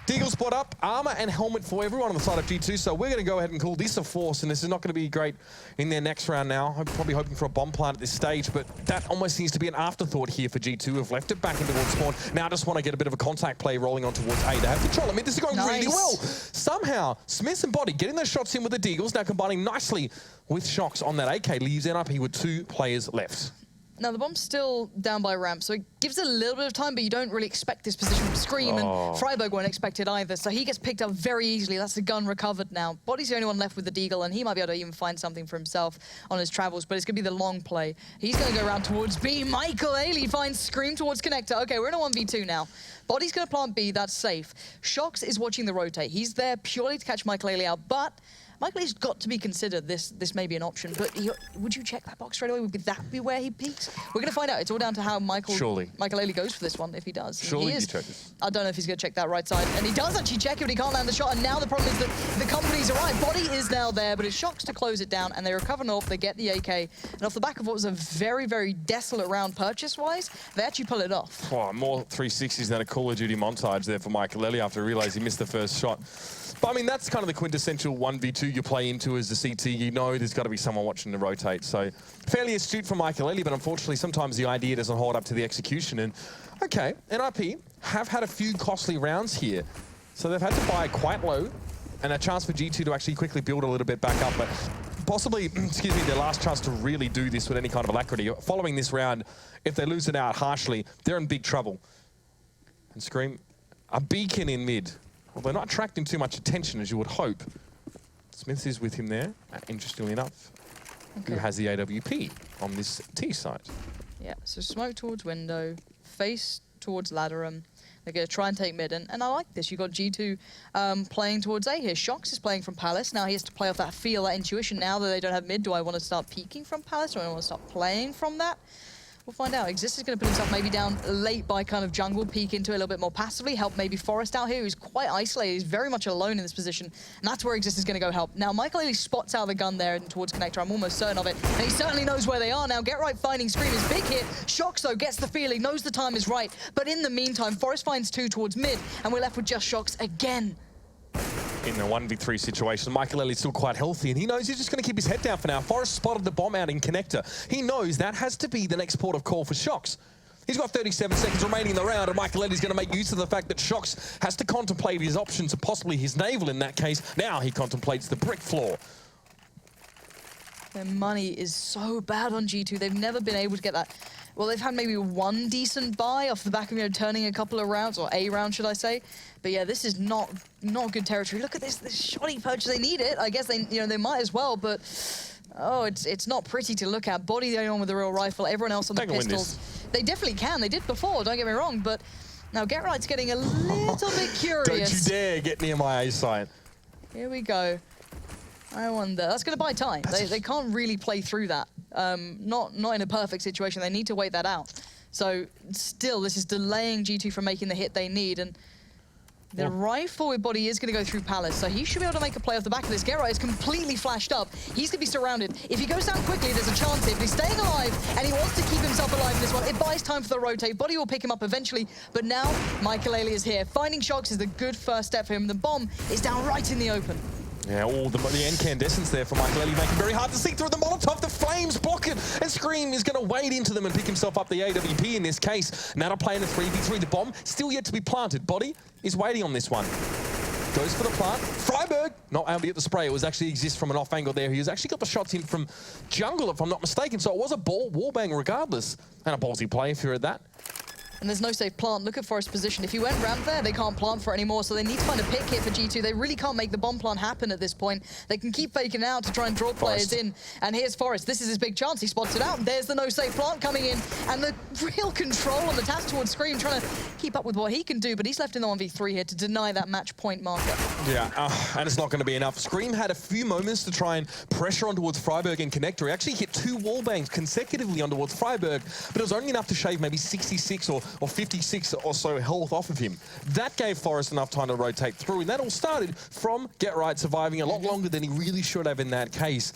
Deagle spot up, armor and helmet for everyone on the side of G2, so we're going to go ahead and call this a force, and this is not going to be great in their next round now. I'm probably hoping for a bomb plant at this stage, but that almost seems to be an afterthought here for G2. Have left it back in towards spawn. Now just want to get a bit of a contact play rolling on towards A. They have control. I mean, this is going really well. Somehow, Smiths and Body getting those shots in with the Deagles, now combining nicely with Shox on that AK, leaves NIP with 2 players left. Now, the bomb's still down by ramp, so it gives it a little bit of time, but you don't really expect this position from Scream, and Freiburg won't expect it either, so he gets picked up very easily. That's the gun recovered now. Body's the only one left with the Deagle, and he might be able to even find something for himself on his travels, but it's going to be the long play. He's going to go around towards B. Michael Ailey finds Scream towards Connector. Okay, we're in a 1v2 now. Body's going to plant B, that's safe. Shox is watching the rotate. He's there purely to catch Michael Ailey out, but Michael Ailey's got to be considered. This may be an option, but would you check that box straight away? Would that be where he peaks? We're going to find out. It's all down to how Michael Ailey goes for this one, if he does. Surely he check it. I don't know if he's going to check that right side. And he does actually check it, but he can't land the shot. And now the problem is that the company's arrived. Body is now there, but it's Shox to close it down. And they recover North. They get the AK. And off the back of what was a very, very desolate round purchase-wise, they actually pull it off. Oh, more 360s than a Call of Duty montage there for Michael Ailey after he realized he missed the first shot. But I mean, that's kind of the quintessential 1v2 you play into as a CT. You know there's got to be someone watching to rotate. So fairly astute from Michael Ailey, but unfortunately sometimes the idea doesn't hold up to the execution. And okay, NIP have had a few costly rounds here. So they've had to buy quite low and a chance for G2 to actually quickly build a little bit back up. But possibly, excuse me, their last chance to really do this with any kind of alacrity. Following this round, if they lose it out harshly, they're in big trouble. And Scream, a beacon in mid. Well, they're not attracting too much attention, as you would hope. Smith is with him there, interestingly enough, who has the AWP on this T site. Yeah, so smoke towards window, face towards Ladderum. They're going to try and take mid, and I like this. You've got G2 playing towards A here. Shox is playing from Palace. Now he has to play off that feel, that intuition. Now that they don't have mid, do I want to start peeking from Palace, or do I want to start playing from that? We'll find out. Exist is going to put himself maybe down late by kind of jungle, peek into it a little bit more passively, help maybe Forest out here, who's quite isolated. He's very much alone in this position, and that's where Exist is going to go help. Now, Michael Ailey spots out the gun there and towards Connector. I'm almost certain of it, and he certainly knows where they are now. GetRight finding Scream is big hit. Shox, though, gets the feeling, knows the time is right, but in the meantime, Forest finds 2 towards mid, and we're left with just Shox again. In a 1v3 situation, Michael Elliott's still quite healthy, and he knows he's just going to keep his head down for now. Forrest spotted the bomb out in Connector. He knows that has to be the next port of call for Shox. He's got 37 seconds remaining in the round, and Michael Elliott's going to make use of the fact that Shox has to contemplate his options, and possibly his naval in that case. Now he contemplates the brick floor. Their money is so bad on G2. They've never been able to get that. Well, they've had maybe one decent buy off the back of, turning a couple of rounds, or a round, should I say. But yeah, this is not good territory. Look at this shoddy purchase. They need it. I guess they might as well, but oh, it's not pretty to look at. Body the only one with the real rifle. Everyone else on the pistols. They definitely can. They did before, don't get me wrong, but now GetRight's getting a little bit curious. Don't you dare get near my A site. Here we go. I wonder. That's going to buy time. They can't really play through that. Not in a perfect situation. They need to wait that out. So still, this is delaying G2 from making the hit they need. And the right forward body is going to go through Palace, so he should be able to make a play off the back of this. Geralt is completely flashed up. He's going to be surrounded. If he goes down quickly, there's a chance here. But he's staying alive, and he wants to keep himself alive in this one. It buys time for the rotate. Body will pick him up eventually, but now Michael is here. Finding Shox is the good first step for him. The bomb is down right in the open. Yeah, all the incandescence there for Michael make it very hard to see through the Molotov. The flames block it, and Scream is going to wade into them and pick himself up the AWP in this case. Now to play in a 3v3. The bomb still yet to be planted. Body is waiting on this one. Goes for the plant. Freiburg not able to get the spray. It was actually exist from an off angle there. He's actually got the shots in from jungle, if I'm not mistaken. So it was a wallbang regardless. And a ballsy play if you're at that. And there's no safe plant. Look at Forest's position. If he went ramp there, they can't plant for it anymore, so they need to find a pick here for G2. They really can't make the bomb plant happen at this point. They can keep faking out to try and draw players in. And here's Forest. This is his big chance. He spots it out. There's the no safe plant coming in. And the real control on the task towards Scream, trying to keep up with what he can do, but he's left in the 1v3 here to deny that match point marker. Yeah, and it's not going to be enough. Scream had a few moments to try and pressure on towards Freiburg and Connector. He actually hit 2 wall bangs consecutively on towards Freiburg, but it was only enough to shave maybe 66 or 56 or so health off of him. That gave Forest enough time to rotate through, and that all started from Get Right surviving a lot longer than he really should have in that case.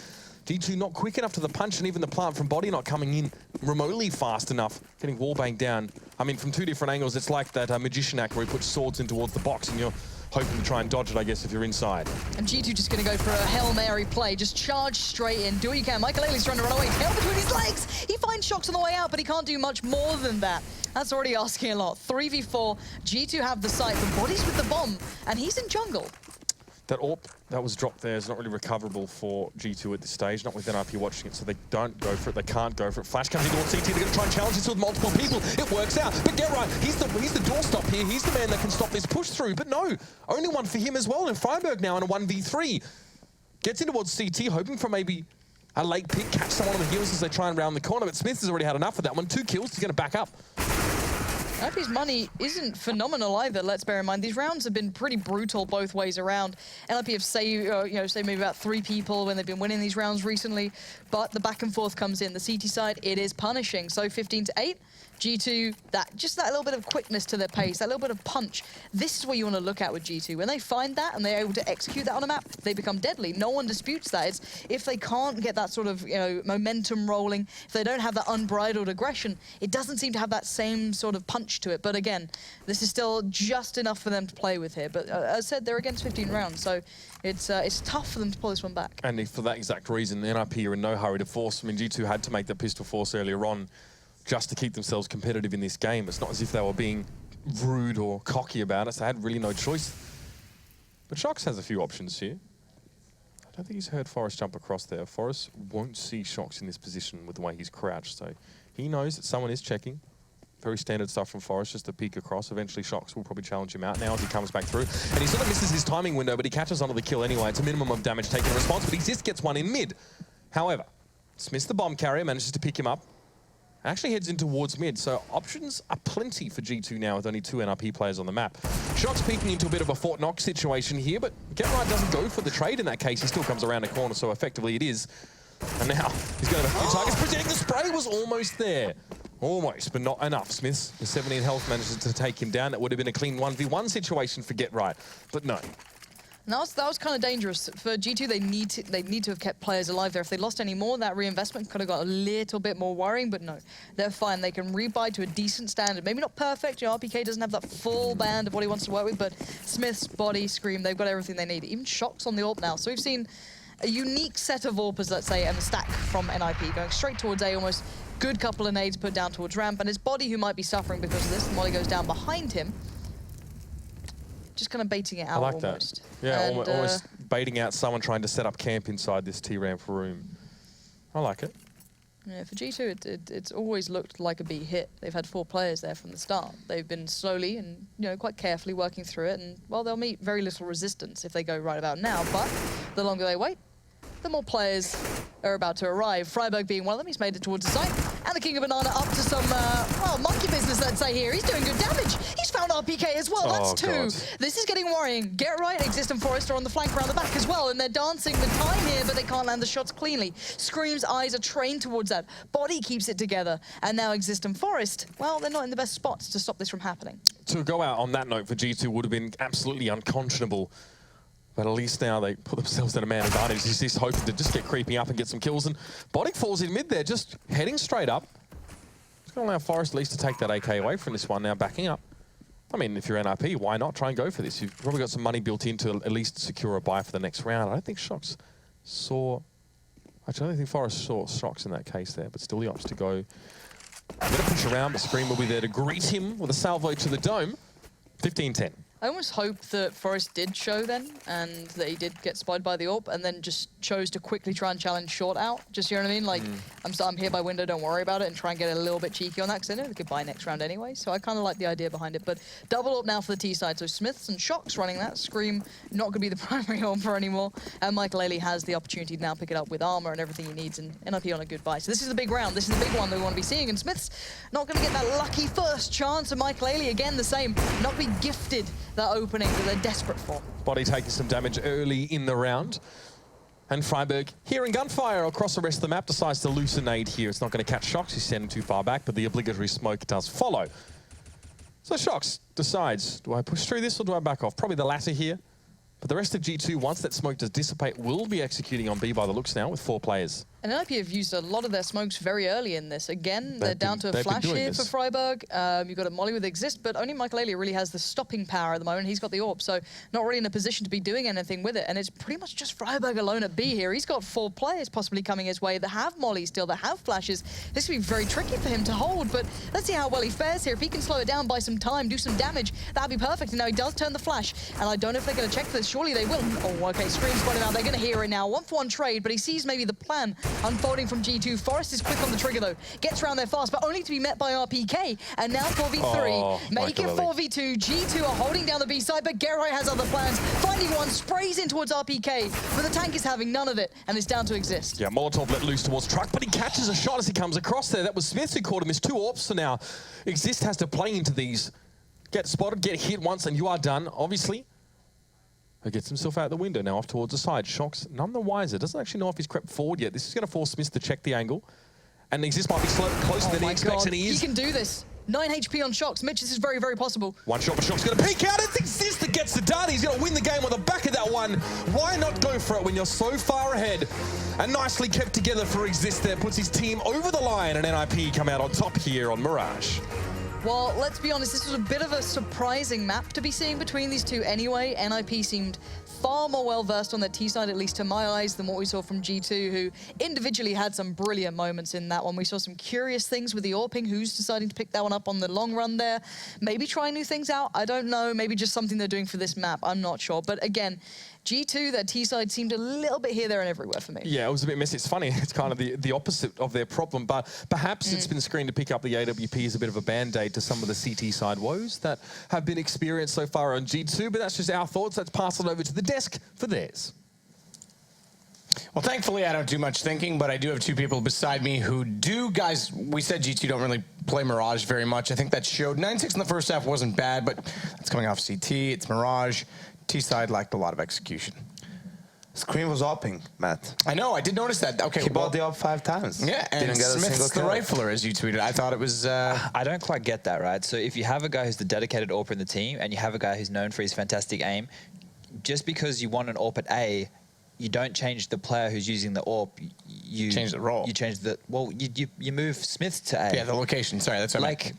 G2 not quick enough to the punch, and even the plant from Body not coming in remotely fast enough, getting wallbang down. I mean, from 2 different angles, it's like that magician act where he puts swords in towards the box, and you're hoping to try and dodge it, I guess, if you're inside. And G2 just going to go for a Hail Mary play. Just charge straight in. Do what you can. Michael Ailey's trying to run away. Tail between his legs. He finds Shox on the way out, but he can't do much more than that. That's already asking a lot. 3v4. G2 have the site, but Body's with the bomb, and he's in jungle. That AWP that was dropped there is not really recoverable for G2 at this stage, not with NIP watching it, so they don't go for it, they can't go for it. Flash comes in towards CT, they're going to try and challenge this with multiple people. It works out, but Get Right, he's the doorstop here, he's the man that can stop this push through, but no, only one for him as well, and Freiburg now in a 1v3. Gets in towards CT, hoping for maybe a late pick, catch someone on the heels as they try and round the corner, but Smith has already had enough of that one. 2 kills, he's going to back up. NIP's money isn't phenomenal either, let's bear in mind. These rounds have been pretty brutal both ways around. NIP have saved maybe about 3 people when they've been winning these rounds recently, but the back and forth comes in. The CT side, it is punishing. So 15-8, G2, just that little bit of quickness to their pace, that little bit of punch. This is what you want to look at with G2. When they find that and they're able to execute that on a map, they become deadly. No one disputes that. It's if they can't get that sort of momentum rolling, if they don't have that unbridled aggression, it doesn't seem to have that same sort of punch to it. But again, this is still just enough for them to play with here. But as I said, they're against 15 rounds, so it's tough for them to pull this one back. And for that exact reason, the NIP are in no hurry to force. I mean, G2 had to make the pistol force earlier on just to keep themselves competitive in this game. It's not as if they were being rude or cocky about it, so they had really no choice. But Shox has a few options here. I don't think he's heard Forest jump across there. Forest won't see Shox in this position with the way he's crouched, so he knows that someone is checking. Very standard stuff from Forest, just to peek across. Eventually, Shox will probably challenge him out now as he comes back through. And he sort of misses his timing window, but he catches onto the kill anyway. It's a minimum of damage taken in response, but he just gets one in mid. However, Smith, the bomb carrier, manages to pick him up. Actually heads in towards mid, so options are plenty for G2 now with only 2 NIP players on the map. Shox peeking into a bit of a Fort Knox situation here, but Get Right doesn't go for the trade in that case. He still comes around the corner, so effectively it is. And now he's going to have a few targets. Presenting the spray was almost there. Almost, but not enough. Smith, with 17 health, manages to take him down. That would have been a clean 1v1 situation for Get Right, but no. And that was kind of dangerous. For G2, they need to have kept players alive there. If they lost any more, that reinvestment could have got a little bit more worrying, but no. They're fine. They can rebuy to a decent standard. Maybe not perfect. RPK doesn't have that full band of what he wants to work with, but Smith's Body, Scream, they've got everything they need. Even Shox on the AWP now. So we've seen a unique set of AWPers, let's say, and a stack from NIP going straight towards A almost. Good couple of nades put down towards ramp, and his Body, who might be suffering because of this, and Molly goes down behind him, just kind of baiting it out. I like almost. That. Yeah, and, almost baiting out someone trying to set up camp inside this T-ramp room. I like it. Yeah, for G2, it's always looked like a B hit. They've had 4 players there from the start. They've been slowly and quite carefully working through it, and well, they'll meet very little resistance if they go right about now. But the longer they wait, the more players are about to arrive. Freiburg being one of them, he's made it towards the site. And the King of Banana up to some, well, monkey business, let's say here. He's doing good damage. He's found RPK as well. That's two. God. This is getting worrying. Get Right, Exist and Forest are on the flank around the back as well, and they're dancing the time here, but they can't land the shots cleanly. Scream's eyes are trained towards that. Body keeps it together. And now Exist and Forest, well, they're not in the best spots to stop this from happening. To go out on that note for G2 would have been absolutely unconscionable. But at least now they put themselves in a man advantage. He's just hoping to just get creeping up and get some kills. And Bodic falls in mid there, just heading straight up. It's going to allow Forest at least to take that AK away from this one now, backing up. I mean, if you're NIP, why not try and go for this? You've probably got some money built in to at least secure a buy for the next round. I don't think Shox saw... Actually, I don't think Forest saw Shox in that case there, but still he opts to go. I'm going to push around, but Scream will be there to greet him with a salvo to the dome. 15-10. I almost hope that Forest did show then, and that he did get spotted by the AWP, and then just chose to quickly try and challenge short out. Just, you know what I mean? Like, I'm here by window, don't worry about it, and try and get a little bit cheeky on that, because I know they could buy next round anyway, so I kind of like the idea behind it. But double AWP now for the T side, so Smiths and Shox running that. Scream not going to be the primary AWPer anymore, and Michael Ailey has the opportunity to now pick it up with armor and everything he needs, and NIP on a good buy. So this is the big round, this is the big one that we want to be seeing, and Smiths not going to get that lucky first chance, and Michael Ailey, again, the same, not going to be gifted that opening that they're desperate for. Body taking some damage early in the round. And Freiburg, hearing gunfire across the rest of the map, decides to loosenade here. It's not going to catch Shox, he's standing too far back, but the obligatory smoke does follow. So Shox decides, do I push through this or do I back off? Probably the latter here. But the rest of G2, once that smoke does dissipate, will be executing on B by the looks now with 4 players. And NIP have used a lot of their smokes very early in this. Again, they're down to a flash here for Freiburg. You've got a molly with Exist, but only Michael Ailey really has the stopping power at the moment. He's got the AWP, so not really in a position to be doing anything with it. And it's pretty much just Freiburg alone at B here. He's got 4 players possibly coming his way that have molly still, that have flashes. This could be very tricky for him to hold, but let's see how well he fares here. If he can slow it down by some time, do some damage, that'd be perfect. And now he does turn the flash, and I don't know if they're going to check for this. Surely they will. Oh, okay, Scream's spotted out. They're going to hear it now. 1-for-1 trade, but he sees maybe the plan unfolding from G2. Forest is quick on the trigger though. Gets around there fast, but only to be met by RPK. And now 4v3. Make it 4v2. G2 are holding down the B side, but Gerai has other plans. Finding one, sprays in towards RPK, but the tank is having none of it, and it's down to Exist. Yeah, Molotov let loose towards Truck, but he catches a shot as he comes across there. That was Smith who caught him. There's 2 AWPs, so now Exist has to play into these. Get spotted, get hit once, and you are done, obviously. He gets himself out the window now, off towards the side. Shox, none the wiser. Doesn't actually know if he's crept forward yet. This is going to force Smith to check the angle. And Exist might be closer than he expects, and he is. He can do this. 9 HP on Shox. Mitch, this is very, very possible. One shot, but Shox going to peek out. It's Exist that gets the dart. He's going to win the game on the back of that one. Why not go for it when you're so far ahead? And nicely kept together for Exist there. Puts his team over the line, and NIP come out on top here on Mirage. Well, let's be honest, this was a bit of a surprising map to be seeing between these two anyway. NIP seemed far more well-versed on their T side, at least to my eyes, than what we saw from G2, who individually had some brilliant moments in that one. We saw some curious things with the AWPing, who's deciding to pick that one up on the long run there. Maybe trying new things out, I don't know. Maybe just something they're doing for this map, I'm not sure. But again, G2, their T side seemed a little bit here, there, and everywhere for me. Yeah, it was a bit messy. It's funny, it's kind of the opposite of their problem, but perhaps it's been screened to pick up the AWP as a bit of a band-aid to some of the CT side woes that have been experienced so far on G2, but that's just our thoughts. Let's pass it over to the desk for theirs. Well, thankfully, I don't do much thinking, but I do have 2 people beside me who do. Guys, we said G2 don't really play Mirage very much. I think that showed. 9-6 in the first half wasn't bad, but it's coming off CT. It's Mirage. T-side lacked a lot of execution. Scream was AWPing, Matt. I know, I did notice that. Okay, he bought the AWP 5 times. Yeah, and didn't get a Smith's single the kill. rifler, as you tweeted. I thought it was... I don't quite get that, right? So if you have a guy who's the dedicated AWPer in the team, and you have a guy who's known for his fantastic aim, just because you want an AWP at A, you don't change the player who's using the AWP. You change the role. You change the... Well, you move Smith to A. Yeah, the location. Sorry, that's what like,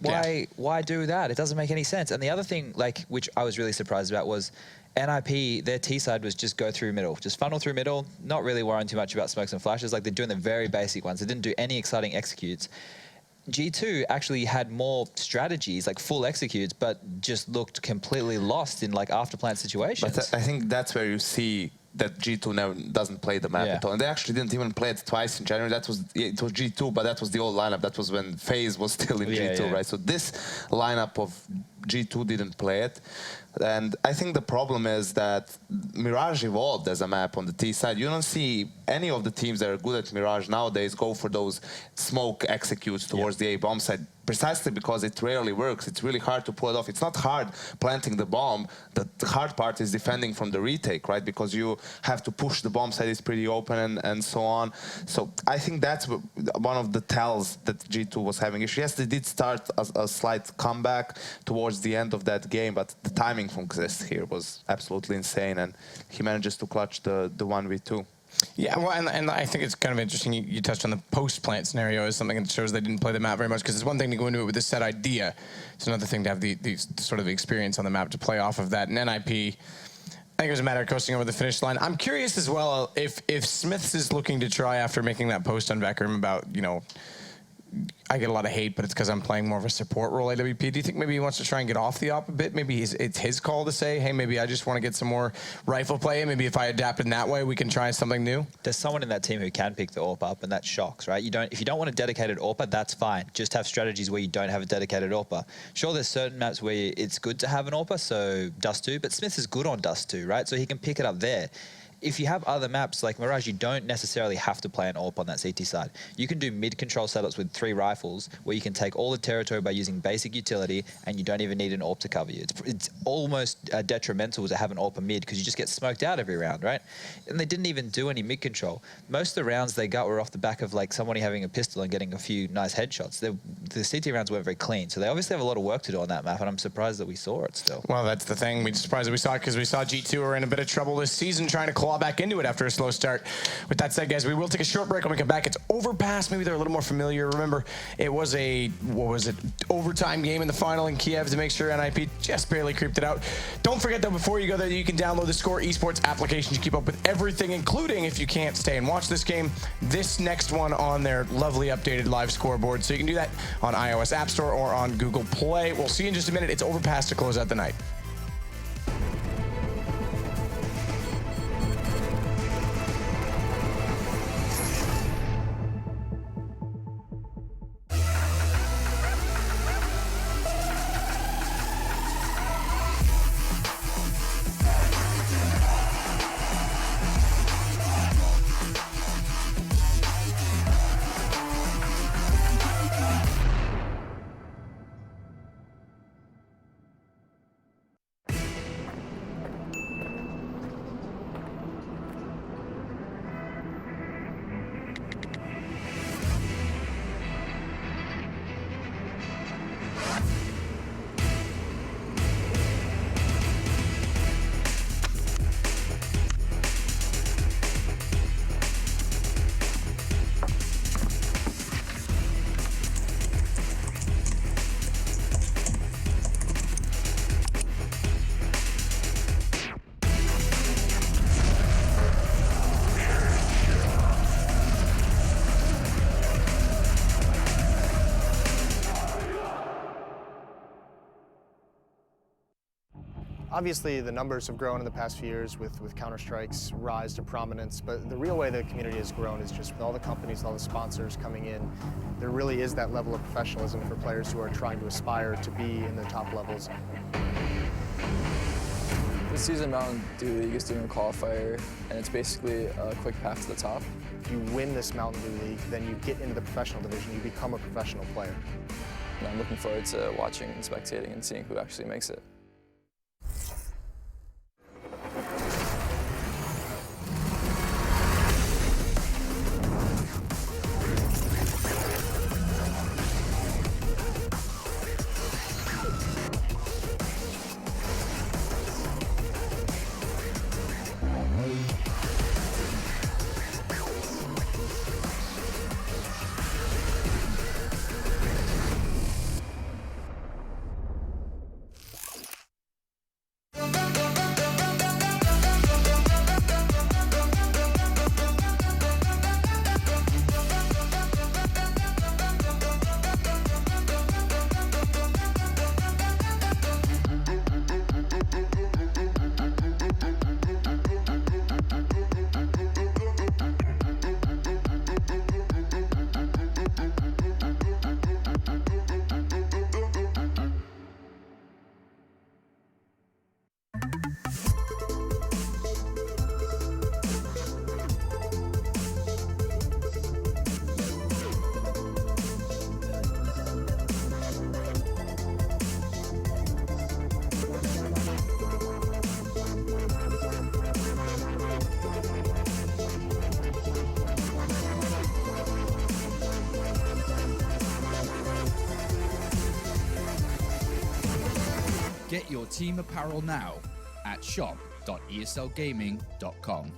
why do that? It doesn't make any sense. And the other thing, like, which I was really surprised about was NIP, their T side was just go through middle. Just funnel through middle, not really worrying too much about smokes and flashes. Like, they're doing the very basic ones. They didn't do any exciting executes. G2 actually had more strategies, like full executes, but just looked completely lost in, like, after plant situations. But I think that's where you see that G2 never doesn't play the map at all. And they actually didn't even play it twice in January. It was G2, but that was the old lineup. That was when FaZe was still in G2, right? So this lineup of G2 didn't play it. And I think the problem is that Mirage evolved as a map on the T side. You don't see any of the teams that are good at Mirage nowadays go for those smoke executes towards the A bomb side, precisely because it rarely works. It's really hard to pull it off. It's not hard planting the bomb. The hard part is defending from the retake, right? Because you have to push the bomb side, it's pretty open and so on. So I think that's one of the tells that G2 was having issues. Yes, they did start a slight comeback towards the end of that game, but the timing from Xist here was absolutely insane, and he manages to clutch the 1v2. Yeah, well, and I think it's kind of interesting you touched on the post-plant scenario as something that shows they didn't play the map very much, because it's one thing to go into it with a set idea. It's another thing to have the sort of experience on the map to play off of that. And NIP, I think it was a matter of coasting over the finish line. I'm curious as well if Smiths is looking to try, after making that post on Vacuum about, you know, I get a lot of hate, but it's because I'm playing more of a support role AWP. Do you think maybe he wants to try and get off the op a bit? Maybe it's his call to say, hey, maybe I just want to get some more rifle play, and maybe if I adapt in that way, we can try something new? There's someone in that team who can pick the AWP up, and that's Shox, right? If you don't want a dedicated AWPer, that's fine. Just have strategies where you don't have a dedicated AWPer. Sure, there's certain maps where it's good to have an AWPer, so Dust 2, but Smith is good on Dust 2, right? So he can pick it up there. If you have other maps like Mirage, you don't necessarily have to play an AWP on that CT side. You can do mid-control setups with 3 rifles where you can take all the territory by using basic utility, and you don't even need an AWP to cover you. It's almost detrimental to have an AWP mid, because you just get smoked out every round, right? And they didn't even do any mid-control. Most of the rounds they got were off the back of like somebody having a pistol and getting a few nice headshots. The CT rounds weren't very clean, so they obviously have a lot of work to do on that map, and I'm surprised that we saw it still. Well, that's the thing. We're surprised that we saw it, because we saw G2 are in a bit of trouble this season trying to claw back into it after a slow start. With that said, guys, we will take a short break. When we come back, it's Overpass. Maybe they're a little more familiar. Remember, it was a, overtime game in the final in Kiev to make sure NIP just barely creeped it out. Don't forget, though, before you go there, you can download the Score Esports application to keep up with everything, including, if you can't stay and watch this game, this next one on their lovely updated live scoreboard. So you can do that on iOS App Store or on Google Play. We'll see you in just a minute. It's Overpass to close out the night. Obviously, the numbers have grown in the past few years with Counter-Strike's rise to prominence, but the real way the community has grown is just with all the companies, all the sponsors coming in. There really is that level of professionalism for players who are trying to aspire to be in the top levels. This season, Mountain Dew League is doing a qualifier, and it's basically a quick path to the top. If you win this Mountain Dew League, then you get into the professional division, you become a professional player. And I'm looking forward to watching and spectating and seeing who actually makes it. Get your team apparel now at shop.eslgaming.com.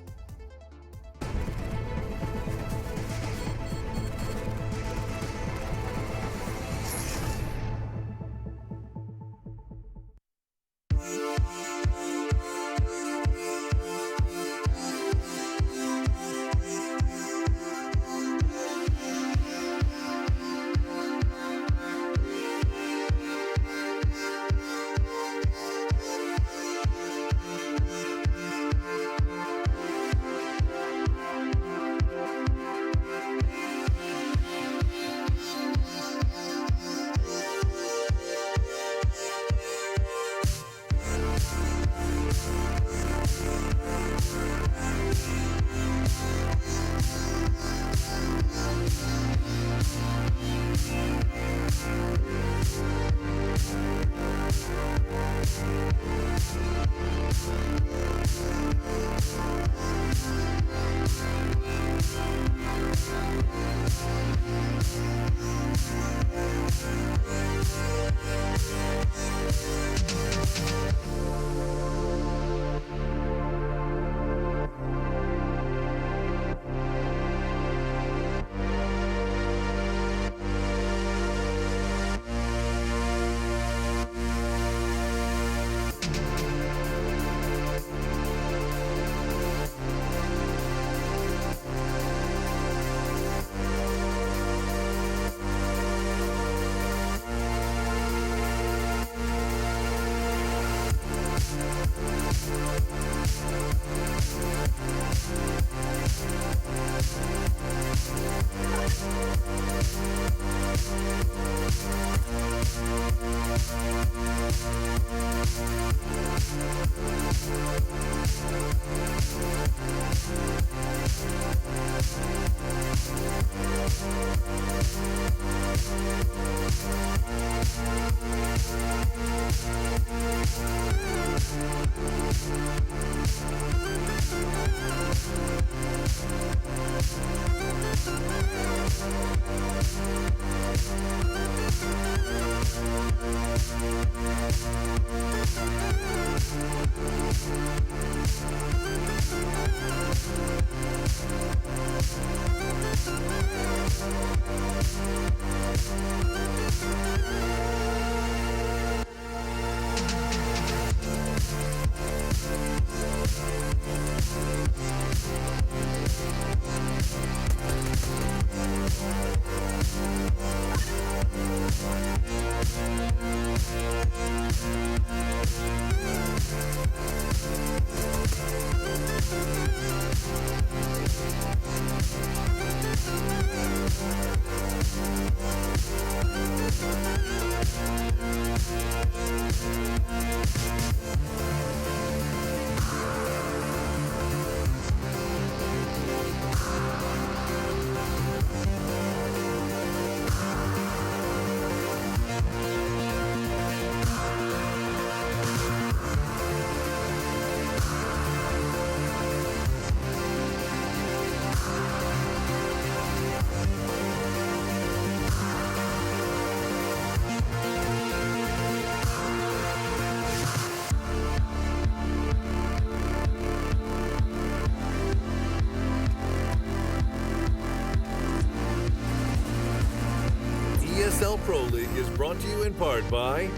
ESL Pro League is brought to you in part by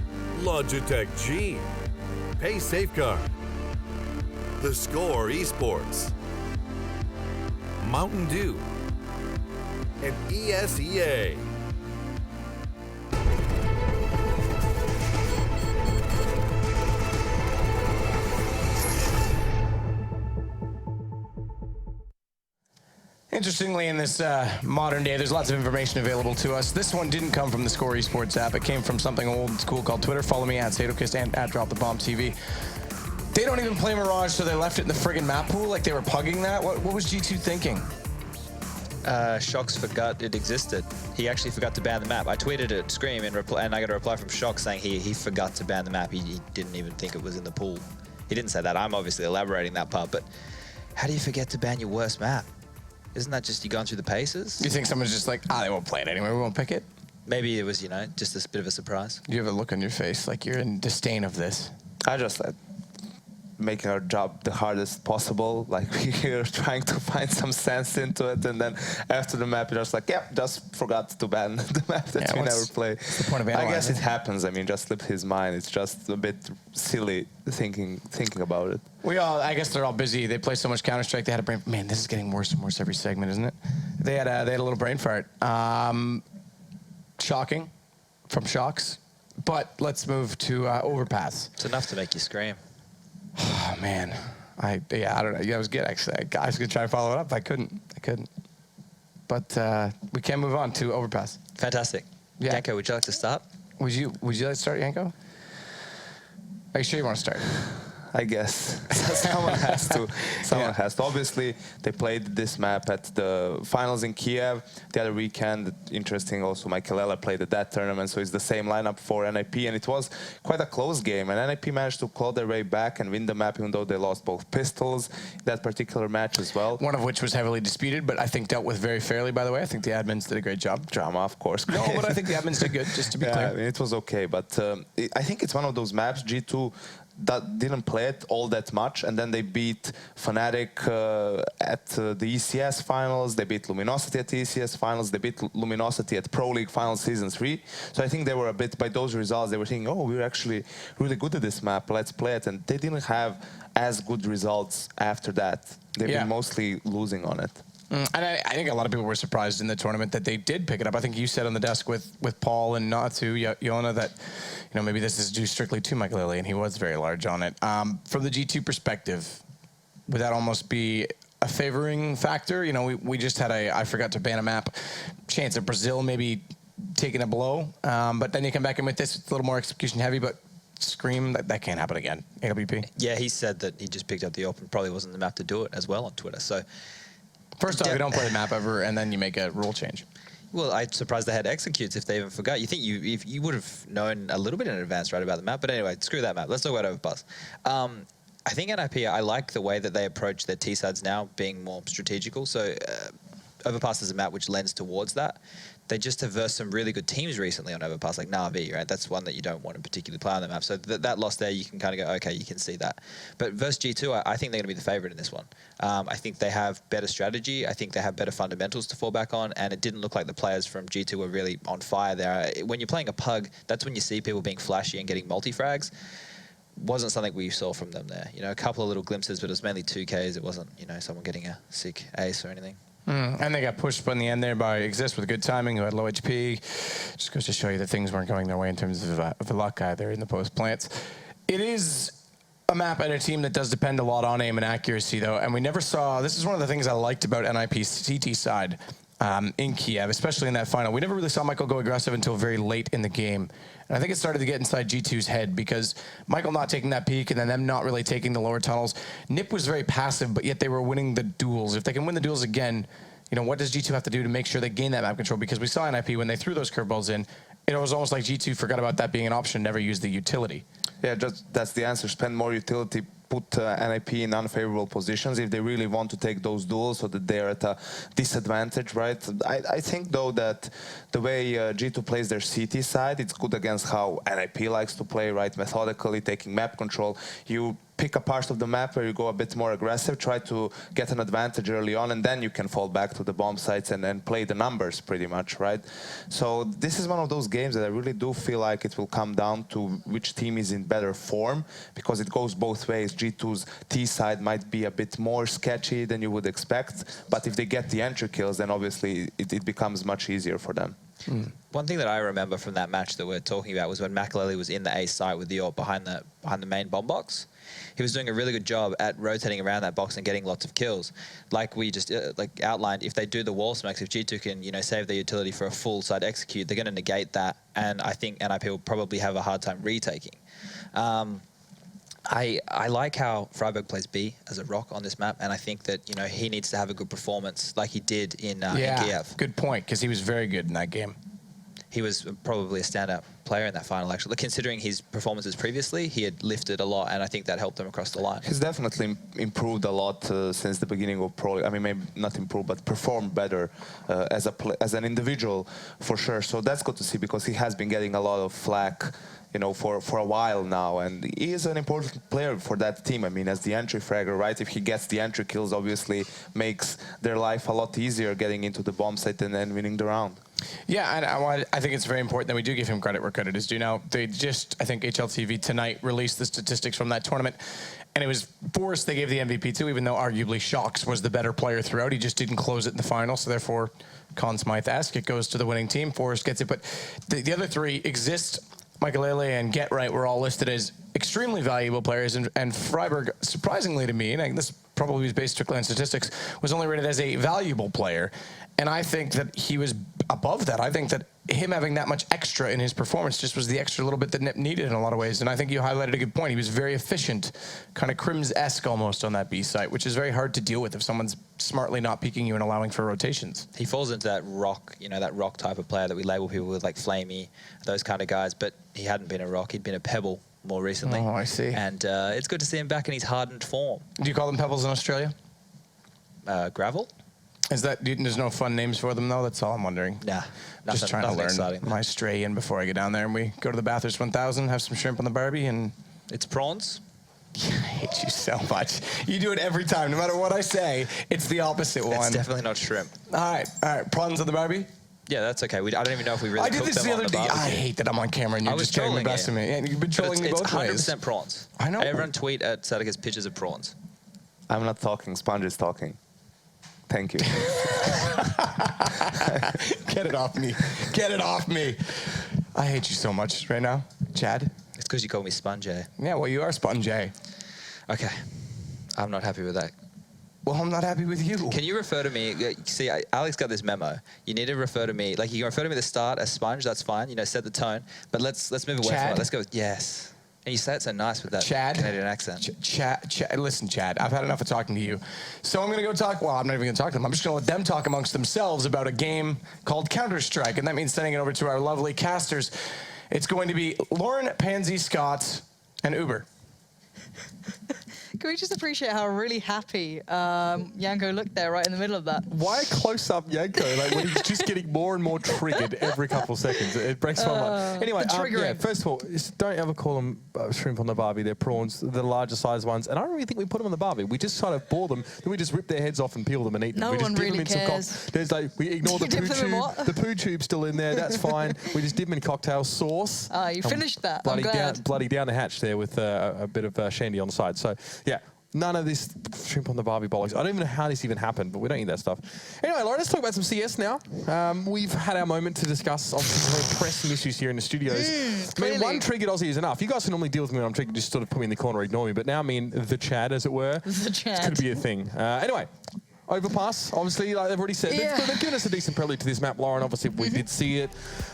Logitech G, Pay Safeguard, The Score Esports, Mountain Dew, and ESEA. Interestingly, in this modern day, there's lots of information available to us. This one didn't come from the Score Esports app. It came from something old school called Twitter. Follow me at Sadokist and at Drop the Bomb TV. They don't even play Mirage, so they left it in the friggin' map pool like they were pugging that. What was G2 thinking? Shox forgot it existed. He actually forgot to ban the map. I tweeted it, Scream, and I got a reply from Shox saying he forgot to ban the map. He didn't even think it was in the pool. He didn't say that. I'm obviously elaborating that part, but how do you forget to ban your worst map? Isn't that just you going through the paces? You think someone's just like, they won't play it anyway, we won't pick it? Maybe it was, you know, just a bit of a surprise. You have a look on your face like you're in disdain of this. I just making our job the hardest possible. Like we're trying to find some sense into it, and then after the map, you're just like, yeah, just forgot to ban the map that we never play. What's the point of I guess analyzing? it happens. I mean, just slipped his mind. It's just a bit silly thinking about it. I guess they're all busy. They play so much Counter-Strike. They had a brain. Man, this is getting worse and worse every segment, isn't it? They had a little brain fart. Shocking from Shocks. But let's move to Overpass. It's enough to make you scream. Oh, man. I don't know. Yeah, it was good, actually. I was going to try and follow it up. I couldn't. But we can move on to Overpass. Fantastic. Yeah. Yanko, would you like to start? Would you like to start, Yanko? Are you sure you want to start? I guess someone has to. Someone has to. Obviously, they played this map at the finals in Kiev the other weekend. Interesting. Also, Michael Eller played at that tournament, so it's the same lineup for NIP, and it was quite a close game. And NIP managed to claw their way back and win the map, even though they lost both pistols in that particular match as well. One of which was heavily disputed, but I think dealt with very fairly. By the way, I think the admins did a great job. Drama, of course. No, but I think the admins did good. Just to be clear, I mean, it was okay, but I think it's one of those maps G2 that didn't play it all that much, and then they beat Fnatic at the ECS finals, they beat Luminosity at the ECS finals, they beat Luminosity at Pro League Finals Season 3. So I think they were a bit, by those results, they were thinking, oh, we're actually really good at this map, let's play it. And they didn't have as good results after that. They've been mostly losing on it. And I think a lot of people were surprised in the tournament that they did pick it up. I think you said on the desk with Paul and Natsu, Yona, that maybe this is due strictly to Michael Lilly, and he was very large on it. From the G2 perspective, would that almost be a favoring factor? We just had I forgot to ban a map, chance of Brazil maybe taking a blow, but then you come back in with this, it's a little more execution heavy, but Scream, that can't happen again. AWP. Yeah, he said that he just picked up the open, probably wasn't the map to do it as well on Twitter. So. First off, you don't play the map ever, and then you make a rule change. Well, I'm surprised they had executes if they even forgot. You think if you would have known a little bit in advance, right, about the map. But anyway, screw that map. Let's talk about Overpass. I think NIP, I like the way that they approach their T-sides now, being more strategical. So Overpass is a map which lends towards that. They just have versed some really good teams recently on Overpass, like Na'Vi, right? That's one that you don't want to particularly play on the map. So that loss there, you can kind of go, okay, you can see that. But versus G2, I think they're going to be the favorite in this one. I think they have better strategy. I think they have better fundamentals to fall back on. And it didn't look like the players from G2 were really on fire there. When you're playing a pug, that's when you see people being flashy and getting multi-frags. Wasn't something we saw from them there. A couple of little glimpses, but it was mainly 2Ks. It wasn't, someone getting a sick ace or anything. And they got pushed in the end there by Exist with good timing, who had low HP. Just goes to show you that things weren't going their way in terms of the luck either in the post plants. It is a map and a team that does depend a lot on aim and accuracy, though. And we never saw, this is one of the things I liked about NIP's CT side in Kiev, especially in that final. We never really saw Michael go aggressive until very late in the game. And I think it started to get inside G2's head because Michael not taking that peak and then them not really taking the lower tunnels. NIP was very passive, but yet they were winning the duels. If they can win the duels again, what does G2 have to do to make sure they gain that map control? Because we saw NIP when they threw those curveballs in, it was almost like G2 forgot about that being an option, never used the utility. Yeah, that's the answer. Spend more utility, put NIP in unfavorable positions if they really want to take those duels so that they're at a disadvantage, right? I think, though, that the way G2 plays their CT side, it's good against how NIP likes to play, right? Methodically, taking map control. You pick a part of the map where you go a bit more aggressive, try to get an advantage early on, and then you can fall back to the bomb sites and play the numbers pretty much, right? So this is one of those games that I really do feel like it will come down to which team is in better form, because it goes both ways. G2's T side might be a bit more sketchy than you would expect, but if they get the entry kills, then obviously it becomes much easier for them. One thing that I remember from that match that we're talking about was when Makaleli was in the A site with the AWP behind the main bomb box. He was doing a really good job at rotating around that box and getting lots of kills. Like we just outlined, if they do the wall smokes, if G2 can save their utility for a full side execute, they're going to negate that, and I think NIP will probably have a hard time retaking. I like how Freiburg plays B as a rock on this map, and I think that he needs to have a good performance like he did in Kiev. Good point, because he was very good in that game. He was probably a standout. player in that final, actually. Considering his performances previously, he had lifted a lot, and I think that helped him across the line. He's definitely improved a lot since the beginning of Pro League. I mean, maybe not improved, but performed better as an individual, for sure. So that's good to see, because he has been getting a lot of flack, you know, for a while now, and he is an important player for that team. I mean, as the entry fragger, right? If he gets the entry kills, obviously makes their life a lot easier getting into the bomb site and then winning the round. Yeah, and I think it's very important that we do give him credit where credit is due. Now, they just, I think HLTV tonight released the statistics from that tournament, and it was Forrest they gave the MVP to, even though arguably Shox was the better player throughout. He just didn't close it in the final, so therefore, Conn Smythe-esque, it goes to the winning team. Forrest gets it, but the other three exist. Michaelele and Get Right were all listed as extremely valuable players, and Freiburg, surprisingly to me, and this probably was based strictly on statistics, was only rated as a valuable player. And I think that he was above that. I think that him having that much extra in his performance just was the extra little bit that Nip needed in a lot of ways. And I think you highlighted a good point. He was very efficient, kind of Crims-esque almost on that B site, which is very hard to deal with if someone's smartly not peeking you and allowing for rotations. He falls into that rock, you know, that rock type of player that we label people with, like Flamey, those kind of guys. But he hadn't been a rock. He'd been a pebble more recently. Oh, I see. And it's good to see him back in his hardened form. Do you call them pebbles in Australia? Gravel? Is that, there's no fun names for them, though? That's all I'm wondering. Nah. Just trying to learn exciting. my stray in before I get down there. And we go to the Bathurst 1000, have some shrimp on the Barbie, and... It's prawns? I hate you so much. You do it every time. No matter what I say, it's the opposite one. It's definitely not shrimp. All right. Prawns on the Barbie? Yeah, that's okay. I don't even know if we really cooked them on the barbecue. I did this the other day. I hate that I'm on camera and you're just getting the best of me. Yeah, you've been trolling me both ways. It's 100% prawns. I know. Everyone tweet at Sadika's pictures of prawns. I'm not talking. Sponge is talking. Thank you. Get it off me. Get it off me. I hate you so much right now, Chad. It's because you call me Sponge. Yeah, well, you are Sponge. Okay. I'm not happy with that. Well, I'm not happy with you. Can you refer to me? See, Alex got this memo. You need to refer to me. Like, you can refer to me at the start as Sponge. That's fine. You know, set the tone. But let's move away from it. Let's go with yes. And you say it so nice with that Canadian accent. Chad, listen, Chad, I've had enough of talking to you. So I'm going to go talk, well, I'm not even going to talk to them. I'm just going to let them talk amongst themselves about a game called Counter-Strike. And that means sending it over to our lovely casters. It's going to be Lauren, Pansy, Scott, and Uber. Can we just appreciate how really happy Yanko looked there right in the middle of that? Why close up Yanko? Like, when he's just getting more and more triggered every couple of seconds. It breaks my mind. Anyway, yeah, first of all, don't ever call them shrimp on the barbie. They're prawns, the larger size ones. And I don't really think we put them on the barbie. We just kind of boil them, then we just rip their heads off and peel them and eat them. No we just one dip really them in cares. some There's like, we ignore the poo tube. The poo tube's still in there. That's fine. We just dip them in cocktail sauce. You finished that. I'm glad. Bloody down the hatch there with a bit of shandy on the side. So, yeah. None of this shrimp on the barbie bollocks. I don't even know how this even happened, but we don't eat that stuff. Anyway, Lauren, let's talk about some CS now. We've had our moment to discuss obviously pressing issues here in the studios. I mean, one triggered Aussie is enough. You guys can normally deal with me when I'm triggered, just sort of put me in the corner, ignore me. But now, I mean, the Chad, as it were. The Chad. It's going to be a thing. Anyway. Overpass, obviously, like they've already said. Yeah. They've given us a decent prelude to this map, Lauren. Obviously, we did see it.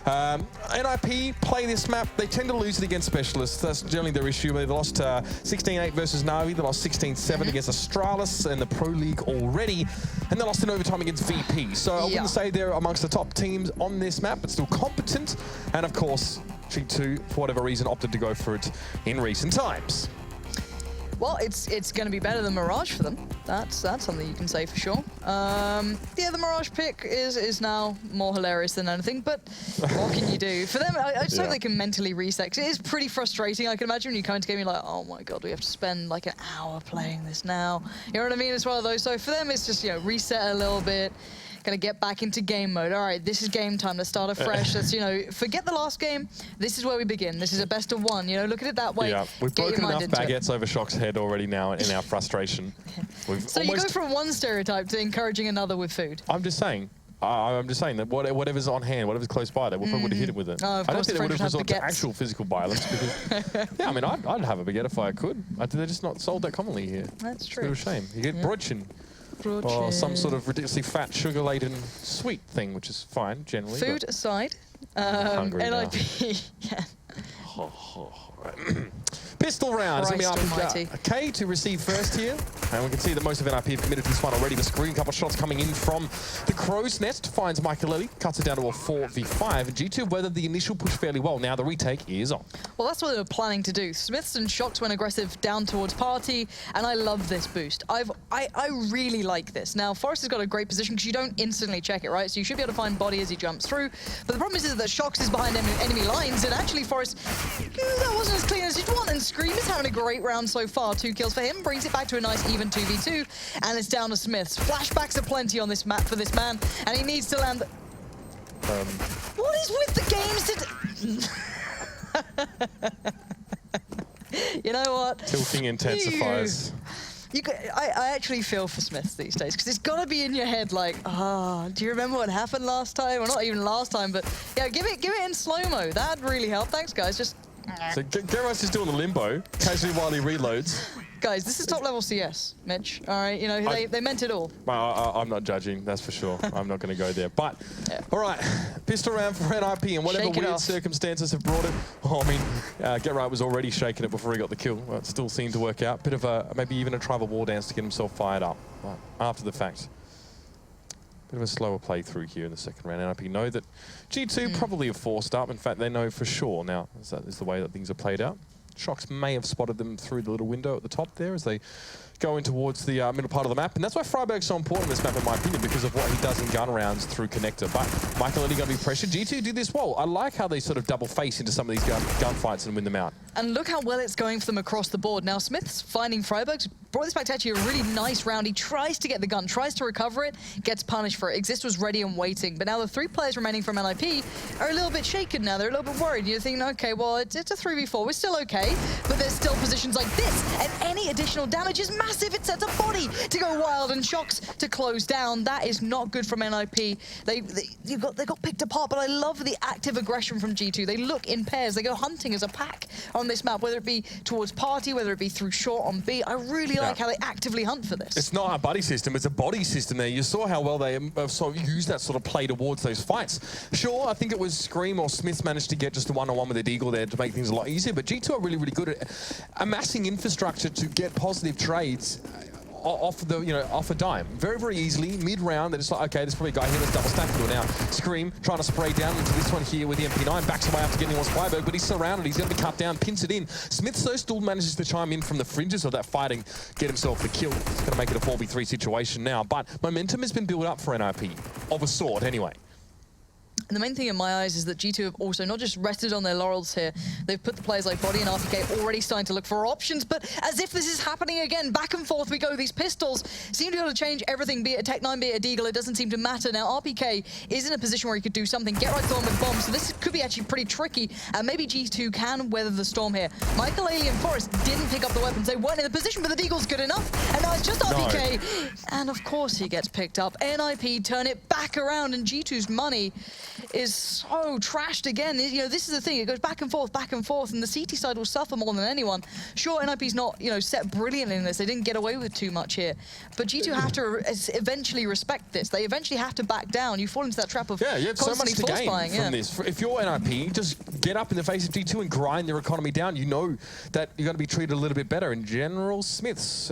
NIP play this map. They tend to lose it against specialists. That's generally their issue. They lost 16-8 versus Na'Vi. They lost 16-7 against Astralis in the Pro League already. And they lost in overtime against VP. So I wouldn't say they're amongst the top teams on this map, but still competent. And of course, G2, for whatever reason, opted to go for it in recent times. Well, it's going to be better than Mirage for them. That's something you can say for sure. Yeah, the Mirage pick is now more hilarious than anything, but what can you do? For them, I just hope they can mentally reset. It is pretty frustrating, I can imagine, when you come into game, you're like, oh my god, we have to spend like an hour playing this now. You know what I mean? It's one of those. So for them, it's just, you know, reset a little bit. Gonna get back into game mode. All right, this is game time. Let's start afresh. Let's, you know, forget the last game. This is where we begin. This is a best of one. You know, look at it that way. Yeah, we've broken enough baguettes over Shock's head already now in our frustration. So you go from one stereotype to encouraging another with food. I'm just saying. I'm just saying that whatever's on hand, whatever's close by, they will probably would have hit it with it. Oh, I don't think they would have resorted to actual physical violence. Because, yeah, I mean, I'd have a baguette if I could. They're just not sold that commonly here. That's true. It's a bit of a shame. You get brochin. Or some sort of ridiculously fat, sugar-laden sweet thing, which is fine, generally. Food aside, hungry NIP, yeah. Pistol round. It's Christ going almighty. to be K to receive first here. And we can see that most of NIP have committed to this one already. The screen, couple of shots coming in from the Crow's Nest. Finds Michael, cuts it down to a 4v5. And G2 weathered the initial push fairly well. Now the retake is on. Well, that's what they were planning to do. Smiths and Shocks went aggressive down towards Party, and I love this boost. I really like this. Now, Forrest has got a great position because you don't instantly check it, right? So you should be able to find Body as he jumps through. But the problem is that Shocks is behind enemy lines, and actually Forrest, that wasn't as clean as you'd want. And Scream is having a great round so far. 2 kills for him, brings it back to a nice even 2v2, and it's down to Smiths. Flashbacks are plenty on this map for this man, and he needs to land. What is with the games? You know what? Tilting intensifies. I actually feel for Smiths these days, because it's got to be in your head like, do you remember what happened last time? Well, not even last time, but yeah, give it in slow-mo. That'd really help. Thanks, guys. Just. So Gerard's just doing the limbo, casually while he reloads. Guys, this is top-level CS, Mitch. All right, you know, they meant it all. I'm not judging, that's for sure. I'm not going to go there. But, all right, pistol round for NIP, and whatever weird circumstances have brought it. Oh, I mean, Gerard was already shaking it before he got the kill. Well, it still seemed to work out. Bit of a, maybe even a tribal war dance to get himself fired up after the fact. Bit of a slower playthrough here in the second round. NIP know that G2 probably have forced up. In fact, they know for sure now, that is the way that things are played out. Shocks may have spotted them through the little window at the top there as they go in towards the middle part of the map. And that's why Freiberg's so important in this map, in my opinion, because of what he does in gun rounds through connector. But Michael going to be pressured. G2 did this well. I like how they sort of double face into some of these gunfights and win them out. And look how well it's going for them across the board. Now, Smith's finding Freiberg's brought this back to actually a really nice round. He tries to get the gun, tries to recover it, gets punished for it. Exist was ready and waiting. But now the 3 players remaining from NIP are a little bit shaken now. They're a little bit worried. You're thinking, okay, well, it's a 3v4. We're still okay. But there's still positions like this. And any additional damage is massive. It sets a Body to go wild and Shocks to close down. That is not good from NIP. They got picked apart, but I love the active aggression from G2. They look in pairs. They go hunting as a pack on this map, whether it be towards Party, whether it be through short on B. I really like how they actively hunt for this. It's not a buddy system, it's a body system there. You saw how well they sort of used that sort of play towards those fights. Sure, I think it was Scream or Smith managed to get just a one-on-one with the Deagle there to make things a lot easier, but G2 are really, really good at amassing infrastructure to get positive trades off a dime. Very, very easily, mid-round, they're just like, okay, there's probably a guy here that's double stacking it now. Scream, trying to spray down into this one here with the MP9, backs away after getting towards Freiberg, but he's surrounded, he's going to be cut down, pins it in. Smith so still manages to chime in from the fringes of that fighting, get himself the kill. It's going to make it a 4v3 situation now, but momentum has been built up for NIP, of a sort anyway. And the main thing in my eyes is that G2 have also not just rested on their laurels here, they've put the players like Body and RPK already starting to look for options, but as if this is happening again, back and forth we go. These pistols seem to be able to change everything, be it a Tech9, be it a Deagle, it doesn't seem to matter. Now RPK is in a position where he could do something, get right on with bombs, so this could be actually pretty tricky, and maybe G2 can weather the storm here. Michael and Forrest didn't pick up the weapons, they weren't in the position, but the Deagle's good enough, and now it's just RPK, and of course he gets picked up. NIP turn it back around, and G2's money is so trashed again. You know, this is the thing, it goes back and forth, and the CT side will suffer more than anyone. Sure, NIP's not, set brilliantly in this, they didn't get away with too much here, but G2 have to eventually respect this. They eventually have to back down. You fall into that trap of you have so much to gain from this. If you're NIP, just get up in the face of G2 and grind their economy down. You know that you're going to be treated a little bit better. In general, Smiths,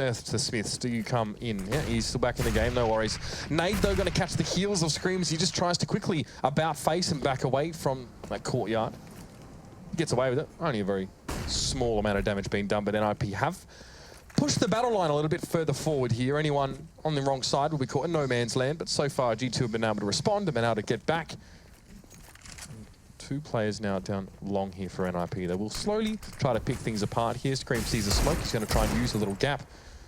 do you come in? Yeah, he's still back in the game, no worries. Nade, though, going to catch the heels of Screams. He just tries to quickly about face and back away from that courtyard. Gets away with it. Only a very small amount of damage being done, but NIP have pushed the battle line a little bit further forward here. Anyone on the wrong side will be caught in no man's land, but so far G2 have been able to respond and been able to get back. 2 players now down long here for NIP. They will slowly try to pick things apart here. Scream sees the smoke. He's going to try and use a little gap.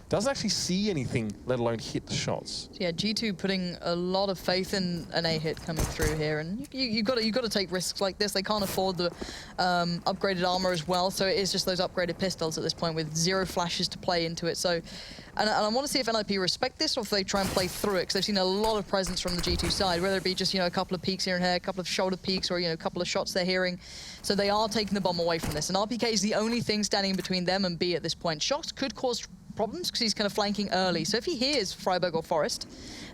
Doesn't actually see anything, let alone hit the shots. Yeah, G2 putting a lot of faith in an A hit coming through here, and you've got to take risks like this. They can't afford the upgraded armor as well, so it is just those upgraded pistols at this point with 0 flashes to play into it. So, and I want to see if NIP respect this or if they try and play through it, because they've seen a lot of presence from the G2 side, whether it be just a couple of peeks here and here, a couple of shoulder peeks, or a couple of shots they're hearing. So they are taking the bomb away from this, and RPK is the only thing standing between them and B at this point. Shots could cause problems because he's kind of flanking early. So if he hears Freiberg or Forrest,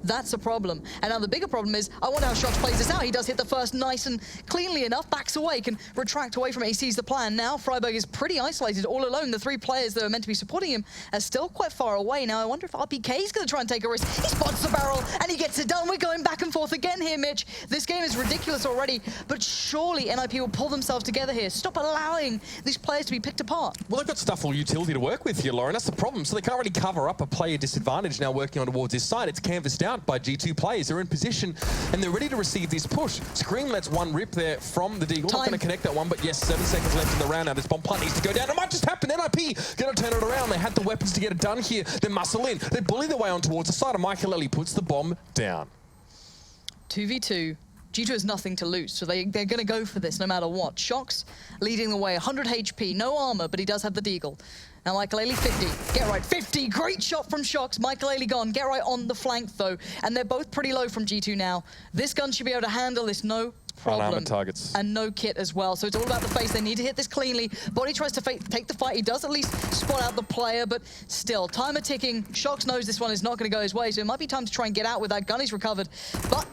That's a problem. And now the bigger problem is, I wonder how Shox plays this out. He does hit the first nice and cleanly enough, backs away, can retract away from it. He sees the plan. Now Freiburg is pretty isolated, all alone. The 3 players that are meant to be supporting him are still quite far away. Now I wonder if RPK is going to try and take a risk. He spots the barrel and he gets it done. We're going back and forth again here, Mitch. This game is ridiculous already, but surely NIP will pull themselves together here. Stop allowing these players to be picked apart. Well, they've got stuff or utility to work with here, Lauren. That's the problem. So they can't really cover up a player disadvantage now working on towards this side. It's canvassed out by G2 players. They're in position and they're ready to receive this push. Scream lets one rip there from the Deagle. Not going to connect that one, but yes, 7 seconds left in the round. Now this bomb plant needs to go down. It might just happen. NIP going to turn it around. They had the weapons to get it done here. They muscle in. They bully their way on towards the side, and Michael puts the bomb down. 2v2. G2 has nothing to lose, so they're going to go for this no matter what. Shox leading the way, 100 HP, no armor, but he does have the Deagle. Now Michael 50, get right, 50, great shot from Shox. Michael gone, get right on the flank though, and they're both pretty low from G2 now. This gun should be able to handle this, no problem. Unarmored targets. And no kit as well, so it's all about the face. They need to hit this cleanly. Body tries to take the fight. He does at least spot out the player, but still, timer ticking. Shox knows this one is not going to go his way, so it might be time to try and get out with that gun he's recovered, but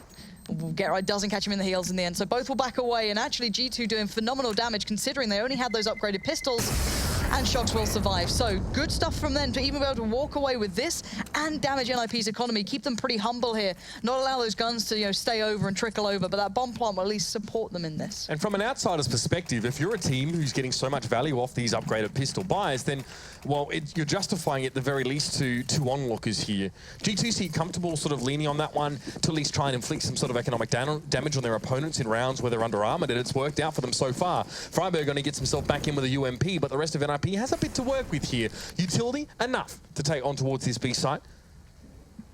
Get Right doesn't catch him in the heels in the end, so both will back away, and actually G2 doing phenomenal damage considering they only had those upgraded pistols, and Shox will survive. So good stuff from them to even be able to walk away with this and damage NIP's economy, keep them pretty humble here, not allow those guns to stay over and trickle over, but that bomb plant will at least support them in this. And from an outsider's perspective, if you're a team who's getting so much value off these upgraded pistol buys, then, well, you're justifying it at the very least to onlookers here. G2 seem comfortable sort of leaning on that one to at least try and inflict some sort of economic damage on their opponents in rounds where they're under armored, and it's worked out for them so far. Freiburg only gets himself back in with a UMP, but the rest of NIP has a bit to work with here. Utility, enough to take on towards this B site.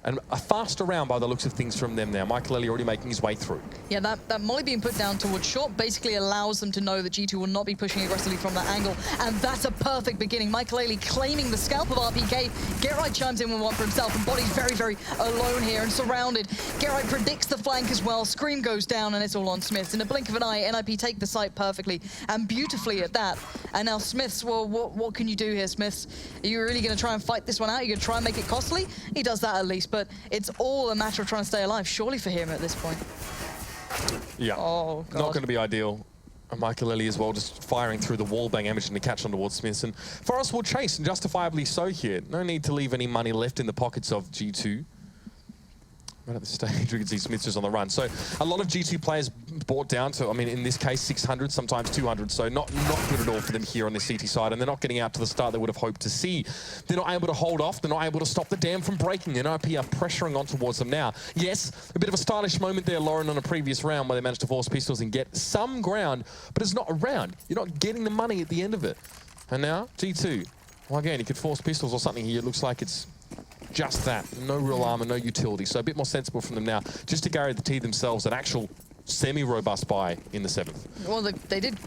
And a faster round by the looks of things from them now. Michael already making his way through. Yeah, that molly being put down towards short basically allows them to know that G2 will not be pushing aggressively from that angle. And that's a perfect beginning. Michael claiming the scalp of RPK. Get Right chimes in with one for himself, and Body's very, very alone here and surrounded. Get Right predicts the flank as well. Scream goes down, and it's all on Smiths. In a blink of an eye, NIP take the site perfectly and beautifully at that. And now Smiths, well, what can you do here, Smiths? Are you really going to try and fight this one out? Are you going to try and make it costly? He does that at least, but it's all a matter of trying to stay alive, surely, for him at this point. Yeah, oh, God. Not going to be ideal. And Michael as well, just firing through the wall, bang, damaging the catch on towards Smiths. And Forrest will chase, and justifiably so here. No need to leave any money left in the pockets of G2. Right at this stage, we can see Smiths is on the run. So a lot of G2 players bought down to, I mean, in this case, 600, sometimes 200. So not good at all for them here on the CT side. And they're not getting out to the start they would have hoped to see. They're not able to hold off. They're not able to stop the dam from breaking. NIP are pressuring on towards them now. Yes, a bit of a stylish moment there, Lauren, on a previous round where they managed to force pistols and get some ground, but it's not a round. You're not getting the money at the end of it. And now, G2. Well, again, you could force pistols or something here. It looks like it's just that. No real armor, no utility. So a bit more sensible from them now, just to guarantee themselves an actual semi-robust buy in the 7th. Well, they did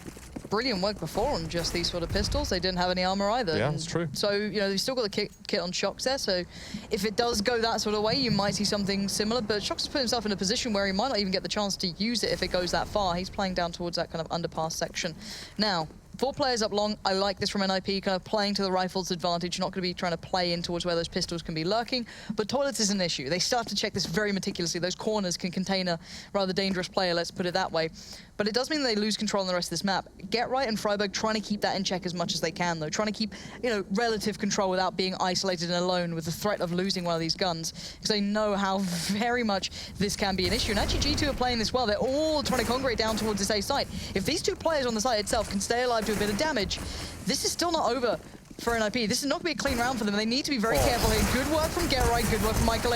brilliant work before on just these sort of pistols. They didn't have any armor either. Yeah, that's true. So, they've still got the kit on Shox there. So if it does go that sort of way, you might see something similar. But Shox has put himself in a position where he might not even get the chance to use it if it goes that far. He's playing down towards that kind of underpass section. Now, 4 players up long. I like this from NIP, kind of playing to the rifle's advantage, not going to be trying to play in towards where those pistols can be lurking. But toilets is an issue. They start to check this very meticulously. Those corners can contain a rather dangerous player, let's put it that way. But it does mean they lose control on the rest of this map. Get Right and Freiburg trying to keep that in check as much as they can, though. Trying to keep, relative control without being isolated and alone with the threat of losing one of these guns. Because they know how very much this can be an issue. And actually, G2 are playing this well. They're all trying to congregate down towards this A site. If these 2 players on the site itself can stay alive to a bit of damage, this is still not over for NIP. This is not going to be a clean round for them. They need to be very careful here. Good work from Get Right, good work from Michael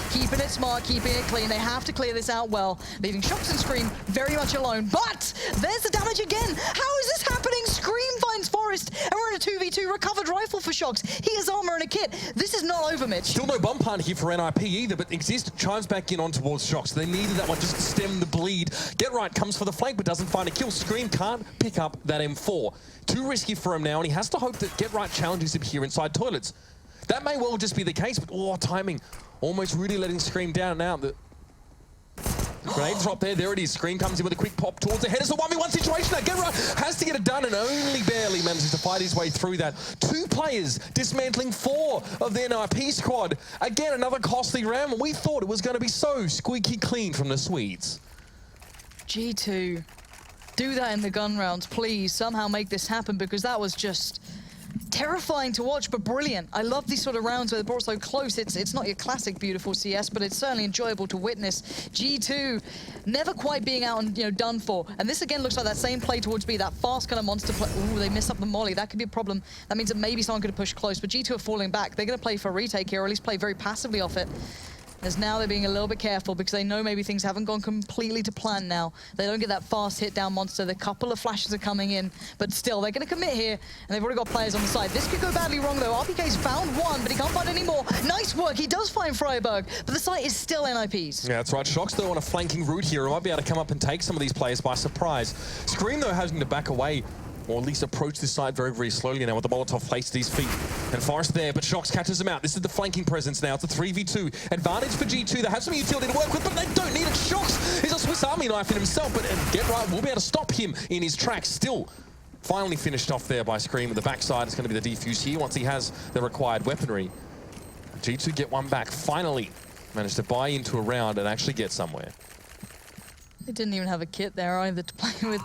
keeping it smart, keeping it clean. They have to clear this out well, leaving Shox and Scream very much alone. But there's the damage again. How is this happening? Scream finds Forrest, and we're in a 2v2 recovered rifle for Shox. He has armor and a kit. This is not over, Mitch. Still no bomb plant here for NIP either, but Exist chimes back in on towards Shox. They needed that one just to stem the bleed. Get Right comes for the flank, but doesn't find a kill. Scream can't pick up that M4. Too risky for him now, and he has to hope that Get Right challenges him here inside toilets. That may well just be the case, but timing. Almost really letting Scream down now. Grenade drop there. There it is. Screen comes in with a quick pop towards the head. It's a 1v1 situation. Now, Genra has to get it done and only barely manages to fight his way through that. 2 players dismantling 4 of the NIP squad. Again, another costly round. We thought it was going to be so squeaky clean from the Swedes. G2, do that in the gun rounds, please. Somehow make this happen, because that was just terrifying to watch, but brilliant. I love these sort of rounds where they're brought so close. It's not your classic beautiful CS, but it's certainly enjoyable to witness. G2 never quite being out and done for. And this again looks like that same play towards B, that fast kind of monster play. Ooh, they miss up the molly. That could be a problem. That means that maybe someone could have pushed close, but G2 are falling back. They're going to play for a retake here, or at least play very passively off it. As now they're being a little bit careful because they know maybe things haven't gone completely to plan now. They don't get that fast hit down monster. The couple of flashes are coming in, but still they're going to commit here, and they've already got players on the side. This could go badly wrong though. RPK's found one, but he can't find any more. Nice work. He does find Freiburg, but the site is still NIP's. Yeah, that's right. Shox though on a flanking route here. He might be able to come up and take some of these players by surprise. Scream though having to back away, or at least approach this side very, very slowly now with the Molotov placed at his feet. And Forrest there, but Shox catches him out. This is the flanking presence now. It's a 3v2. Advantage for G2. They have some utility to work with, but they don't need it. Shox is a Swiss Army knife in himself, but Get Right will be able to stop him in his tracks. Still, finally finished off there by Scream with the backside. It's going to be the defuse here once he has the required weaponry. G2 get one back. Finally managed to buy into a round and actually get somewhere. They didn't even have a kit there either to play with.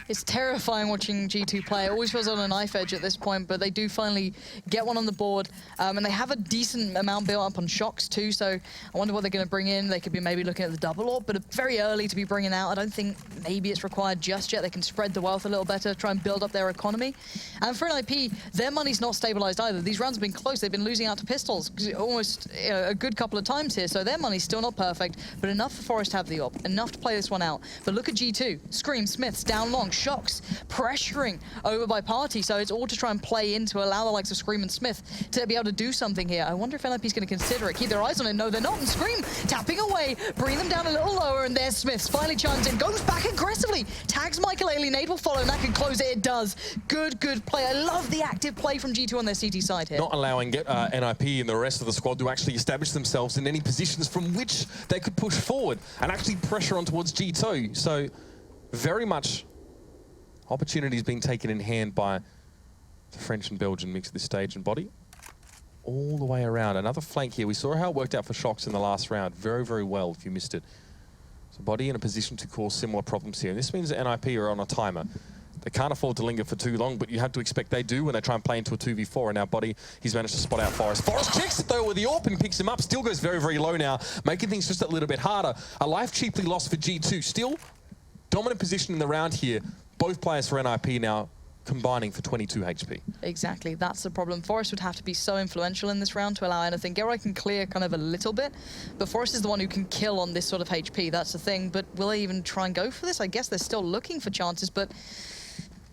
It's terrifying watching G2 play. It always feels on a knife edge at this point, but they do finally get one on the board. And they have a decent amount built up on Shox too, so I wonder what they're going to bring in. They could be maybe looking at the double AWP, but very early to be bringing out. I don't think maybe it's required just yet. They can spread the wealth a little better, try and build up their economy. And for NIP, their money's not stabilized either. These rounds have been close. They've been losing out to pistols almost a good couple of times here, so their money's still not perfect, but enough for Forrest to have the AWP, enough to play this one out. But look at G2. Scream, Smiths down long. Shox pressuring over by Party, so it's all to try and play in to allow the likes of Scream and Smith to be able to do something here. I wonder if NIP's going to consider it, keep their eyes on it. No, they're not, and Scream tapping away, bring them down a little lower, and there's Smiths finally chimes in, goes back aggressively, tags Michael Ailey, nade will follow, and that can close it. It does. Good play. I love the active play from G2 on their CT side here. Not allowing NIP and the rest of the squad to actually establish themselves in any positions from which they could push forward and actually pressure on towards G2. So very much opportunities being taken in hand by the French and Belgian mix at this stage, and Body all the way around. Another flank here. We saw how it worked out for Shox in the last round. Very, very well if you missed it. So Body in a position to cause similar problems here. And this means that NIP are on a timer. They can't afford to linger for too long, but you have to expect they do when they try and play into a 2v4. And now Body, he's managed to spot out Forrest. Forrest checks it though with the AWP and picks him up. Still goes very, very low now, making things just a little bit harder. A life cheaply lost for G2. Still dominant position in the round here. Both players for NIP now combining for 22 HP. Exactly, that's the problem. Forrest would have to be so influential in this round to allow anything. Geralt can clear kind of a little bit, but Forrest is the one who can kill on this sort of HP, that's the thing. But will they even try and go for this? I guess they're still looking for chances, but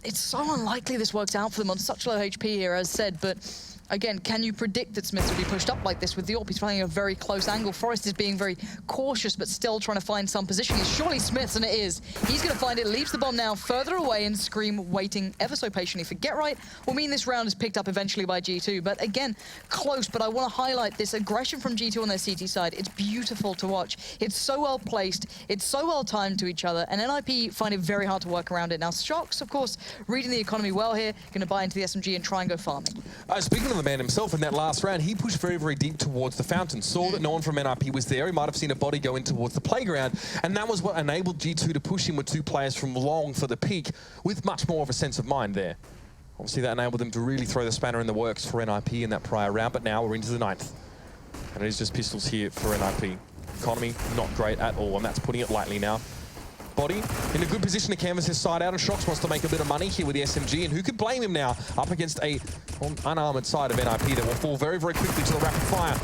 it's so unlikely this works out for them on such low HP here, as said. But again, can you predict that Smith will be pushed up like this with the AWP? He's playing a very close angle. Forrest is being very cautious, but still trying to find some position. It's surely Smith's, and it is. He's going to find it, leaves the bomb now further away, and Scream waiting ever so patiently for Get Right will mean this round is picked up eventually by G2. But again, close, but I want to highlight this aggression from G2 on their CT side. It's beautiful to watch. It's so well placed. It's so well timed to each other, and NIP find it very hard to work around it. Now, Shox, of course, reading the economy well here, going to buy into the SMG and try and go farming. Speaking of the man himself, in that last round, he pushed very, very deep towards the fountain. Saw that no one from NIP was there. He might have seen a Body go in towards the playground, and that was what enabled G2 to push him with 2 players from long for the peak with much more of a sense of mind there. Obviously, that enabled them to really throw the spanner in the works for NIP in that prior round, but now we're into the 9th. And it is just pistols here for NIP. Economy, not great at all, and that's putting it lightly now. Body in a good position to canvas his side out, and Shox wants to make a bit of money here with the SMG, and who could blame him now up against a unarmored side of NIP that will fall very, very quickly to the rapid fire.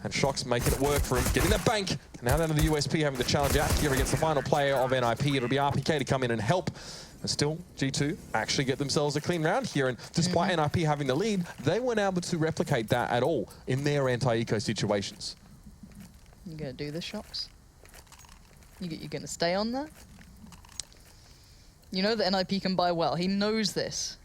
And Shox making it work for him, getting that bank, and now down to the USP having the challenge out here against the final player of NIP. It'll be RPK to come in and help. And still, G2 actually get themselves a clean round here, and despite NIP having the lead, they weren't able to replicate that at all in their anti-eco situations. You gonna do this, Shox? You're going to stay on that? You know that NIP can buy well. He knows this.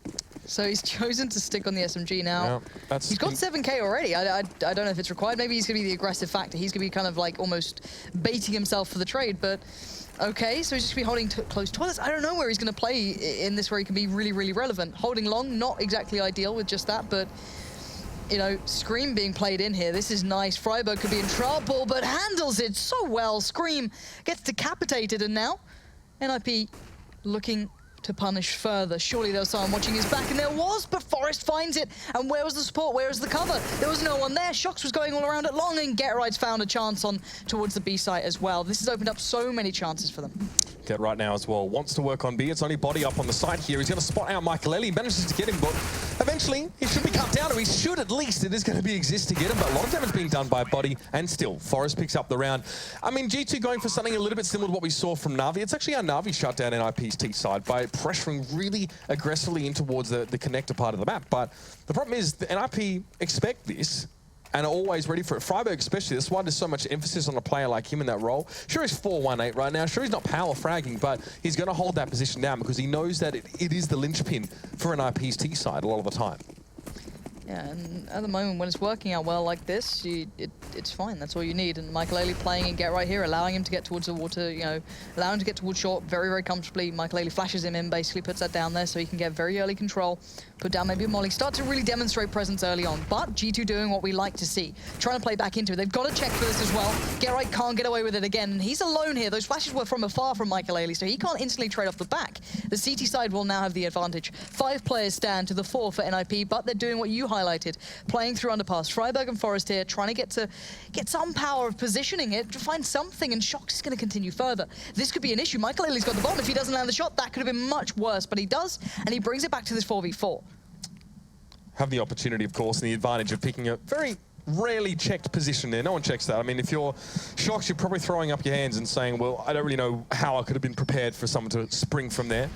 So he's chosen to stick on the SMG now. Yeah, he's got 7k already. I don't know if it's required. Maybe he's going to be the aggressive factor. He's going to be kind of like almost baiting himself for the trade, but okay, so he's just going to be holding close toilets. I don't know where he's going to play in this where he can be really, really relevant. Holding long, not exactly ideal with just that, but you know, Scream being played in here. This is nice. Freiburg could be in trouble, but handles it so well. Scream gets decapitated, and now NIP looking to punish further. Surely there was someone watching his back, and there was, but Forest finds it. And where was the support? Where was the cover? There was no one there. Shox was going all around it long, and GetRight's found a chance on towards the B site as well. This has opened up so many chances for them. Get right now as well. Wants to work on B. It's only Body up on the side here. He's going to spot out Michael. Manages to get him, but eventually he should be cut down, or he should at least. It is going to be exist to get him, but a lot of damage being done by Body, and still, Forest picks up the round. I mean, G2 going for something a little bit similar to what we saw from Na'Vi. It's actually how Na'Vi shut down NIP's T side by pressuring really aggressively in towards the connector part of the map. But the problem is the NIP expect this and are always ready for it. Freiburg especially, that's why there's so much emphasis on a player like him in that role. Sure, he's 4-1-8 right now. Sure, he's not power fragging, but he's going to hold that position down because he knows that it is the linchpin for NIP's T side a lot of the time. Yeah, and at the moment, when it's working out well like this, it's fine. That's all you need. And Michael Ailey playing in Get Right here, allowing him to get towards the water, you know, allowing him to get towards short very, very comfortably. Michael Ailey flashes him in, basically puts that down there so he can get very early control, put down maybe a molly, start to really demonstrate presence early on. But G2 doing what we like to see, trying to play back into it. They've got to check for this as well. Get Right can't get away with it again, and he's alone here. Those flashes were from afar from Michael Ailey, so he can't instantly trade off the back. The CT side will now have the advantage. 5 players stand to the 4 for NIP, but they're doing what you highlighted. Playing through underpass. Freiburg and Forest here, trying to get some power of positioning it, to find something, and Shox is going to continue further. This could be an issue. Michael Ailey's got the bomb. If he doesn't land the shot, that could have been much worse, but he does, and he brings it back to this 4v4. Have the opportunity, of course, and the advantage of picking a very rarely checked position there. No one checks that. I mean, if you're Shox, you're probably throwing up your hands and saying, well, I don't really know how I could have been prepared for someone to spring from there.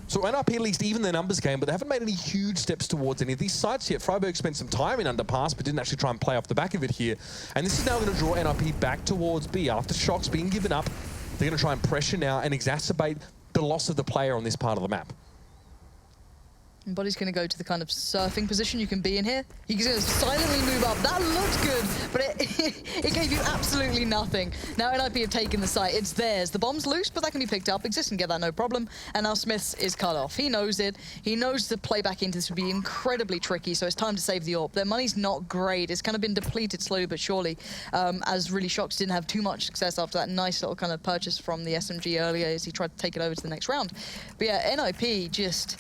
So NIP at least even their numbers game, but they haven't made any huge steps towards any of these sites yet. Freiburg spent some time in underpass, but didn't actually try and play off the back of it here. And this is now going to draw NIP back towards B. After Shox being given up, they're going to try and pressure now and exacerbate the loss of the player on this part of the map. And Body's going to go to the kind of surfing position you can be in here. He's going to silently move up. That looked good, but it gave you absolutely nothing. Now NIP have taken the site. It's theirs. The bomb's loose, but that can be picked up. Exist and get that, no problem. And now Smiths is cut off. He knows it. He knows to play back into this would be incredibly tricky, so it's time to save the AWP. Their money's not great. It's kind of been depleted slowly but surely, as really Shox didn't have too much success after that nice little kind of purchase from the SMG earlier as he tried to take it over to the next round. But yeah, NIP just...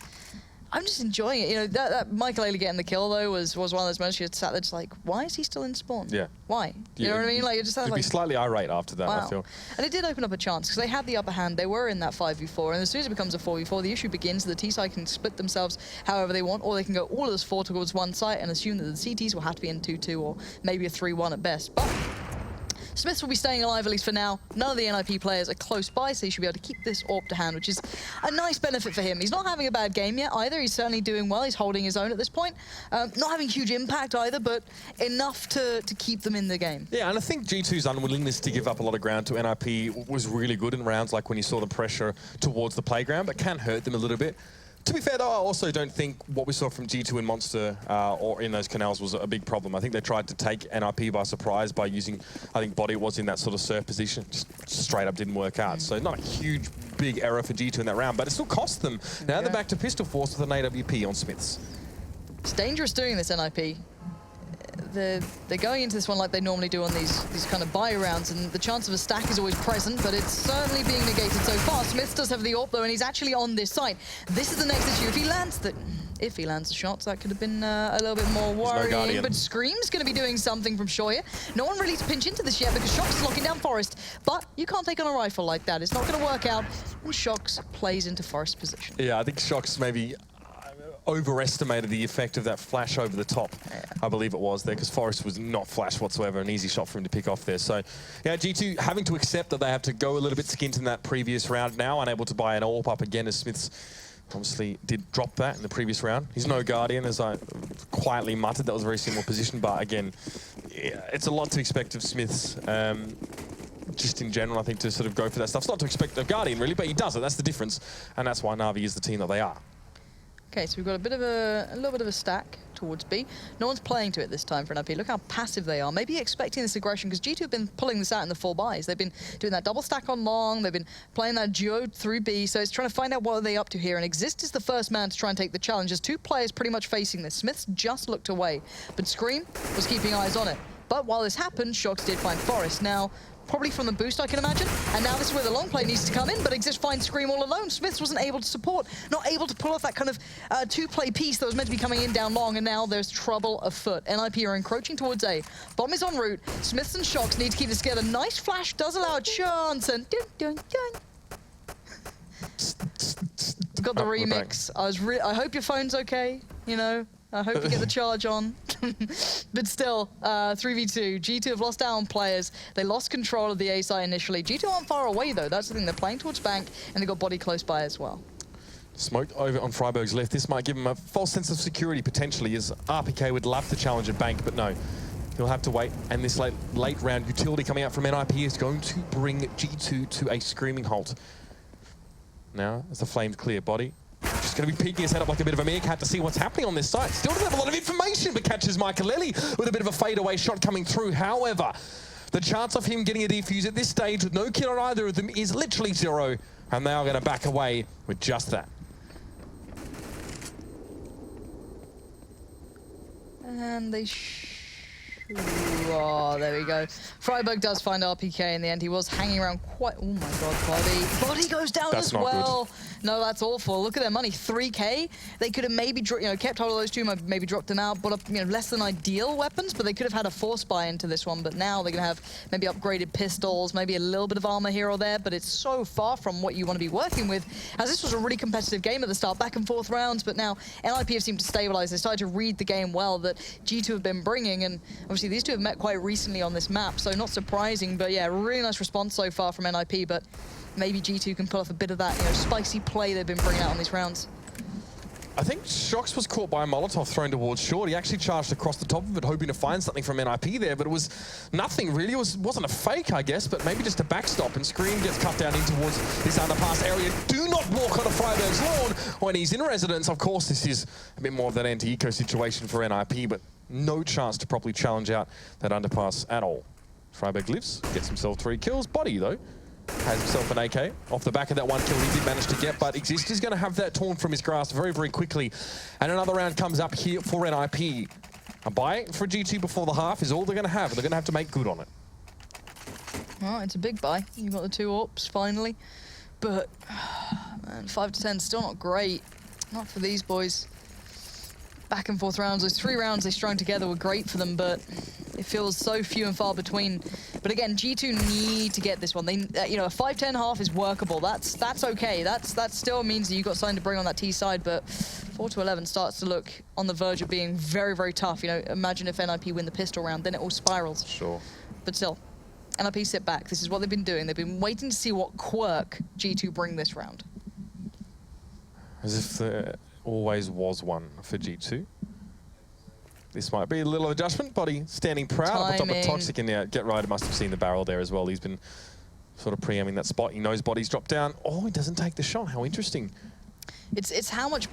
I'm just enjoying it. You know, that Michael Ailey getting the kill, though, was one of those moments you sat there just like, why is he still in spawn? Yeah. Why? You know what I mean? Like, it just you'd like, be slightly irate after that, wow. I feel. And it did open up a chance, because they had the upper hand. They were in that 5v4, and as soon as it becomes a 4v4, the issue begins. The T-side can split themselves however they want, or they can go all of this 4 towards one site and assume that the CTs will have to be in 2-2 or maybe a 3-1 at best. But Smiths will be staying alive, at least for now. None of the NIP players are close by, so he should be able to keep this AWP to hand, which is a nice benefit for him. He's not having a bad game yet either. He's certainly doing well. He's holding his own at this point. Not having huge impact either, but enough to keep them in the game. Yeah, and I think G2's unwillingness to give up a lot of ground to NIP was really good in rounds, like when you saw the pressure towards the playground, but can hurt them a little bit. To be fair, though, I also don't think what we saw from G2 in Monster or in those canals was a big problem. I think they tried to take NIP by surprise by using, I think Body was in that sort of surf position. Just straight up didn't work out. So not a huge, big error for G2 in that round, but it still cost them. Now they're back to Pistol Force with an AWP on Smiths. It's dangerous doing this, NIP. They're going into this one like they normally do on these kind of buy rounds, and the chance of a stack is always present, but it's certainly being negated so far. Smiths does have the AWP though, and he's actually on this site. This is the next issue. If he lands the shots, that could have been a little bit more worrying. But Scream's going to be doing something from Shoya. No one really to pinch into this yet because Shox is locking down Forest, but you can't take on a rifle like that. It's not going to work out, and Shox plays into Forest position. Yeah, I think Shox maybe overestimated the effect of that flash over the top, I believe it was there, because Forest was not flash whatsoever, an easy shot for him to pick off there. So, yeah, G2 having to accept that they have to go a little bit skint in that previous round now, unable to buy an AWP up again as Smiths obviously did drop that in the previous round. He's no Guardian, as I quietly muttered. That was a very similar position, but again, yeah, it's a lot to expect of Smiths. Just in general, I think, to sort of go for that stuff. It's not to expect a Guardian, really, but he does it. That's the difference, and that's why Na'Vi is the team that they are. Okay, so we've got a little bit of a stack towards B. No one's playing to it this time for NIP. Look how passive they are. Maybe expecting this aggression, because G2 have been pulling this out in the 4 buys. They've been doing that double stack on long. They've been playing that duo through B. So it's trying to find out what are they up to here. And Exist is the first man to try and take the challenge. There's 2 players pretty much facing this. Smith's just looked away, but Scream was keeping eyes on it. But while this happened, Shocks did find Forest. Now, probably from the boost, I can imagine. And now this is where the long play needs to come in, but Exist finds Scream all alone. Smiths wasn't able to support, not able to pull off that kind of 2-play piece that was meant to be coming in down long, and now there's trouble afoot. NIP are encroaching towards A. Bomb is en route. Smiths and Shocks need to keep this together. Nice flash does allow a chance, and dun, dun, dun. Got the remix. I hope your phone's okay, you know. I hope you get the charge on. But still, 3v2. G2 have lost out on players. They lost control of the A site initially. G2 aren't far away, though. That's the thing. They're playing towards Bank, and they've got Body close by as well. Smoked over on Freiburg's left. This might give him a false sense of security, potentially, as RPK would love to challenge at Bank, but no. He'll have to wait, and this late round utility coming out from NIP is going to bring G2 to a screaming halt. Now, as the flames clear, Body just going to be peeking his head up like a bit of a meerkat to see what's happening on this site. Still doesn't have a lot of information, but catches Michaelelli with a bit of a fadeaway shot coming through. However, the chance of him getting a defuse at this stage with no kill on either of them is literally 0, and they are going to back away with just that. And they oh, there we go. Freiburg does find RPK in the end. He was hanging around quite... Oh my god, Body. Body goes down that's as not well. Good. No, that's awful. Look at their money, 3K. They could have maybe kept hold of those 2, maybe dropped them out, but less than ideal weapons, but they could have had a force buy into this one. But now they're going to have maybe upgraded pistols, maybe a little bit of armor here or there, but it's so far from what you want to be working with, as this was a really competitive game at the start, back and forth rounds, but now NIP have seemed to stabilize. They started to read the game well that G2 have been bringing, and obviously these 2 have met quite recently on this map, so not surprising, but yeah, really nice response so far from NIP, but maybe G2 can pull off a bit of that, spicy play they've been bringing out on these rounds. I think Shocks was caught by a Molotov thrown towards short. He actually charged across the top of it, hoping to find something from NIP there, but it was nothing really. It wasn't a fake, I guess, but maybe just a backstop, and Scream gets cut down in towards this underpass area. Do not walk on a Freiburg's lawn when he's in residence. Of course, this is a bit more of that anti-eco situation for NIP, but no chance to properly challenge out that underpass at all. Freiburg lives, gets himself 3 kills. Body, though, has himself an AK. Off the back of that 1 kill he did manage to get, but Exist is going to have that torn from his grasp very, very quickly. And another round comes up here for NIP. A buy for G2 before the half is all they're going to have. They're going to have to make good on it. Well, it's a big buy. You've got the 2 AWPs, finally. But, man, 5 to 10, still not great. Not for these boys. Back and forth rounds. Those 3 rounds they strung together were great for them, but it feels so few and far between. But again, G2 need to get this one. They, a 5-10 half is workable. That's okay. That still means that you've got something to bring on that T side. But 4-11 starts to look on the verge of being very, very tough. Imagine if NIP win the pistol round, then it all spirals. Sure. But still, NIP sit back. This is what they've been doing. They've been waiting to see what quirk G2 bring this round. As if there always was one for G2. This might be a little adjustment. Body standing proud up on top of Toxic, and Get Rider must have seen the barrel there as well. He's been sort of preempting that spot. He knows Body's dropped down. Oh, he doesn't take the shot. How interesting. It's how much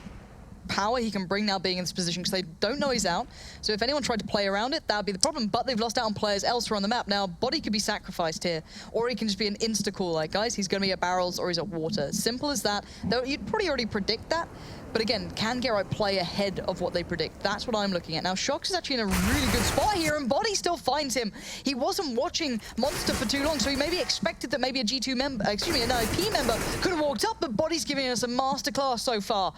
power he can bring now being in this position, because they don't know he's out. So if anyone tried to play around it, that would be the problem. But they've lost out on players elsewhere on the map. Now, Body could be sacrificed here, or he can just be an insta-call. Like, guys, he's going to be at barrels or he's at water. Simple as that. Though you'd probably already predict that. But again, can Get Right play ahead of what they predict? That's what I'm looking at. Now, Shocks is actually in a really good spot here, and Body still finds him. He wasn't watching Monster for too long, so he maybe expected that maybe a G2 member, an IP member could have walked up, but Body's giving us a masterclass so far.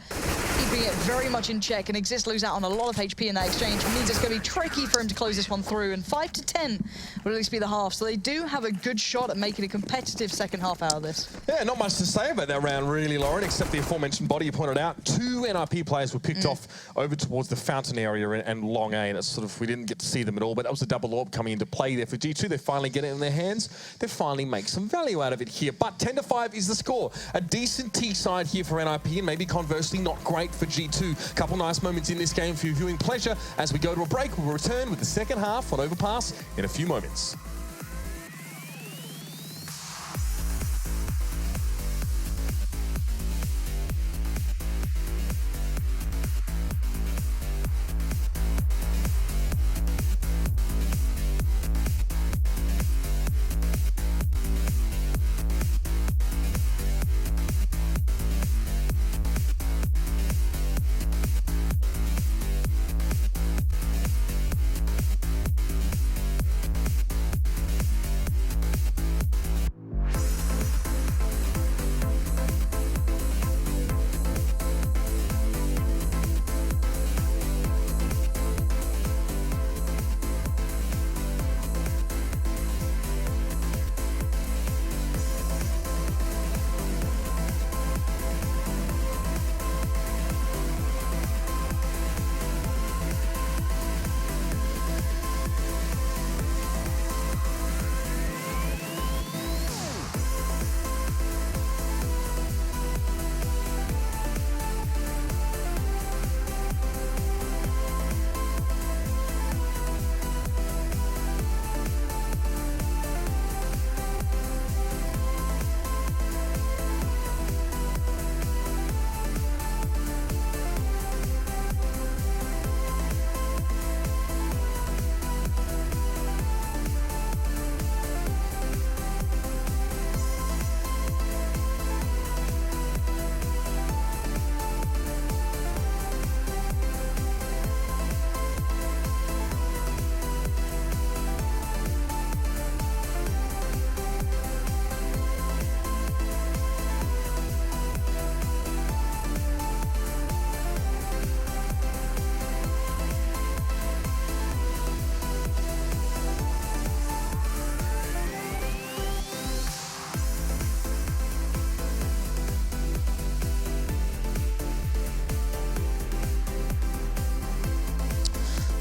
Keeping it very much in check, and Exist lose out on a lot of HP in that exchange. It means it's going to be tricky for him to close this one through, and 5 to 10 will at least be the half. So they do have a good shot at making a competitive second half out of this. Yeah, not much to say about that round, really, Lauren, except the aforementioned Body you pointed out. 2 NIP players were picked off over towards the fountain area and long A. That's sort of, we didn't get to see them at all, but that was a double AWP coming into play there for G2. They finally get it in their hands. They finally make some value out of it here. But 10-5 is the score. A decent T side here for NIP, and maybe conversely not great for G2. Couple nice moments in this game for your viewing pleasure. As we go to a break, we'll return with the second half on Overpass in a few moments.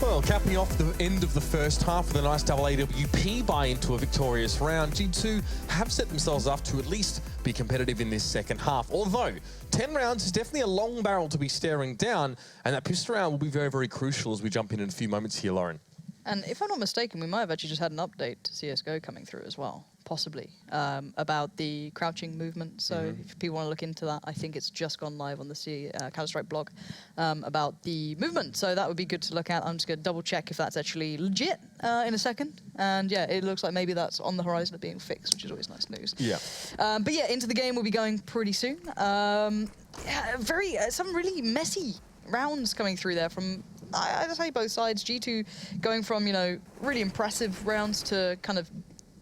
Well, capping off the end of the first half with a nice double AWP buy into a victorious round, G2 have set themselves up to at least be competitive in this second half. Although 10 rounds is definitely a long barrel to be staring down, and that pistol round will be very, very crucial as we jump in a few moments here, Lauren. And if I'm not mistaken, we might have actually just had an update to CSGO coming through as well, possibly, about the crouching movement. So if people want to look into that, I think it's just gone live on the Counter-Strike blog about the movement. So that would be good to look at. I'm just going to double check if that's actually legit in a second. And yeah, it looks like maybe that's on the horizon of being fixed, which is always nice news. Yeah. But yeah, into the game we'll be going pretty soon. Yeah, some really messy rounds coming through there from, I'd say, both sides. G2 going from, you know, really impressive rounds to kind of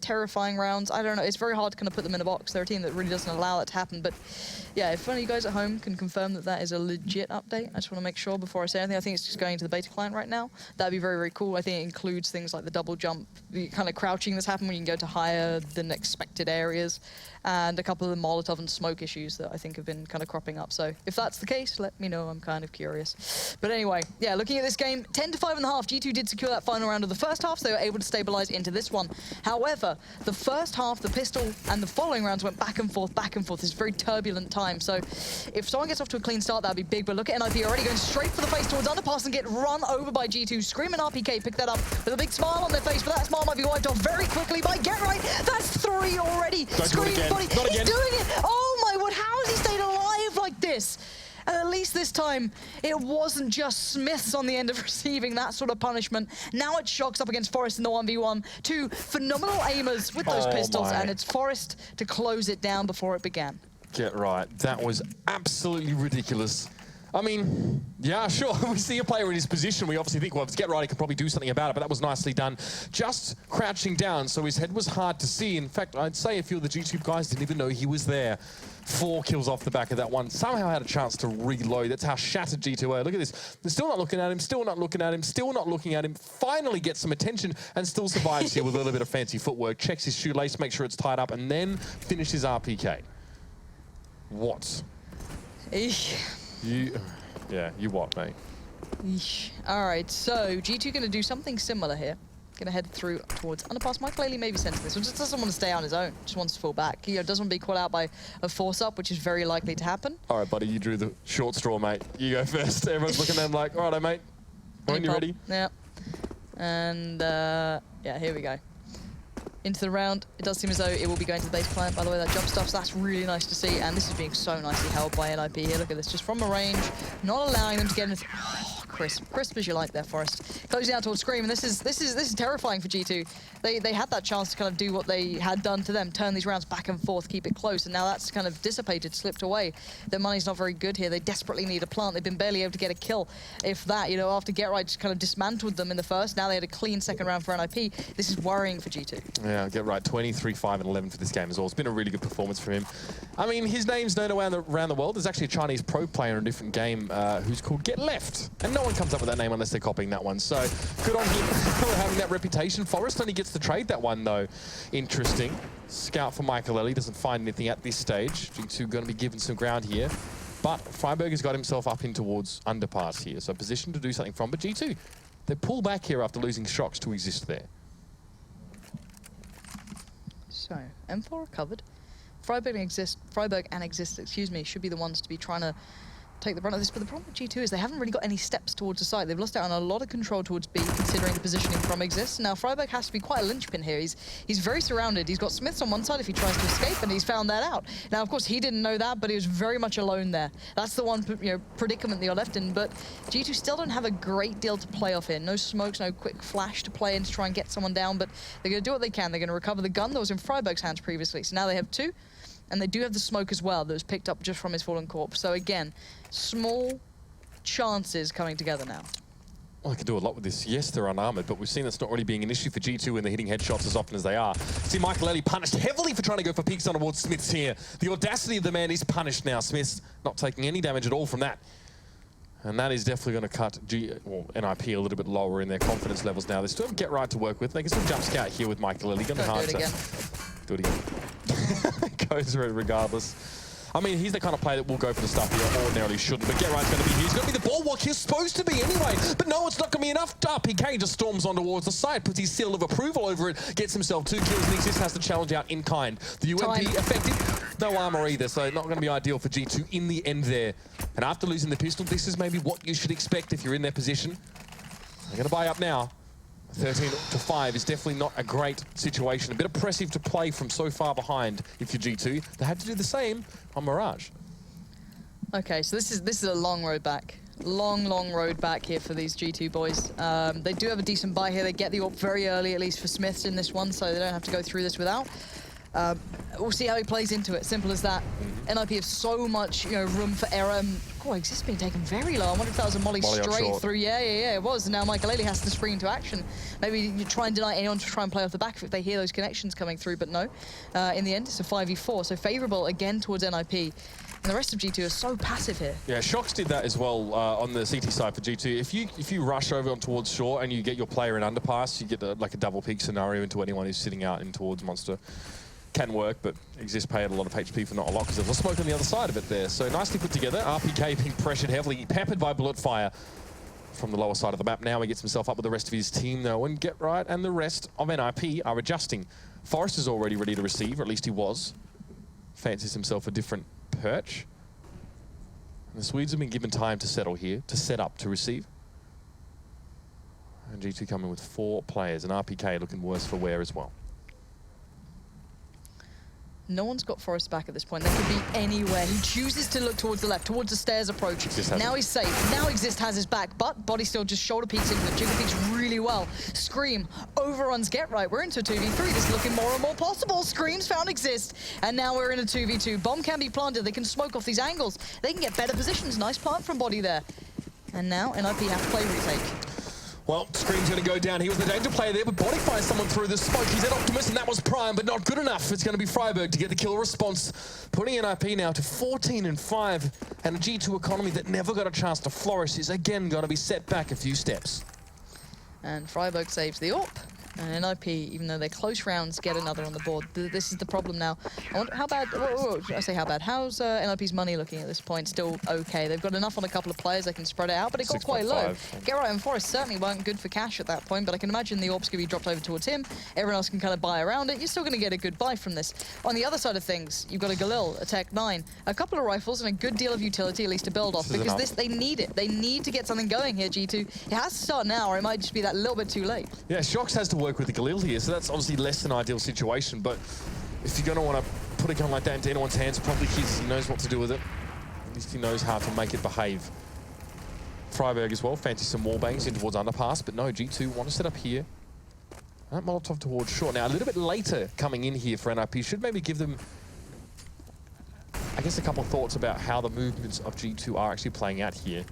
terrifying rounds. I don't know. It's very hard to kind of put them in a box. They're a team that really doesn't allow that to happen. But yeah, if one of you guys at home can confirm that that is a legit update, I just want to make sure before I say anything. I think it's just going to the beta client right now. That'd be very, very cool. I think it includes things like the double jump, the kind of crouching that's happened when you can go to higher than expected areas, and a couple of the Molotov and smoke issues that I think have been kind of cropping up. So if that's the case, let me know. I'm kind of curious. But anyway, yeah, looking at this game, 10-5 in the half. G2 did secure that final round of the first half, so they were able to stabilize into this one. However, the first half, the pistol, and the following rounds went back and forth, back and forth. It's a very turbulent time. So if someone gets off to a clean start, that'd be big. But look at NIP already going straight for the face towards Underpass and get run over by G2. Screaming RPK, pick that up with a big smile on their face, but that smile might be wiped off very quickly by Get-Right. That's 3 already. Scream body. Not again. He's doing it. Oh my word, how has he stayed alive like this? And at least this time, it wasn't just Smiths on the end of receiving that sort of punishment. Now it's Shocks up against Forest in the 1v1. Two phenomenal aimers with those pistols, and it's Forest to close it down before it began. Get right. That was absolutely ridiculous. I mean, yeah, sure. We see a player in his position. We obviously think, well, if it's Get Right, he can probably do something about it, but that was nicely done. Just crouching down, so his head was hard to see. In fact, I'd say a few of the G2 guys didn't even know he was there. 4 kills off the back of that one. Somehow had a chance to reload. That's how shattered G2 were. Look at this. They're still not looking at him, still not looking at him, still not looking at him. Finally gets some attention and still survives here with a little bit of fancy footwork. Checks his shoelace, makes sure it's tied up, and then finishes RPK. What? You what, mate? All right, so G2 going to do something similar here. Going to head through towards Underpass. Michael Ailey maybe sensing this, or just doesn't want to stay on his own. Just wants to fall back. He doesn't want to be caught out by a force-up, which is very likely to happen. All right, buddy, you drew the short straw, mate. You go first. Everyone's looking at him like, all right, mate. When you ready? Yeah. And, yeah, here we go. Into the round. It does seem as though it will be going to the base client, by the way, that jump stuff, so that's really nice to see. And this is being so nicely held by NIP here. Look at this, just from a range, not allowing them to get into... Oh, crisp as you like there, Forrest. Closing out towards Scream, and this is terrifying for G2. They had that chance to kind of do what they had done to them, turn these rounds back and forth, keep it close, and now that's kind of dissipated, slipped away. Their money's not very good here. They desperately need a plant. They've been barely able to get a kill. If that, you know, after Get Right just kind of dismantled them in the first, now they had a clean second round for NIP. This is worrying for G2. Yeah, Get Right, 23, 5, and 11 for this game as well. It's been a really good performance from him. I mean, his name's known around the world. There's actually a Chinese pro player in a different game who's called Get Left, and no one comes up with that name unless they're copying that one. So good on him for having that reputation. Forrest only gets to trade that one, though. Interesting. Scout for Michael Ellie doesn't find anything at this stage. G2 going to be given some ground here. But Freiburg has got himself up in towards Underpass here, so positioned to do something from. But G2, they pull back here after losing Shocks to exist there. So, M4 recovered. Freiburg and Exist, excuse me, should be the ones to be trying to take the brunt of this, but the problem with G2 is they haven't really got any steps towards the side. They've lost out on a lot of control towards B, considering the positioning from Exist. Now, Freiburg has to be quite a linchpin here. He's very surrounded. He's got Smiths on one side if he tries to escape, and he's found that out. Now, of course, he didn't know that, but he was very much alone there. That's the one, you know, predicament that you're left in, but G2 still don't have a great deal to play off here. No smokes, no quick flash to play in to try and get someone down, but they're going to do what they can. They're going to recover the gun that was in Freiburg's hands previously, so now they have 2. And they do have the smoke as well that was picked up just from his fallen corpse. So again, small chances coming together now. Well, they can do a lot with this. Yes, they're unarmored, but we've seen that's not really being an issue for G2 when they're hitting headshots as often as they are. See Michael Ellie punished heavily for trying to go for peaks on towards Smiths here. The audacity of the man is punished now. Smiths not taking any damage at all from that. And that is definitely going to cut NIP a little bit lower in their confidence levels now. They still have Get Right to work with. They can still jump scout here with Michael Ellie. Going to hard to do it again. Goes regardless. I mean, he's the kind of player that will go for the stuff he ordinarily shouldn't. But Get Right's going to be here. He's going to be the ball walk he's supposed to be anyway. But no, it's not going to be enough. PK just storms on towards the side, puts his seal of approval over it, gets himself 2 kills, and he just has to challenge out in kind. The UMP effective, no armor either, so not going to be ideal for G2 in the end there. And after losing the pistol, this is maybe what you should expect if you're in their position. They're going to buy up now. 13-5 is definitely not a great situation. A bit oppressive to play from so far behind if you're G2. They had to do the same on Mirage. Okay, so this is a long road back. Long road back here for these G2 boys. They do have a decent buy here. They get the AWP very early, at least for Smiths in this one, so they don't have to go through this without. We'll see how he plays into it. Simple as that. NIP have so much, room for error. Oh, Exist being taken very low. I wonder if that was a molly straight through. Yeah, it was. And now Michael has to spring into action. Maybe you try and deny anyone to try and play off the back if they hear those connections coming through, but no. In the end, it's a 5v4, so favorable again towards NIP. And the rest of G2 are so passive here. Yeah, Shox did that as well on the CT side for G2. If you rush over on towards short and you get your player in underpass, you get like a double peak scenario into anyone who's sitting out in towards Monster. Can work, but Exist paid a lot of HP for not a lot because there's a smoke on the other side of it there. So nicely put together. RPK being pressured heavily, peppered by bullet fire from the lower side of the map. Now he gets himself up with the rest of his team though, and Get Right and the rest of NIP are adjusting. Forrest is already ready to receive, or at least he was. Fancies himself a different perch. And the Swedes have been given time to settle here, to set up, to receive. And G2 coming with 4 players, and RPK looking worse for wear as well. No one's got Forrest back at this point. They could be anywhere. He chooses to look towards the left, towards the stairs approach. Now he's safe. Now Exist has his back, but Body still just shoulder peeks into the jiggle peeks really well. Scream overruns Get Right. We're into 2v3. This is looking more and more possible. Scream's found Exist, and now we're in a 2v2. Bomb can be planted. They can smoke off these angles. They can get better positions. Nice plant from Body there. And now NIP have to play retake. Well, Scream's going to go down. He was the danger player there, but Body finds someone through the smoke. He's at Optimus, and that was Prime, but not good enough. It's going to be Freiburg to get the kill response, putting NIP now to 14-5, and a G2 economy that never got a chance to flourish is again going to be set back a few steps. And Freiburg saves the AWP. And NIP, even though they're close rounds, get another on the board. This is the problem now. I wonder how bad, I say how bad, how's NIP's money looking at this point? Still okay. They've got enough on a couple of players, they can spread it out, but it got quite low. Get Right and Forrest certainly weren't good for cash at that point, but I can imagine the AWP's going to be dropped over towards him. Everyone else can kind of buy around it. You're still going to get a good buy from this. On the other side of things, you've got a Galil, a Tech 9, a couple of rifles, and a good deal of utility, at least to build off, because they need it. They need to get something going here, G2. It has to start now, or it might just be that little bit too late. Yeah, Shox has to work with the Galil here, so that's obviously less than ideal situation, but if you're going to want to put a gun like that into anyone's hands, probably his. He knows what to do with it. At least he knows how to make it behave. Freiburg as well, fancy some wall bangs in towards underpass, but no, G2 want to set up here. That Molotov towards short. Now, a little bit later coming in here for NIP should maybe give them, I guess, a couple of thoughts about how the movements of G2 are actually playing out here.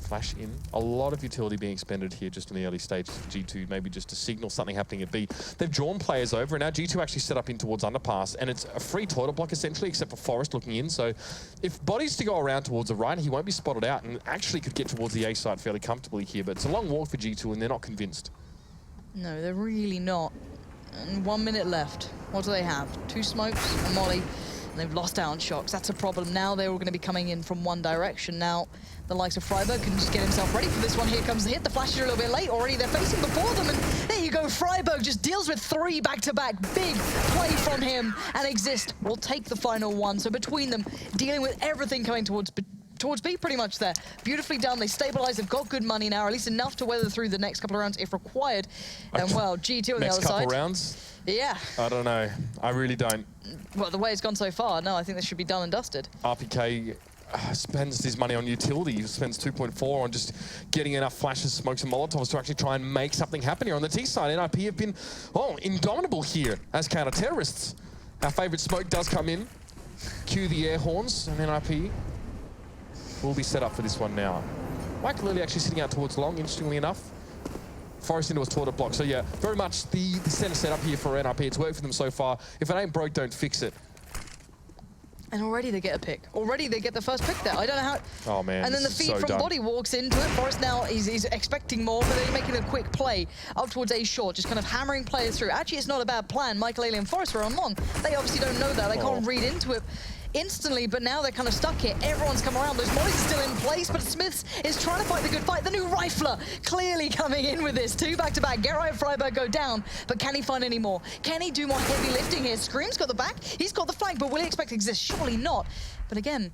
Flash in. A lot of utility being expended here just in the early stages of G2, maybe just to signal something happening at B. They've drawn players over, and now G2 actually set up in towards underpass, and it's a free toilet block essentially, except for Forrest looking in. So if Body's to go around towards the right, he won't be spotted out, and actually could get towards the A side fairly comfortably here, but it's a long walk for G2, and they're not convinced. No, they're really not. And 1 minute left. What do they have? 2 smokes, a molly, and they've lost out on Shox. That's a problem. Now they're all going to be coming in from one direction. Now, the likes of Freiburg can just get himself ready for this one. Here comes the hit. The flashes are a little bit late already. They're facing before them, and there you go. Freiburg just deals with 3 back-to-back. Big play from him, and Exist will take the final one. So between them, dealing with everything coming towards B pretty much there. Beautifully done. They stabilize. They've got good money now, or at least enough to weather through the next couple of rounds if required. And well, G2 on the other side. Next couple rounds? Yeah. I don't know. I really don't. Well, the way it's gone so far, no, I think this should be done and dusted. RPK spends his money on utility. He spends 2.4 on just getting enough flashes, smokes, and Molotovs to actually try and make something happen here. On the T side, NIP have been, indomitable here as counter-terrorists. Our favorite smoke does come in. Cue the air horns, and NIP will be set up for this one now. Michael Lilly actually sitting out towards long, interestingly enough. Forrest into his toilet block. So yeah, very much the center setup here for NIP. It's worked for them so far. If it ain't broke, don't fix it. And already they get a pick. Already they get the first pick there. I don't know how... Oh, man. And then the feed so from done. Body walks into it. Forrest now, he's expecting more, but they're making a quick play up towards A short, just kind of hammering players through. Actually, it's not a bad plan. Michael Alien and Forrest are on long. They obviously don't know that. They can't read into it instantly, but now they're kind of stuck here. Everyone's come around. Those mollies are still in place, but Smiths is trying to fight the good fight. The new Rifler clearly coming in with this. 2 back-to-back. Gerrit and Freiberg go down, but can he find any more? Can he do more heavy lifting here? Scream's got the back. He's got the flank, but will he expect exist? Surely not. But again,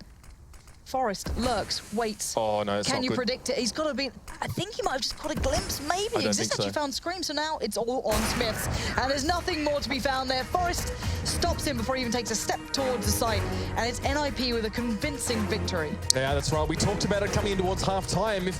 Forrest lurks, waits. Oh, no, it's Can not you good. predict it? He's got to be... I think he might have just caught a glimpse, maybe. I don't Exist think so. actually found Scream, so now it's all on Smiths. And there's nothing more to be found there. Forrest stops him before he even takes a step towards the site. And it's NIP with a convincing victory. Yeah, that's right. We talked about it coming in towards half-time.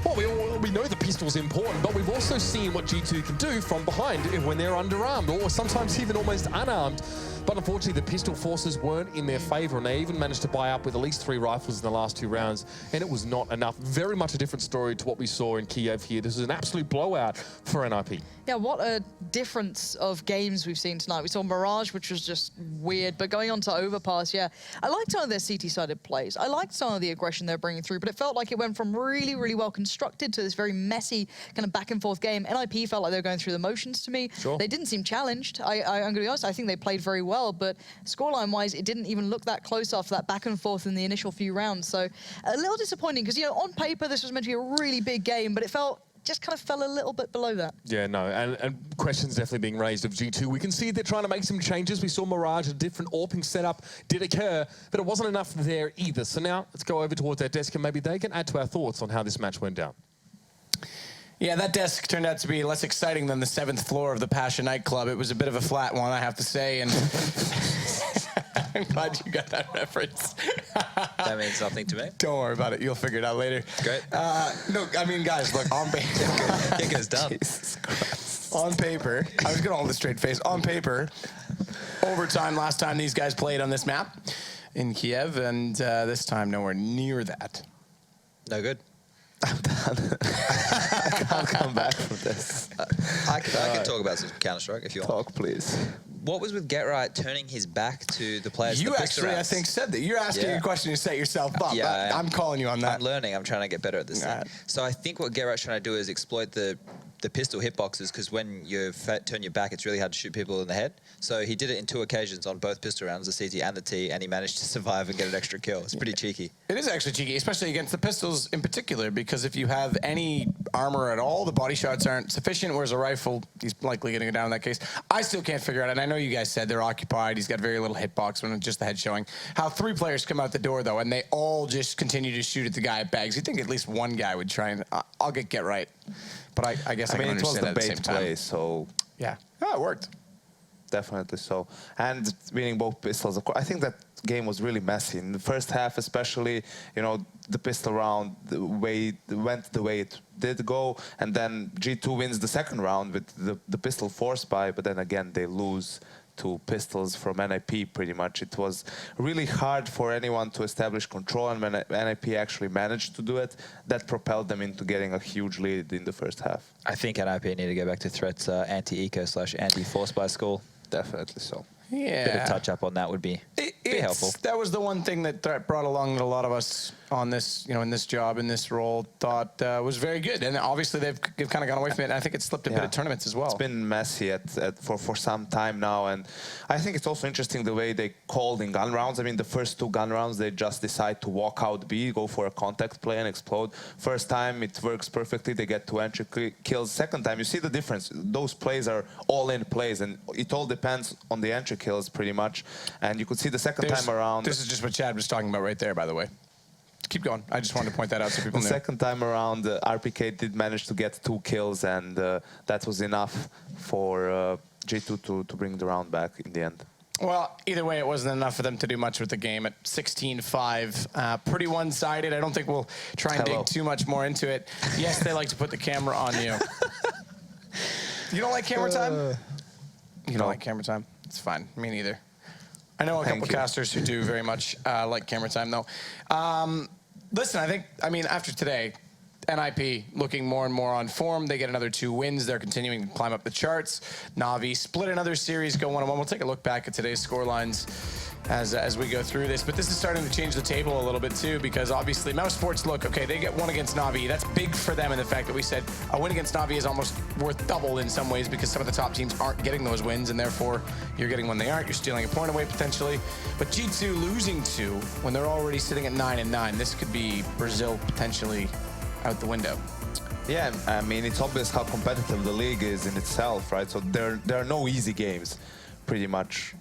Well, we know the pistol's important, but we've also seen what G2 can do from behind when they're underarmed, or sometimes even almost unarmed. But unfortunately, the pistol forces weren't in their favor, and they even managed to buy up with at least 3 rifles in the last 2 rounds, and it was not enough. Very much a different story to what we saw in Kiev here. This is an absolute blowout for NIP. Yeah, what a difference of games we've seen tonight. We saw Mirage, which was just weird, but going on to Overpass, yeah. I liked some of their CT-sided plays. I liked some of the aggression they're bringing through, but it felt like it went from really, really well constructed to this very messy kind of back and forth game. NIP felt like they were going through the motions to me. Sure. They didn't seem challenged. I'm going to be honest, I think they played very well, but scoreline-wise, it didn't even look that close after that back and forth in the initial few rounds. So a little disappointing because, you know, on paper, this was meant to be a really big game, but it just kind of fell a little bit below that. Yeah, no, and questions definitely being raised of G2. We can see they're trying to make some changes. We saw Mirage, a different AWPing setup did occur, but it wasn't enough there either. So now let's go over towards their desk and maybe they can add to our thoughts on how this match went down. Yeah, that desk turned out to be less exciting than the 7th floor of the Passion nightclub. It was a bit of a flat one, I have to say, and I'm glad you got that reference. That means something to me. Don't worry about it. You'll figure it out later. Great. No, I mean, guys, look, on paper. It goes down. Jesus Christ. On paper, I was going to hold a straight face. On paper, overtime last time these guys played on this map in Kiev, and this time nowhere near that. No good. I'm done. I can't come back from this. I can talk about some Counter-Strike if you want. Talk, please. What was with Gerrit turning his back to the players? You actually, I think, said that. You're asking a question to set yourself up. Yeah, I'm calling you on that. I'm learning. I'm trying to get better at this thing. So I think what Gerrit's trying to do is exploit the pistol hitboxes, because when you turn your back, it's really hard to shoot people in the head. So he did it in 2 occasions on both pistol rounds, the CT and the T, and he managed to survive and get an extra kill. It's pretty cheeky. It is actually cheeky, especially against the pistols in particular, because if you have any armor at all, the body shots aren't sufficient, whereas a rifle, he's likely going to go down in that case. I still can't figure out, and I know you guys said they're occupied, he's got very little hitbox when it's just the head showing, how 3 players come out the door, though, and they all just continue to shoot at the guy at bags. You'd think at least one guy would try and, I'll get right. But I guess I can understand that at the same time. Play, so yeah, it worked. Definitely so. And winning both pistols, of course, I think that game was really messy. In the first half especially, you know, the pistol round, went the way it did go, and then G2 wins the second round with the pistol force buy, but then again they lose to pistols from NIP pretty much. It was really hard for anyone to establish control, and when NIP actually managed to do it, that propelled them into getting a huge lead in the first half. I think NIP need to go back to threats anti-eco / anti-force by school. Definitely so. Yeah. Bit of touch-up on that would be helpful. That was the one thing that Threat brought along that a lot of us on this, you know, in this job, in this role, thought was very good. And obviously they've kind of gone away from it. And I think it's slipped a bit of tournaments as well. It's been messy for some time now. And I think it's also interesting the way they called in gun rounds. I mean, the first 2 gun rounds, they just decide to walk out B, go for a contact play and explode. First time, it works perfectly. They get 2 entry kills. Second time, you see the difference. Those plays are all-in plays, and it all depends on the entry kills pretty much. And you could see the second time around. This is just what Chad was talking about right there, by the way. Keep going. I just wanted to point that out so people knew. The second time around, RPK did manage to get 2 kills, and that was enough for G2 to bring the round back in the end. Well, either way, it wasn't enough for them to do much with the game at 16-5. Pretty one-sided. I don't think we'll try and dig too much more into it. Yes, they like to put the camera on you. You don't like camera time? You don't like camera time? It's fine. Me neither. I know a couple casters who do very much like camera time, though. Listen, I mean, after today, NIP looking more and more on form. They get another 2 wins. They're continuing to climb up the charts. Na'Vi split another series, go 1-1. We'll take a look back at today's scorelines. as we go through this. But this is starting to change the table a little bit too, because obviously Mouz Sports, look, okay, they get one against Na'Vi. That's big for them in the fact that we said a win against Na'Vi is almost worth double in some ways because some of the top teams aren't getting those wins, and therefore you're getting when they aren't. You're stealing a point away potentially. But G2 losing 2 when they're already sitting at 9-9, this could be Brazil potentially out the window. Yeah, I mean, it's obvious how competitive the league is in itself, right? So there are no easy games pretty much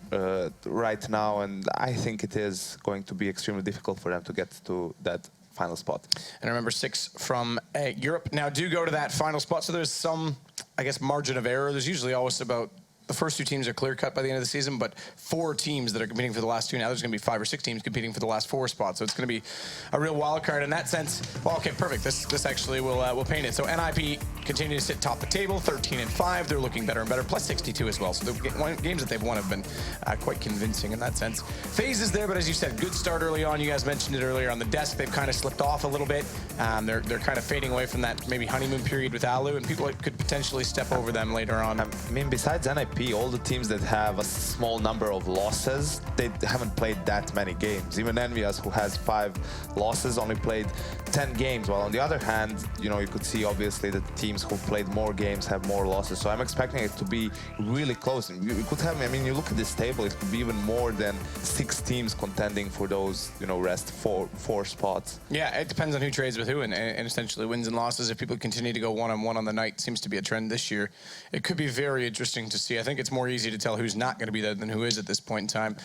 right now, and I think it is going to be extremely difficult for them to get to that final spot. And remember, 6 from Europe now do go to that final spot, so there's some, I guess, margin of error. There's usually always about the first 2 teams are clear-cut by the end of the season, but 4 teams that are competing for the last 2. Now there's going to be 5 or 6 teams competing for the last 4 spots, so it's going to be a real wild card in that sense. Well, okay, perfect. This actually will paint it. So NIP continue to sit top the table, 13-5. They're looking better and better, plus 62 as well. So the games that they've won have been quite convincing in that sense. FaZe is there, but as you said, good start early on. You guys mentioned it earlier on the desk. They've kind of slipped off a little bit. They're kind of fading away from that maybe honeymoon period with Alu, and people could potentially step over them later on. I mean, besides NIP, all the teams that have a small number of losses, they haven't played that many games. Even Envious, who has 5 losses, only played 10 games. While on the other hand, you know, you could see obviously that the teams who played more games have more losses. So I'm expecting it to be really close. And you could have, I mean, you look at this table, it could be even more than 6 teams contending for those, you know, rest 4 spots. Yeah, it depends on who trades with who, and essentially wins and losses. If people continue to go one-on-one on the night, seems to be a trend this year. It could be very interesting to see. I think it's more easy to tell who's not going to be there than who is at this point in time.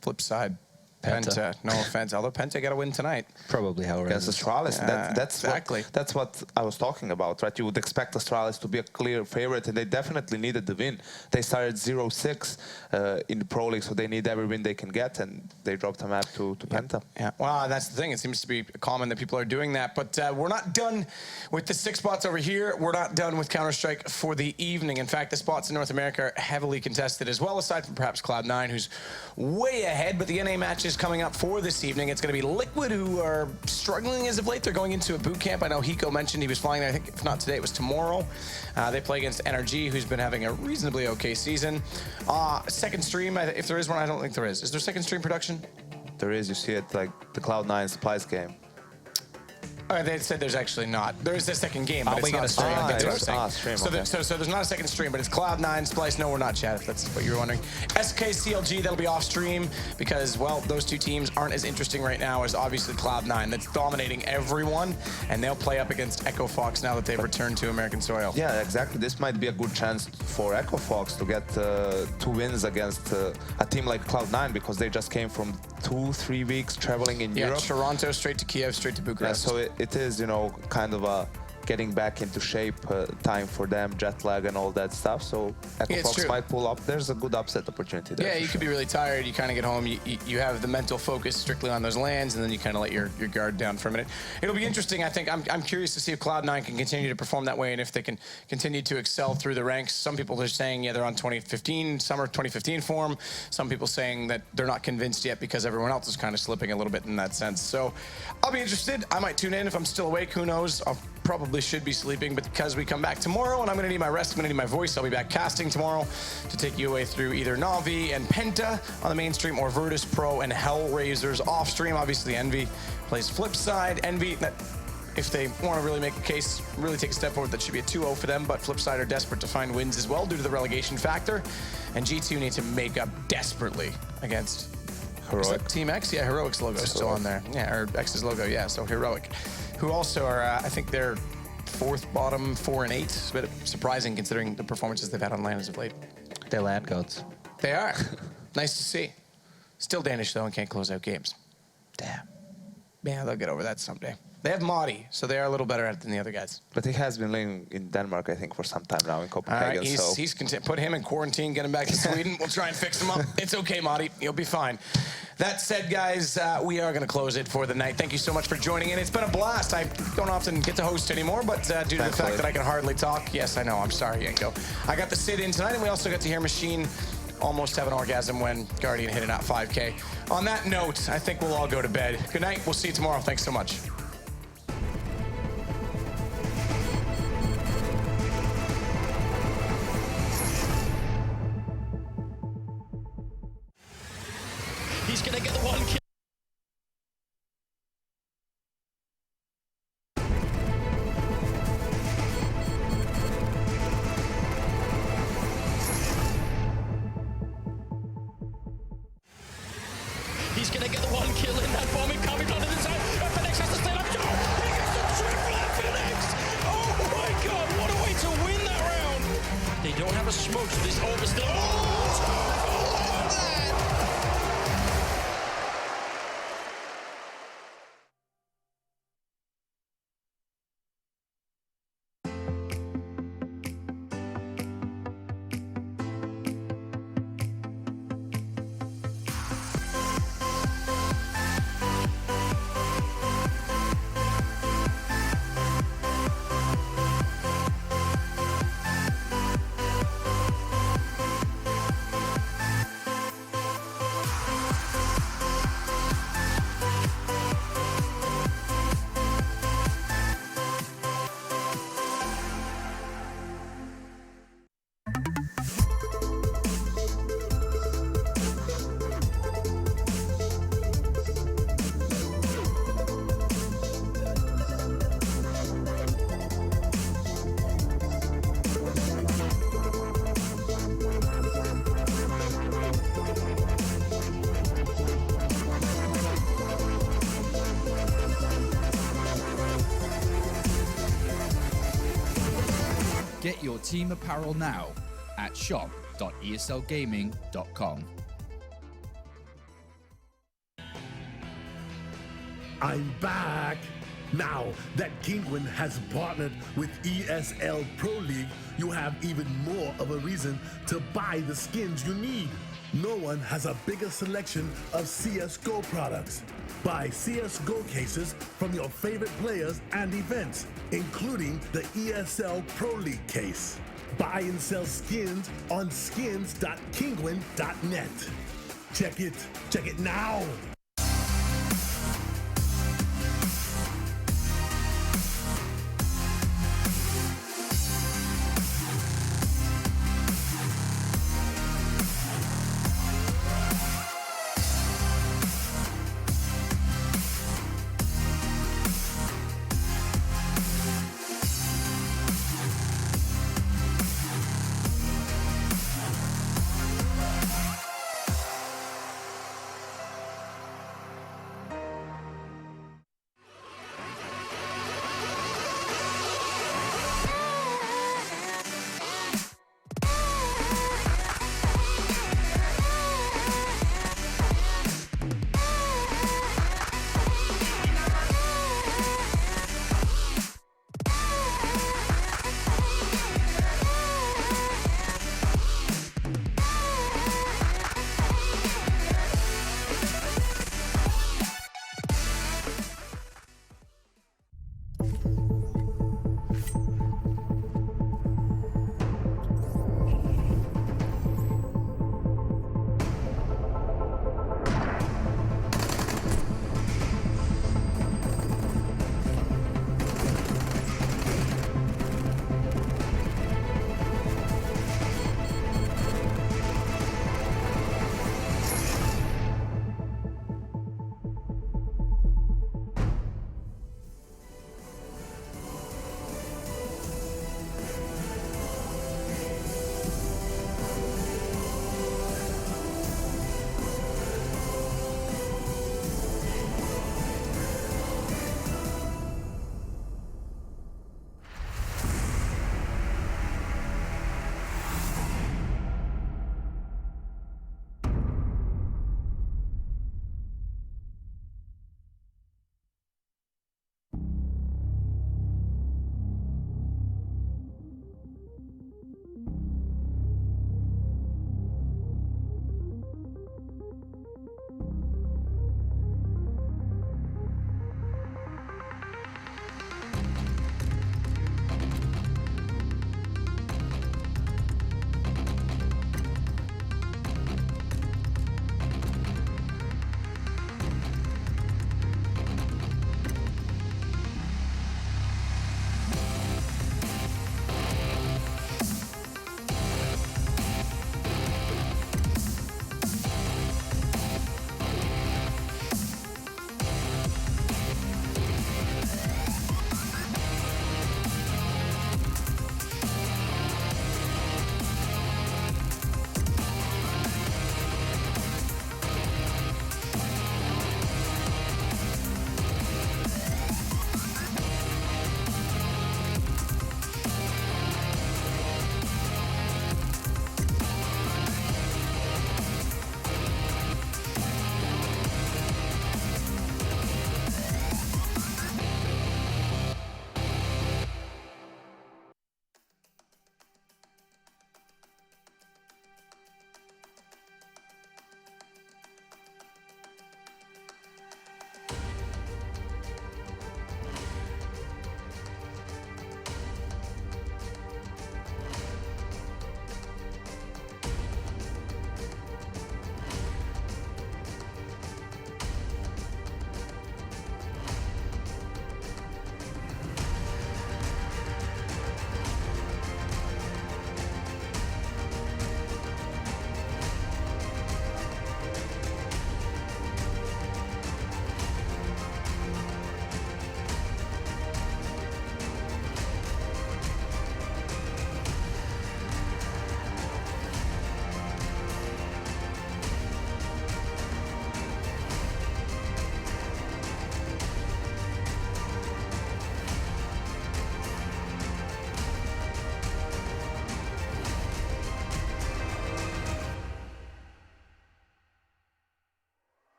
Flip side, Penta. No offense, although Penta got to win tonight. Probably how it Against Astralis. That's exactly. That's what I was talking about, right? You would expect Astralis to be a clear favorite, and they definitely needed the win. They started 0-6 in the Pro League, so they need every win they can get, and they dropped a map to Penta. Yeah, well, that's the thing. It seems to be common that people are doing that, but we're not done with the 6 spots over here. We're not done with Counter-Strike for the evening. In fact, the spots in North America are heavily contested as well, aside from perhaps Cloud9, who's way ahead, but the NA match is coming up for this evening. It's going to be Liquid, who are struggling as of late. They're going into a boot camp. I know Hiko mentioned he was flying there. I think if not today, it was tomorrow. They play against NRG, who's been having a reasonably okay season. Second stream, if there is one, I don't think there is. Is there second stream production? There is. You see it like the Cloud9 Supplies game. They said there's actually not. There is a second game, but it's not stream. That's what I'm saying. So there's not a second stream, but it's Cloud9, Splice. No, we're not, Chad, if that's what you were wondering. SK, CLG, that'll be off stream because, well, those 2 teams aren't as interesting right now as obviously Cloud9. That's dominating everyone, and they'll play up against Echo Fox now that they've returned to American soil. Yeah, exactly. This might be a good chance for Echo Fox to get 2 wins against a team like Cloud9 because they just came from 2-3 weeks traveling in Europe. Toronto, straight to Kiev, straight to Bucharest. Yeah, so it is, you know, kind of a getting back into shape time for them, jet lag and all that stuff. So Echo Fox might pull up. There's a good upset opportunity there. Yeah, you could be really tired. You kind of get home. You have the mental focus strictly on those lands, and then you kind of let your guard down for a minute. It'll be interesting. I think I'm curious to see if Cloud9 can continue to perform that way and if they can continue to excel through the ranks. Some people are saying, yeah, they're on 2015, summer 2015 form. Some people saying that they're not convinced yet because everyone else is kind of slipping a little bit in that sense. So I'll be interested. I might tune in if I'm still awake. Who knows? I'll probably should be sleeping, but because we come back tomorrow and I'm going to need my rest, I'm going to need my voice, I'll be back casting tomorrow to take you away through either Na'Vi and Penta on the main stream or Virtus Pro and Hellraisers off stream. Obviously, Envy plays Flipside. Envy, if they want to really make a case, really take a step forward, that should be a 2-0 for them, but Flipside are desperate to find wins as well due to the relegation factor, and G2 need to make up desperately against Heroic. Team X? Yeah, Heroic's logo is still on there. Yeah, or X's logo, yeah, so Heroic. Who also are, I think they're 4th bottom, 4 and 8. It's a bit surprising considering the performances they've had on LAN as of late. They're land gods. They are. Nice to see. Still Danish, though, and can't close out games. Damn. Yeah, they'll get over that someday. They have Madi, so they are a little better at it than the other guys. But he has been living in Denmark, I think, for some time now in Copenhagen. All right, he's content. Put him in quarantine, get him back to Sweden. We'll try and fix him up. It's okay, Madi. You'll be fine. That said, guys, we are going to close it for the night. Thank you so much for joining in. It's been a blast. I don't often get to host anymore, but due to the fact that I can hardly talk, yes, I know. I'm sorry, Yanko. I got the sit in tonight, and we also got to hear Machine almost have an orgasm when Guardian hit it at 5K. On that note, I think we'll all go to bed. Good night. We'll see you tomorrow. Thanks so much. He's going don't have a smoke, so this over still. Get your team apparel now at shop.eslgaming.com. I'm back! Now that Kinguin has partnered with ESL Pro League, you have even more of a reason to buy the skins you need. No one has a bigger selection of CSGO products. Buy CSGO cases from your favorite players and events, including the ESL Pro League case. Buy and sell skins on skins.kinguin.net. Check it now!